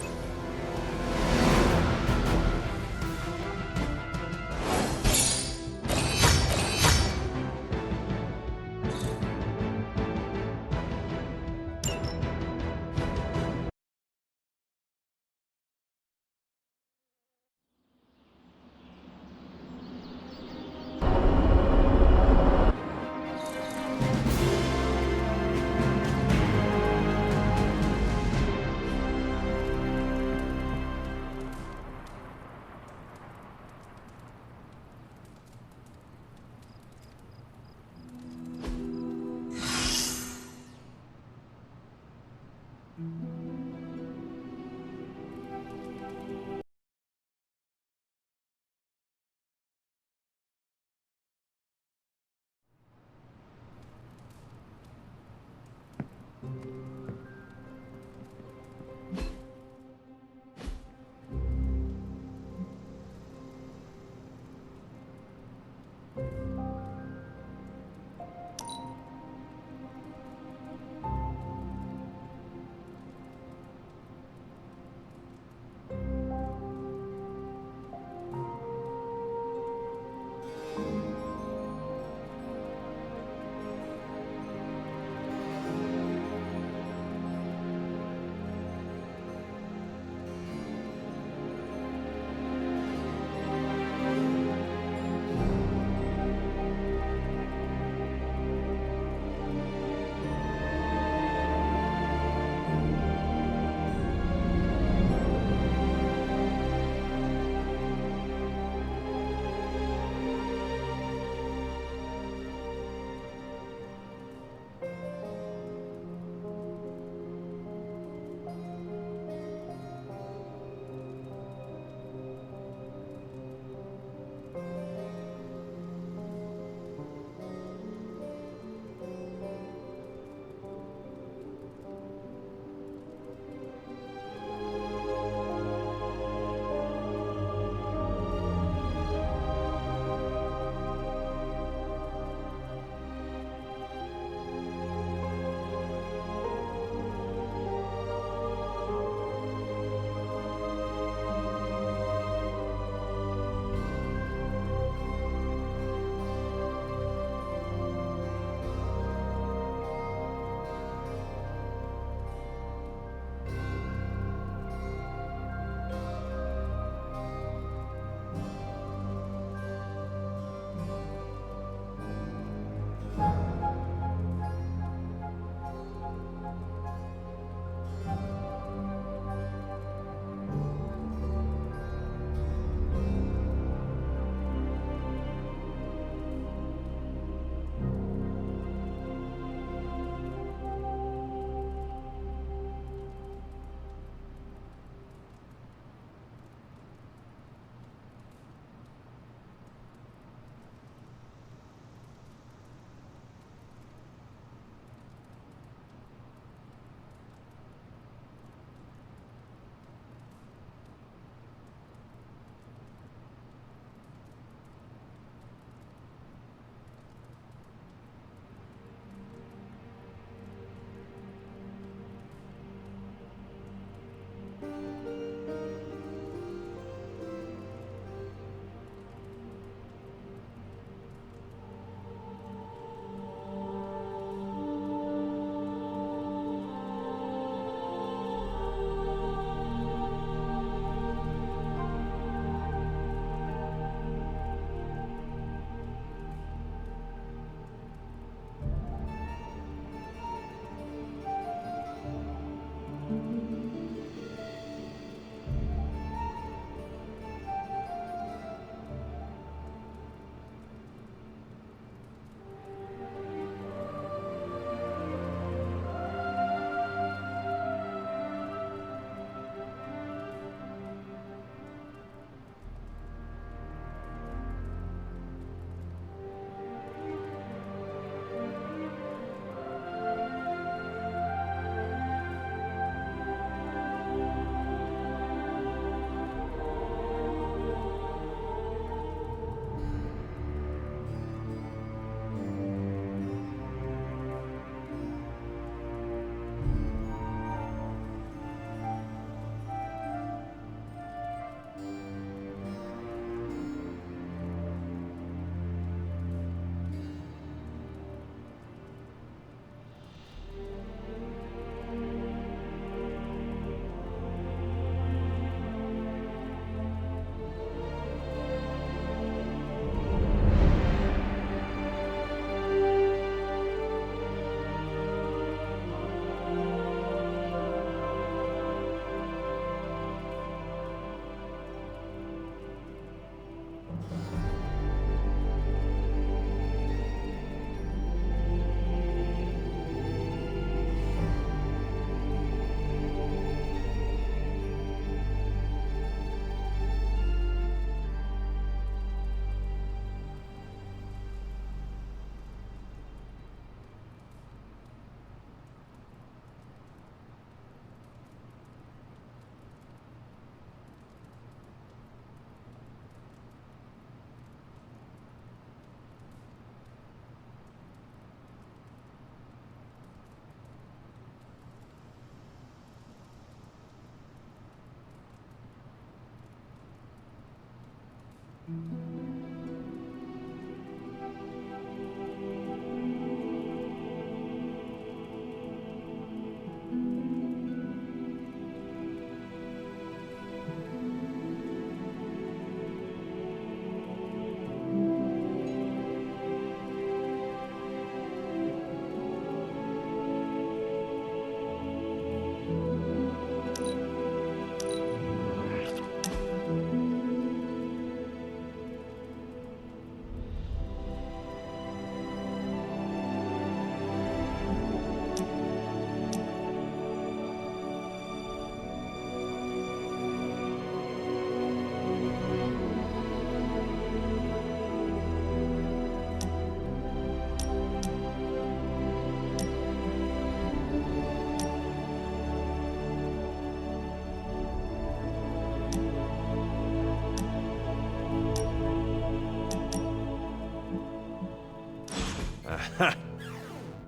Ha!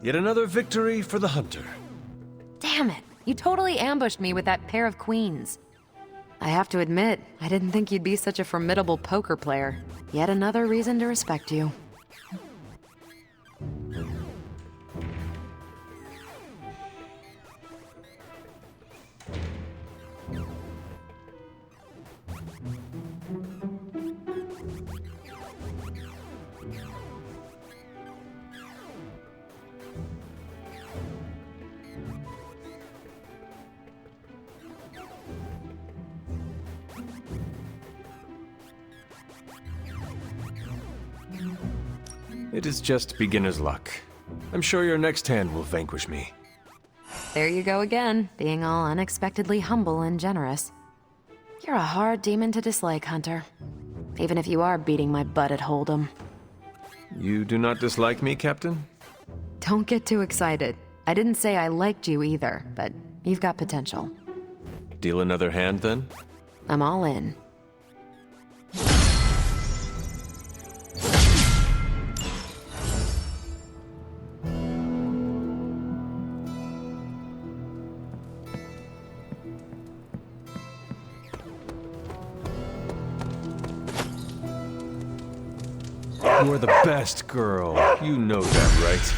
Yet another victory for the hunter. Damn it! You totally ambushed me with that pair of queens. I have to admit, I didn't think you'd be such a formidable poker player. Yet another reason to respect you. It is just beginner's luck. I'm sure your next hand will vanquish me. There you go again, being all unexpectedly humble and generous. You're a hard demon to dislike, Hunter. Even if you are beating my butt at Hold'em. You do not dislike me, Captain? Don't get too excited. I didn't say I liked you either, but you've got potential. Deal another hand, then? I'm all in. You're the best girl. You know that, right?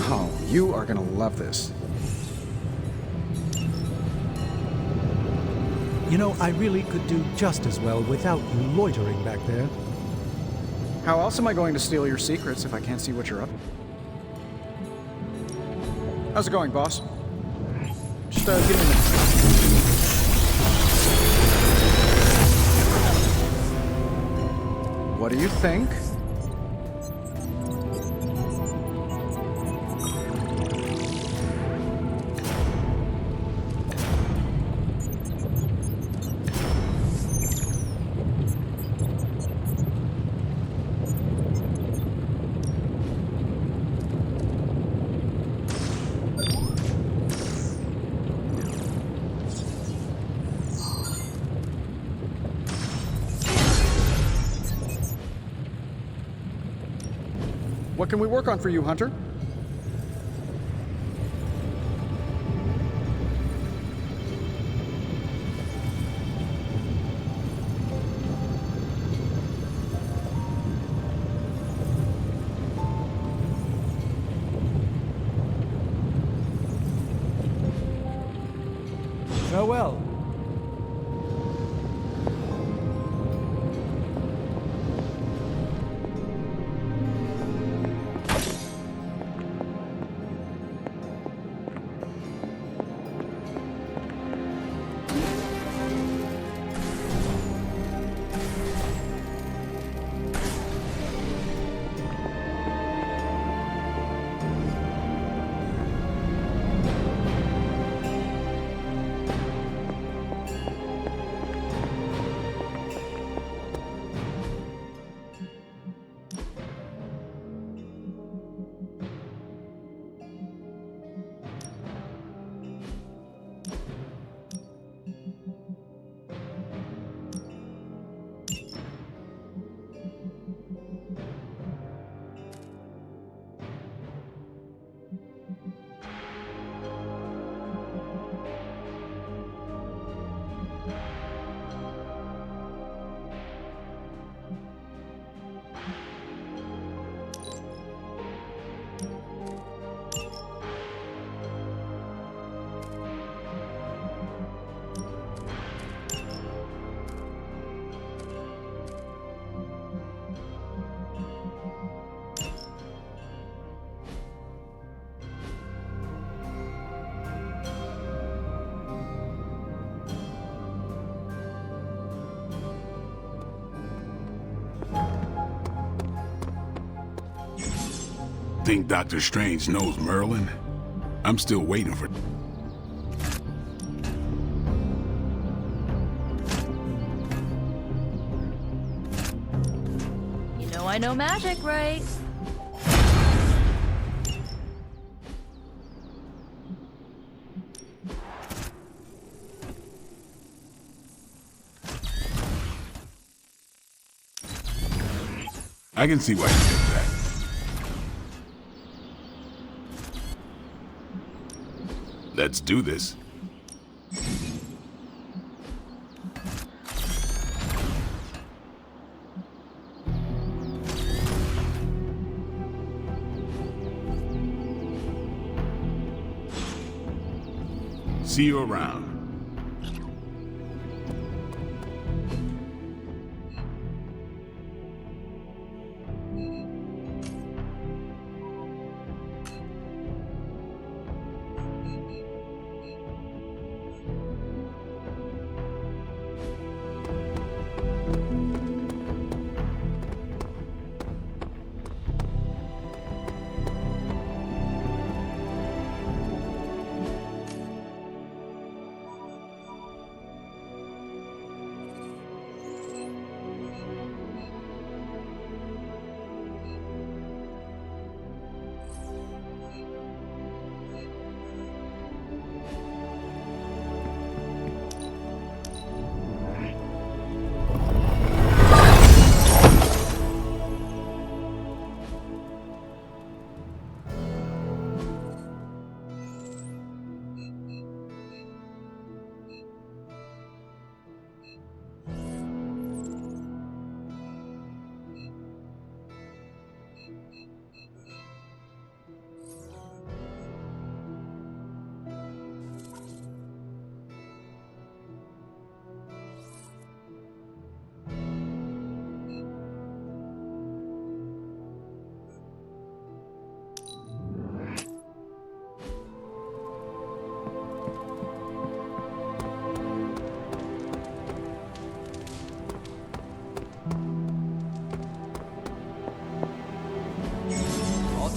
Oh, you are gonna love this. You know, I really could do just as well without you loitering back there. How else am I going to steal your secrets if I can't see what you're up to? How's it going, boss? Just give me a minute. What do you think? What can we work on for you, Hunter? Farewell. Think Dr. Strange knows Merlin? I'm still waiting for... You know I know magic, right? I can see why you did that. Let's do this. See you around.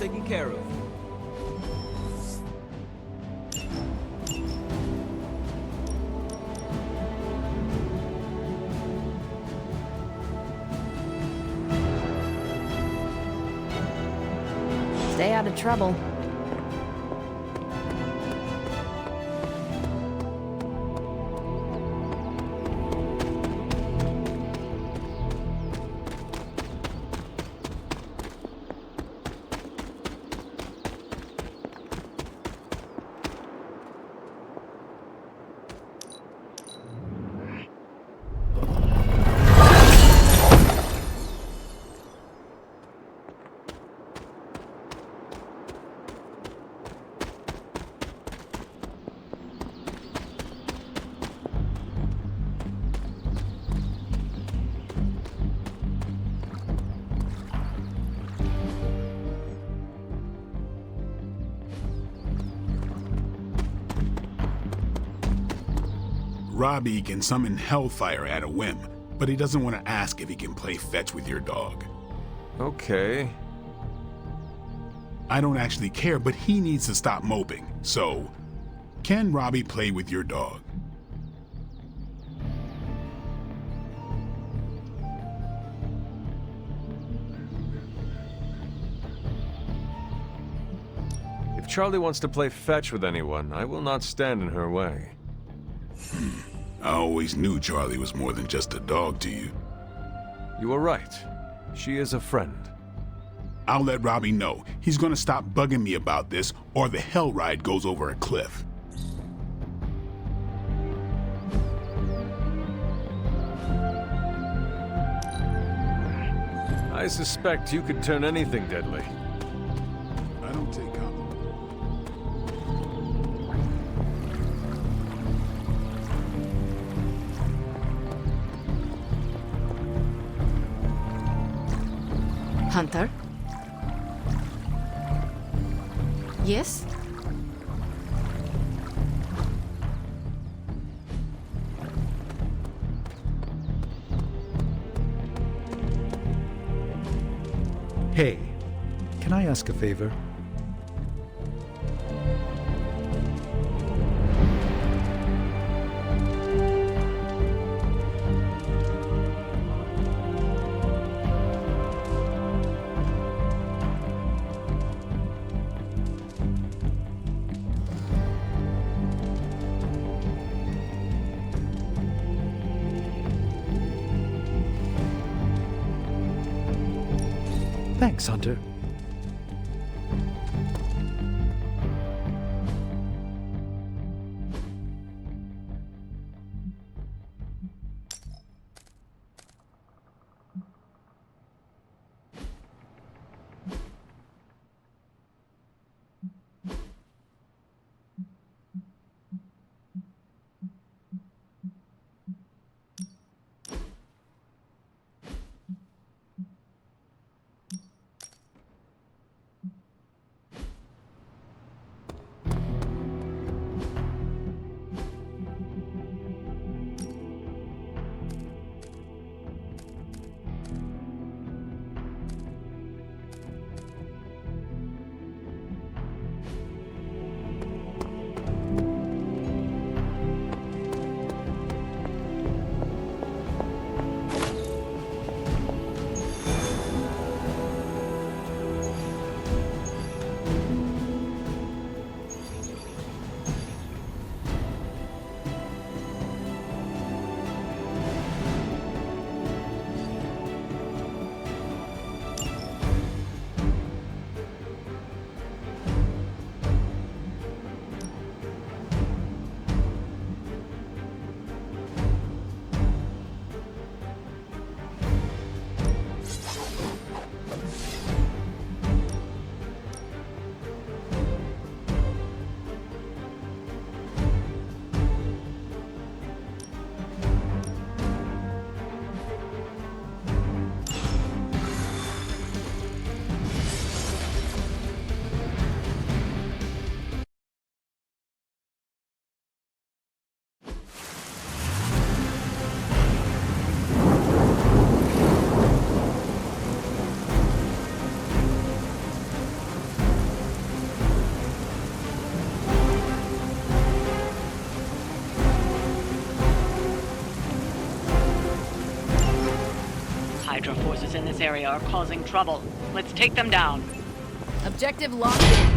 taken care of. Stay out of trouble. Robbie can summon Hellfire at a whim, but he doesn't want to ask if he can play fetch with your dog. Okay. I don't actually care, but he needs to stop moping. So, can Robbie play with your dog? If Charlie wants to play fetch with anyone, I will not stand in her way. I always knew Charlie was more than just a dog to you. You are right. She is a friend. I'll let Robbie know. He's gonna stop bugging me about this, or the hell ride goes over a cliff. I suspect you could turn anything deadly. I don't take compliments. Hunter? Yes? Hey, can I ask a favor? Thanks, Hunter. Hydra forces in this area are causing trouble. Let's take them down. Objective locked in.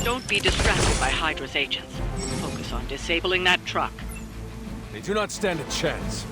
Don't be distracted by Hydra's agents. Focus on disabling that truck. They do not stand a chance.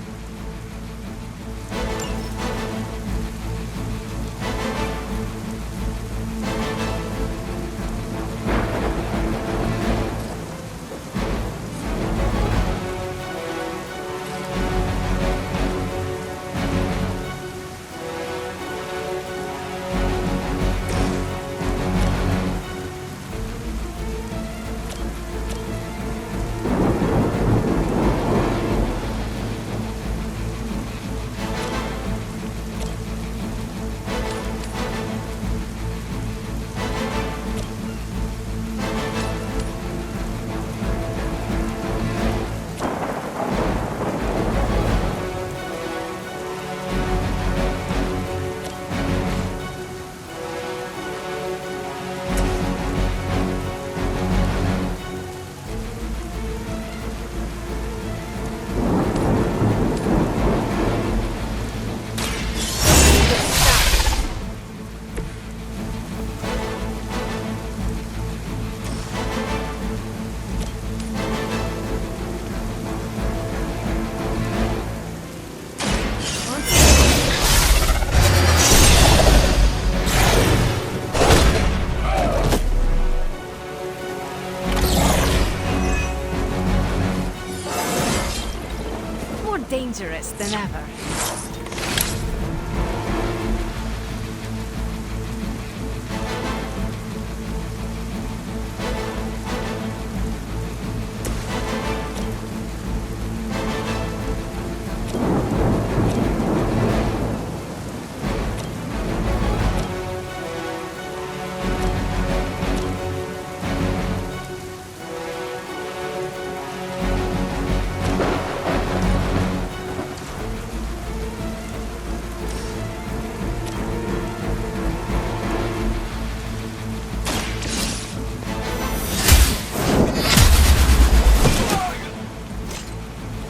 Dangerous than ever.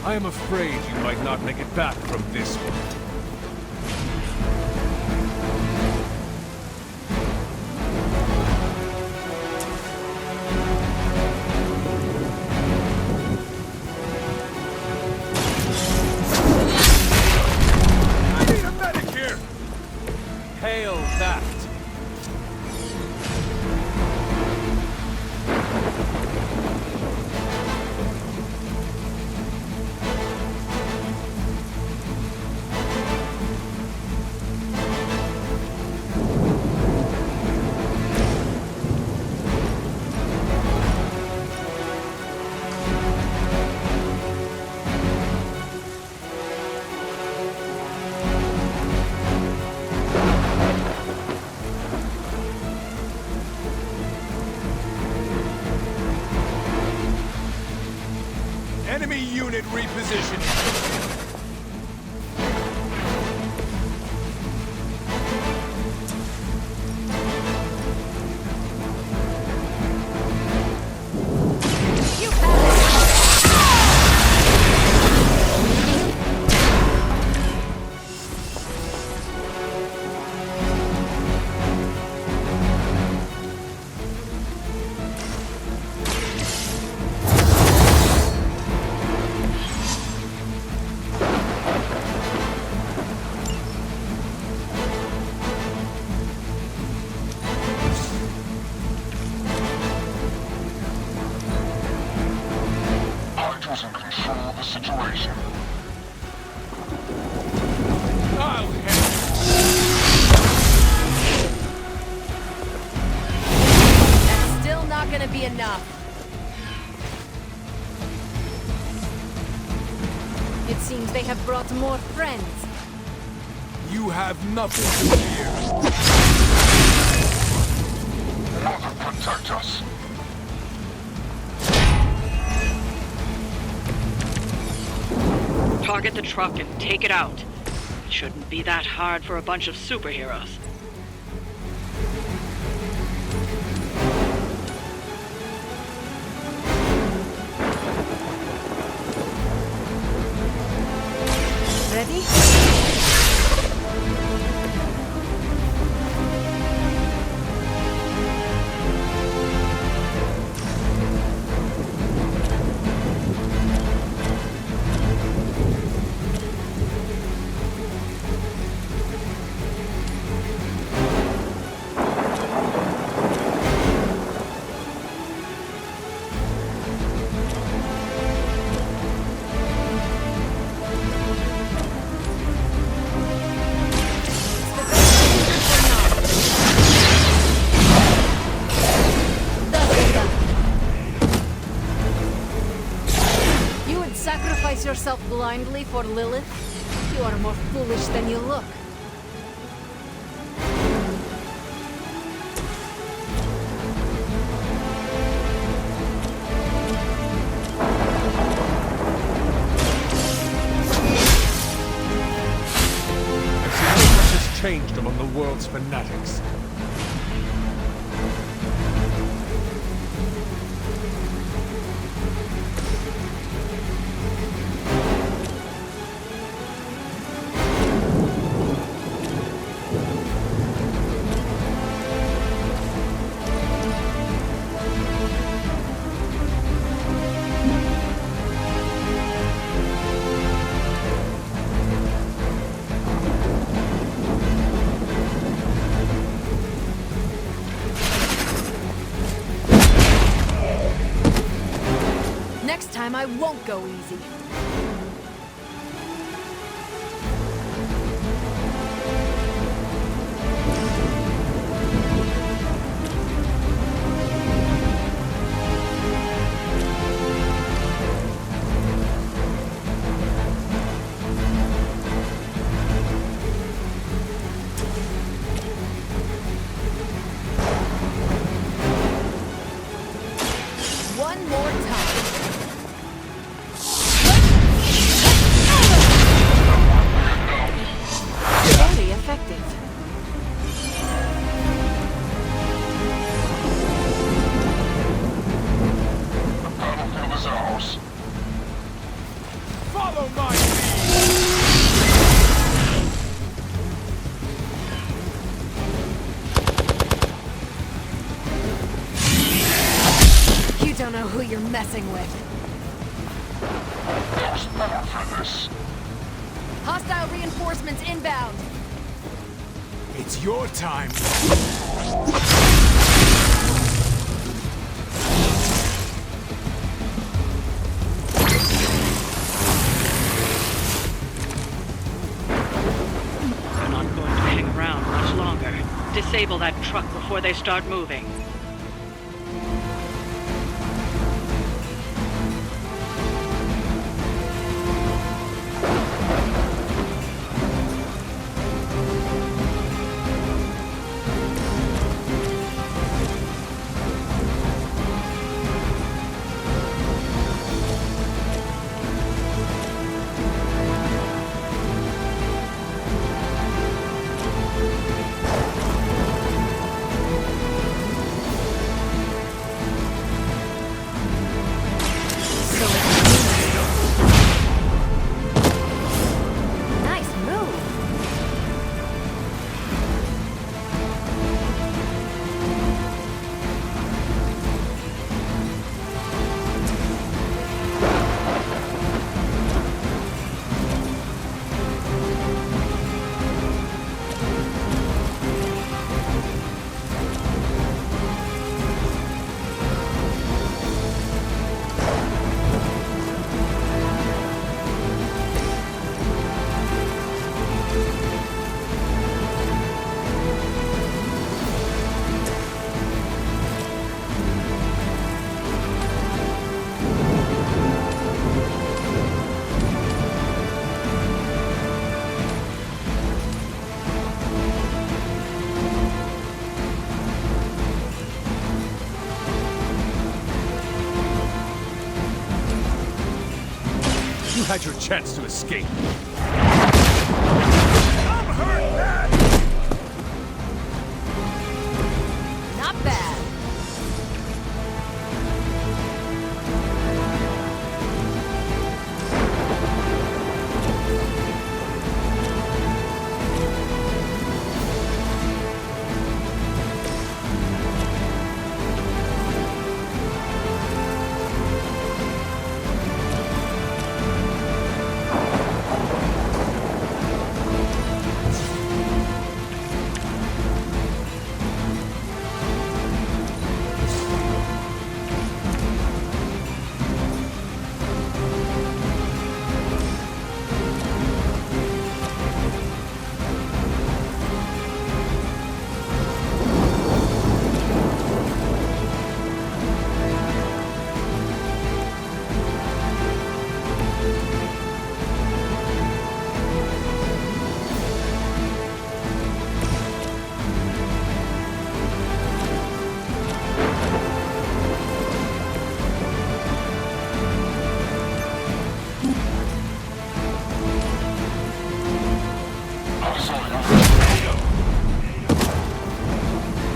I am afraid you might not make it back from this one. I need a medic here! Hail that! Enemy unit repositioning. Hydra's in control of the situation. I'll handle That's still not gonna be enough. It seems they have brought more friends. You have nothing to fear. Mother, protect us. Target the truck and take it out. It shouldn't be that hard for a bunch of superheroes. Ready? Sacrifice yourself blindly for Lilith? You are more foolish than you look. I see much has changed among the world's fanatics. Next time I won't go easy. One more time. Very effective. The battlefield is ours. Follow my You don't know who you're messing with. There's more for this. Hostile reinforcements inbound. It's your time. They're not going to hang around much longer. Disable that truck before they start moving. Nice move. You had your chance to escape. Not bad.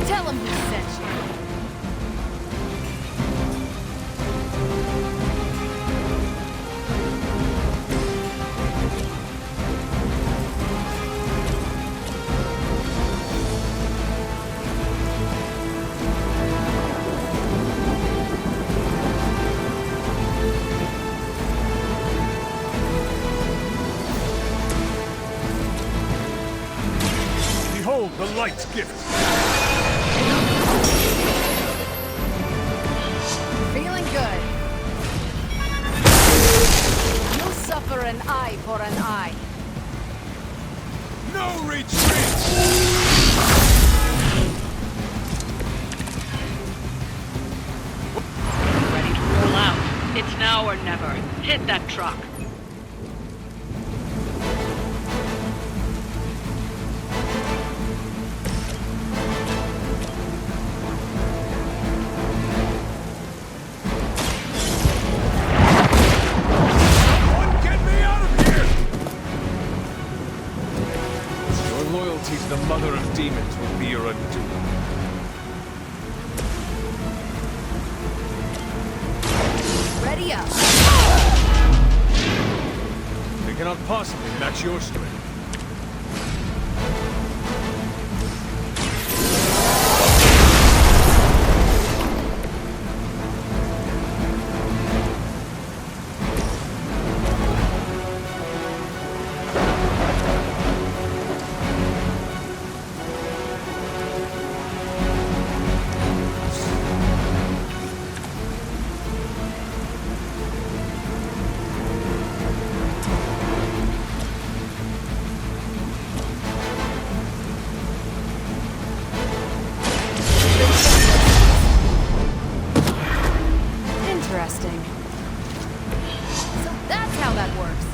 Tell him who sent you. Behold the light's gift. Feeling good. You'll suffer an eye for an eye. No retreat! Ready to roll out. It's now or never. Hit that truck. Loyalty's the mother of demons will be your undoing. Ready up. They cannot possibly match your strength. Interesting. So that's how that works.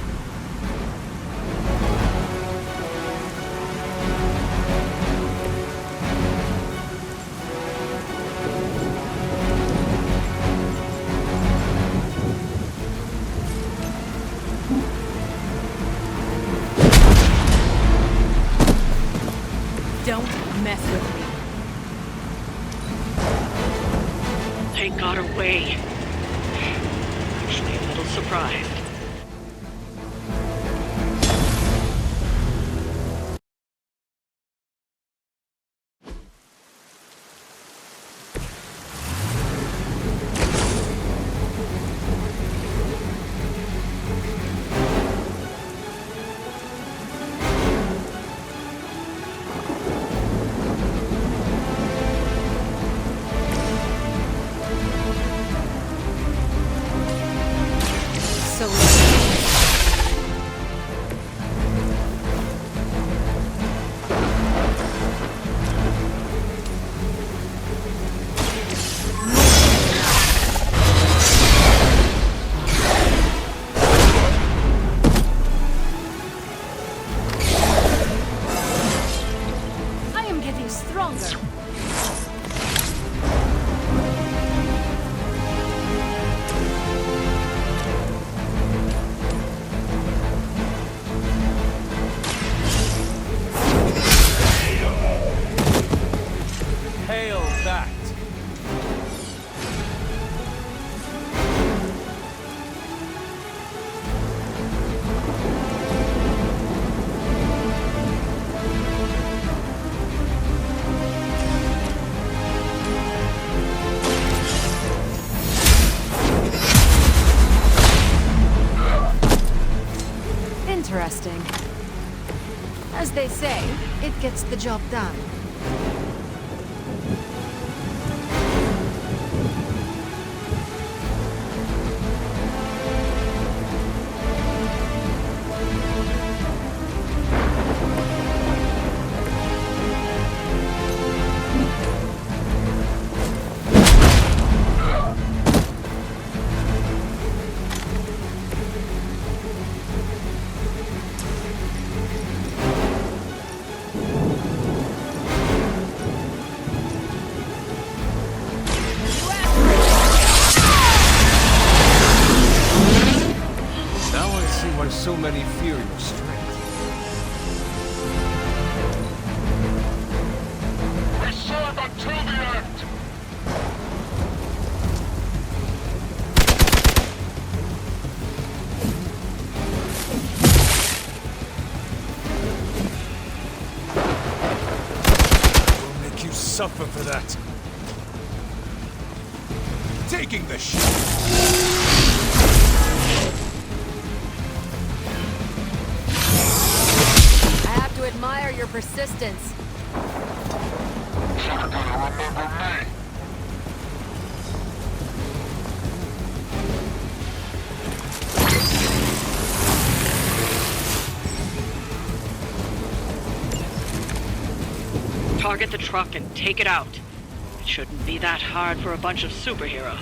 Don't mess with me. They got away. Actually, a little surprised. So I am getting stronger. Hail that! Interesting. As they say, it gets the job done. suffer for that. Taking the shot. I have to admire your persistence. You're gonna remember me. Target the truck and take it out. It shouldn't be that hard for a bunch of superheroes.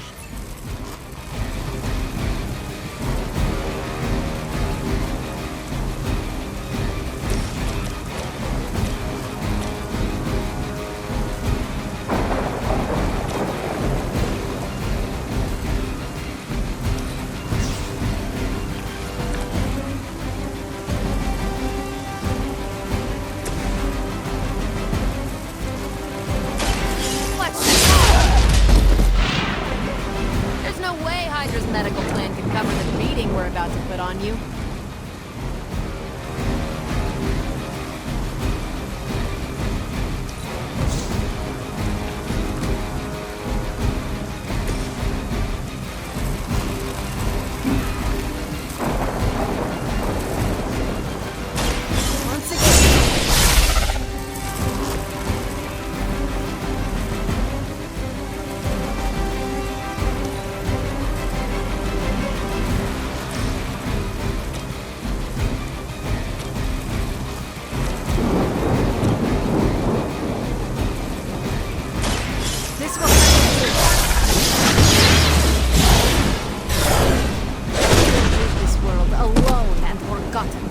There's no way Hydra's medical plan can cover the beating we're about to put on you. Once again. This will leave this world alone and forgotten.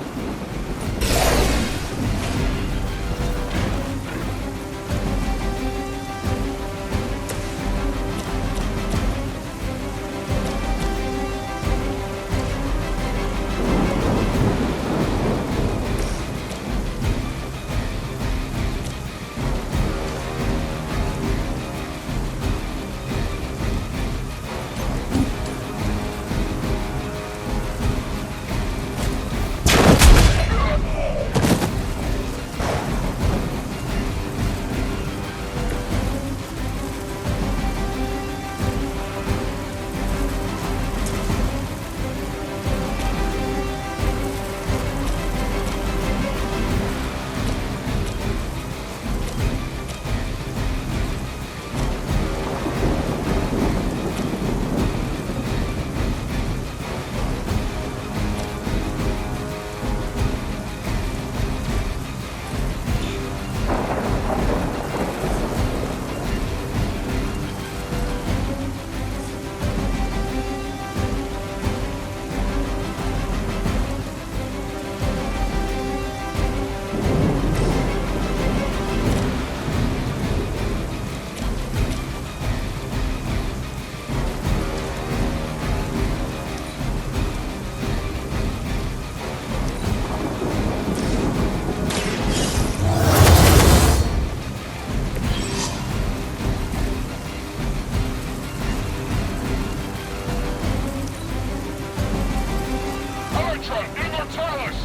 Hydra, Immortalis!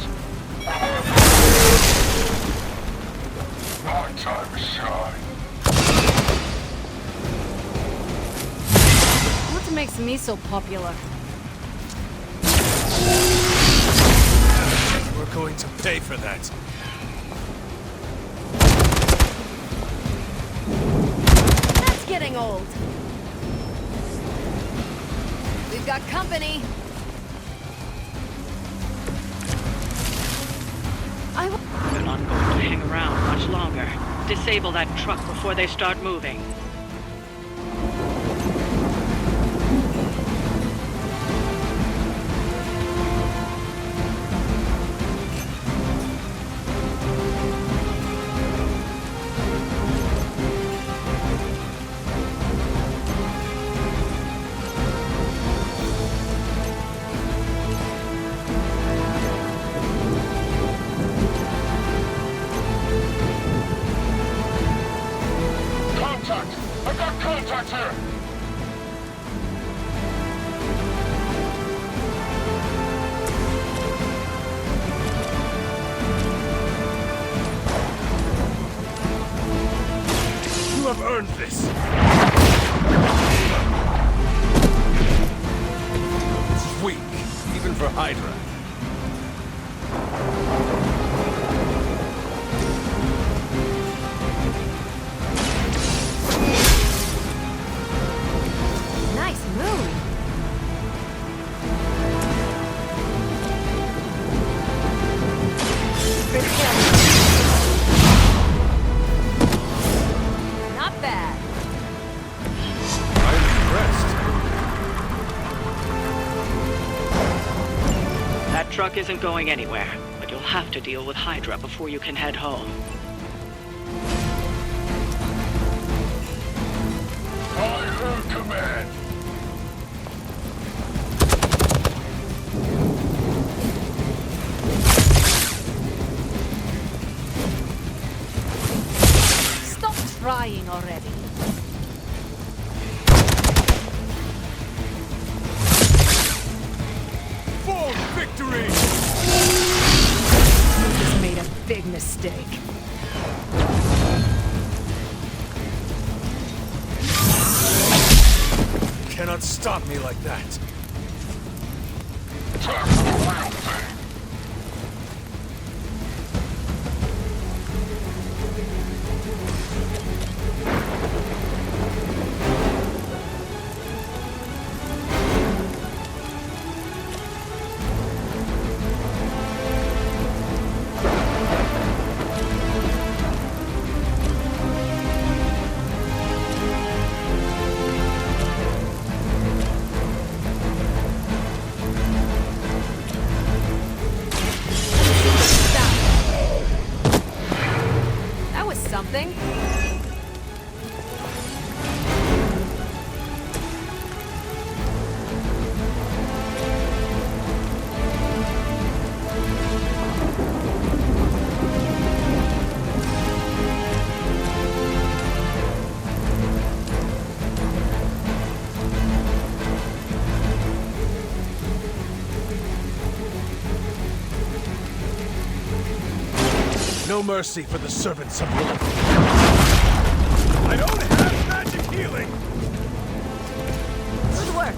My time to shine. What makes me so popular? We're going to pay for that. That's getting old. We've got company. They're not going to hang around much longer. Disable that truck before they start moving. Contact! earned this! It's weak, even for Hydra. Nice move. Not bad. I'm impressed. That truck isn't going anywhere, but you'll have to deal with Hydra before you can head home. I heard command. Stop trying already. For victory! You just made a big mistake. You cannot stop me like that. Time for the real thing. That was something. No mercy for the servants of Lilith. I don't have magic healing! Good work.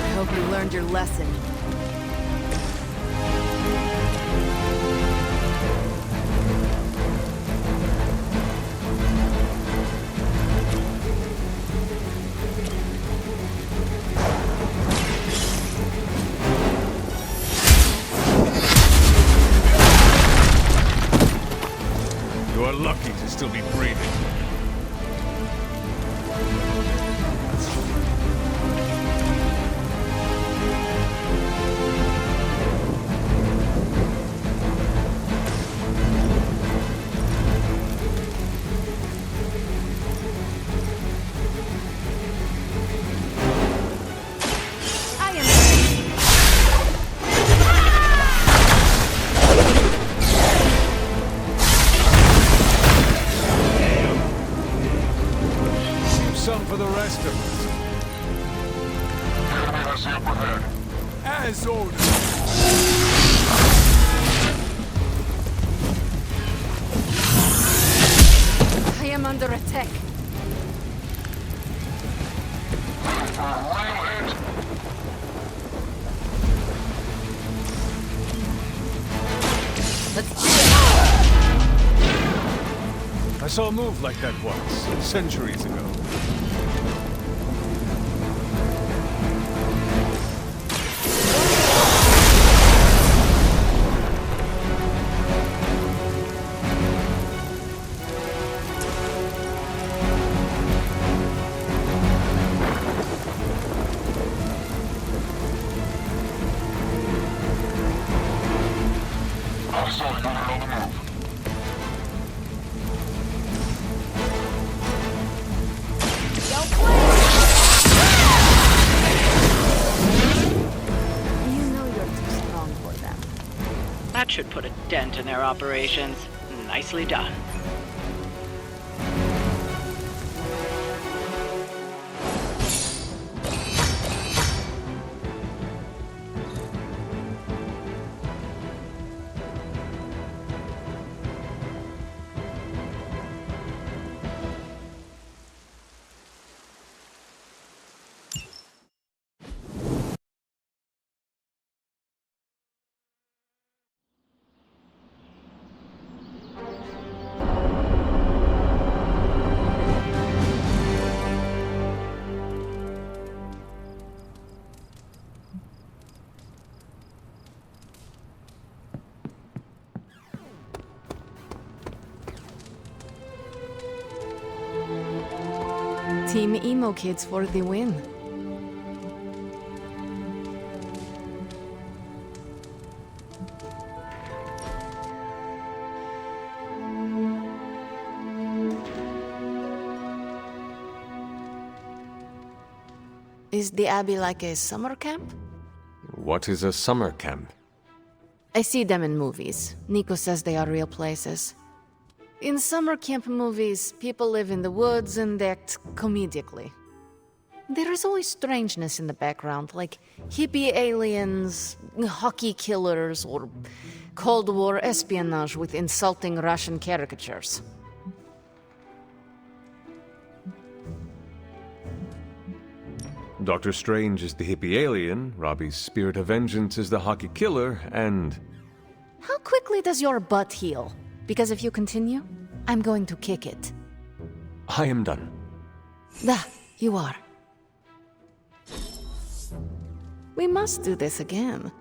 I hope you learned your lesson. You are lucky to still be breathing. I am ready. Leave some for the rest of us. Enemy has the upper hand. As ordered. I am under attack. For a real hit. Let's do it. I saw a move like that once, centuries ago. dent in their operations. Nicely done. Team Emo Kids for the win. Is the Abbey like a summer camp? What is a summer camp? I see them in movies. Nico says they are real places. In summer camp movies, people live in the woods and act comedically. There is always strangeness in the background, like hippie aliens, hockey killers, or Cold War espionage with insulting Russian caricatures. Doctor Strange is the hippie alien, Robbie's spirit of vengeance is the hockey killer, and... How quickly does your butt heal? Because if you continue, I'm going to kick it. I am done. You are. We must do this again.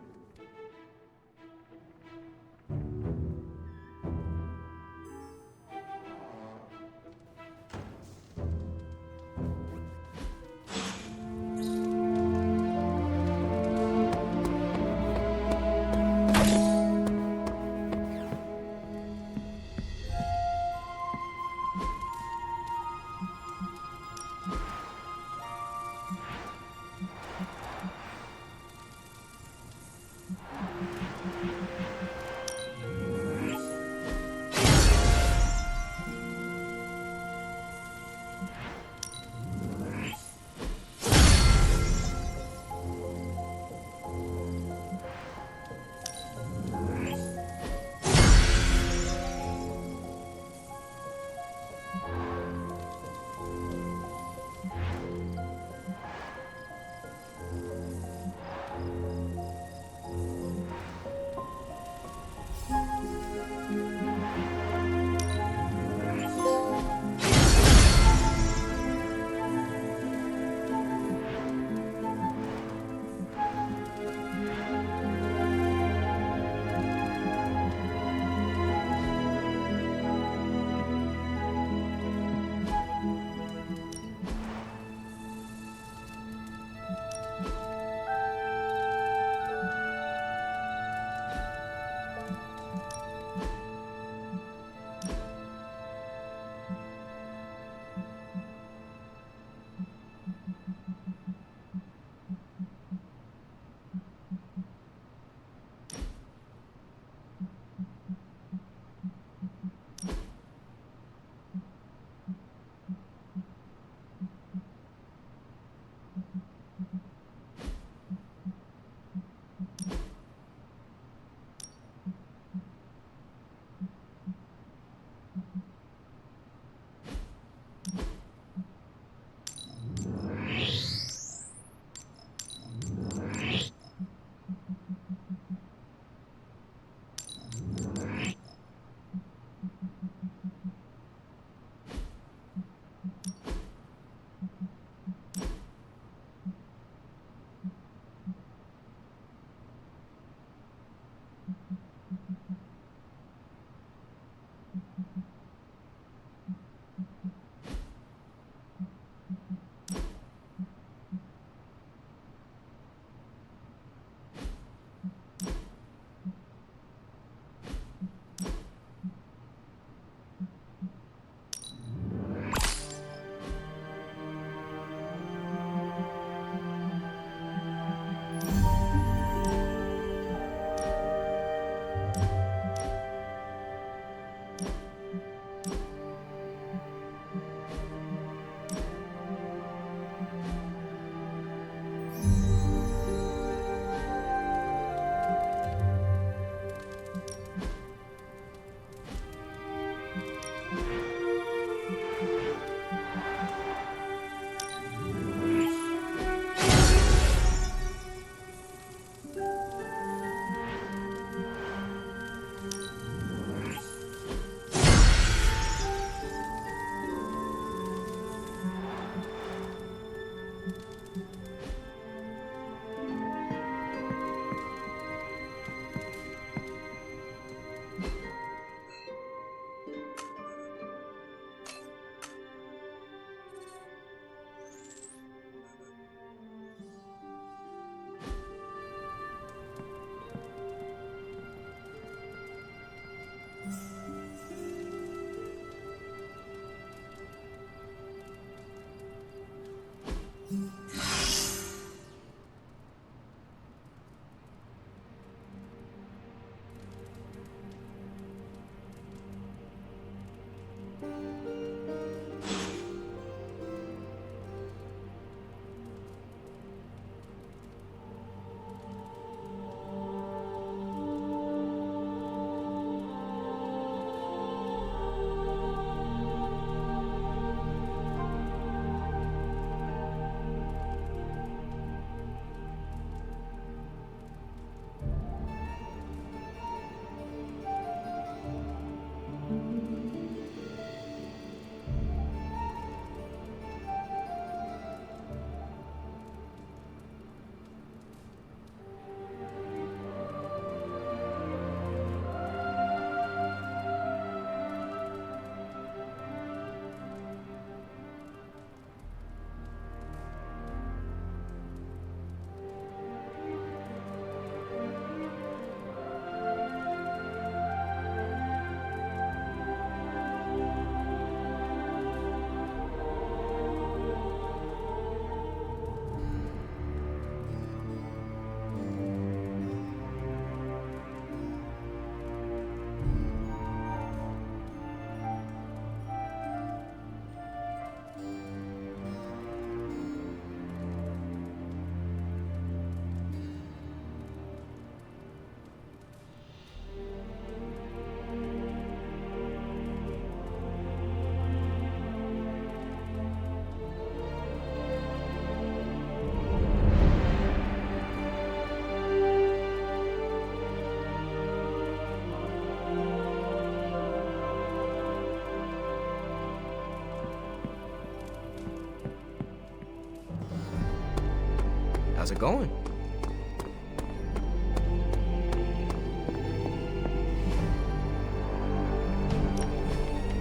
How's it going?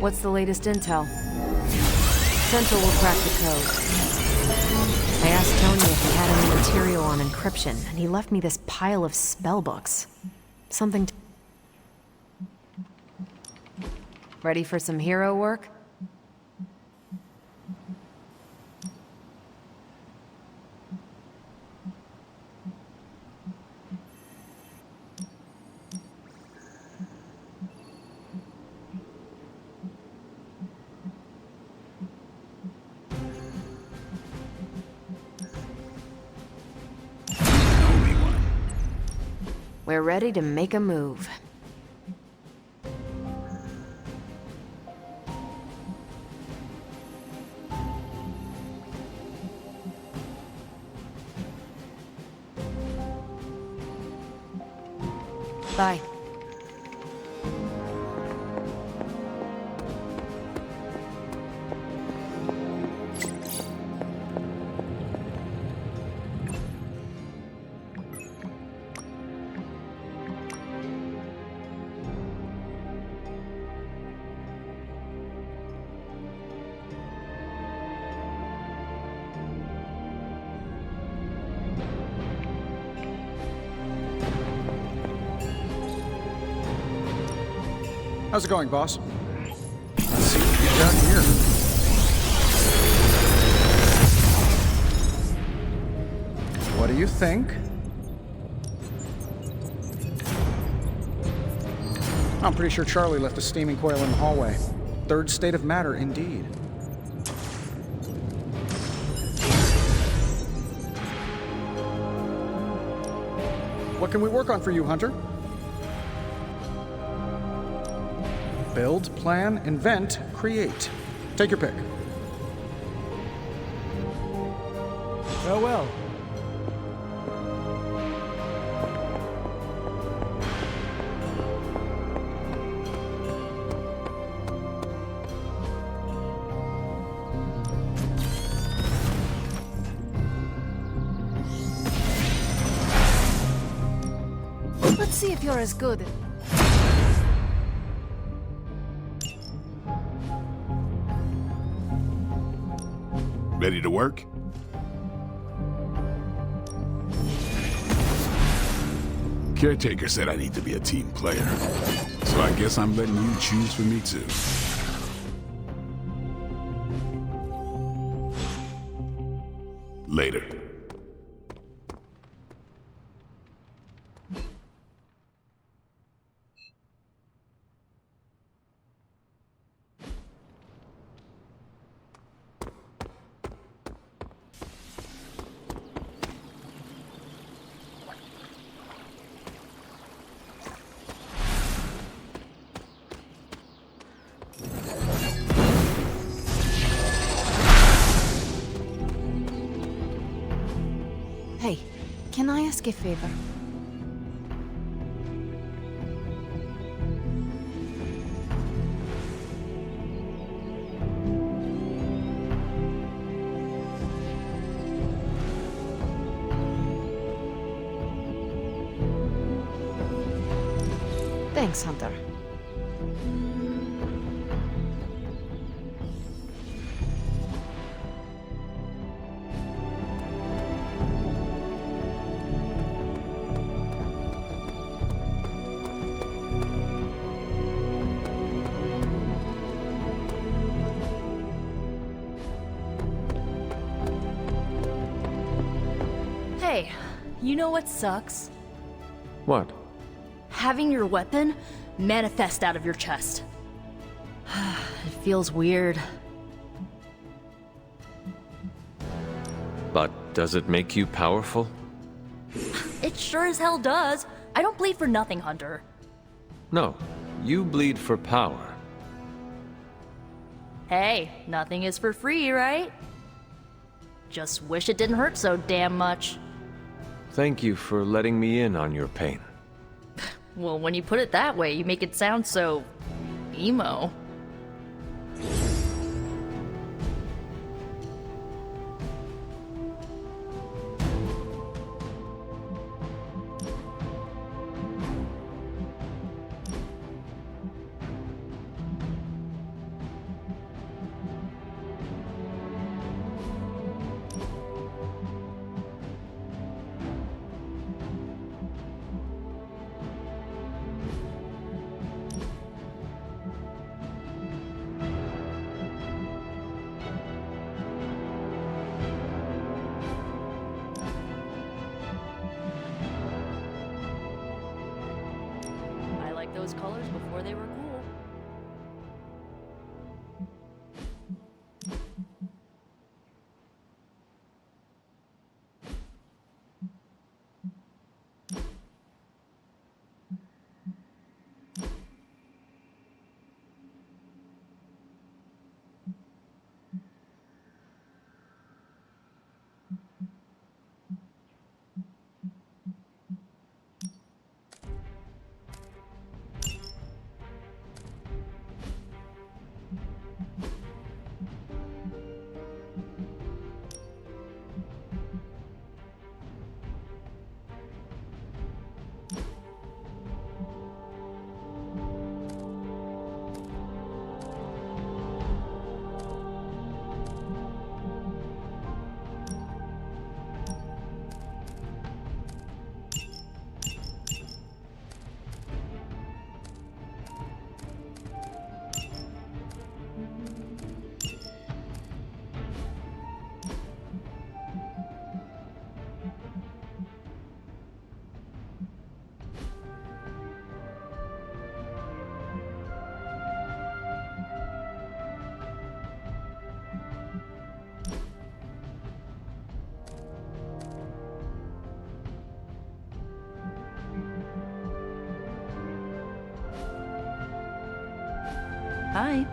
What's the latest intel? Central will crack the code. I asked Tony if he had any material on encryption, and he left me this pile of spellbooks. Something to... Ready for some hero work? We're ready to make a move. Bye. How's it going, boss? Let's see what we got here. What do you think? I'm pretty sure Charlie left a steaming coil in the hallway. Third state of matter, indeed. What can we work on for you, Hunter? Build, plan, invent, create. Take your pick. Farewell. Let's see if you're as good. Ready to work? Caretaker said I need to be a team player, so I guess I'm letting you choose for me too. Later. Hey, can I ask a favor? Thanks, Hunter. Hey, you know what sucks? What? Having your weapon manifest out of your chest. It feels weird. But does it make you powerful? It sure as hell does. I don't bleed for nothing, Hunter. No, you bleed for power. Hey, nothing is for free, right? Just wish it didn't hurt so damn much. Thank you for letting me in on your pain. Well, when you put it that way, you make it sound so... emo. Those colors before they were cool. Hi.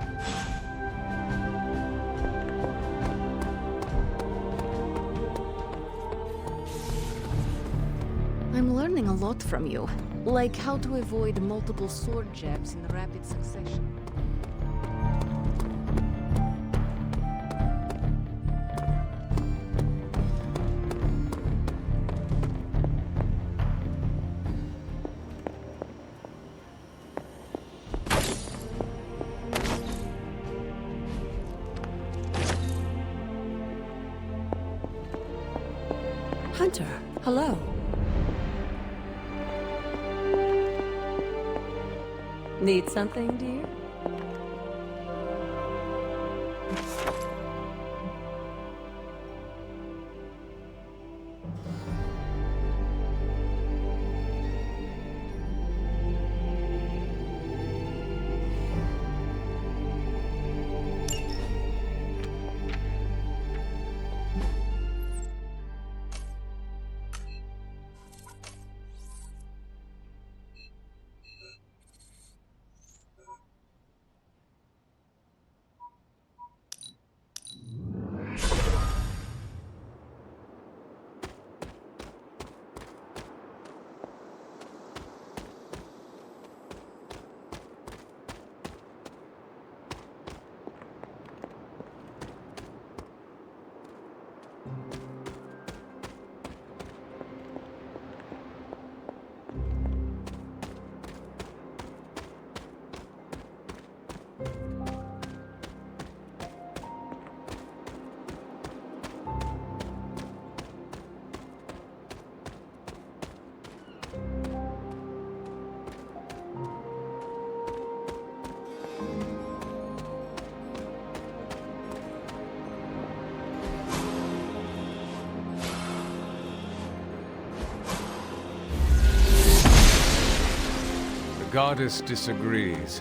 I'm learning a lot from you. Like how to avoid multiple sword jabs in rapid succession. Hunter, hello. Need something, dear? The goddess disagrees.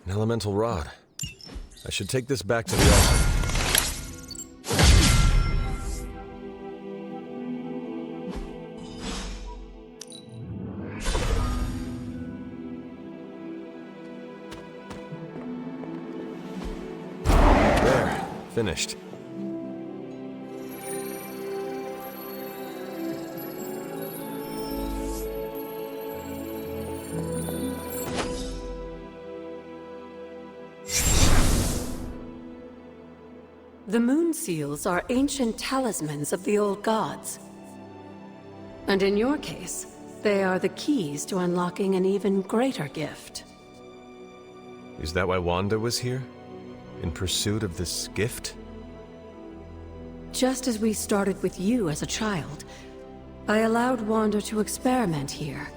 An elemental rod. I should take this back to the altar. There, finished. The moon seals are ancient talismans of the old gods. And in your case, they are the keys to unlocking an even greater gift. Is that why Wanda was here? In pursuit of this gift? Just as we started with you as a child, I allowed Wanda to experiment here,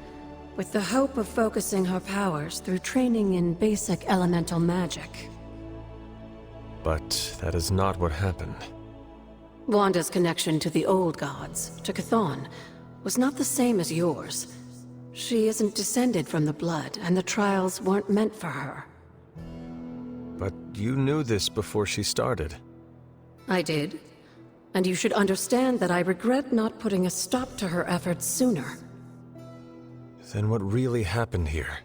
with the hope of focusing her powers through training in basic elemental magic. But that is not what happened. Wanda's connection to the old gods, to Chthon, was not the same as yours. She isn't descended from the blood, and the trials weren't meant for her. But you knew this before she started. I did. And you should understand that I regret not putting a stop to her efforts sooner. Then what really happened here?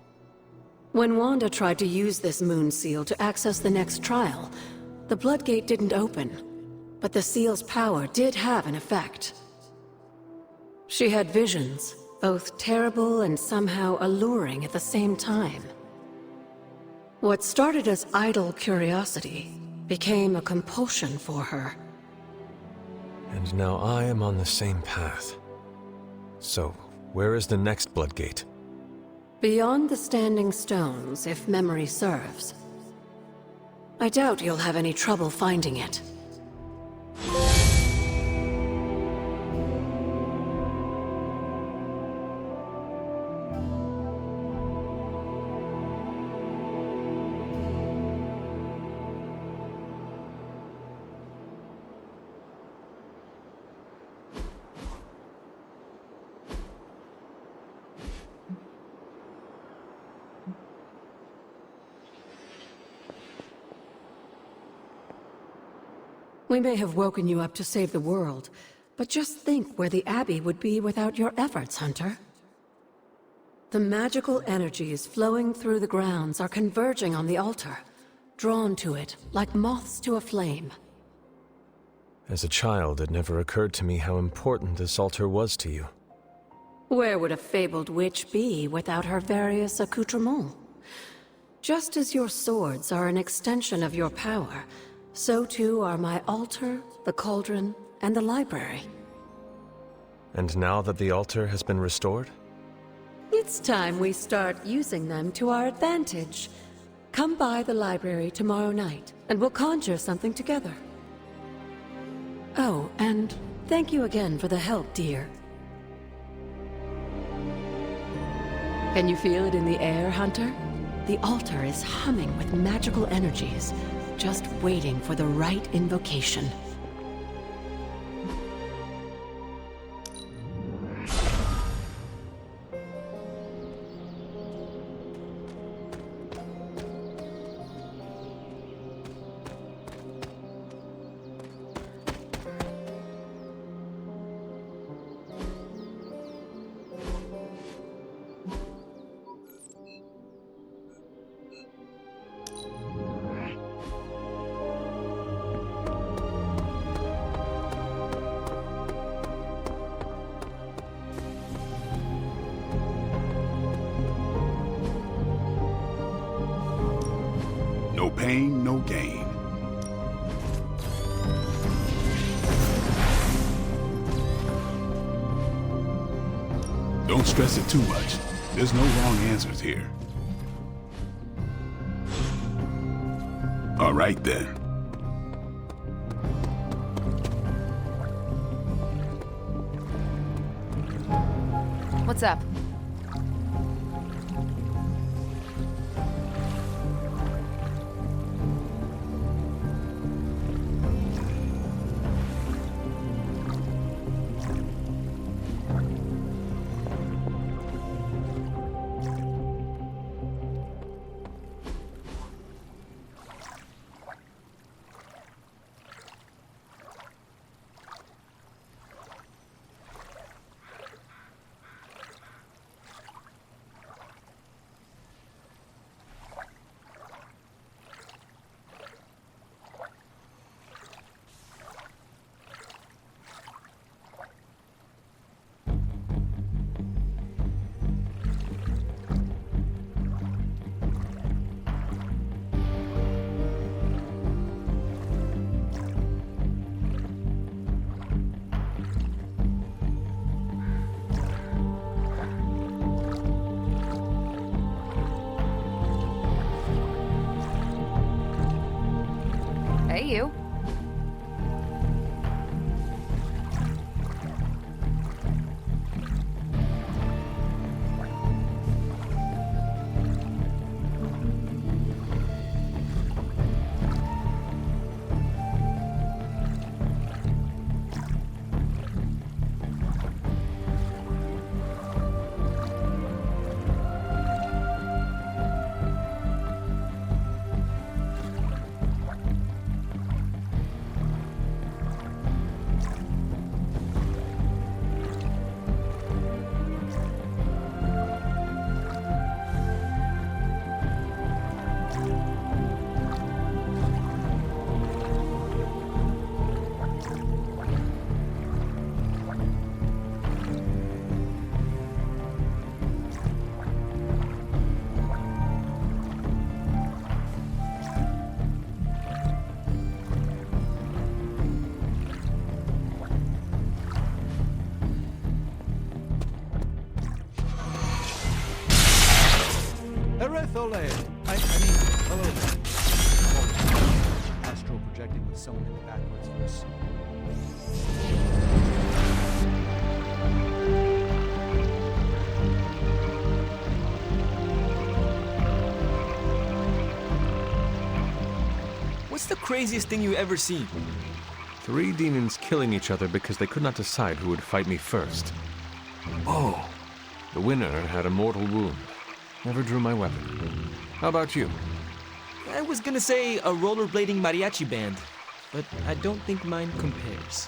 When Wanda tried to use this moon seal to access the next trial, the Bloodgate didn't open, but the seal's power did have an effect. She had visions, both terrible and somehow alluring at the same time. What started as idle curiosity became a compulsion for her. And now I am on the same path. So, where is the next Bloodgate? Beyond the Standing Stones, if memory serves. I doubt you'll have any trouble finding it. We may have woken you up to save the world, but just think where the Abbey would be without your efforts, Hunter. The magical energies flowing through the grounds are converging on the altar, drawn to it like moths to a flame. As a child, it never occurred to me how important this altar was to you. Where would a fabled witch be without her various accoutrements? Just as your swords are an extension of your power, so too are my altar, the cauldron, and the library. And now that the altar has been restored? It's time we start using them to our advantage. Come by the library tomorrow night, and we'll conjure something together. Oh, and thank you again for the help, dear. Can you feel it in the air, Hunter? The altar is humming with magical energies, just waiting for the right invocation. No pain, no gain. Don't stress it too much. There's no wrong answers here. All right then. What's up? Hey, you. Hello. Astral projecting with someone in the backwards verse. What's the craziest thing you've ever seen? 3 demons killing each other because they could not decide who would fight me first. Oh, the winner had a mortal wound. Never drew my weapon. How about you? I was gonna say a rollerblading mariachi band. but I don't think mine compares.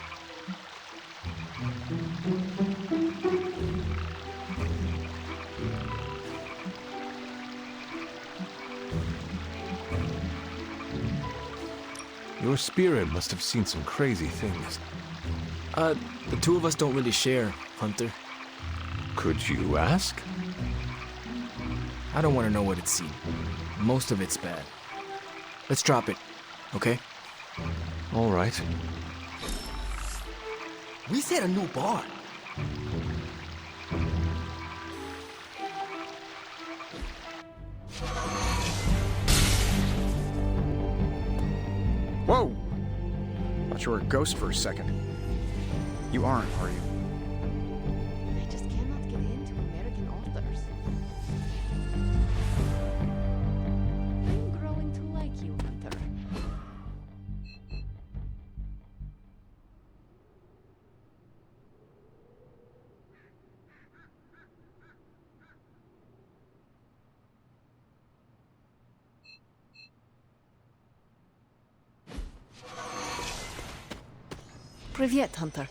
Your spirit must have seen some crazy things. The two of us don't really share, Hunter. Could you ask? I don't want to know what it's seen. Most of it's bad. Let's drop it, okay? All right. We set a new bar. Whoa! Thought you were a ghost for a second. You aren't, are you? I just cannot get into American authors. I'm growing to like you, Hunter. Привет, Hunter.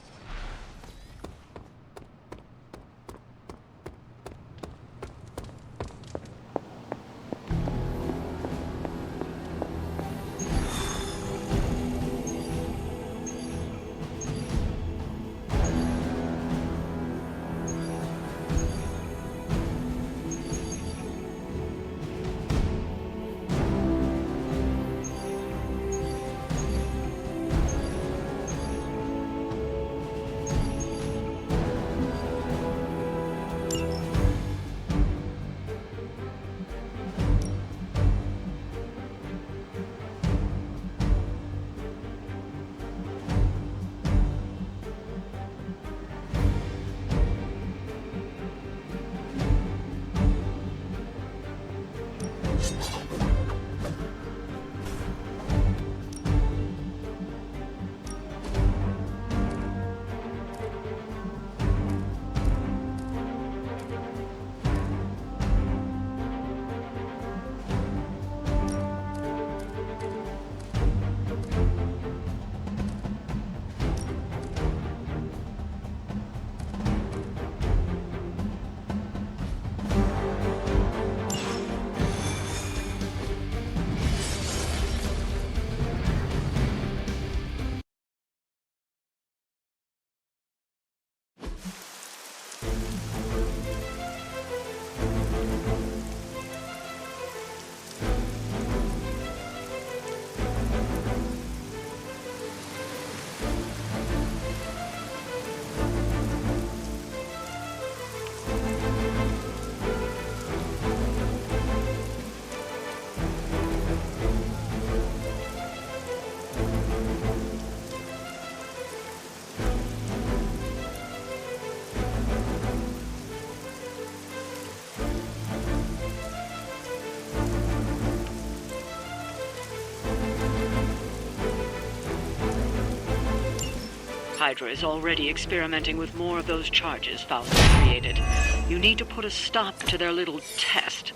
Hydra is already experimenting with more of those charges Faust created. You need to put a stop to their little test.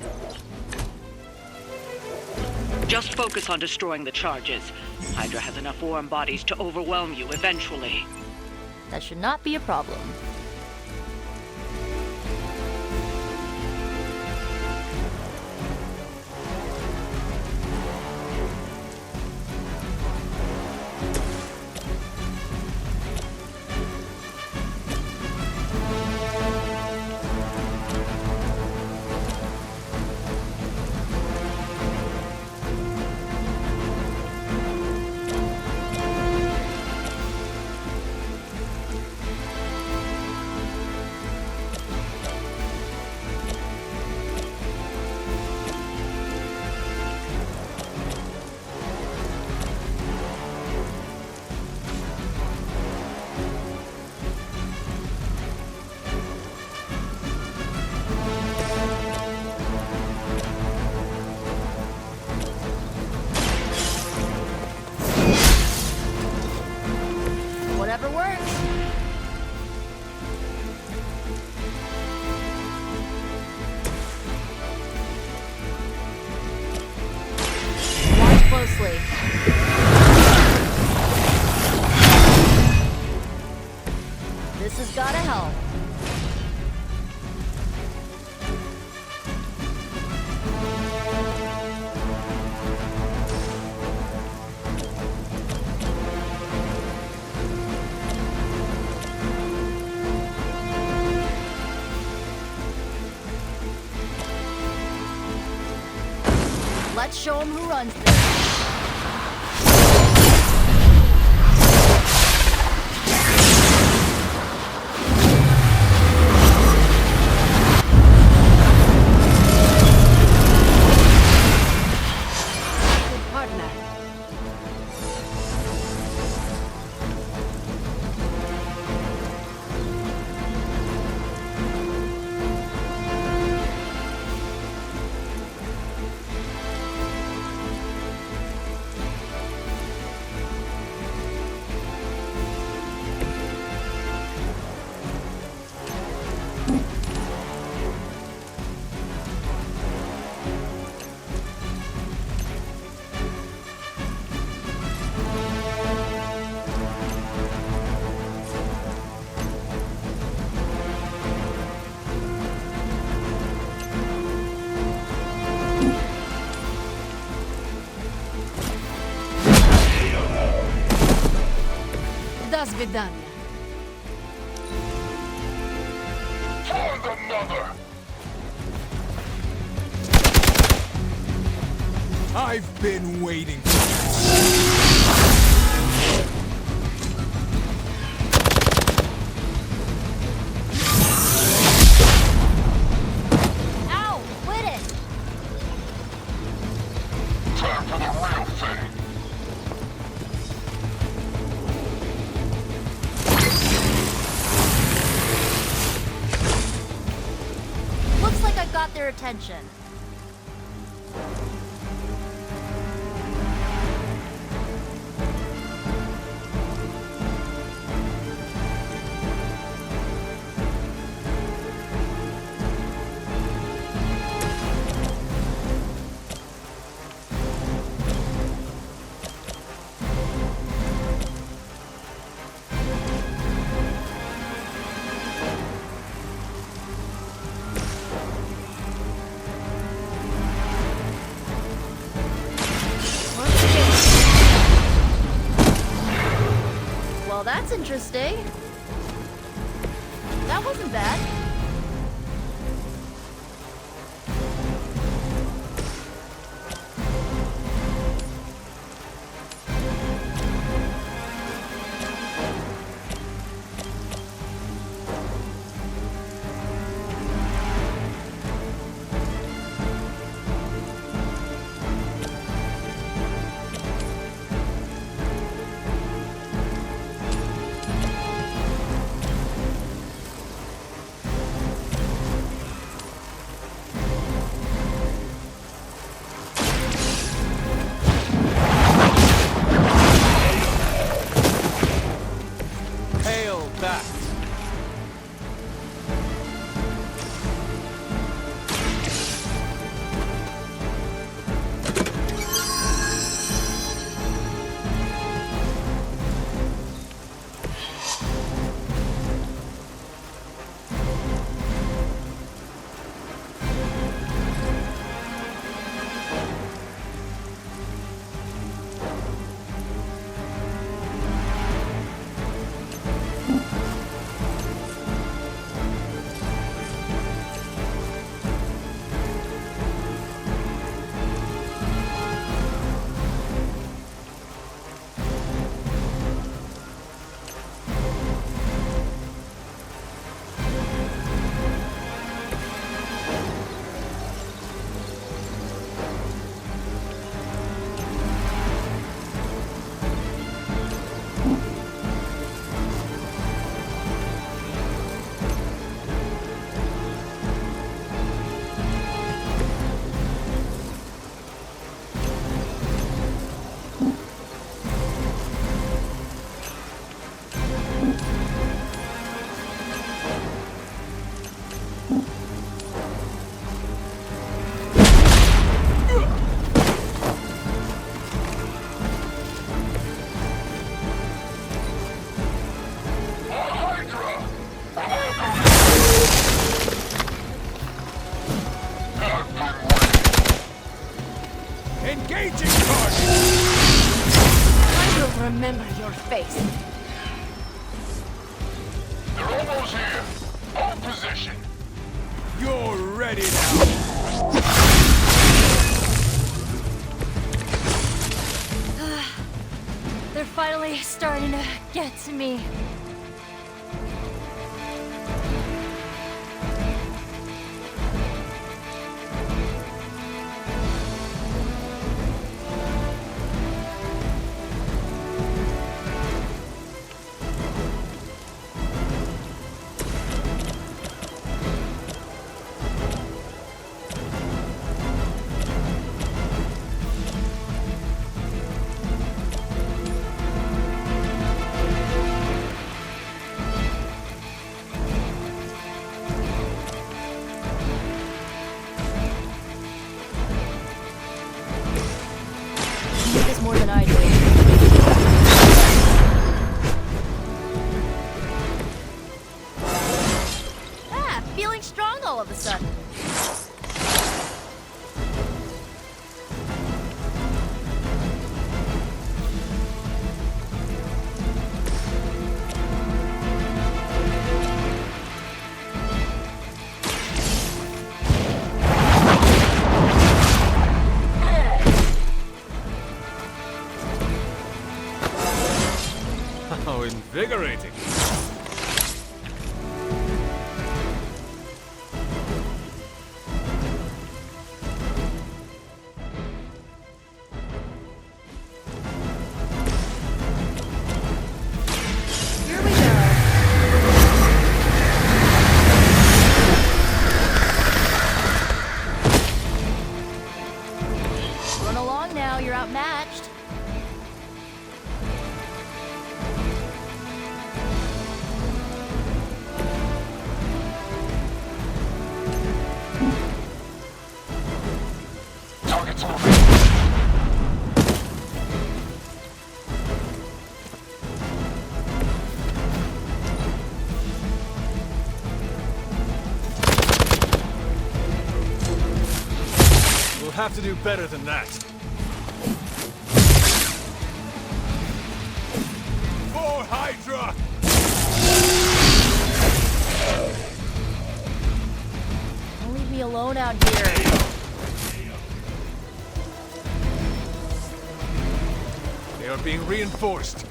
Just focus on destroying the charges. Hydra has enough warm bodies to overwhelm you eventually. That should not be a problem. Whatever works. Watch closely. This has gotta help. Let's show him who runs this. Good partner. До свидания. For the mother! I've been waiting Ow! Quit it! Time for the real thing! Looks like I got their attention. Well, that's interesting. That wasn't bad. Hail back. Engaging target! I will remember your face. They're almost here. Hold position. You're ready now. They're finally starting to get to me. You did this more than I do. Ah, feeling strong all of a sudden. How invigorating. Here we go. Run along now, you're outmatched. Target's moving. We'll have to do better than that. For Hydra! Don't leave me alone out here. They are being reinforced.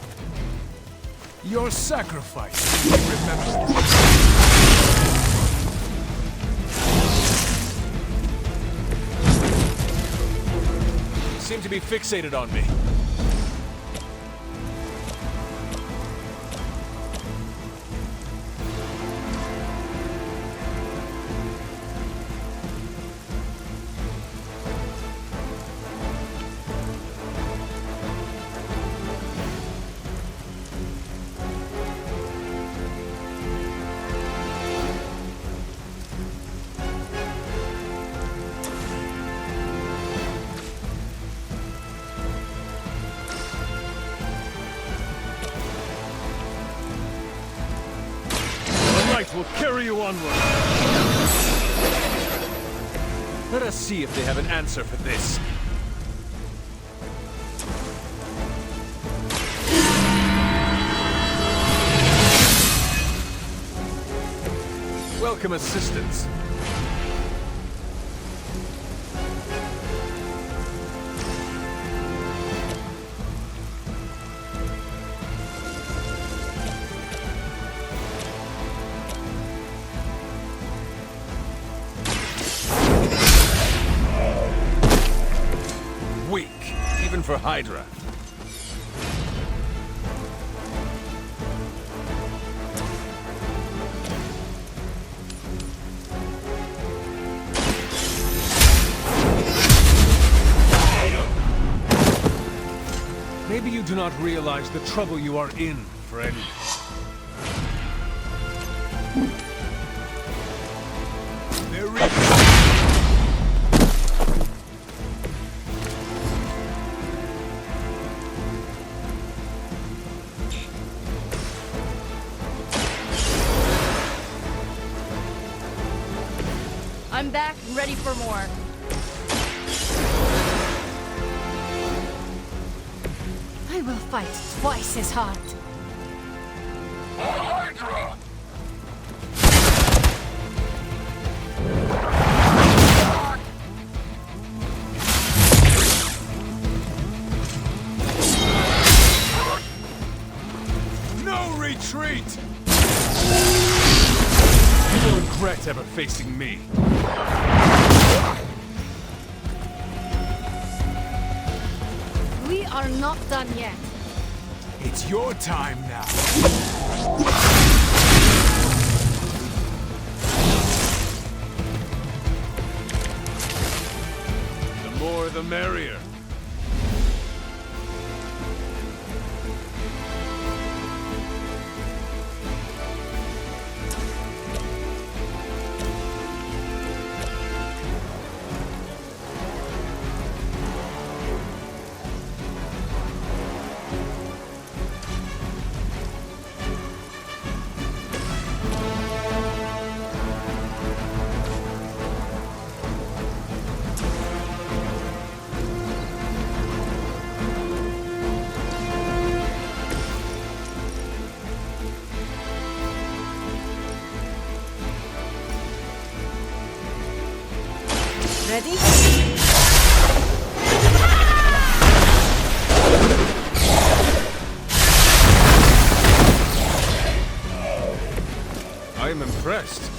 Your sacrifice will be remembered. Seem to be fixated on me. Will carry you onward. Let us see if they have an answer for this. Welcome assistance. Weak, even for Hydra. Maybe you do not realize the trouble you are in, friend. They're I'm back and ready for more. I will fight twice as hard. Hydra! No retreat! You will regret ever facing me. We are not done yet. It's your time now. The more the merrier. Ready? I am impressed.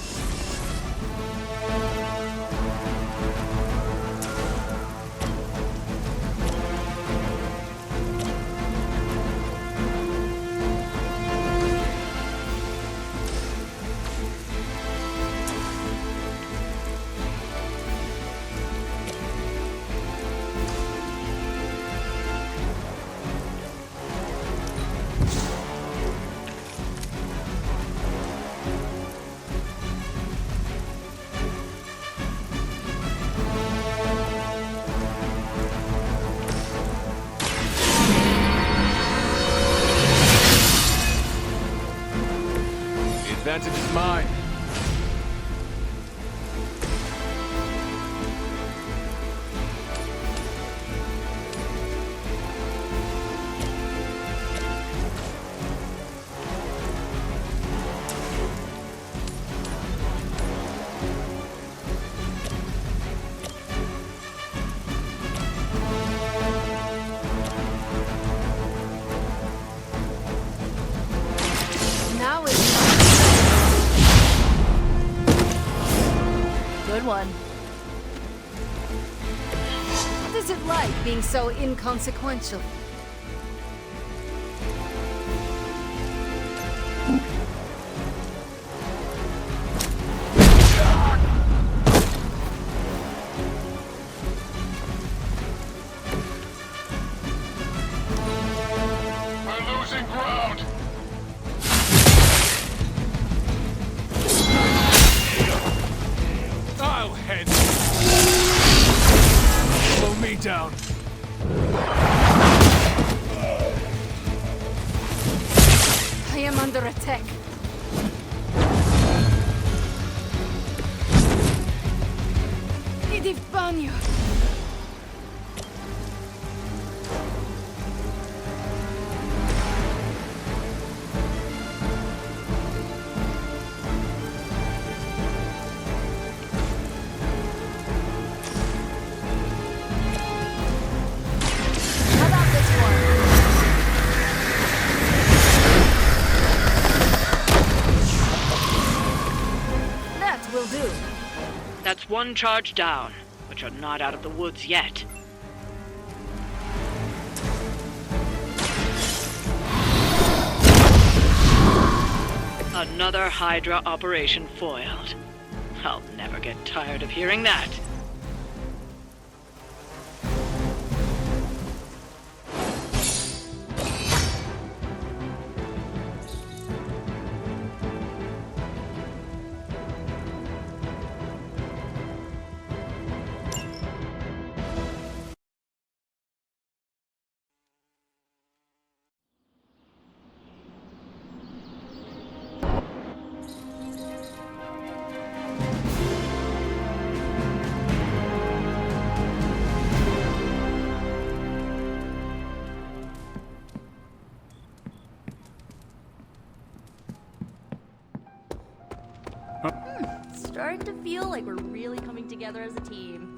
The advantage is mine. Now it's Good one. what is it like being so inconsequential? We're losing ground! I'll handle it. Slow me down. I am under attack. Edith Banyo! How about this one? That will do. That's one charge down, but you're not out of the woods yet. Another Hydra operation foiled. I'll never get tired of hearing that. starting to feel like we're really coming together as a team.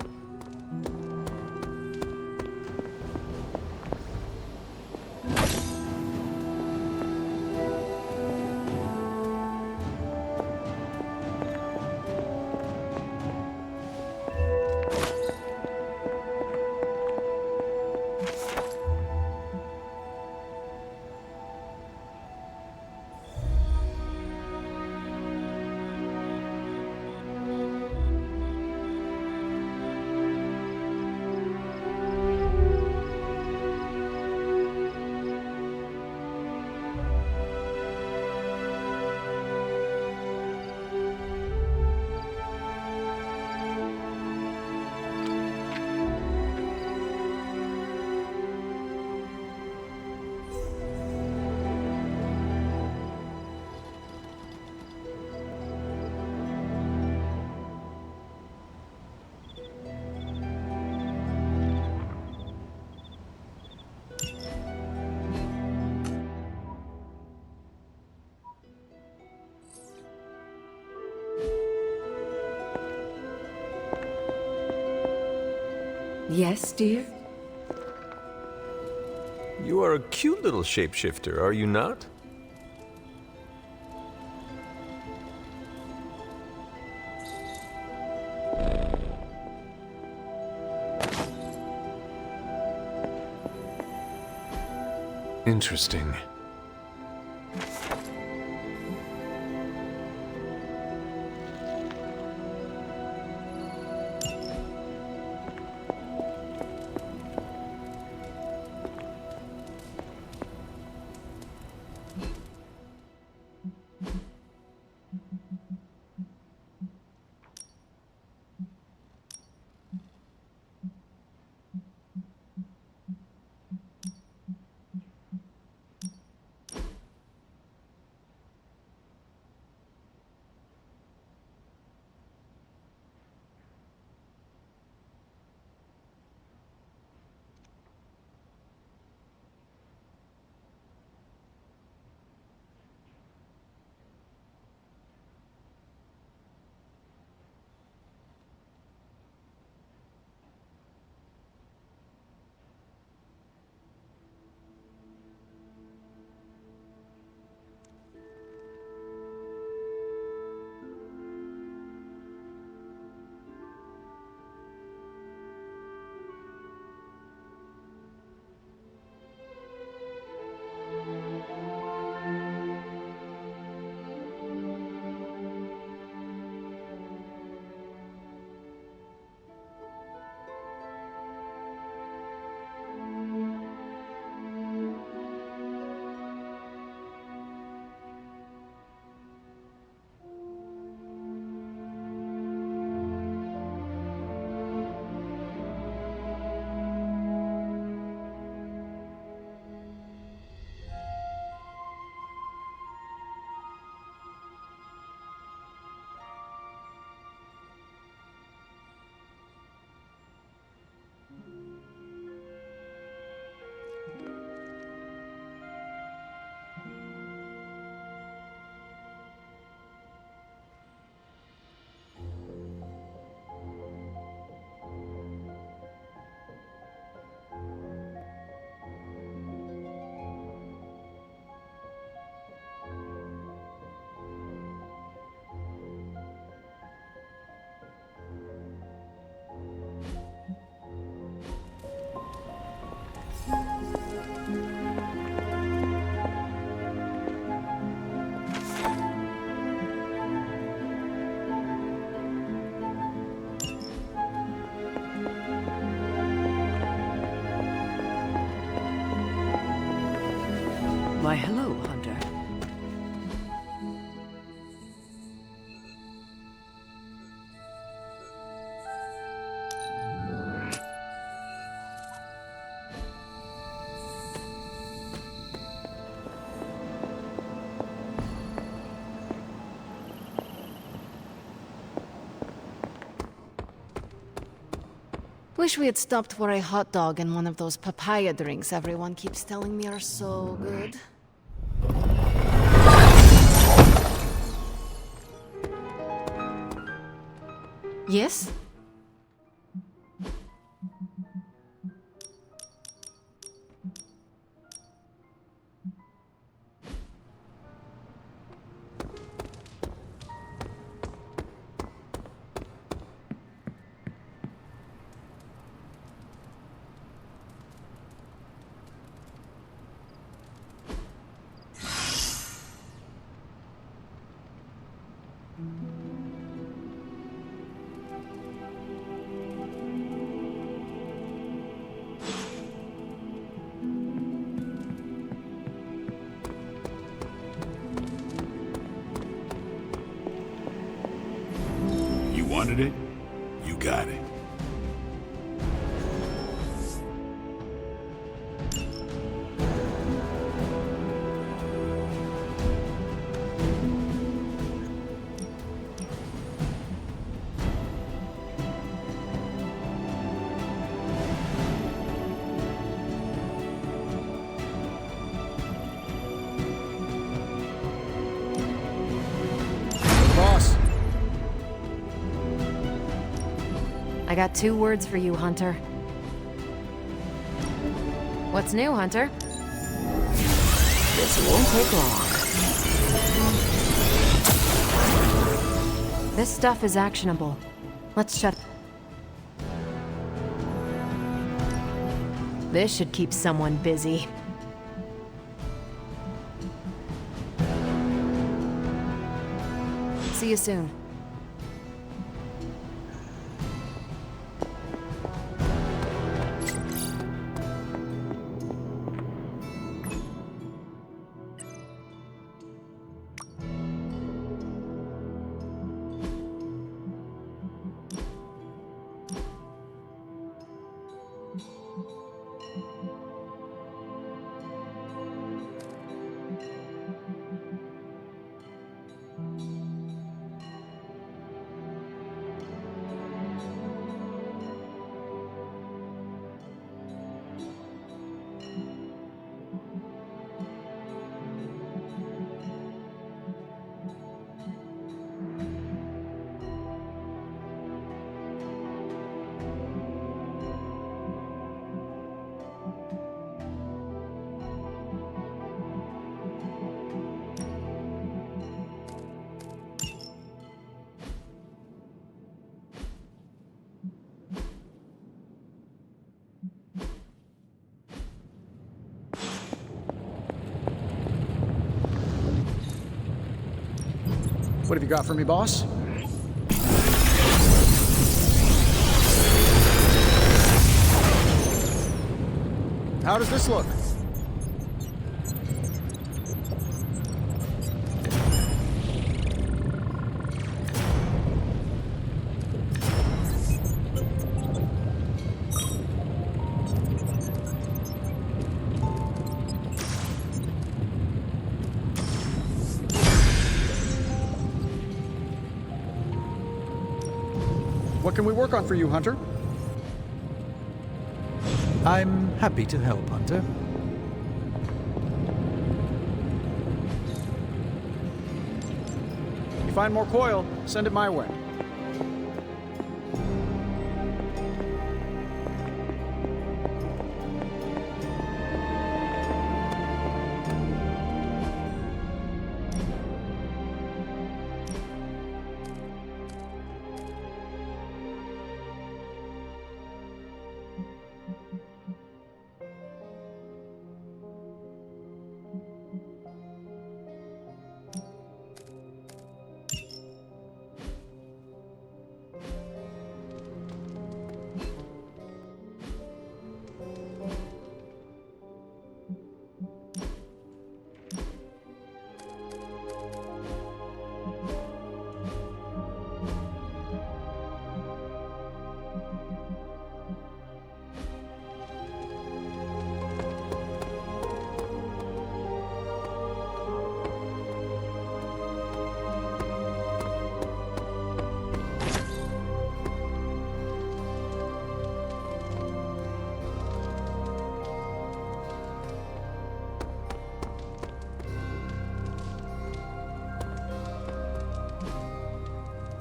Yes, dear? You are a cute little shapeshifter, are you not? Interesting. Why, hello, Hunter. Wish we had stopped for a hot dog and one of those papaya drinks everyone keeps telling me are so good. Yes? You wanted it? You got it. Boss. I got 2 words for you, Hunter. What's new, Hunter? This won't take long. This stuff is actionable. Let's shut... This should keep someone busy. See you soon. What have you got for me, boss? How does this look? What can we work on for you, Hunter? I'm happy to help, Hunter. You find more coil, send it my way.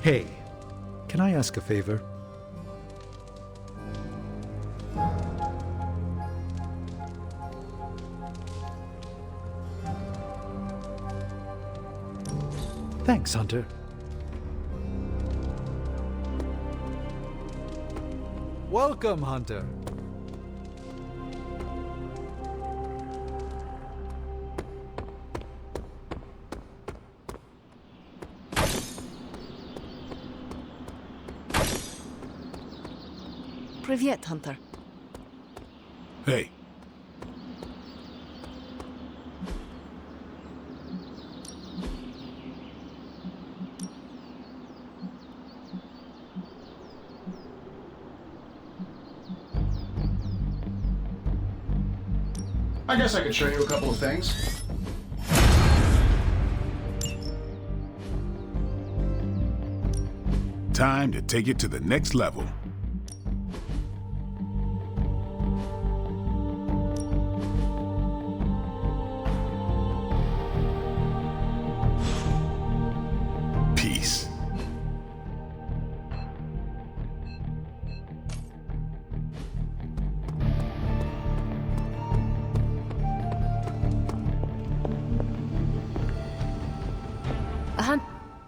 Hey, Can I ask a favor? Thanks, Hunter. Welcome, Hunter. Привет, Hunter. Hey. I guess I could show you a couple of things. Time to take it to the next level. Peace.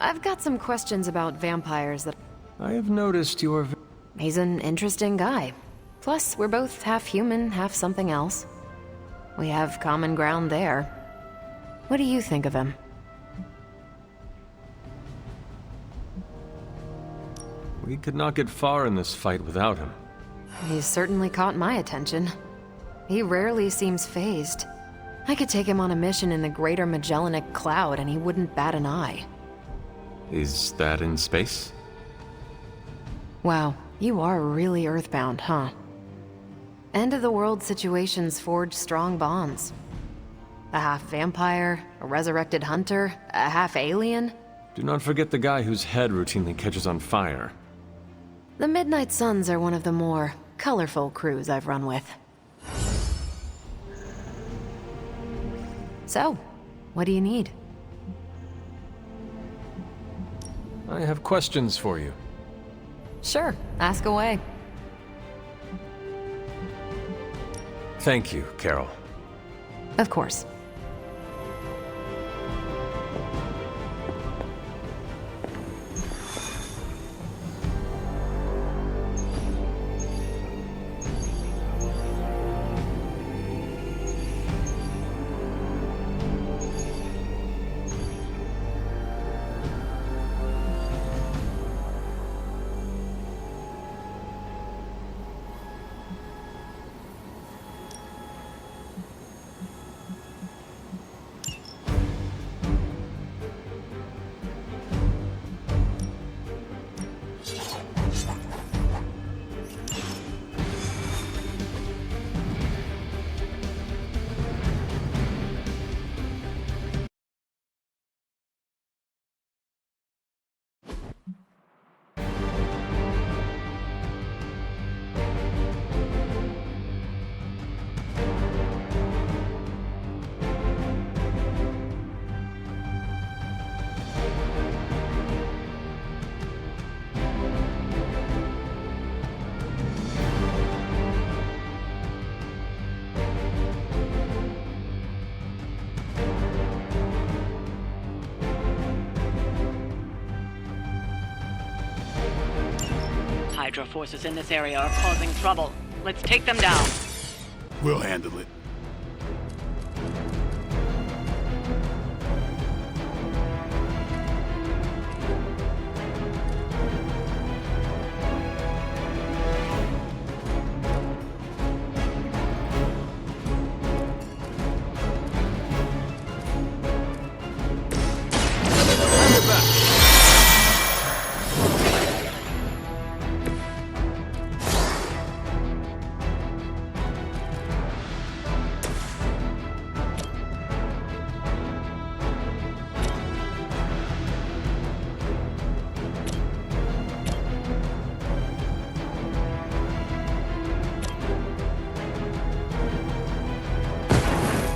I've got some questions about vampires that... I have noticed you're... He's an interesting guy. Plus, we're both half human, half something else. We have common ground there. What do you think of him? We could not get far in this fight without him. He's certainly caught my attention. He rarely seems fazed. I could take him on a mission in the Greater Magellanic Cloud and he wouldn't bat an eye. Is that in space? Wow, you are really earthbound, huh? End-of-the-world situations forge strong bonds. A half-vampire, a resurrected hunter, a half-alien. Do not forget the guy whose head routinely catches on fire. The Midnight Suns are one of the more colorful crews I've run with. So, what do you need? I have questions for you. Sure, ask away. Thank you, Carol. Of course. Hydra forces in this area are causing trouble. Let's take them down. We'll handle it.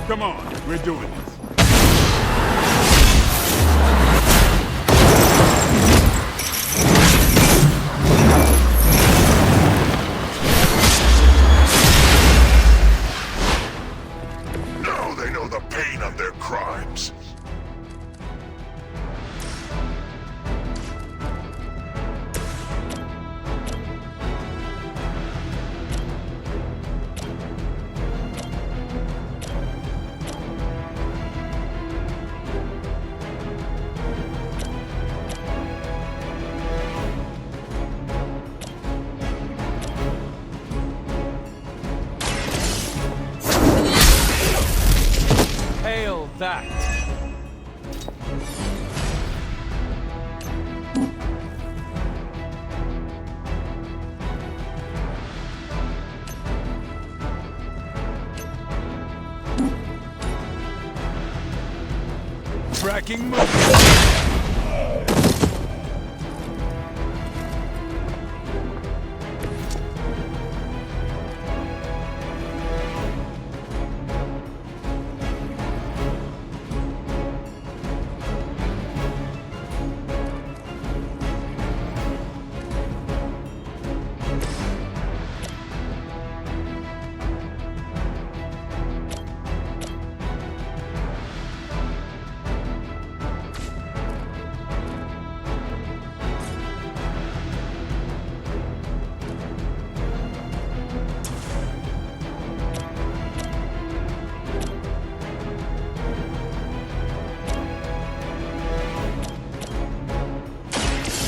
Come on, we're doing this. nerve-wracking movie.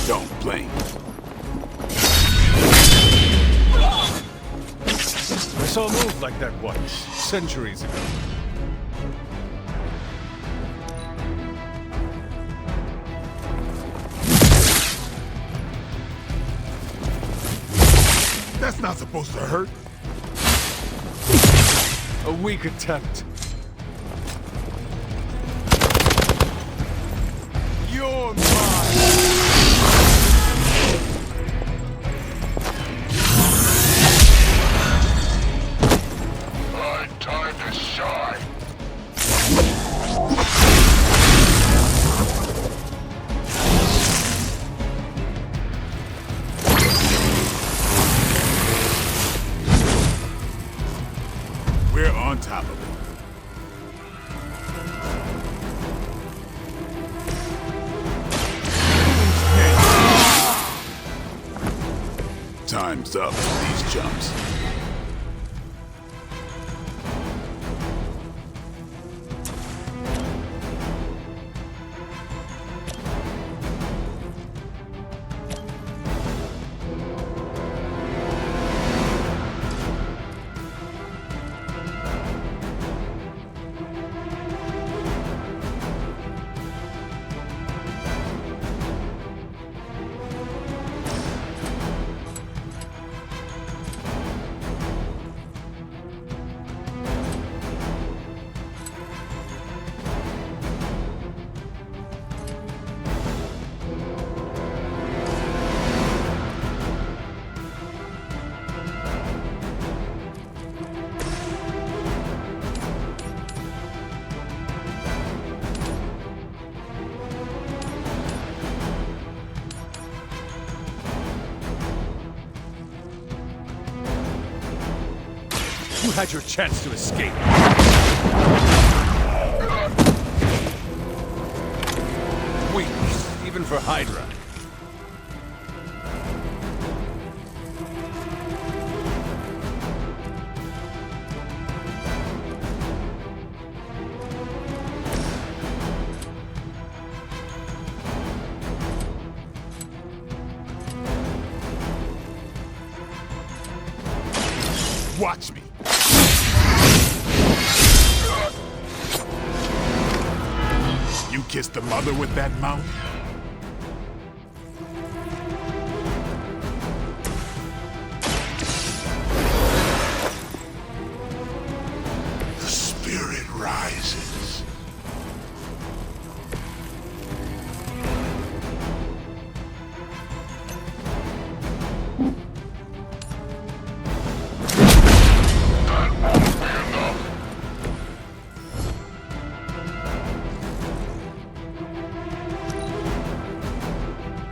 Don't blink. I saw a move like that once, centuries ago. That's not supposed to hurt. A weak attempt. You're mine! My time to shine. We're on top of it. Time's up for these jumps. You had your chance to escape. Weak, even for Hydra. Watch me. You kissed the mother with that mouth? The spirit rises.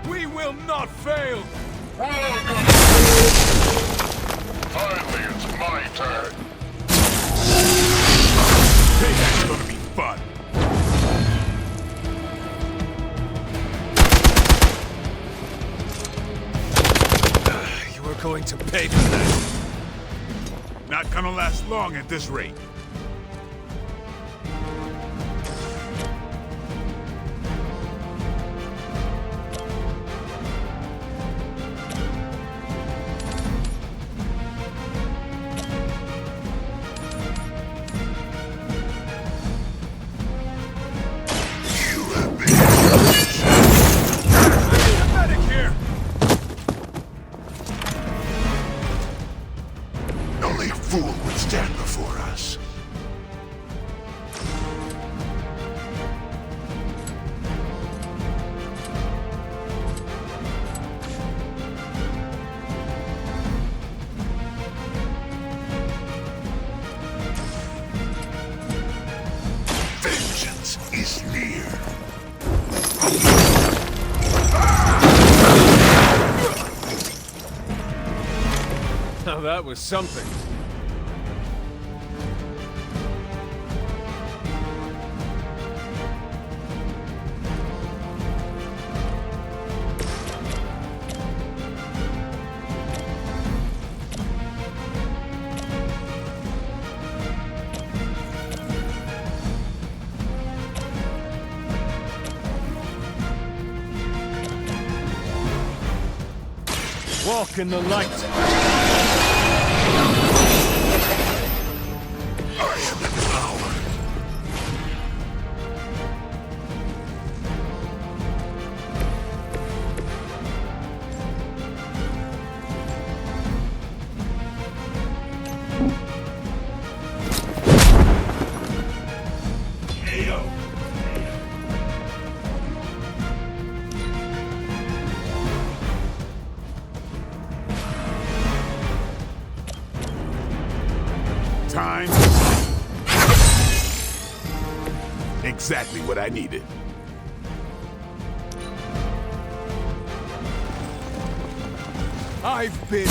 We will not fail! Finally, it's my turn. Payback's gonna be fun. You were going to pay for that. Not gonna last long at this rate. Only a fool would stand before us. Now that was something. Walk in the light. I am empowered. Time. Exactly what I needed. I've been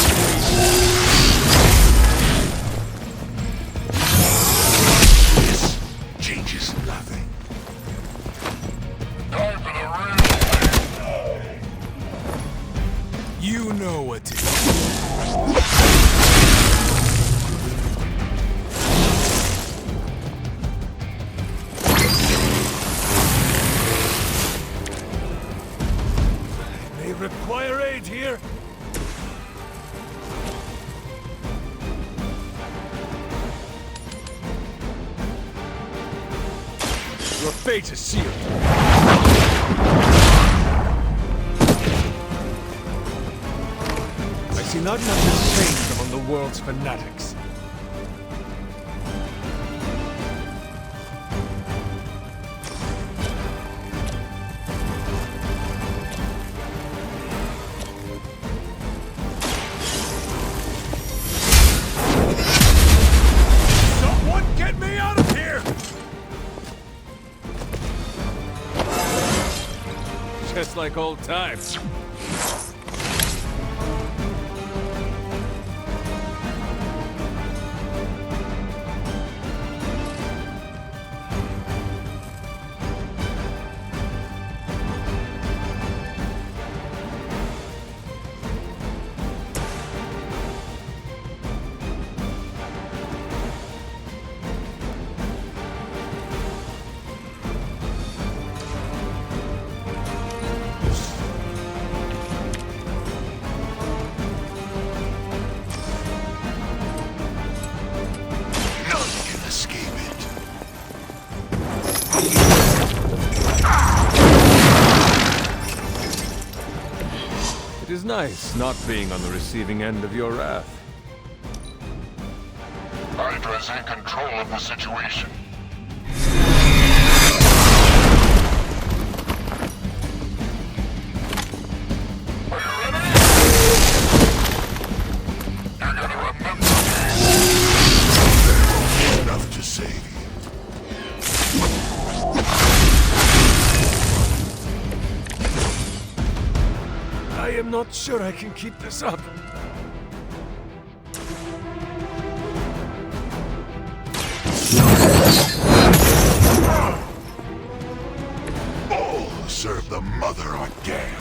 This changes nothing. Time for the real. You know what to do. They require aid here. Your fate is sealed. I see not much has changed among the world's fanatics. Someone get me out of here! Just like old times. None can escape it. It is nice not being on the receiving end of your wrath. Hydra's in control of the situation. Enough to save you. I am not sure I can keep this up. All who serve the mother are damned.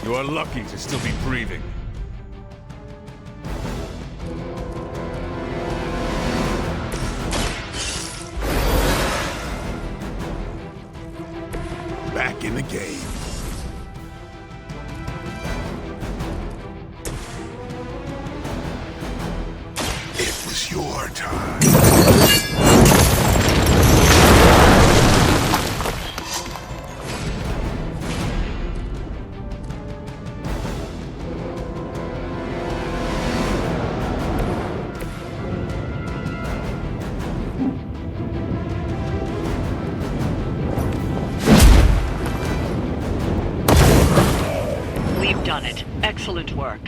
You are lucky to still be breathing. Back in the game. It was your time. done it. Excellent work.